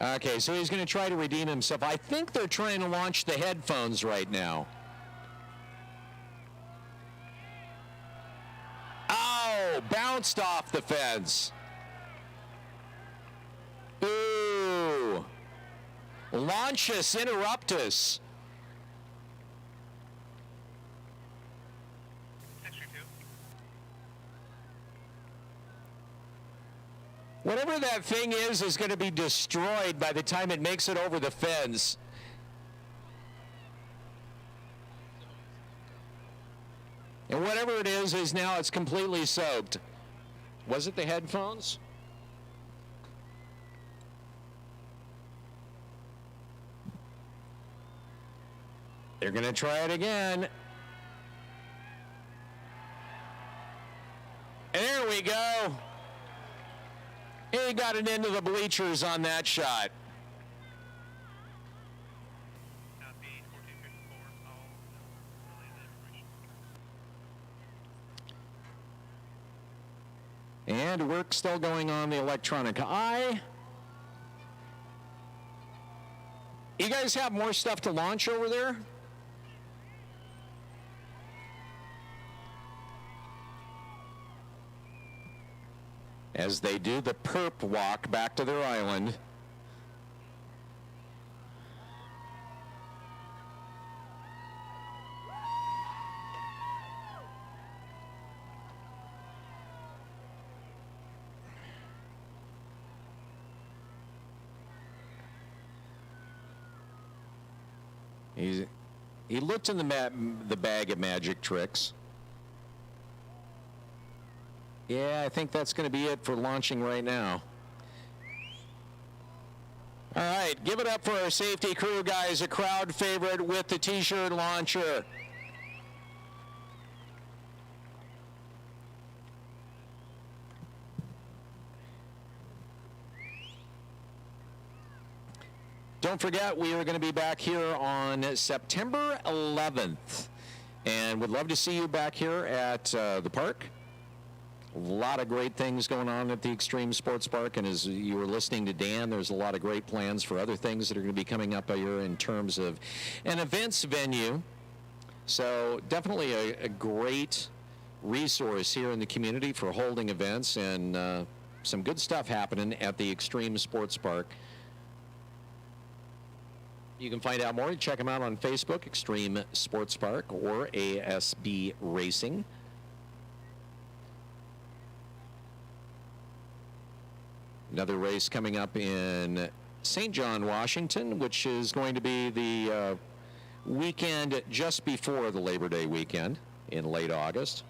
Okay, so he's going to try to redeem himself. I think they're trying to launch the headphones right now. Oh, bounced off the fence. Ooh. Launchus interruptus. Whatever that thing is going to be destroyed by the time it makes it over the fence. And whatever it is now it's completely soaked. Was it the headphones? They're going to try it again. And there we go. He got it into the bleachers on that shot. And work still going on the electronic eye. You guys have more stuff to launch over there? As they do the perp walk back to their island. He looked in the bag of magic tricks. Yeah, I think that's going to be it for launching right now. All right, give it up for our safety crew guys, a crowd favorite with the t-shirt launcher. Don't forget, we are going to be back here on September 11th, and would love to see you back here at the park. A lot of great things going on at the Extreme Sports Park, and as you were listening to Dan, there's a lot of great plans for other things that are going to be coming up here in terms of an events venue. So definitely a great resource here in the community for holding events, and some good stuff happening at the Extreme Sports Park. You can find out more. Check them out on Facebook, Extreme Sports Park or ASB Racing. Another race coming up in St. John, Washington, which is going to be the weekend just before the Labor Day weekend in late August.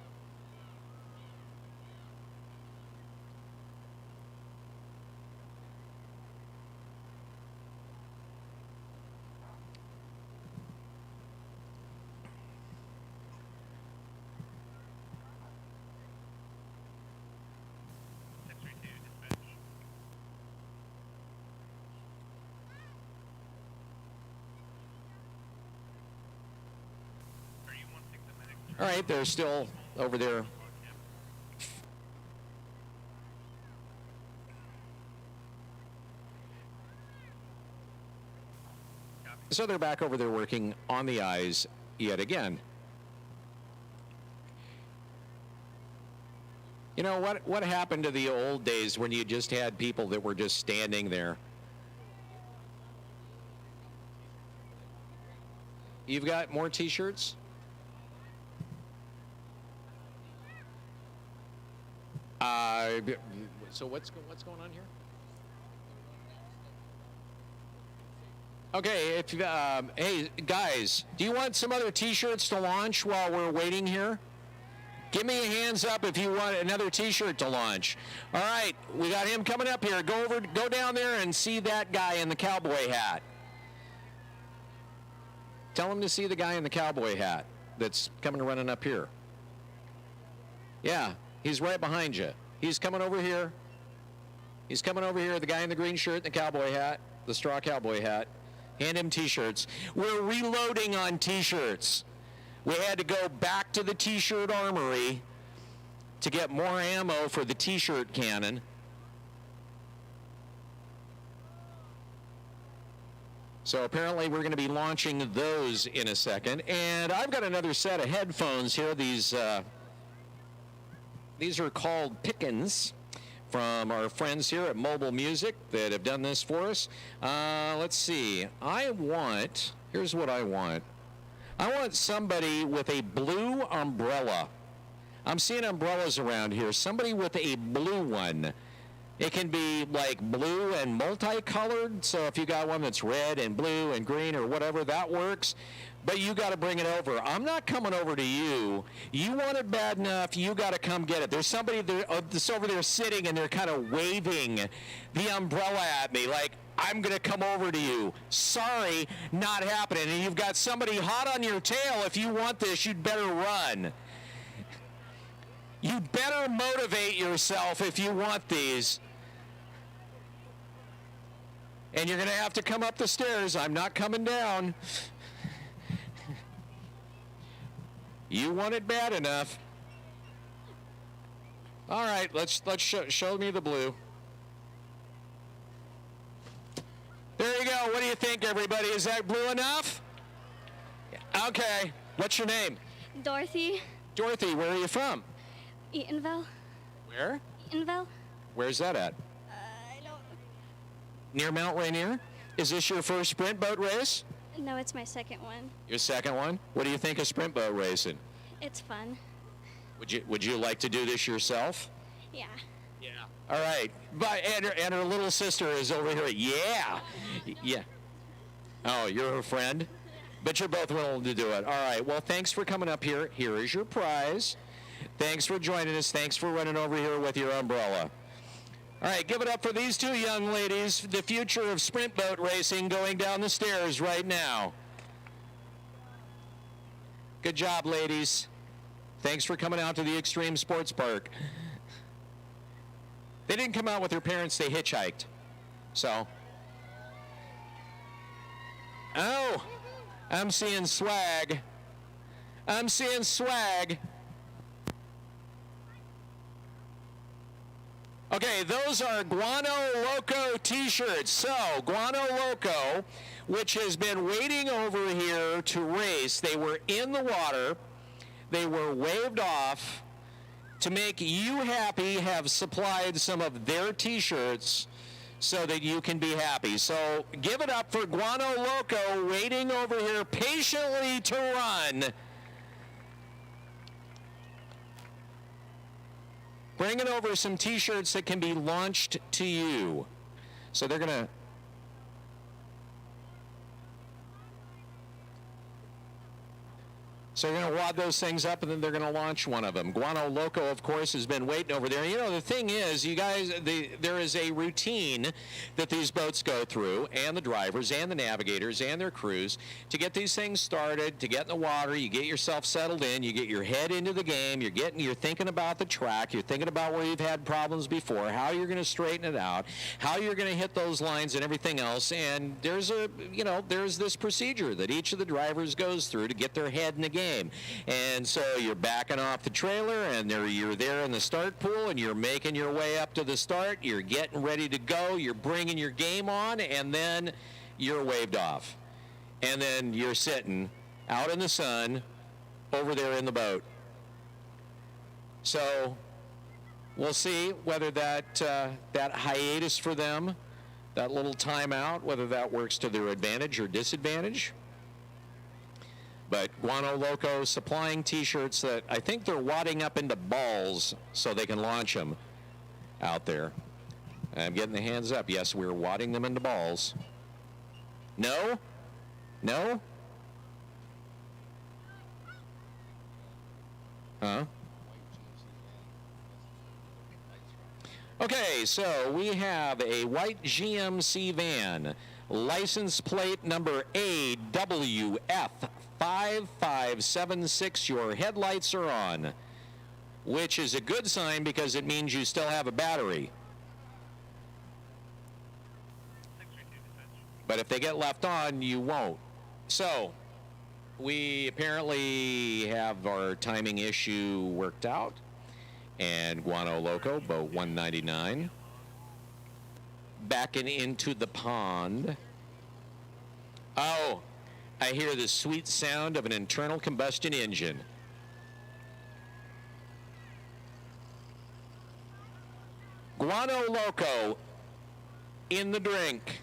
All right, they're still over there. So they're back over there working on the eyes yet again. You know, what happened to the old days when you just had people that were just standing there? You've got more T-shirts? So what's going on here? Okay, if hey guys, do you want some other T-shirts to launch while we're waiting here? Give me a hands up if you want another T-shirt to launch. All right, we got him coming up here. Go down there and see that guy in the cowboy hat. Tell him to see the guy in the cowboy hat that's coming running up here. Yeah, he's right behind you. He's coming over here. He's coming over here, the guy in the green shirt and the cowboy hat, the straw cowboy hat. Hand him T-shirts. We're reloading on T-shirts. We had to go back to the T-shirt armory to get more ammo for the T-shirt cannon. So apparently we're going to be launching those in a second. And I've got another set of headphones here. These are called Pickens from our friends here at Mobile Music that have done this for us. Let's see. Here's what I want. I want somebody with a blue umbrella. I'm seeing umbrellas around here. Somebody with a blue one. It can be like blue and multicolored, so if you got one that's red and blue and green or whatever, that works. But you got to bring it over. I'm not coming over to you. You want it bad enough, you got to come get it. There's somebody that's over there sitting and they're kind of waving the umbrella at me like, I'm going to come over to you. Sorry, not happening. And you've got somebody hot on your tail. If you want this, you'd better run. You better motivate yourself if you want these. And you're going to have to come up the stairs. I'm not coming down. You want it bad enough. All right, let's show me the blue. There you go. What do you think, everybody? Is that blue enough? Okay. What's your name? Dorothy. Dorothy, where are you from? Eatonville. Where? Eatonville. Where's that at? I don't... Near Mount Rainier? Is this your first sprint boat race? No, it's my second one. Your second one? What do you think of sprint boat racing? It's fun. Would you like to do this yourself? Yeah. Yeah. All right. But and her little sister is over here. Yeah. Yeah. Oh, you're her friend? But you're both willing to do it. All right. Well, thanks for coming up here. Here is your prize. Thanks for joining us. Thanks for running over here with your umbrella. All right, give it up for these two young ladies, the future of sprint boat racing going down the stairs right now. Good job, ladies. Thanks for coming out to the Extreme Sports Park. They didn't come out with their parents, they hitchhiked. So. Oh, I'm seeing swag. I'm seeing swag. Okay, those are Guano Loco T-shirts. So, Guano Loco, which has been waiting over here to race. They were in the water. They were waved off to make you happy, have supplied some of their T-shirts so that you can be happy. So, give it up for Guano Loco waiting over here patiently to run. Bringing over some T-shirts that can be launched to you. So they're going to... So they're going to wad those things up, and then they're going to launch one of them. Guano Loco, of course, has been waiting over there. You know, the thing is, you guys, there is a routine that these boats go through, and the drivers, and the navigators, and their crews, to get these things started, to get in the water. You get yourself settled in. You get your head into the game. You're thinking about the track. You're thinking about where you've had problems before, how you're going to straighten it out, how you're going to hit those lines, and everything else. And there's this procedure that each of the drivers goes through to get their head in the game. game. And so you're backing off the trailer, and you're there in the start pool, and you're making your way up to the start. You're getting ready to go. You're bringing your game on, and then you're waved off. And then you're sitting out in the sun over there in the boat. So we'll see whether that hiatus for them, that little timeout, whether that works to their advantage or disadvantage. But Guano Loco supplying T-shirts that I think they're wadding up into balls so they can launch them out there. I'm getting the hands up. Yes, we're wadding them into balls. No? No? Huh? Okay, so we have a white GMC van, license plate number AWF5576. Your headlights are on, which is a good sign because it means you still have a battery. But if they get left on, you won't. So, we apparently have our timing issue worked out. And Guano Loco, boat 199, backing into the pond. Oh, I hear the sweet sound of an internal combustion engine. Guano Loco in the drink.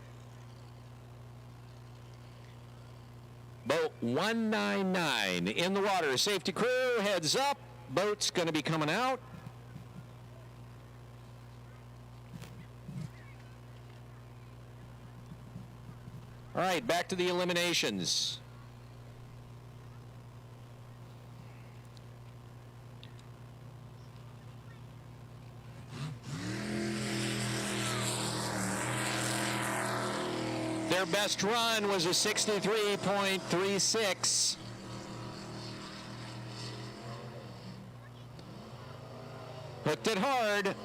Boat 199 in the water. Safety crew, heads up. Boat's going to be coming out. All right, back to the eliminations. Their best run was a 63.36. Hooked it hard.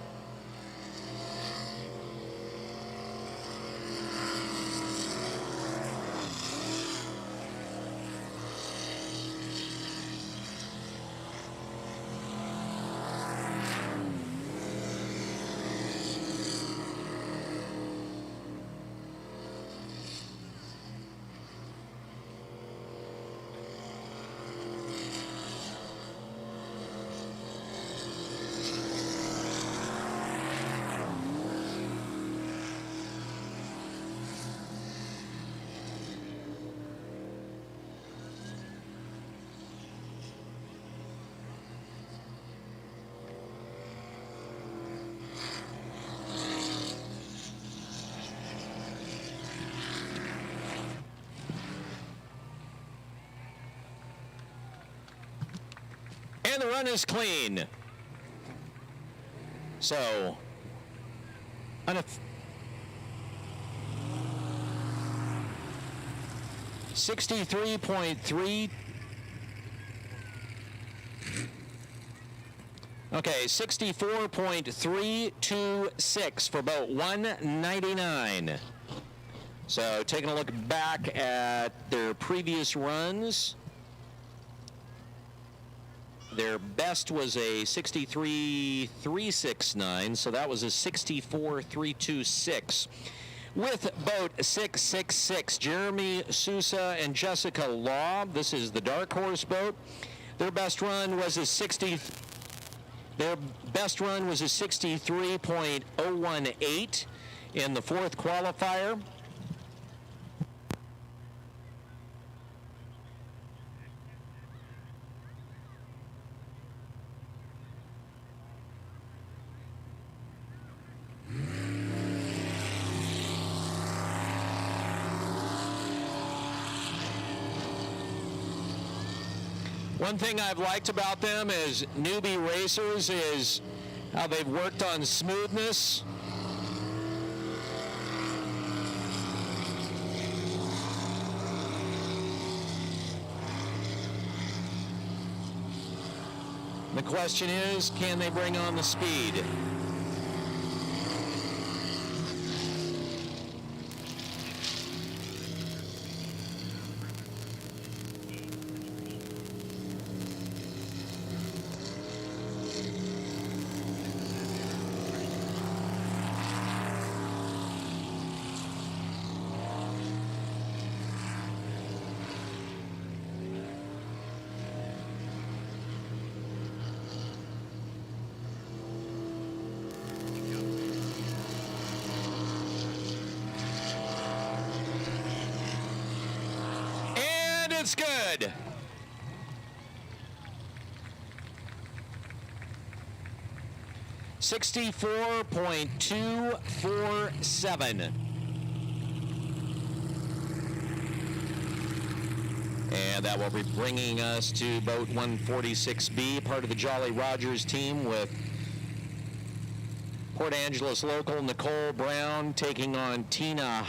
And the run is clean. So, 63.3. Okay, 64.326 for boat 199. So, taking a look back at their previous runs. Their best was a 63.369, so that was a 64.326. With boat 666, Jeremy Sousa and Jessica Law. This is the Dark Horse boat. Their best run was a 63.018 in the fourth qualifier. One thing I've liked about them as newbie racers is how they've worked on smoothness. The question is, can they bring on the speed? good. $64.247. And that will be bringing us to boat 146B, part of the Jolly Rogers team, with Port Angeles local Nicole Brown taking on Tina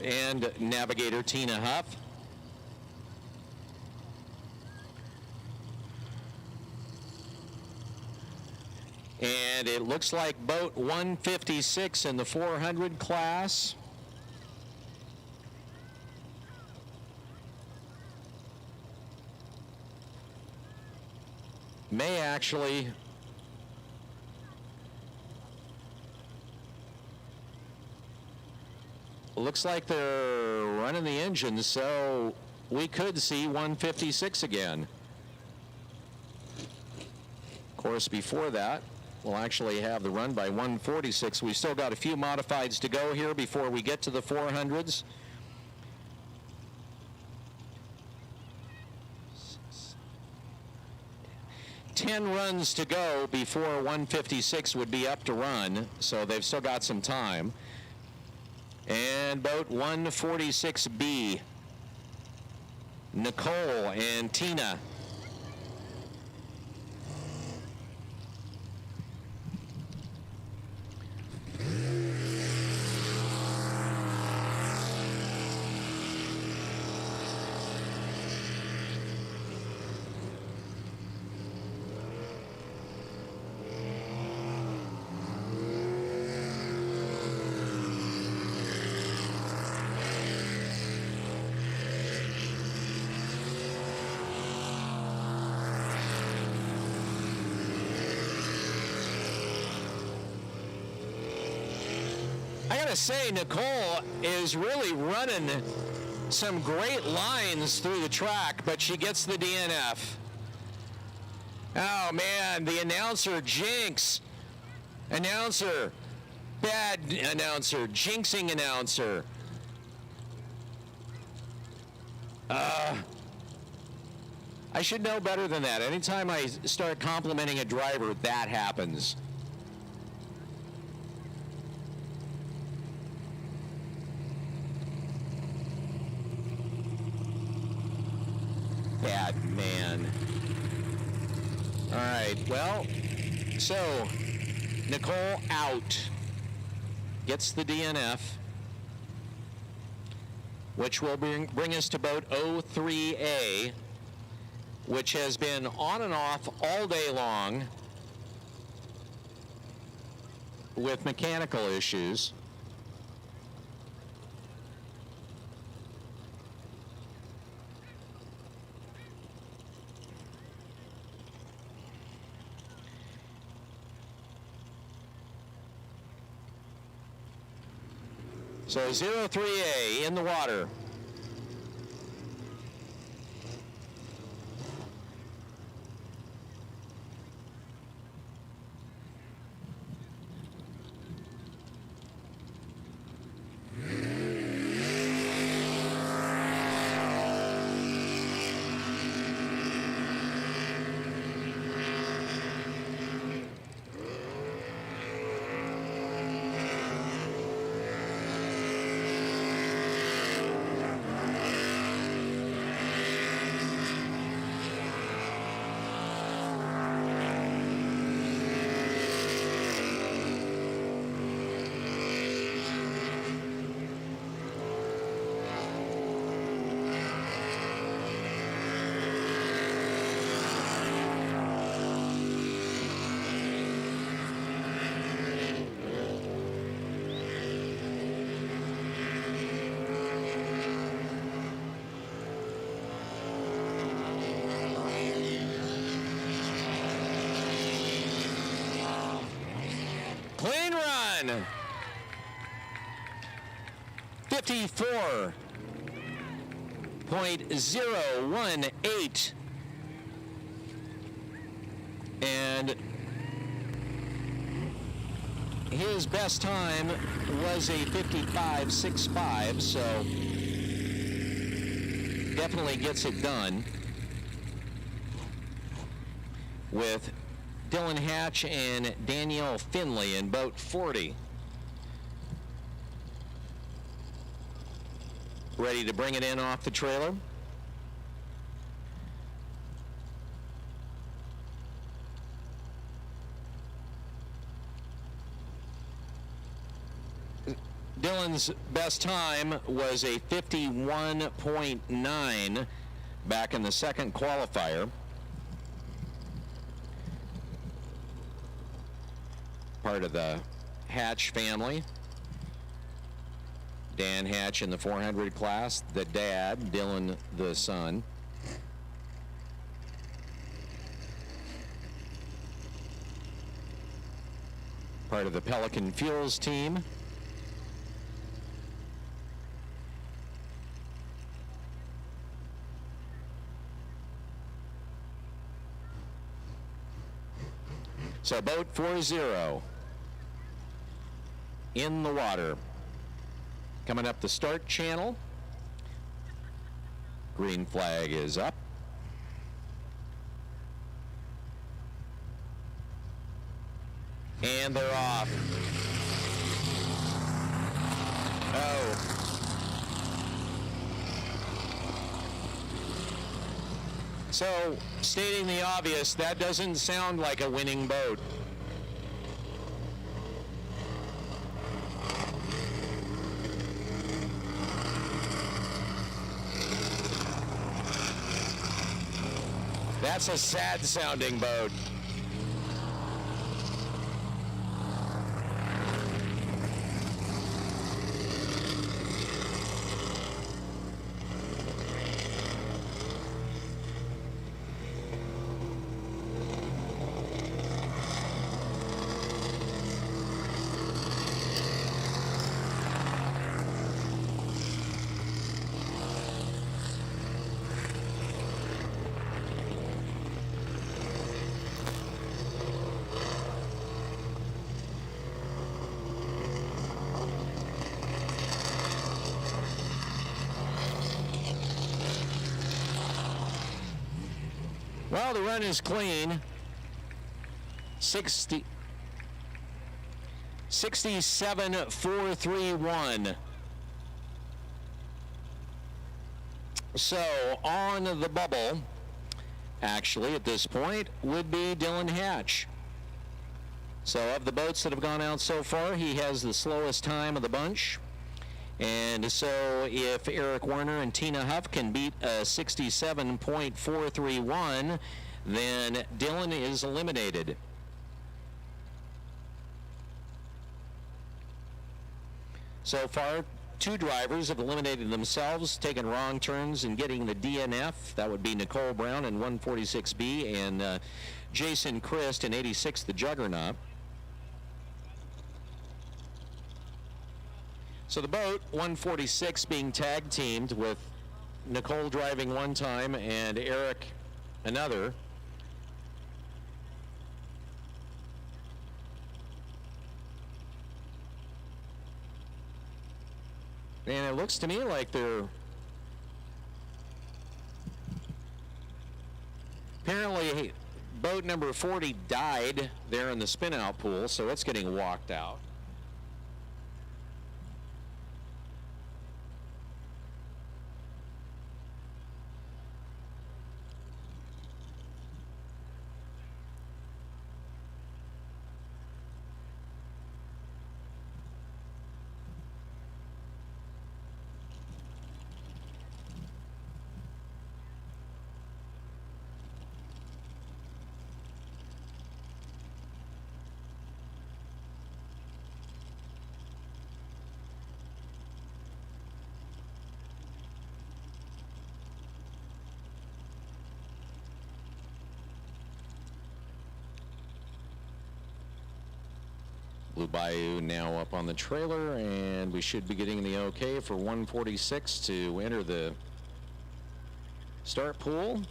and navigator Tina Huff. And it looks like boat 156 in the 400 class. May actually looks like they're running the engines, so we could see 156 again. Of course, before that, we'll actually have the run by 146. We've still got a few modifieds to go here before we get to the 400s. Ten runs to go before 156 would be up to run, so they've still got some time. And boat 146B, Nicole and Tina. I gotta say, Nicole is really running some great lines through the track, but she gets the DNF. Oh man, the announcer jinx. Announcer, bad announcer, jinxing announcer. I should know better than that. Anytime I start complimenting a driver, that happens. Bad man. All right, well, so Nicole out, gets the DNF, which will bring us to boat 03A, which has been on and off all day long with mechanical issues. So 03A in the water. Clean run. 54.018. And his best time was a 55.65, so definitely gets it done with Dylan Hatch and Danielle Finley in boat 40. Ready to bring it in off the trailer. Dylan's best time was a 51.9 back in the second qualifier. Part of the Hatch family. Dan Hatch in the 400 class, the dad, Dylan the son. Part of the Pelican Fuels team. So boat 40 in the water. Coming up the start channel. Green flag is up. And they're off. Oh. So, stating the obvious, that doesn't sound like a winning boat. That's a sad sounding boat. Well, the run is clean. 67.431. So on the bubble, actually at this point, would be Dylan Hatch. So of the boats that have gone out so far, he has the slowest time of the bunch. And so if Eric Werner and Tina Huff can beat a 67.431, then Dylan is eliminated. So far, 2 drivers have eliminated themselves, taking wrong turns and getting the DNF. That would be Nicole Brown in 146B and Jason Christ in 86, the Juggernaut. So the boat, 146, being tag teamed with Nicole driving one time and Eric another. And it looks to me like they're apparently boat number 40 died there in the spin out pool, so it's getting walked out. Blue Bayou now up on the trailer, and we should be getting the okay for 146 to enter the start pool.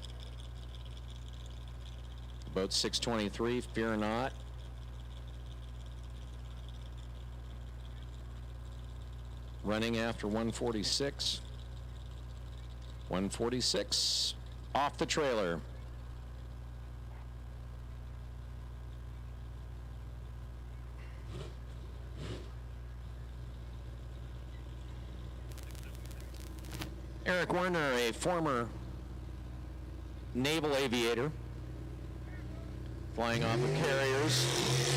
Boat 623, fear not. Running after 146. 146 off the trailer. Eric Werner, a former naval aviator, flying off of carriers.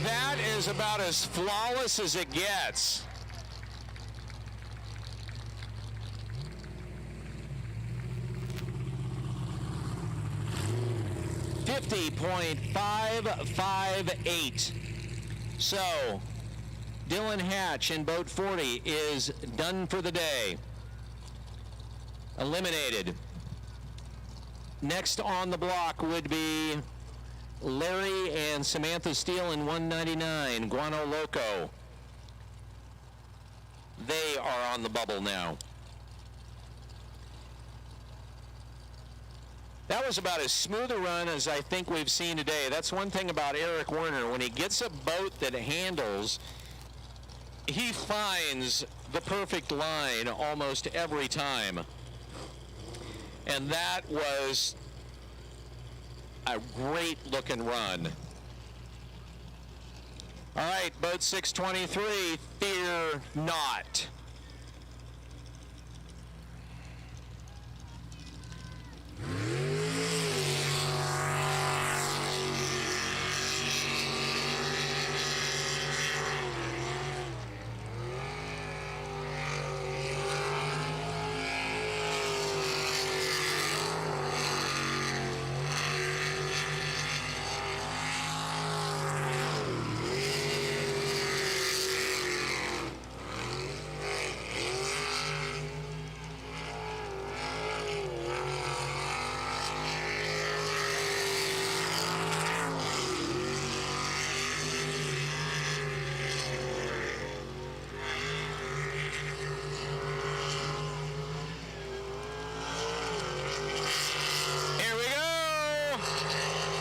That is about as flawless as it gets. .558. So, Dylan Hatch in boat 40 is done for the day. Eliminated. Next on the block would be Larry and Samantha Steele in 199, Guano Loco. They are on the bubble now. That was about as smooth a run as I think we've seen today. That's one thing about Eric Werner. When he gets a boat that handles, he finds the perfect line almost every time. And that was a great looking run. All right, boat 623, fear not.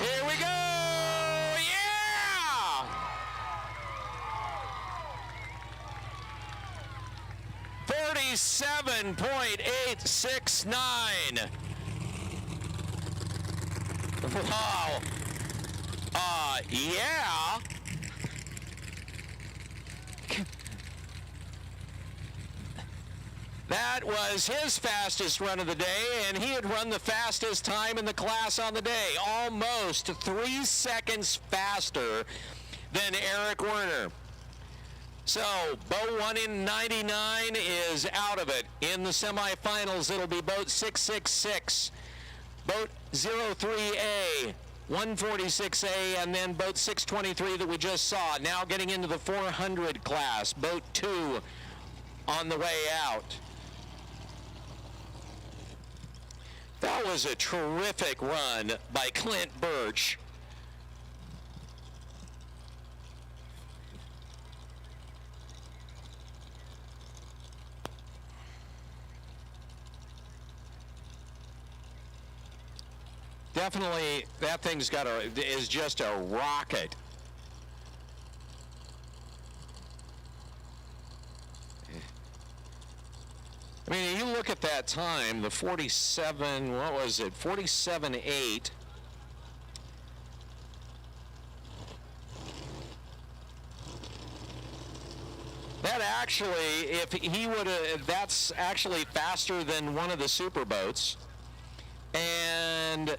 Here we go! Yeah! 47.869. Wow. Yeah. That was his fastest run of the day, and he had run the fastest time in the class on the day, almost 3 seconds faster than Eric Werner. So, boat 1 in 99 is out of it. In the semifinals, it'll be boat 666, boat 03A, 146A, and then boat 623 that we just saw. Now getting into the 400 class, boat 2 on the way out. That was a terrific run by Clint Birch. Definitely, that thing's is just a rocket. I mean, you look at that time, the 47, what was it, 47.8. That actually, if he would have, that's actually faster than one of the super boats. And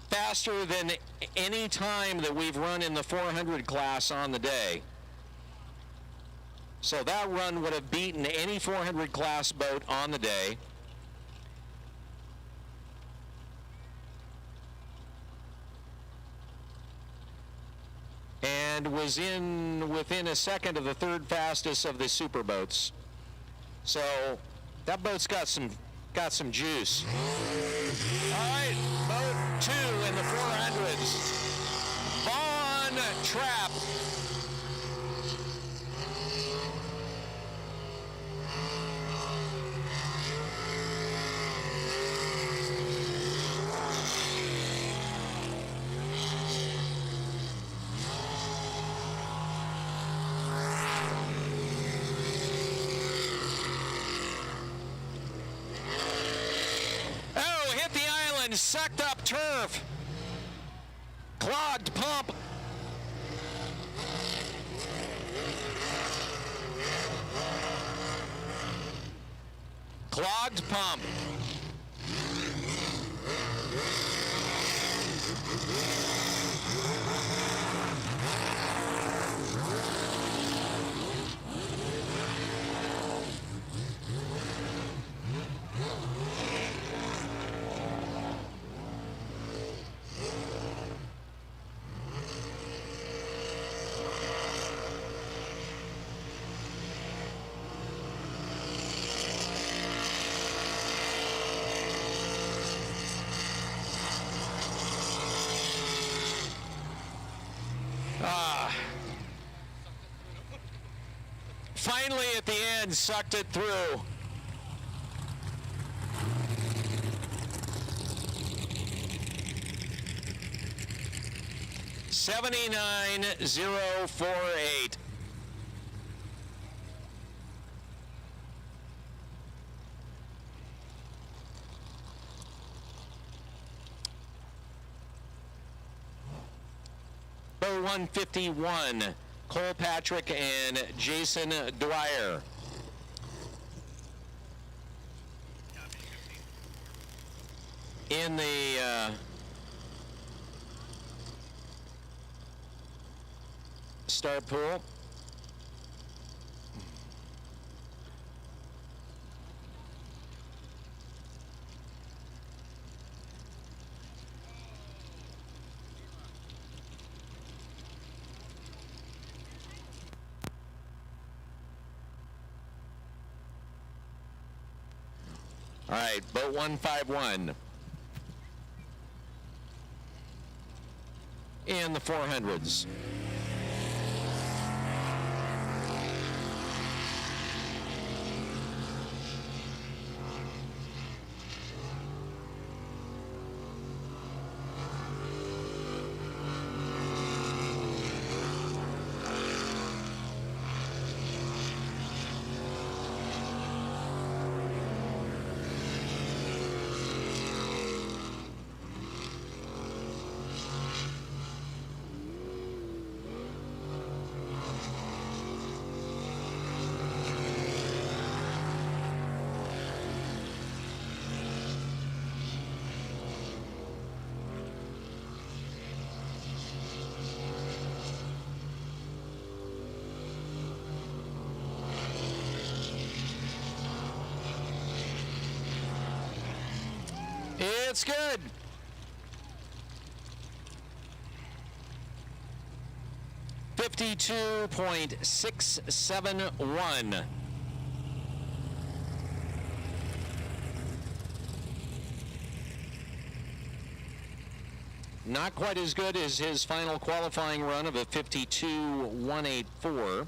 faster than any time that we've run in the 400 class on the day. So that run would have beaten any 400 class boat on the day. And was within a second of the third fastest of the super boats. So that boat's got some juice. All right, boat 2 in the 400s. Von Trapp. Sucked up turf. Clogged pump. Clogged pump. Finally, at the end, sucked it through. $79,048. Boat 151. Cole Patrick and Jason Dwyer. In the start pool. All right, boat 151. In the 400s. It's good. $52.671. Not quite as good as his final qualifying run of a 52.184.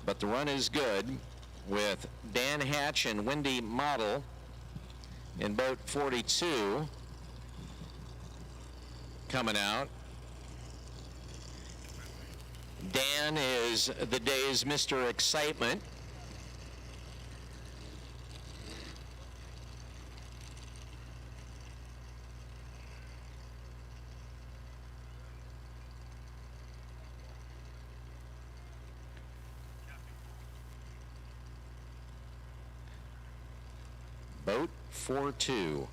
But the run is good with Dan Hatch and Wendy Model in boat 42 coming out. Dan is the day's Mr. Excitement. Boat 42.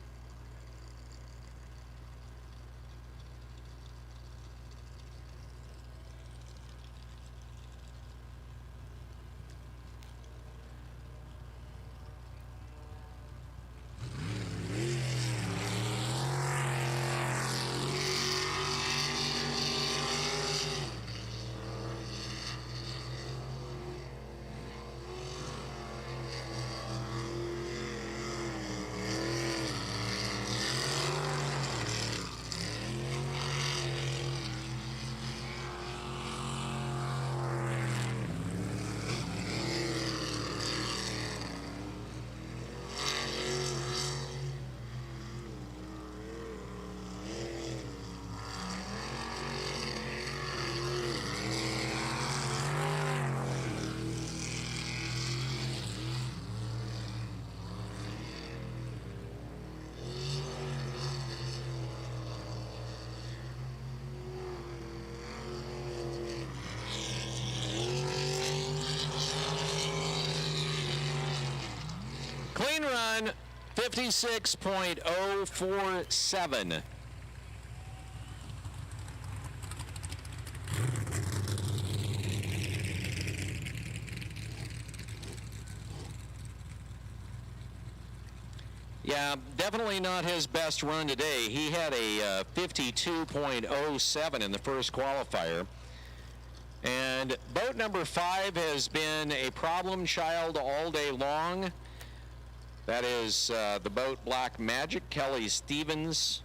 56.047. Yeah, definitely not his best run today. He had a 52.07 in the first qualifier. And boat number 5 has been a problem child all day long. That is the boat Black Magic, Kelly Stevenson,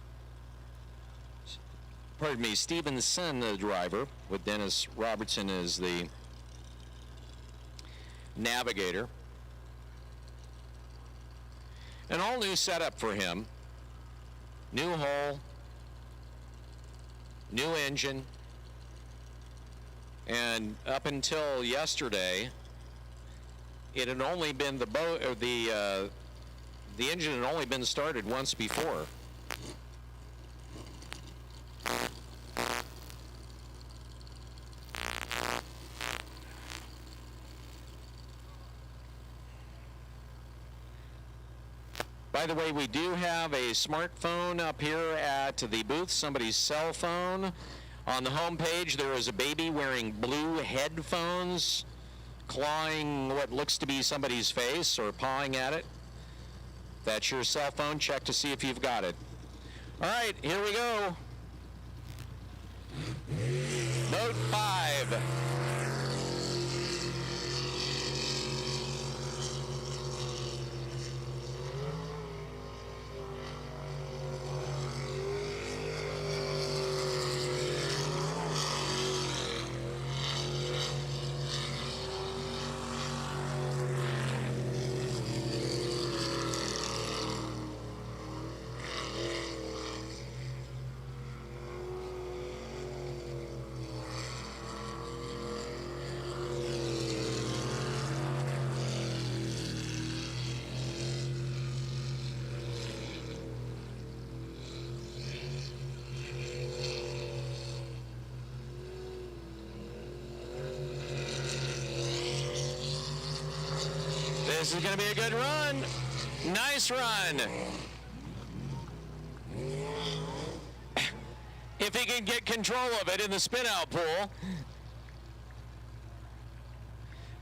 the driver, with Dennis Robertson as the navigator. An all-new setup for him. New hull, new engine, and up until yesterday, it had only been the boat, or the engine had only been started once before. By the way, we do have a smartphone up here at the booth, somebody's cell phone. On the home page, there is a baby wearing blue headphones, clawing what looks to be somebody's face or pawing at it. That's your cell phone. Check to see if you've got it. All right, here we go. Boat 5. This is going to be a good run. Nice run. If he can get control of it in the spin-out pool.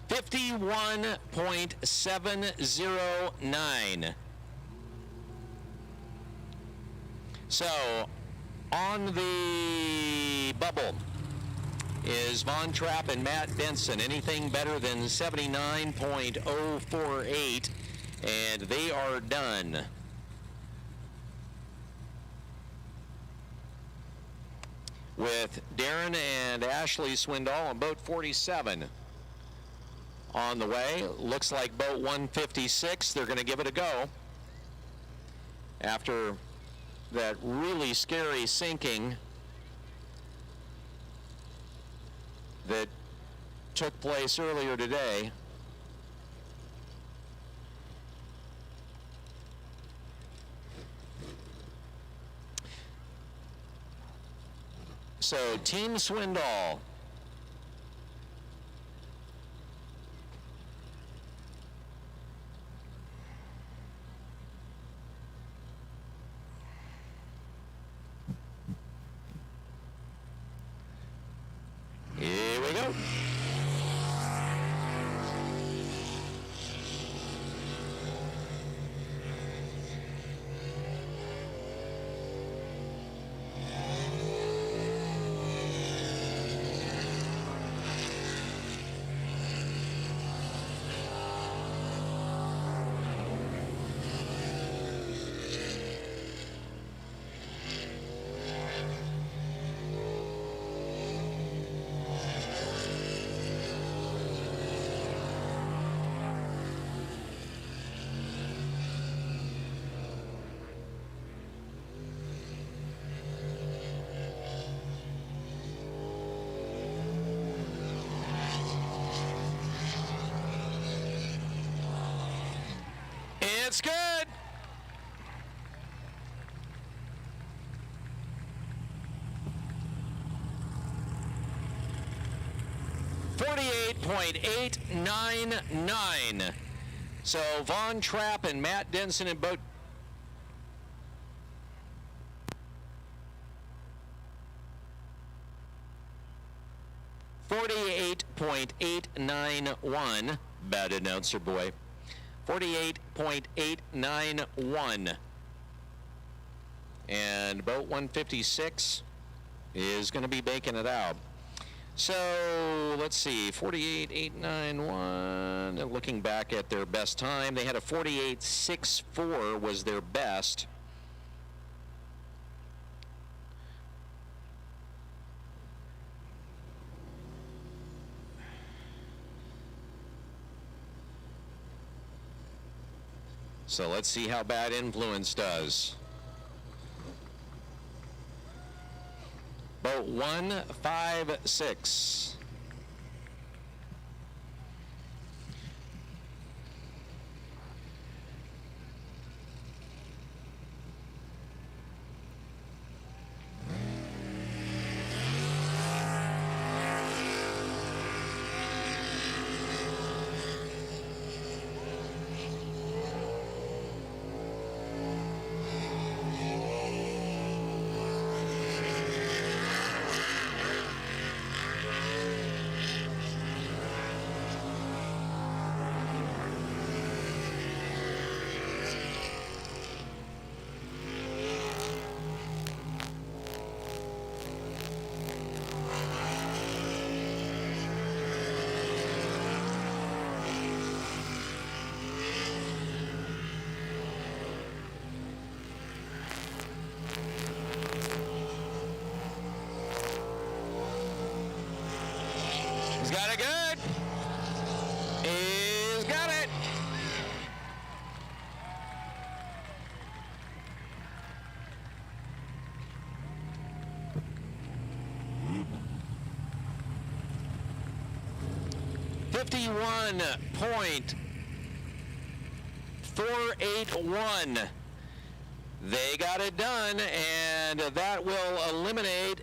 51.709. So, on the bubble is Von Trapp and Matt Benson. Anything better than 79.048, and they are done. With Darren and Ashley Swindoll on boat 47 on the way. Looks like boat 156, they're going to give it a go after that really scary sinking that took place earlier today. So, Team Swindoll. Here we go. It's good. .899. So Von Trapp and Matt Denson in boat 48.891. Bad announcer boy. 48.891. And boat 156 is going to be baking it out. So let's see, 48.891. And looking back at their best time, they had a 48.64 was their best. So let's see how Bad Influence does. Boat 156. He's got it good. He's got it. .481. They got it done, and that will eliminate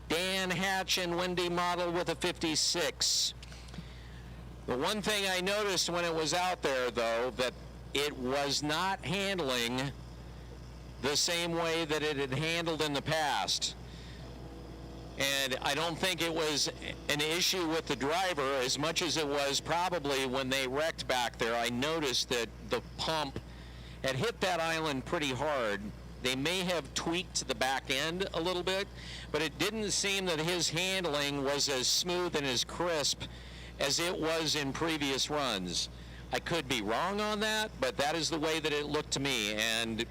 Dan Hatch and Wendy Model with a 56. The one thing I noticed when it was out there, though, that it was not handling the same way that it had handled in the past. And I don't think it was an issue with the driver as much as it was probably when they wrecked back there. I noticed that the pump had hit that island pretty hard. They may have tweaked the back end a little bit, but it didn't seem that his handling was as smooth and as crisp as it was in previous runs. I could be wrong on that, but that is the way that it looked to me. And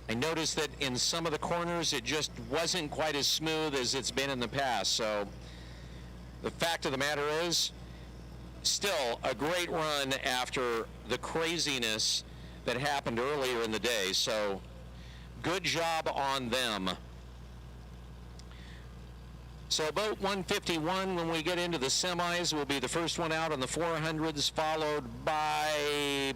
I noticed that in some of the corners, it just wasn't quite as smooth as it's been in the past. So the fact of the matter is, still a great run after the craziness that happened earlier in the day. So good job on them. So boat 151, when we get into the semis, will be the first one out on the 400s, followed by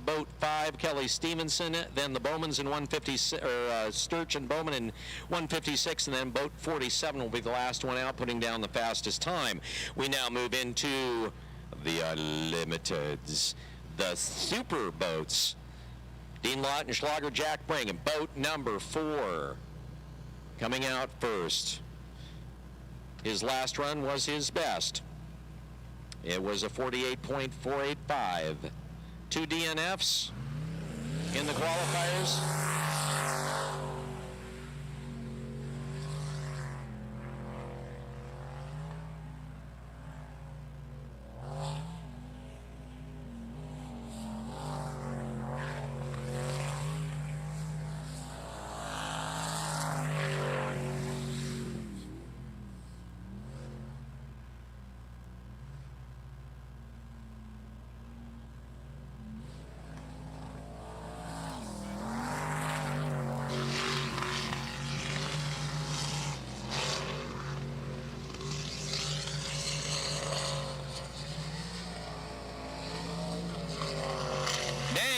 boat 5, Kelly Stevenson, then the Bowmans in 156, Sturch and Bowman in 156, and then boat 47 will be the last one out, putting down the fastest time. We now move into the Unlimiteds, the super boats. Dean Lawton, Schlager, Jack Brigham, boat number 4, coming out first. His last run was his best. It was a 48.485. 2 DNFs in the qualifiers.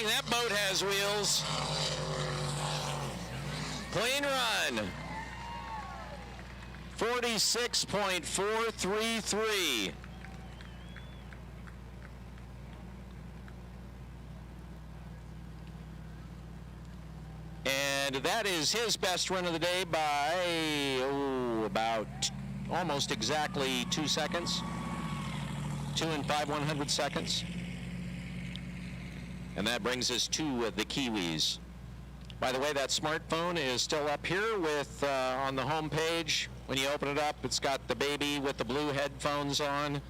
That boat has wheels. Clean run. 46.433. And that is his best run of the day by about almost exactly 2 seconds. 2 and 5/100 seconds. And that brings us to the Kiwis. By the way, that smartphone is still up here with on the home page. When you open it up, it's got the baby with the blue headphones on,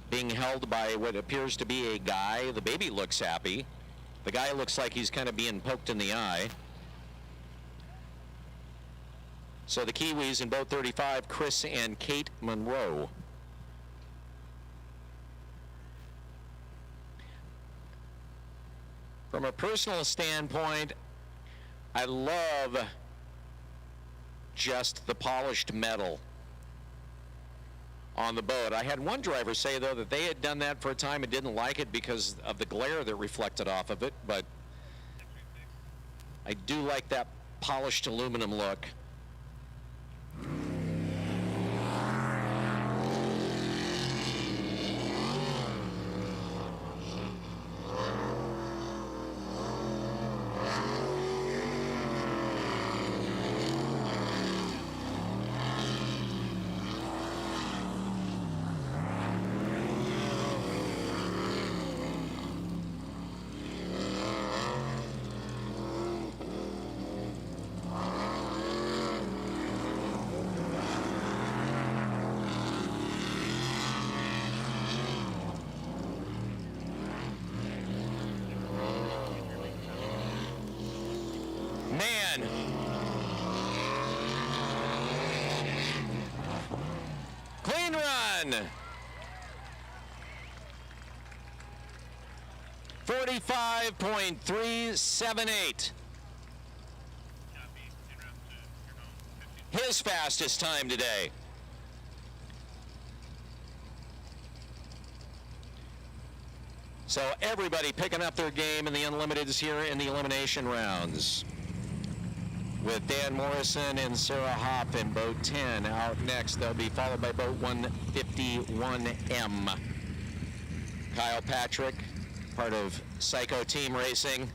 being held by what appears to be a guy. The baby looks happy. The guy looks like he's kind of being poked in the eye. So the Kiwis in boat 35, Chris and Kate Monroe. From a personal standpoint, I love just the polished metal on the boat. I had one driver say, though, that they had done that for a time and didn't like it because of the glare that reflected off of it, but I do like that polished aluminum look. Man. Clean run. 45.378. His fastest time today. So everybody picking up their game in the Unlimiteds here in the elimination rounds, with Dan Morrison and Sarah Hopp in boat 10 out next. They'll be followed by boat 151M. Kyle Patrick, part of Psycho Team Racing.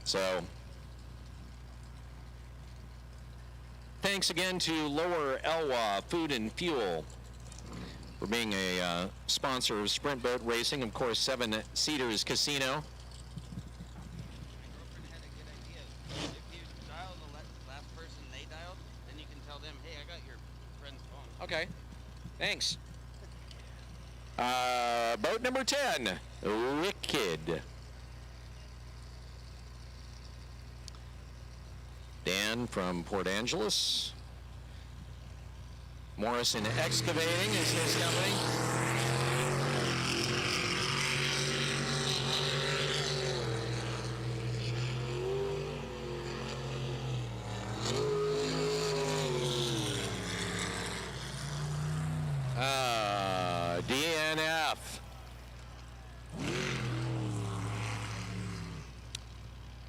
So, thanks again to Lower Elwha Food and Fuel for being a sponsor of Sprint Boat Racing. Of course, Seven Cedars Casino. Okay, thanks. Boat number 10, Wicked. Dan from Port Angeles. Morrison Excavating is his company. DNF.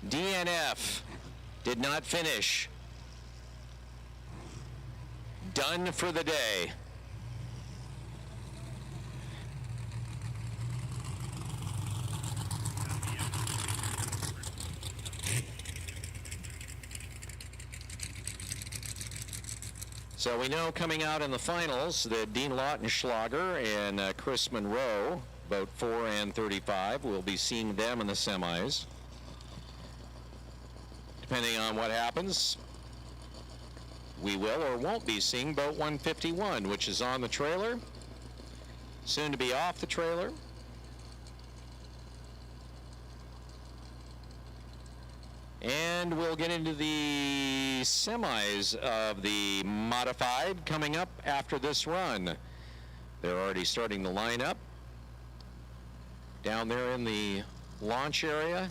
DNF did not finish. Done for the day. So we know coming out in the finals that Dean Lautenschlager and Chris Monroe, boat 4 and 35, we'll be seeing them in the semis. Depending on what happens, we will or won't be seeing boat 151, which is on the trailer, soon to be off the trailer. And we'll get into the semis of the modified coming up after this run. They're already starting the lineup down there in the launch area.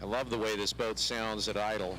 I love the way this boat sounds at idle.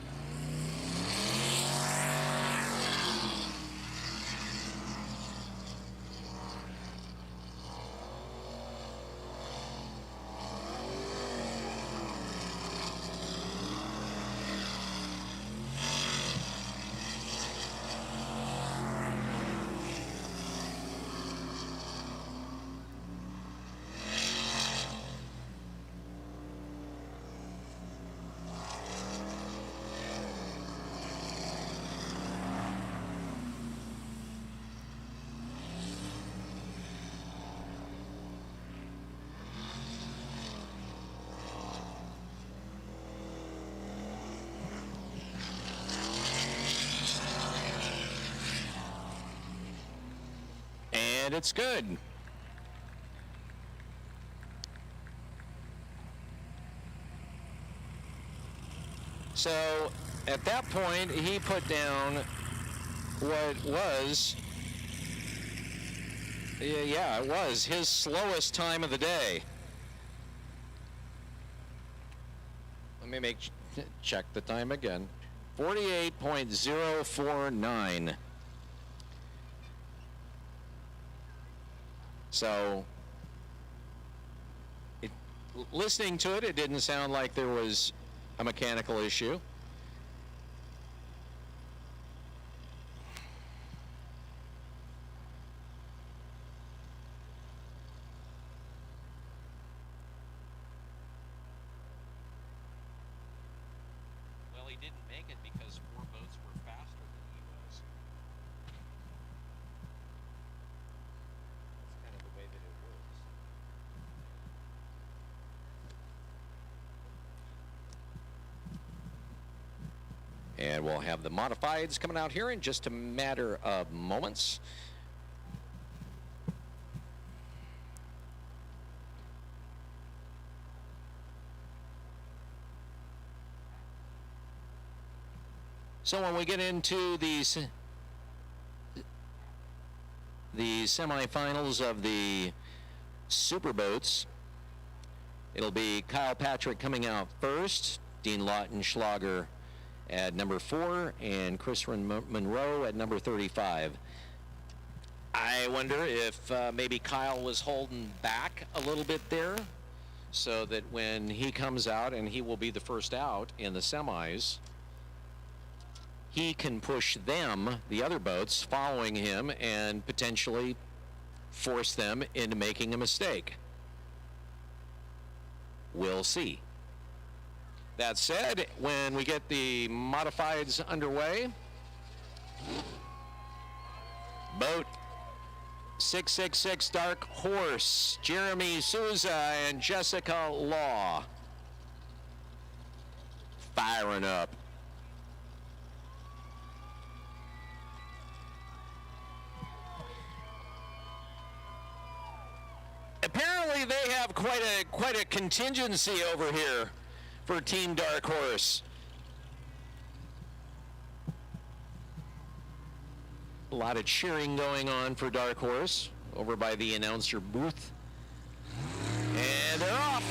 And it's good. So at that point, he put down what was, yeah, it was his slowest time of the day. Let me check the time again. 48.049. So, listening to it, it didn't sound like there was a mechanical issue. Well, he didn't make it because 4 boats were faster than he was. That's kind of the way that it works. And we'll have the modifieds coming out here in just a matter of moments. So when we get into the semifinals of the Superboats, it'll be Kyle Patrick coming out first, Dean Lautenschlager at number 4, and Chris Monroe at number 35. I wonder if maybe Kyle was holding back a little bit there, so that when he comes out, and he will be the first out in the semis, he can push them, the other boats following him, and potentially force them into making a mistake. We'll see. That said, when we get the modifieds underway, boat 666 Dark Horse, Jeremy Souza and Jessica Law firing up. Apparently they have quite a contingency over here for Team Dark Horse. A lot of cheering going on for Dark Horse over by the announcer booth. And they're off.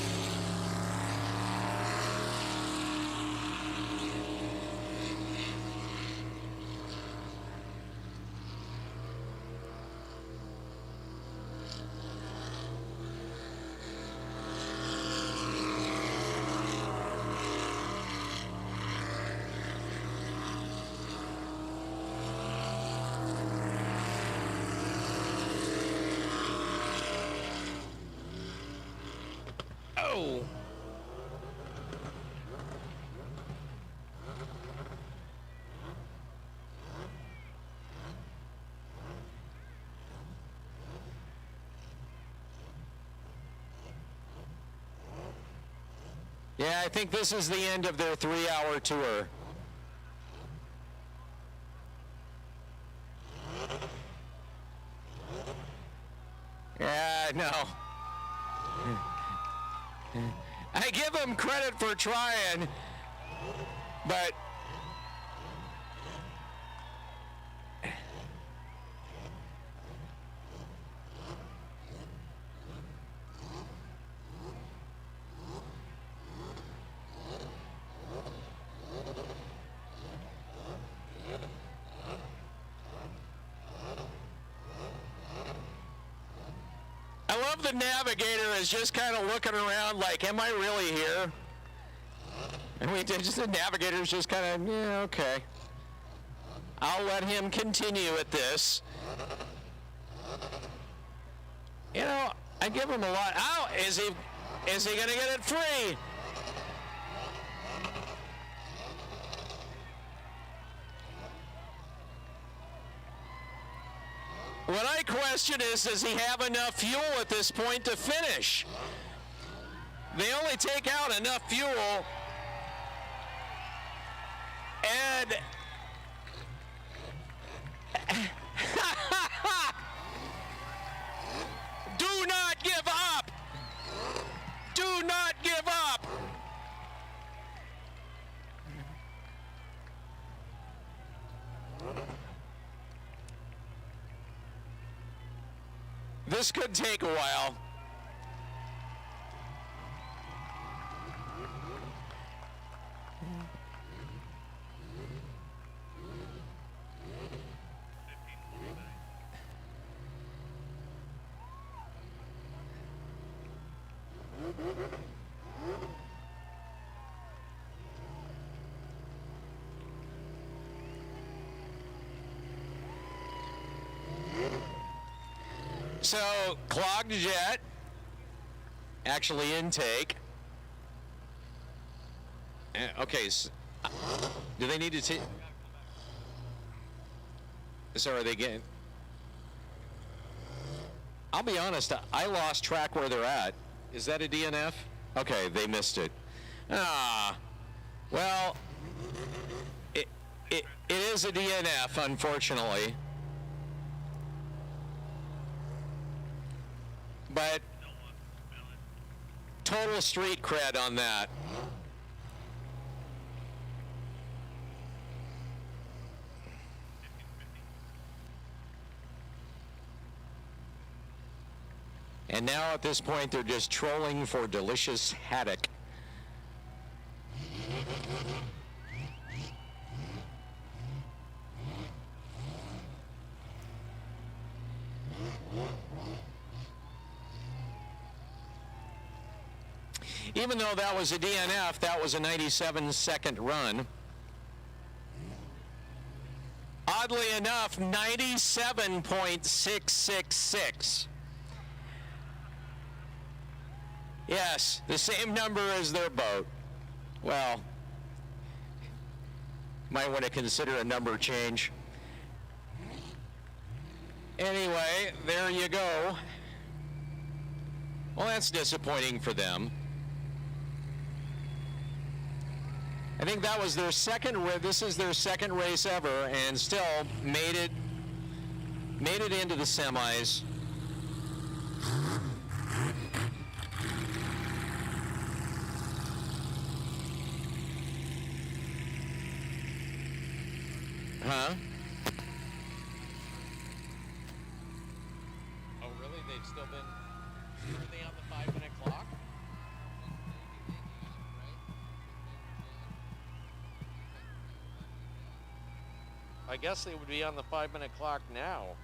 Oh. Yeah, I think this is the end of their 3-hour tour. Yeah, no. I give them credit for trying, but I love the navigator is just kind of looking around like, am I really here? And the navigator's just kind of, yeah, okay. I'll let him continue at this. You know, I give him a lot. Oh, is he going to get it free? What I question is, does he have enough fuel at this point to finish? They only take out enough fuel, and This could take a while. So, clogged jet, actually intake. Okay, so, do they need to take? So are they getting? I'll be honest, I lost track where they're at. Is that a DNF? Okay, they missed it. Well, it is a DNF, unfortunately. But total street cred on that. And now at this point, they're just trolling for delicious haddock. Even though that was a DNF, that was a 97-second run. Oddly enough, 97.666. Yes, the same number as their boat. Well, might want to consider a number change. Anyway, there you go. Well, that's disappointing for them. I think that was their second race. This is their second race ever, and still made it into the semis. Huh? Oh, really? They've still been. Were they on the 5-minute clock? I guess they would be on the 5-minute clock now.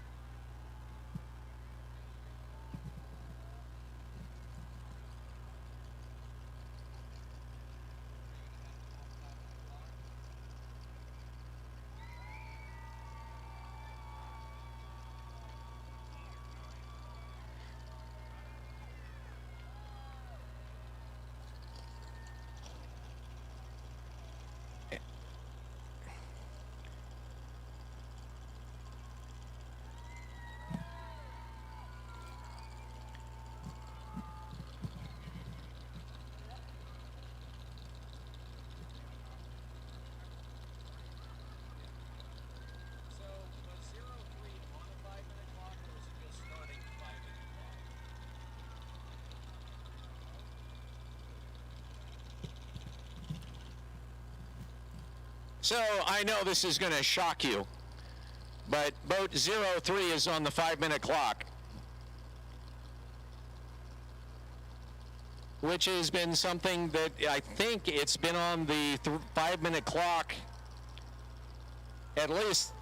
So I know this is going to shock you, but boat 03 is on the 5-minute clock, which has been something that I think it's been on the 5-minute clock at least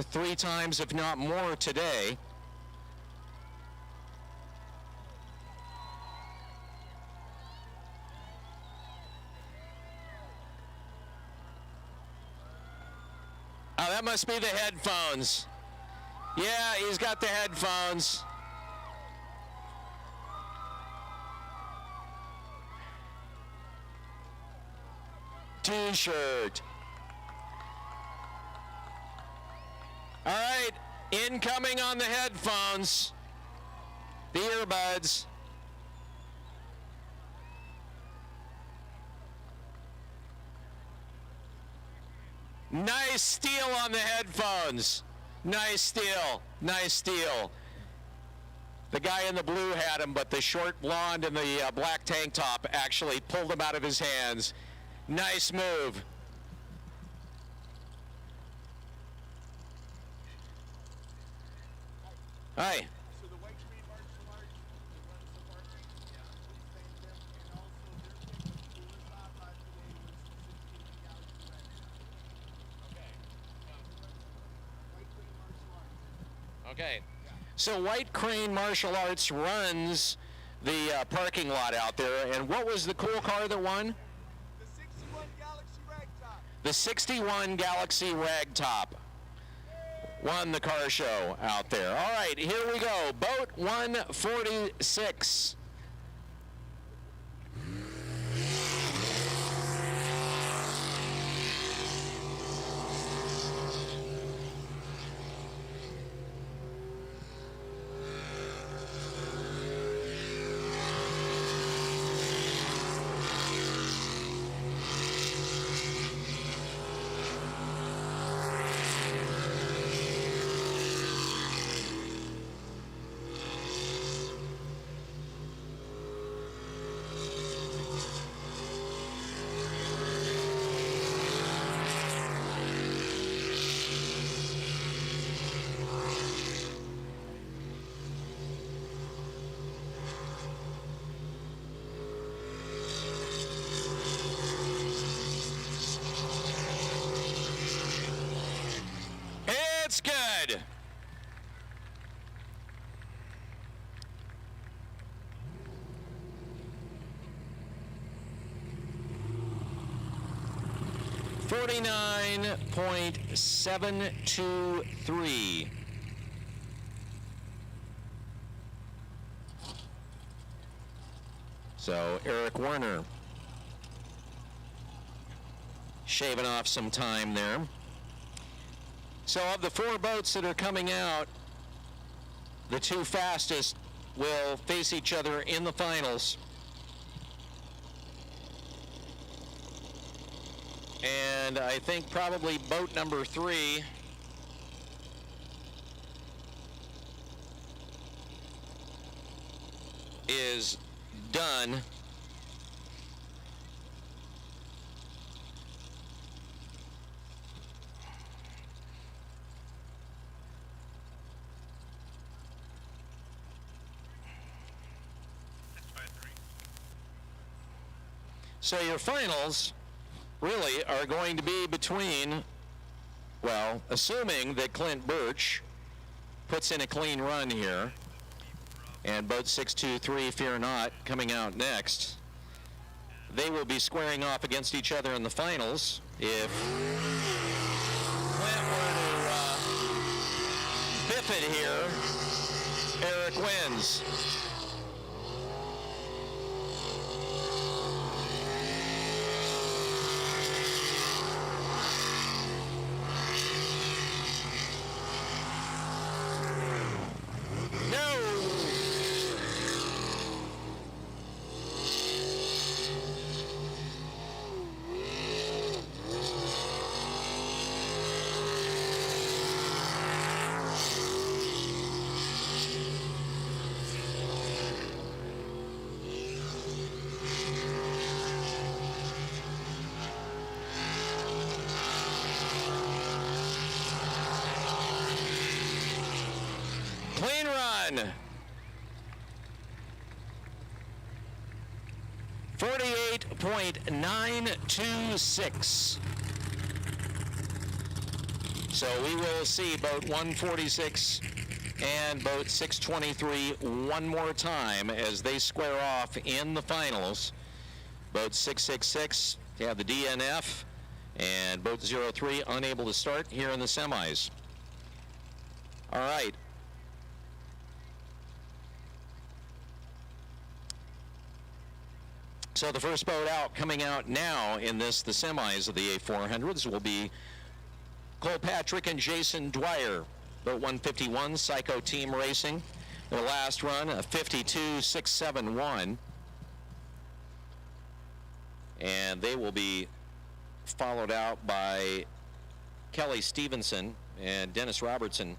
3 times, if not more, today. Oh, that must be the headphones. Yeah, he's got the headphones. T-shirt. All right, incoming on the headphones, the earbuds. Nice steal on the headphones. Nice steal. Nice steal. The guy in the blue had him, but the short blonde and the black tank top actually pulled him out of his hands. Nice move. Hi. So Okay. So White Crane Martial Arts runs the parking lot out there, and what was the cool car that won? The 61 Galaxy Ragtop won the car show out there. All right, here we go. Boat 146. It's good. $49.723. So Eric Werner shaving off some time there. So of the 4 boats that are coming out, the 2 fastest will face each other in the finals. And I think probably boat number 3 is done. So your finals really are going to be between, well, assuming that Clint Birch puts in a clean run here, and boat 623, Fear Not, coming out next. They will be squaring off against each other in the finals. If Clint were to biff it here, Eric wins. Clean run. 48.926. So we will see boat 146 and boat 623 one more time as they square off in the finals. Boat 666 have the DNF, and boat 03 unable to start here in the semis. All right. So the first boat out, coming out now in this, the semis of the A400s, will be Cole Patrick and Jason Dwyer. Boat 151, Psycho Team Racing. Their last run, a 52.671. And they will be followed out by Kelly Stevenson and Dennis Robertson.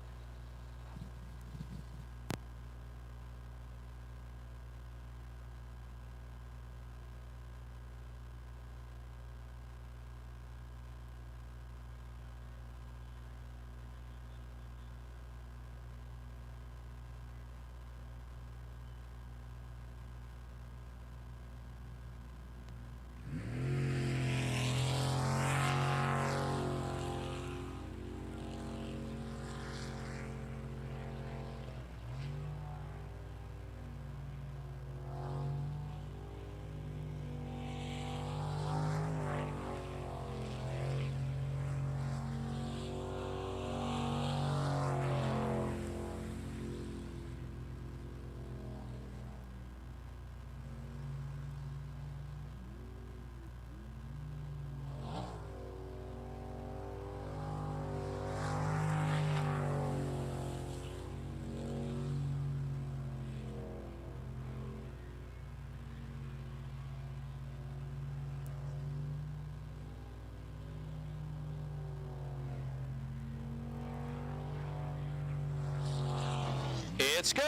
It's good.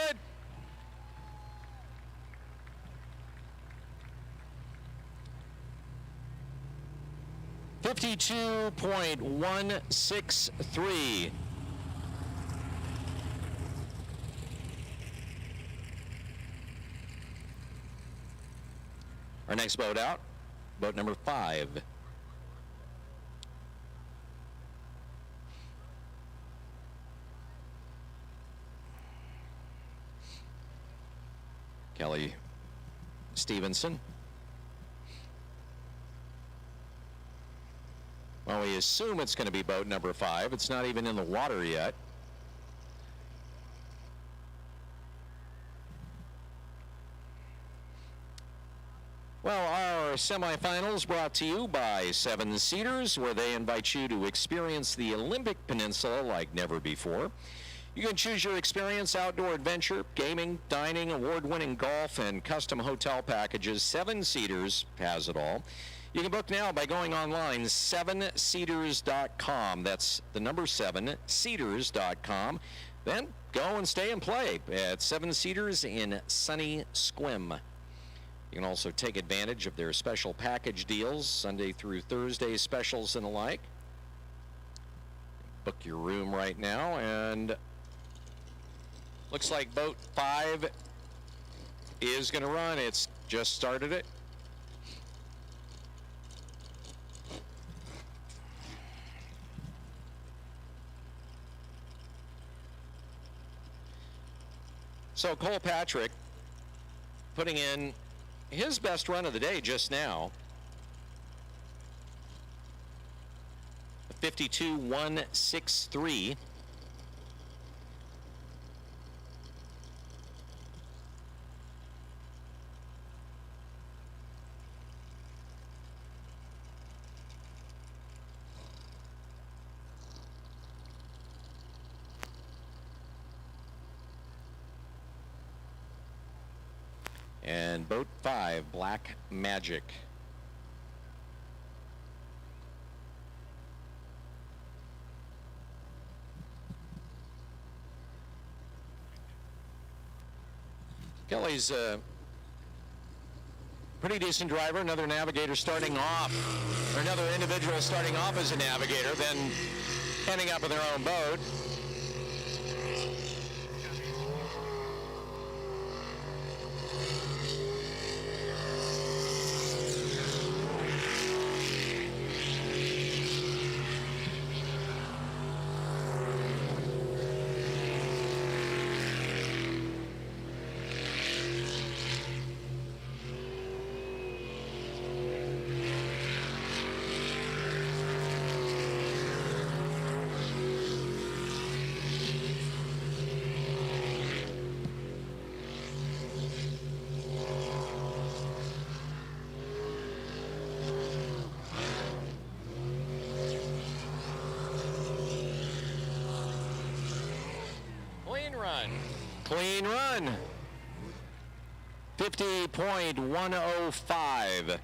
.163. Our next boat out, boat number 5. Kelly Stevenson. Well, we assume it's going to be boat number 5. It's not even in the water yet. Well, our semifinals brought to you by Seven Cedars, where they invite you to experience the Olympic Peninsula like never before. You can choose your experience, outdoor adventure, gaming, dining, award-winning golf, and custom hotel packages. Seven Cedars has it all. You can book now by going online, 7cedars.com. That's the number 7, cedars.com. Then go and stay and play at Seven Cedars in sunny Squim. You can also take advantage of their special package deals, Sunday through Thursday specials and the like. Book your room right now, and looks like boat 5 is going to run. It's just started it. So Cole Patrick putting in his best run of the day just now. 52.163. And boat 5, Black Magic. Kelly's a pretty decent driver, another navigator starting off, or another individual starting off as a navigator, then ending up with their own boat. Clean run. 50.105.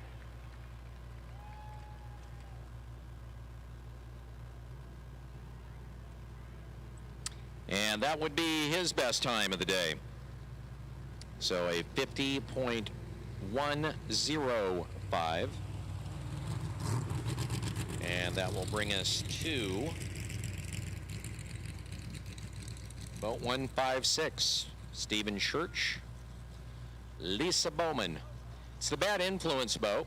And that would be his best time of the day. So a 50.105. And that will bring us to boat 156, Stephen Church, Lisa Bowman. It's the Bad Influence boat.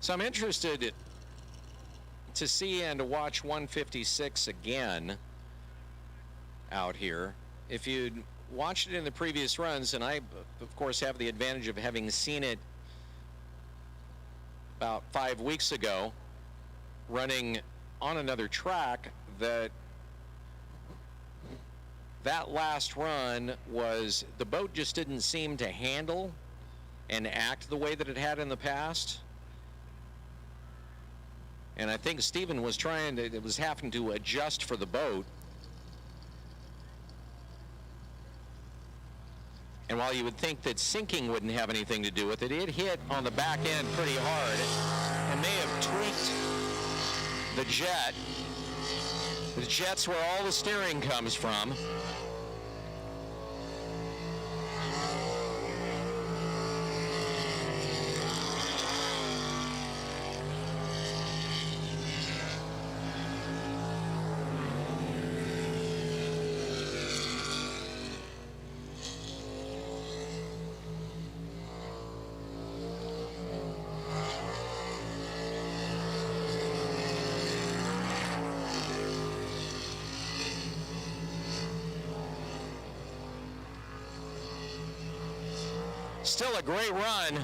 So I'm interested to see and to watch 156 again out here. If you'd watched it in the previous runs, and I, of course, have the advantage of having seen it about 5 weeks ago, running on another track, that last run was, the boat just didn't seem to handle and act the way that it had in the past. And I think Stephen was having to adjust for the boat. And while you would think that sinking wouldn't have anything to do with it, it hit on the back end pretty hard and may have tweaked the jet. The jet's where all the steering comes from. Still a great run,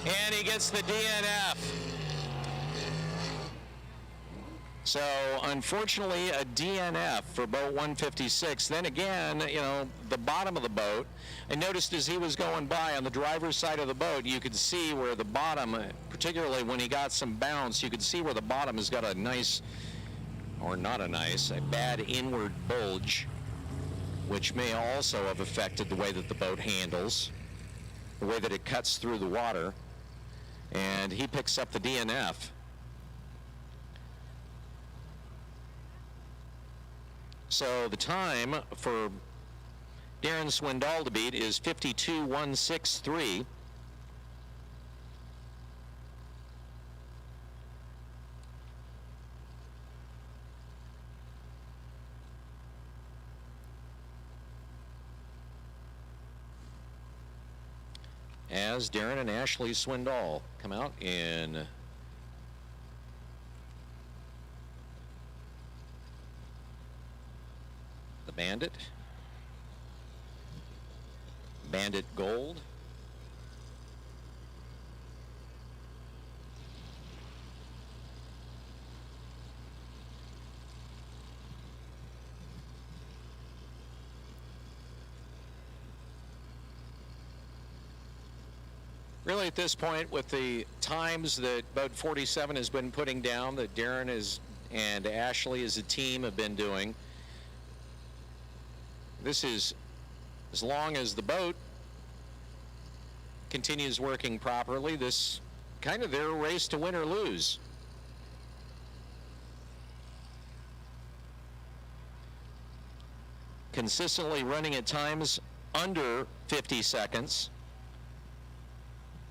and he gets the DNF. So unfortunately, a DNF for boat 156. Then again, you know, the bottom of the boat, I noticed as he was going by on the driver's side of the boat, you could see where the bottom, particularly when he got some bounce, you could see where the bottom has got a nice, or not a nice, a bad inward bulge, which may also have affected the way that the boat handles, the way that it cuts through the water, and he picks up the DNF. So the time for Darren Swindoll to beat is 52.163. As Darren and Ashley Swindoll come out in the Bandit Gold, really at this point, with the times that boat 47 has been putting down, that Darren and Ashley as a team have been doing, this is, as long as the boat continues working properly, this kind of their race to win or lose. Consistently running at times under 50 seconds.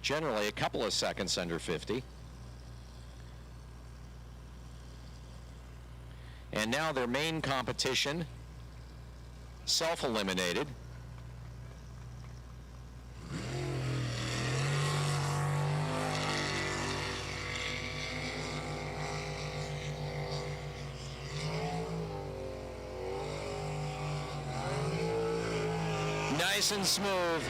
Generally a couple of seconds under 50. And now their main competition, self-eliminated. Nice and smooth.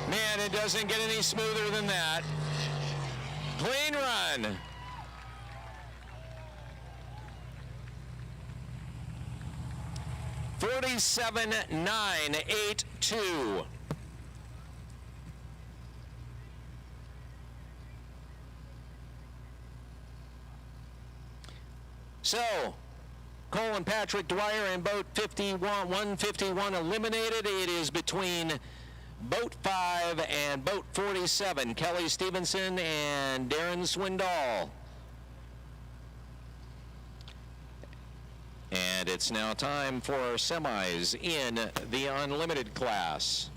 Man, it doesn't get any smoother than that. Clean run. $47.982. So, Cole and Patrick Dwyer in boat 151 eliminated. It is between boat 5 and boat 47, Kelly Stevenson and Darren Swindoll. And it's now time for our semis in the unlimited class.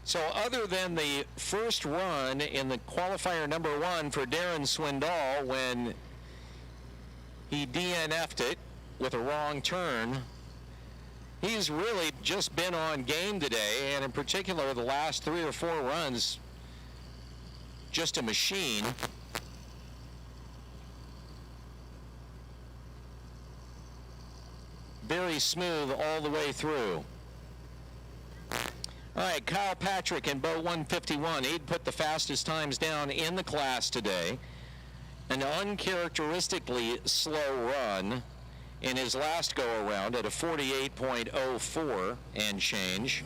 So other than the first run in the qualifier number 1 for Darren Swindoll, when He DNF'd it with a wrong turn. He's really just been on game today, and in particular the last 3 or 4 runs, just a machine. Very smooth all the way through. All right, Kyle Patrick in boat 151. He'd put the fastest times down in the class today. An uncharacteristically slow run in his last go-around at a 48.04 and change.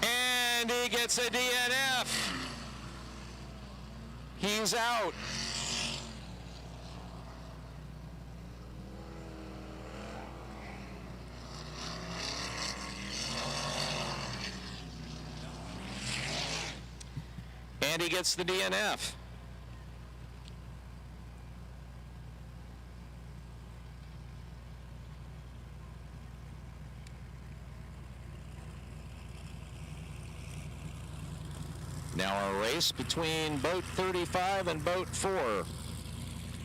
And he gets a DNF. He's out. And he gets the DNF. Now our race between boat 35 and boat 4.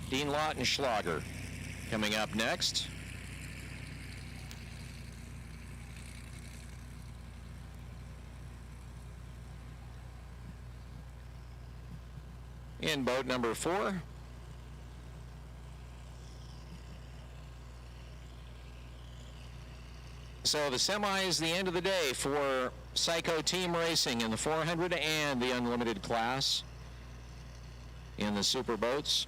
Dean Lautenschlager coming up next. In boat number 4. So the semis, the end of the day for Psycho Team Racing in the 400 and the Unlimited class in the super boats.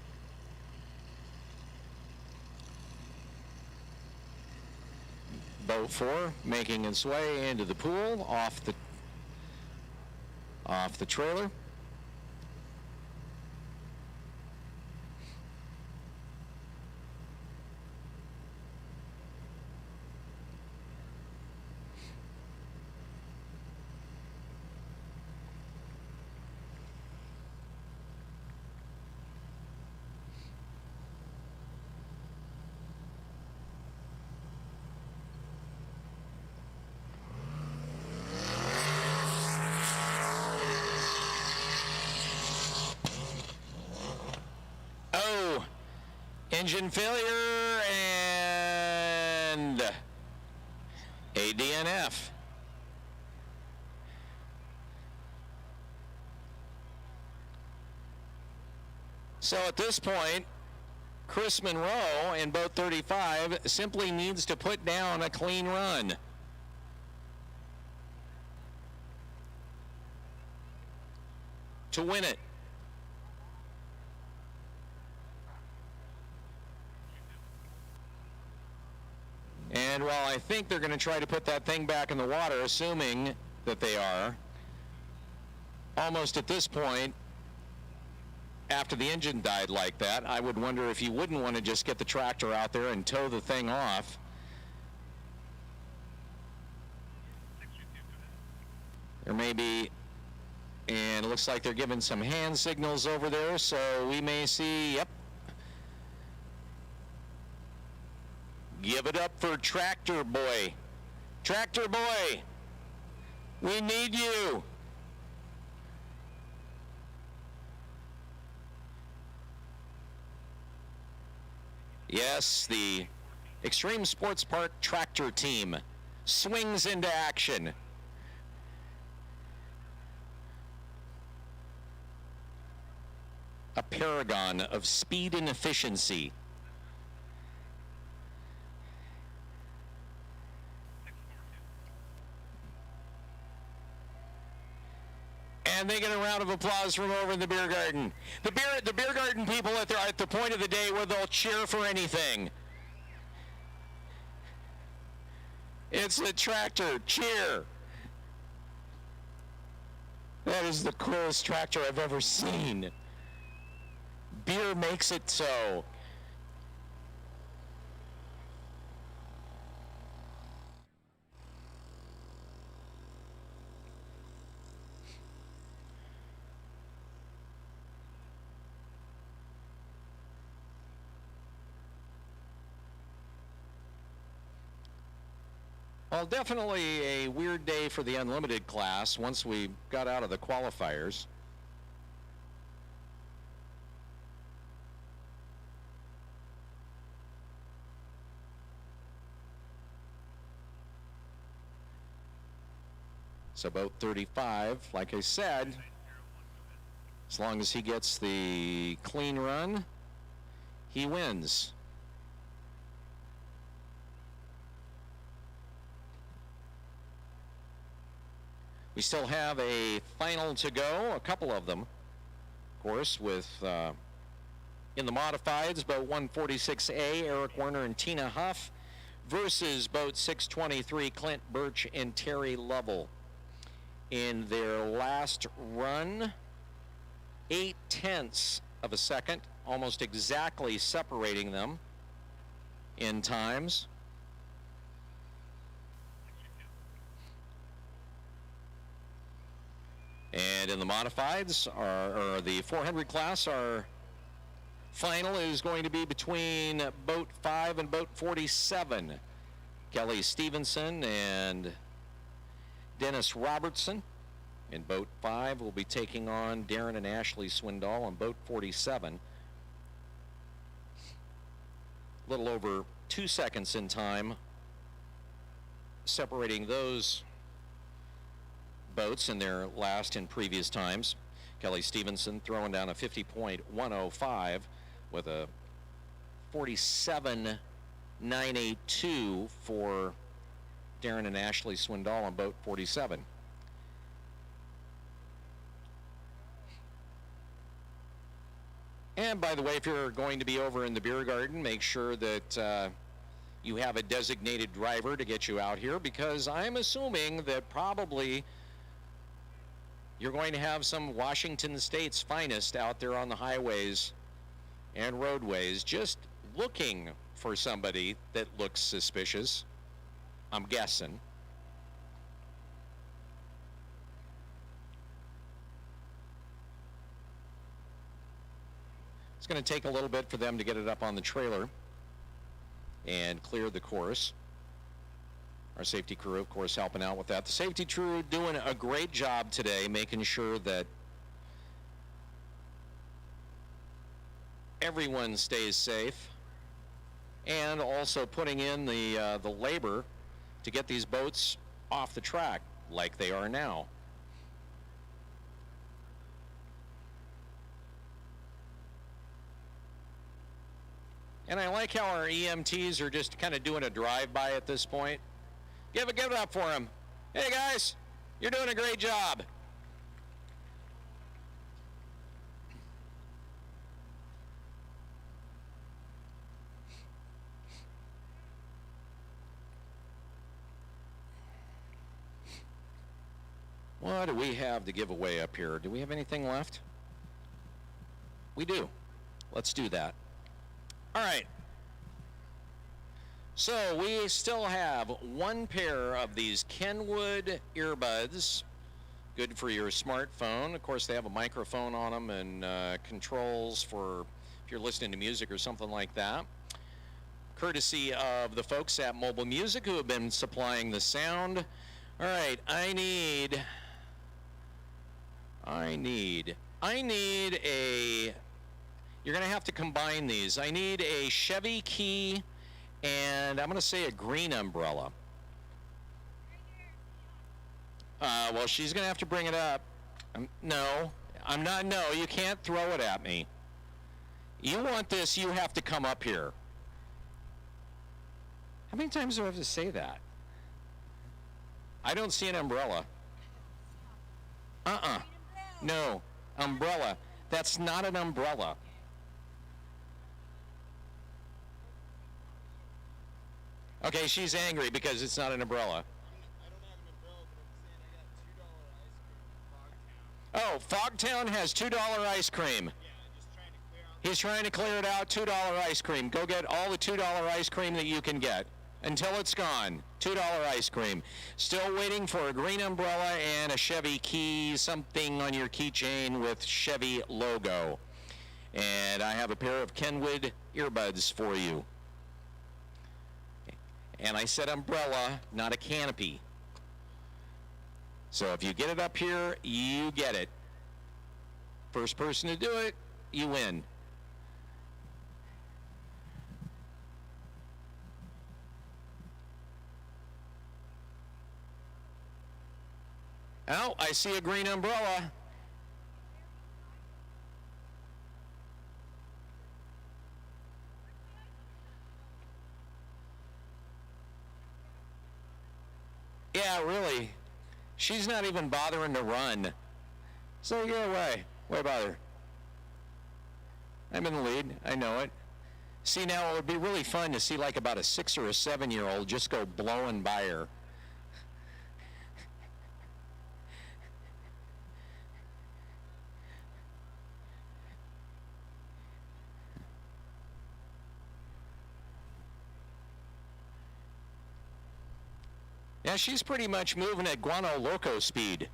Boat 4 making its way into the pool off the trailer. Engine failure and a DNF. So at this point, Chris Monroe in boat 35 simply needs to put down a clean run. To win it. And while I think they're going to try to put that thing back in the water, assuming that they are, almost at this point, after the engine died like that, I would wonder if you wouldn't want to just get the tractor out there and tow the thing off. There may be, and it looks like they're giving some hand signals over there, so we may see, yep. Give it up for Tractor Boy. Tractor Boy, we need you. Yes, the Extreme Sports Park tractor team swings into action. A paragon of speed and efficiency. And they get a round of applause from over in the beer garden. The beer garden people at the point of the day where they'll cheer for anything. It's the tractor cheer. That is the coolest tractor I've ever seen. Beer makes it so. Well, definitely a weird day for the unlimited class once we got out of the qualifiers. So boat 35, like I said, as long as he gets the clean run, he wins. We still have a final to go, a couple of them, of course, with in the modifieds, boat 146A, Eric Werner and Tina Huff, versus boat 623, Clint Birch and Terry Lovell. In their last run, 0.8 of a second, almost exactly separating them in times. And in the modifieds, or the 400 class, our final is going to be between boat 5 and boat 47. Kelly Stevenson and Dennis Robertson. In boat 5 will be taking on Darren and Ashley Swindoll on boat 47. A little over 2 seconds in time separating those boats in their last and previous times. Kelly Stevenson throwing down a 50.105 with a 47.982 for Darren and Ashley Swindoll on boat 47. And by the way, if you're going to be over in the beer garden, make sure that you have a designated driver to get you out here, because I'm assuming that probably you're going to have some Washington State's finest out there on the highways and roadways just looking for somebody that looks suspicious, I'm guessing. It's going to take a little bit for them to get it up on the trailer and clear the course. Our safety crew, of course, helping out with that. The safety crew doing a great job today, making sure that everyone stays safe, and also putting in the labor to get these boats off the track like they are now. And I like how our EMTs are just kind of doing a drive-by at this point. Give it up for them. Hey guys, you're doing a great job. What do we have to give away up here? Do we have anything left? We do. Let's do that. All right. So we still have one pair of these Kenwood earbuds, good for your smartphone. Of course, they have a microphone on them and controls for if you're listening to music or something like that. Courtesy of the folks at Mobile Music who have been supplying the sound. All right, I need a, you're going to have to combine these. I need a Chevy key, and I'm going to say a green umbrella. Well, she's going to have to bring it up. No, I'm not. No, you can't throw it at me. You want this, you have to come up here. How many times do I have to say that? I don't see an umbrella. No, umbrella. That's not an umbrella. Okay, she's angry because it's not an umbrella. Oh, Fogtown has $2 ice cream. He's trying to clear it out, $2 ice cream. Go get all the $2 ice cream that you can get until it's gone. $2 ice cream. Still waiting for a green umbrella and a Chevy key, something on your keychain with Chevy logo. And I have a pair of Kenwood earbuds for you. And I said umbrella, not a canopy. So if you get it up here, you get it. First person to do it, you win. Oh, I see a green umbrella. Yeah, really. She's not even bothering to run. So yeah, why bother? I'm in the lead. I know it. See, now it would be really fun to see like about a 6 or a 7-year-old just go blowing by her. Yeah, she's pretty much moving at Guano Loco speed.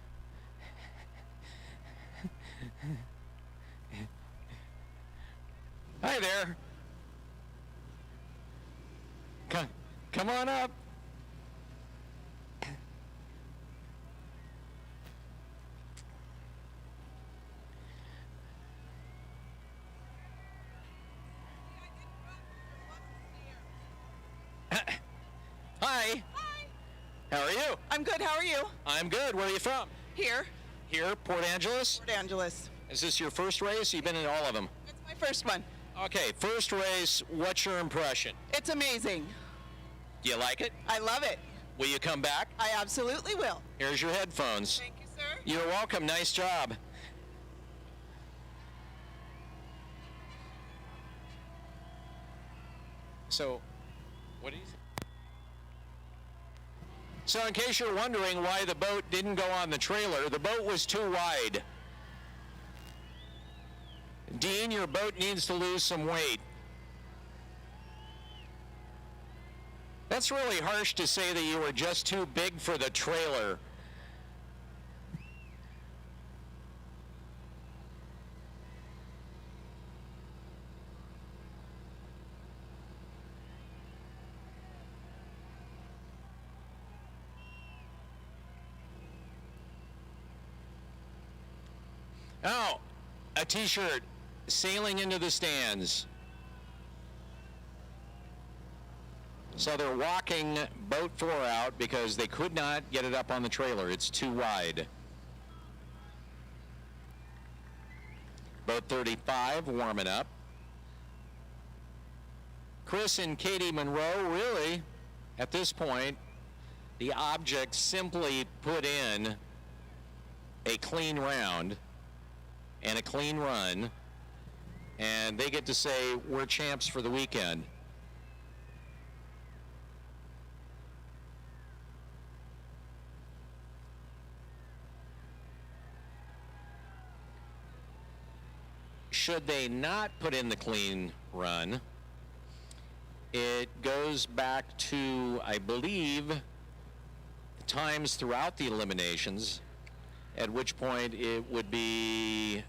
Hi there. Come on up. Hi. How are you? I'm good. How are you? I'm good. Where are you from? Here. Here, Port Angeles? Port Angeles. Is this your first race? You've been in all of them. It's my first one. Okay, first race, what's your impression? It's amazing. Do you like it? I love it. Will you come back? I absolutely will. Here's your headphones. Thank you, sir. You're welcome. Nice job. So, what do you think? So in case you're wondering why the boat didn't go on the trailer, the boat was too wide. Dean, your boat needs to lose some weight. That's really harsh to say that you were just too big for the trailer. Oh, a t-shirt, sailing into the stands. So they're walking boat 4 out because they could not get it up on the trailer. It's too wide. Boat 35 warming up. Chris and Katie Monroe, really, at this point, the object simply put in a clean round and a clean run, and they get to say, we're champs for the weekend. Should they not put in the clean run, it goes back to, I believe, times throughout the eliminations, at which point it would be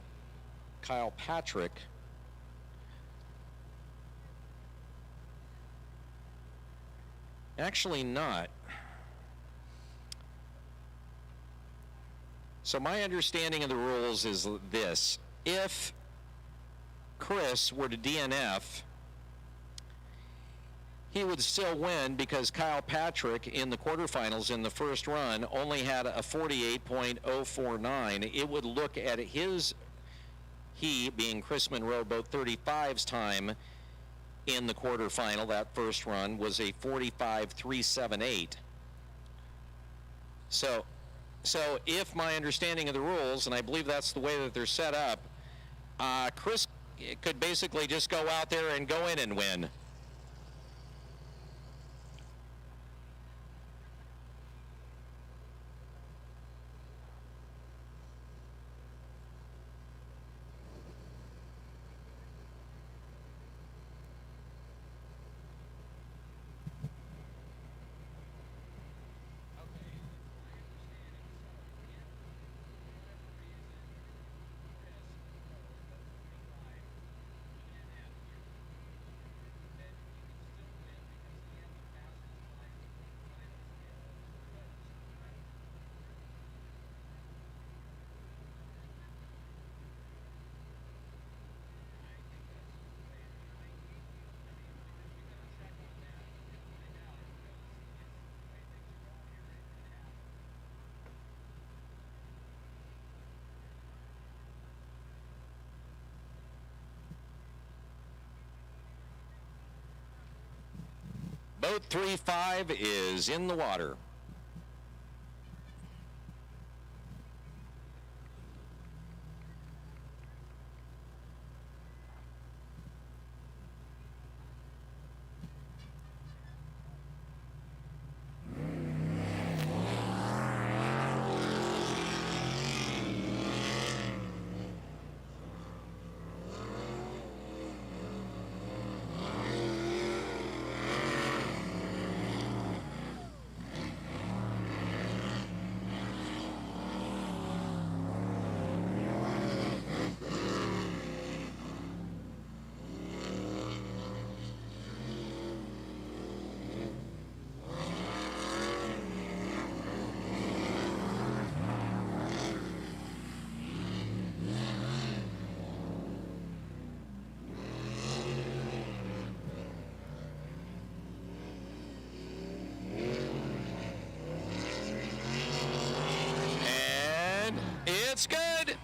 Kyle Patrick. Actually not. So my understanding of the rules is this. If Chris were to DNF, he would still win because Kyle Patrick in the quarterfinals in the first run only had a 48.049. It would look at he being Chris Monroe, boat 35's time in the quarterfinal, that first run, was a 45.378. So if my understanding of the rules, and I believe that's the way that they're set up, Chris could basically just go out there and go in and win. Boat 3-5 is in the water. It's good.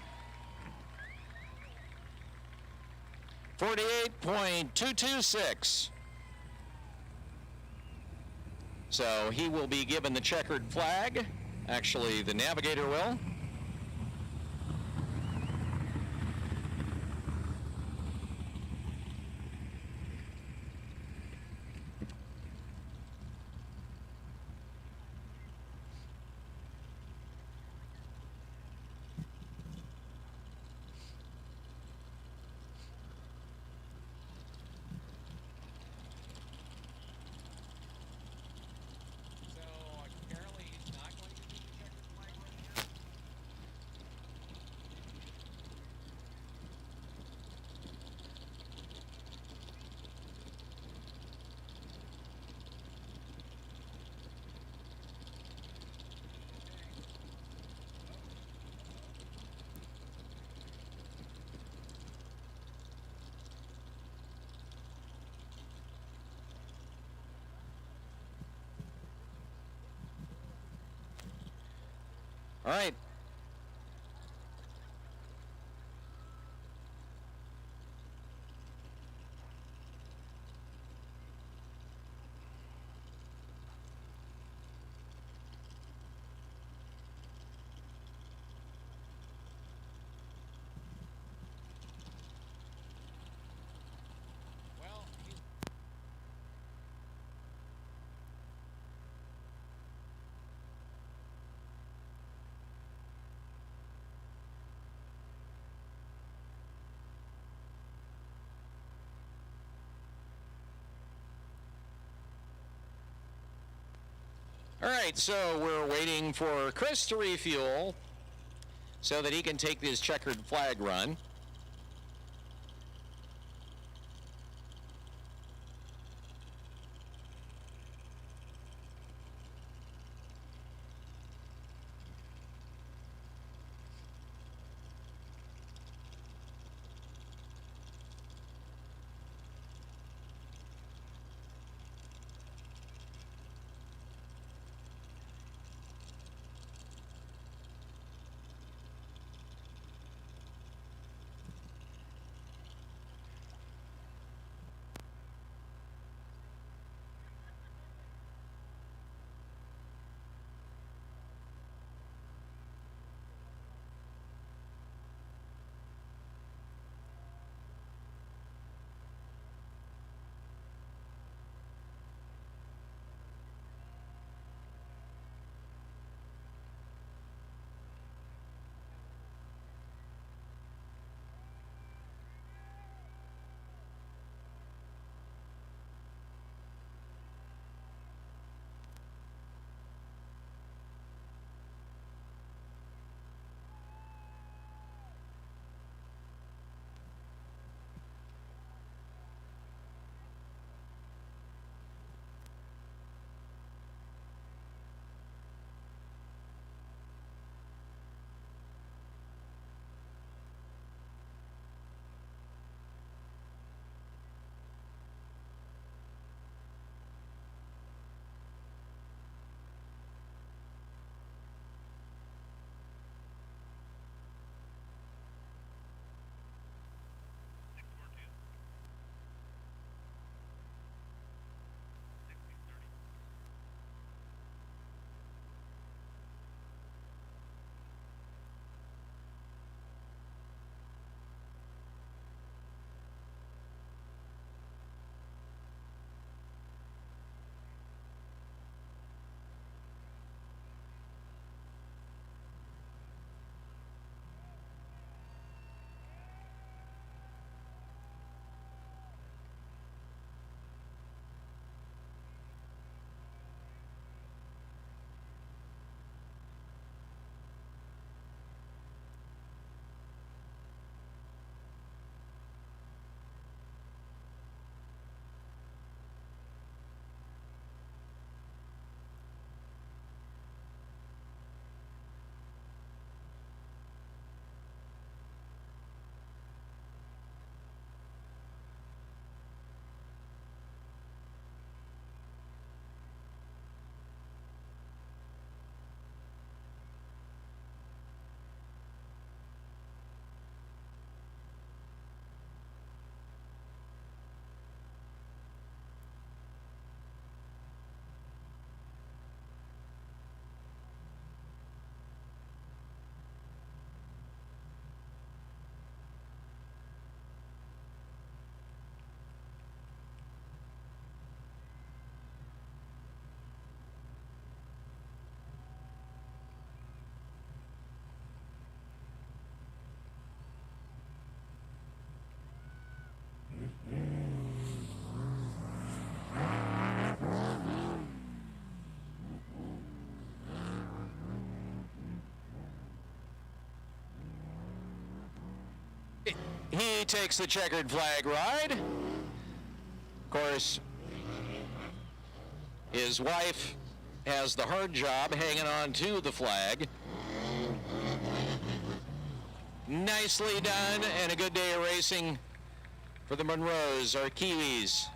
48.226. So he will be given the checkered flag. Actually, the navigator will. All right. All right, so we're waiting for Chris to refuel so that he can take his checkered flag run. He takes the checkered flag ride. Of course, his wife has the hard job hanging on to the flag. Nicely done, and a good day of racing for the Monroes, our Kiwis.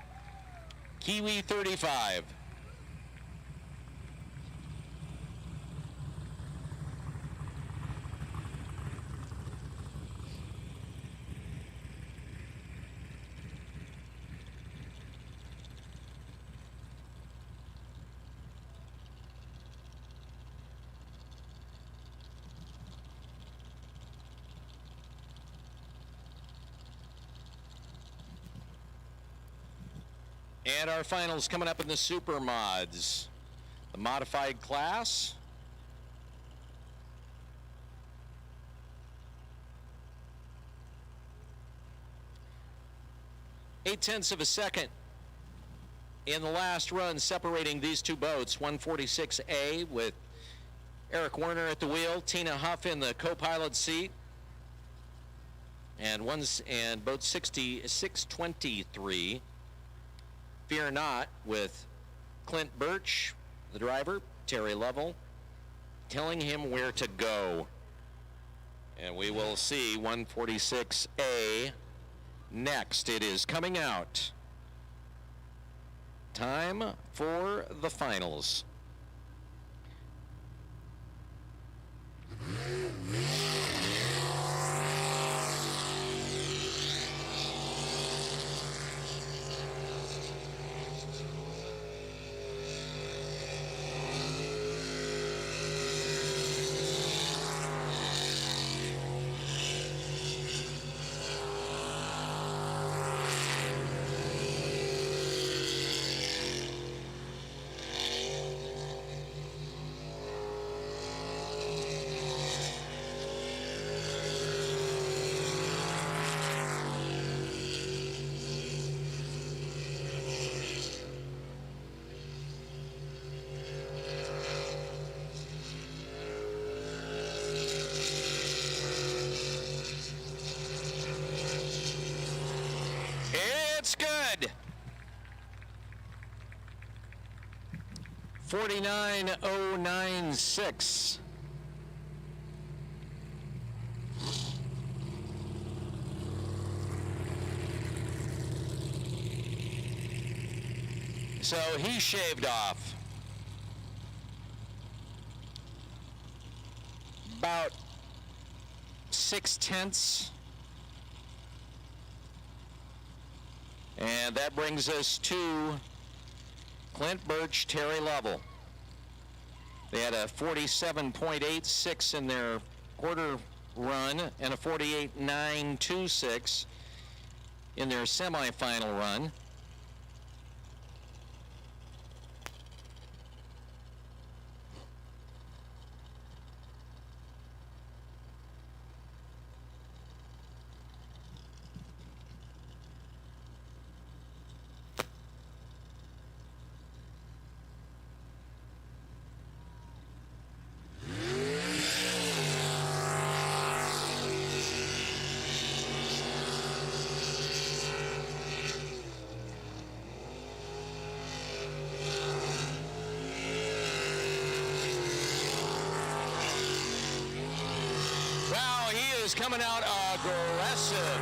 Kiwi 35. And our finals coming up in the Super Mods. The modified class. Eight-tenths of a second in the last run separating these two boats. 146A with Eric Werner at the wheel, Tina Huff in the co-pilot seat. And boat 623. Fear Not with Clint Birch, the driver, Terry Lovell, telling him where to go. And we will see 146A next. It is coming out. Time for the finals. It's good. 49.096. So he shaved off about 6/10. And that brings us to Clint Birch, Terry Lovell. They had a 47.86 in their quarter run and a 48.926 in their semifinal run. Is coming out aggressive.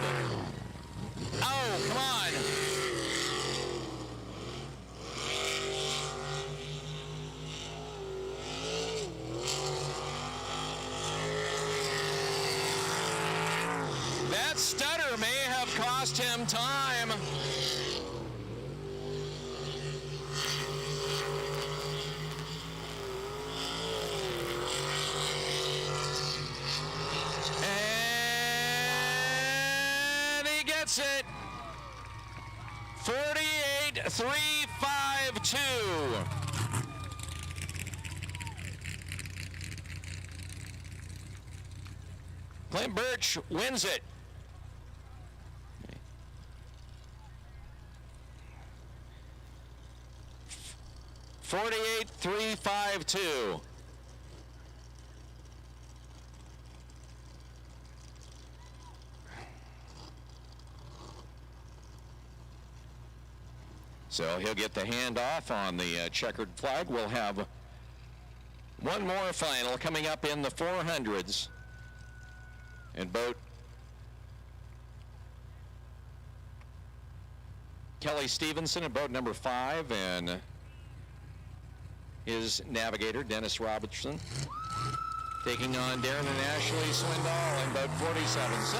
Oh, come on. That stutter may have cost him time. It 48.352. Clint Birch wins it. $48.352. So he'll get the handoff on the checkered flag. We'll have one more final coming up in the 400s. And boat Kelly Stevenson in boat number 5, and his navigator, Dennis Robertson, taking on Darren and Ashley Swindoll in boat 47. So,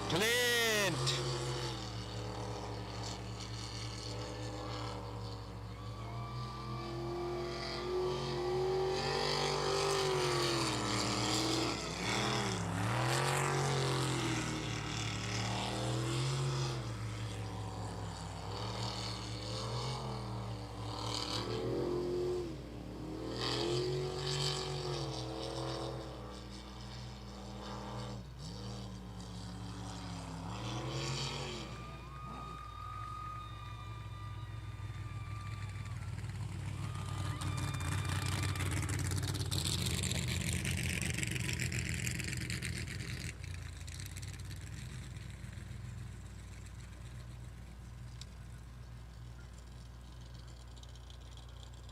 Clint.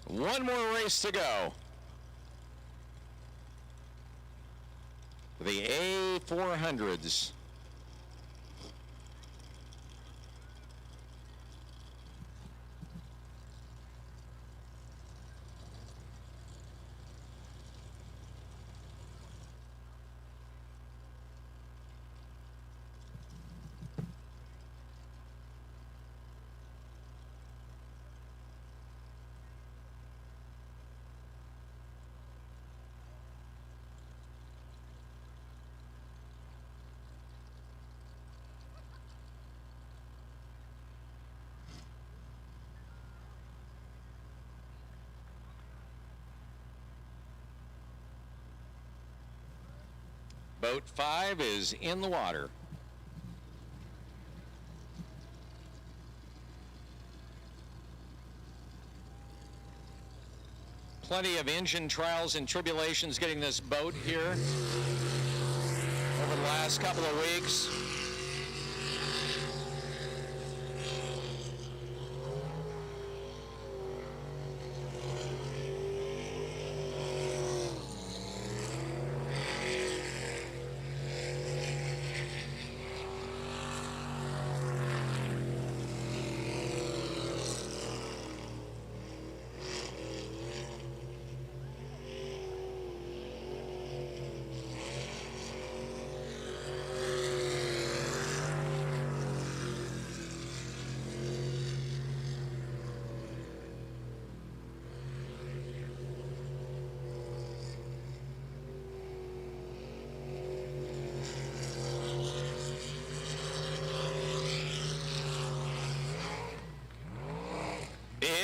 One more race to go. The A400s. Boat 5 is in the water. Plenty of engine trials and tribulations getting this boat here over the last couple of weeks.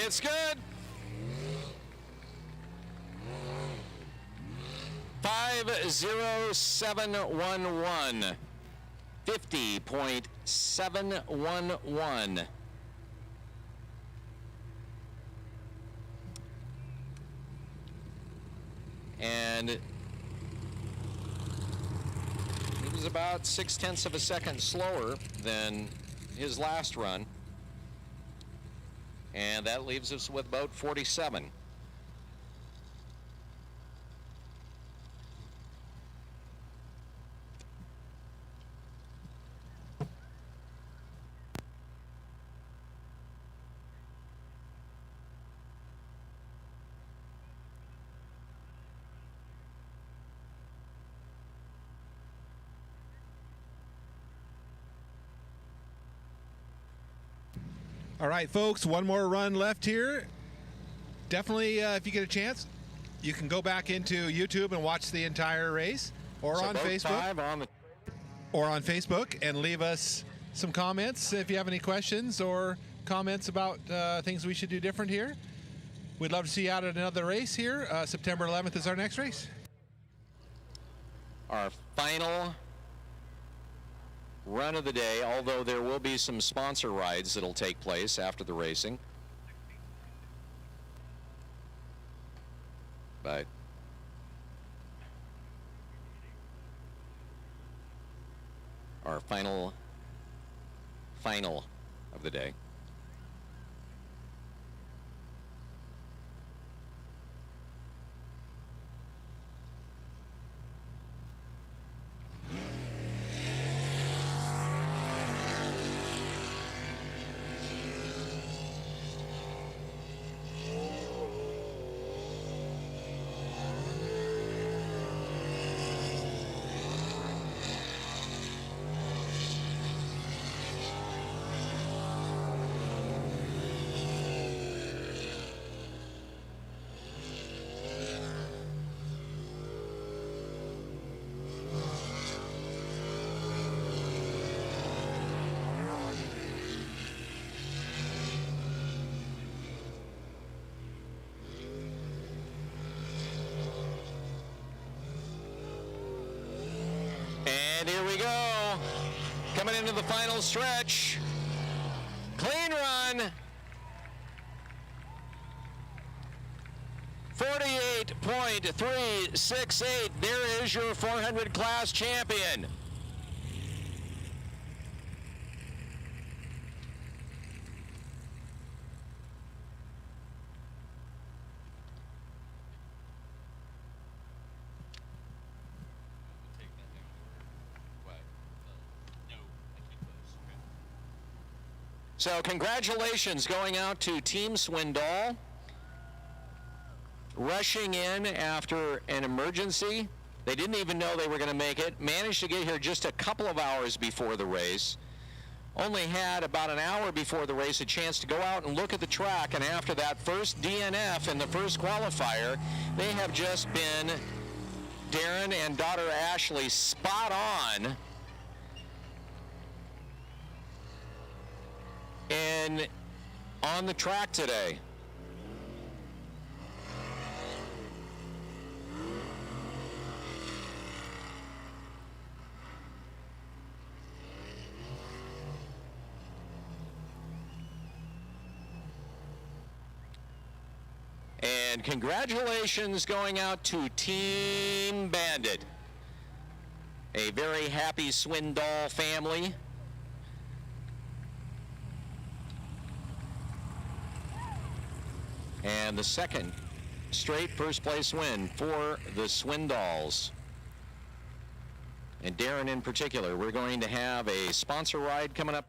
It's good. 50.711. 50.711. And it was about 0.6 of a second slower than his last run. And that leaves us with boat 47. All right, folks, one more run left here. Definitely, if you get a chance, you can go back into YouTube and watch the entire race, or So on boat Facebook, 5 on the or on Facebook, and leave us some comments if you have any questions or comments about things we should do different here. We'd love to see you out at another race here. September 11th is our next race. our final run of the day, although there will be some sponsor rides that'll take place after the racing. But our final of the day. And here we go. Coming into the final stretch. Clean run. 48.368. There is your 400 class champion. So congratulations going out to Team Swindoll, rushing in after an emergency. They didn't even know they were going to make it. Managed to get here just a couple of hours before the race. Only had about an hour before the race a chance to go out and look at the track, and after that first DNF in the first qualifier, they have just been, Darren and daughter Ashley, spot on and on the track today. And congratulations going out to Team Bandit. A very happy Swindoll family. And the second straight first place win for the Swindolls. And Darren in particular, we're going to have a sponsor ride coming up.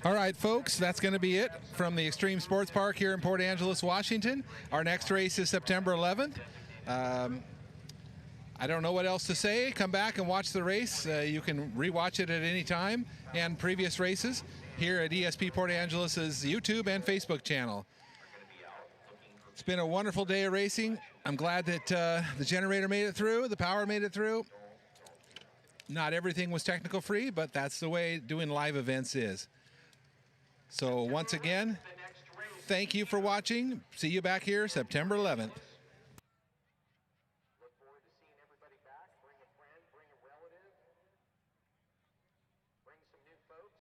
All right, folks, that's going to be it from the Extreme Sports Park here in Port Angeles, Washington. Our next race is September 11th. I don't know what else to say. Come back and watch the race. You can rewatch it at any time, and previous races here at ESP Port Angeles' YouTube and Facebook channel. It's been a wonderful day of racing. I'm glad that the generator made it through, the power made it through. Not everything was technical free, but that's the way doing live events is. So once again, thank you for watching. See you back here September 11th.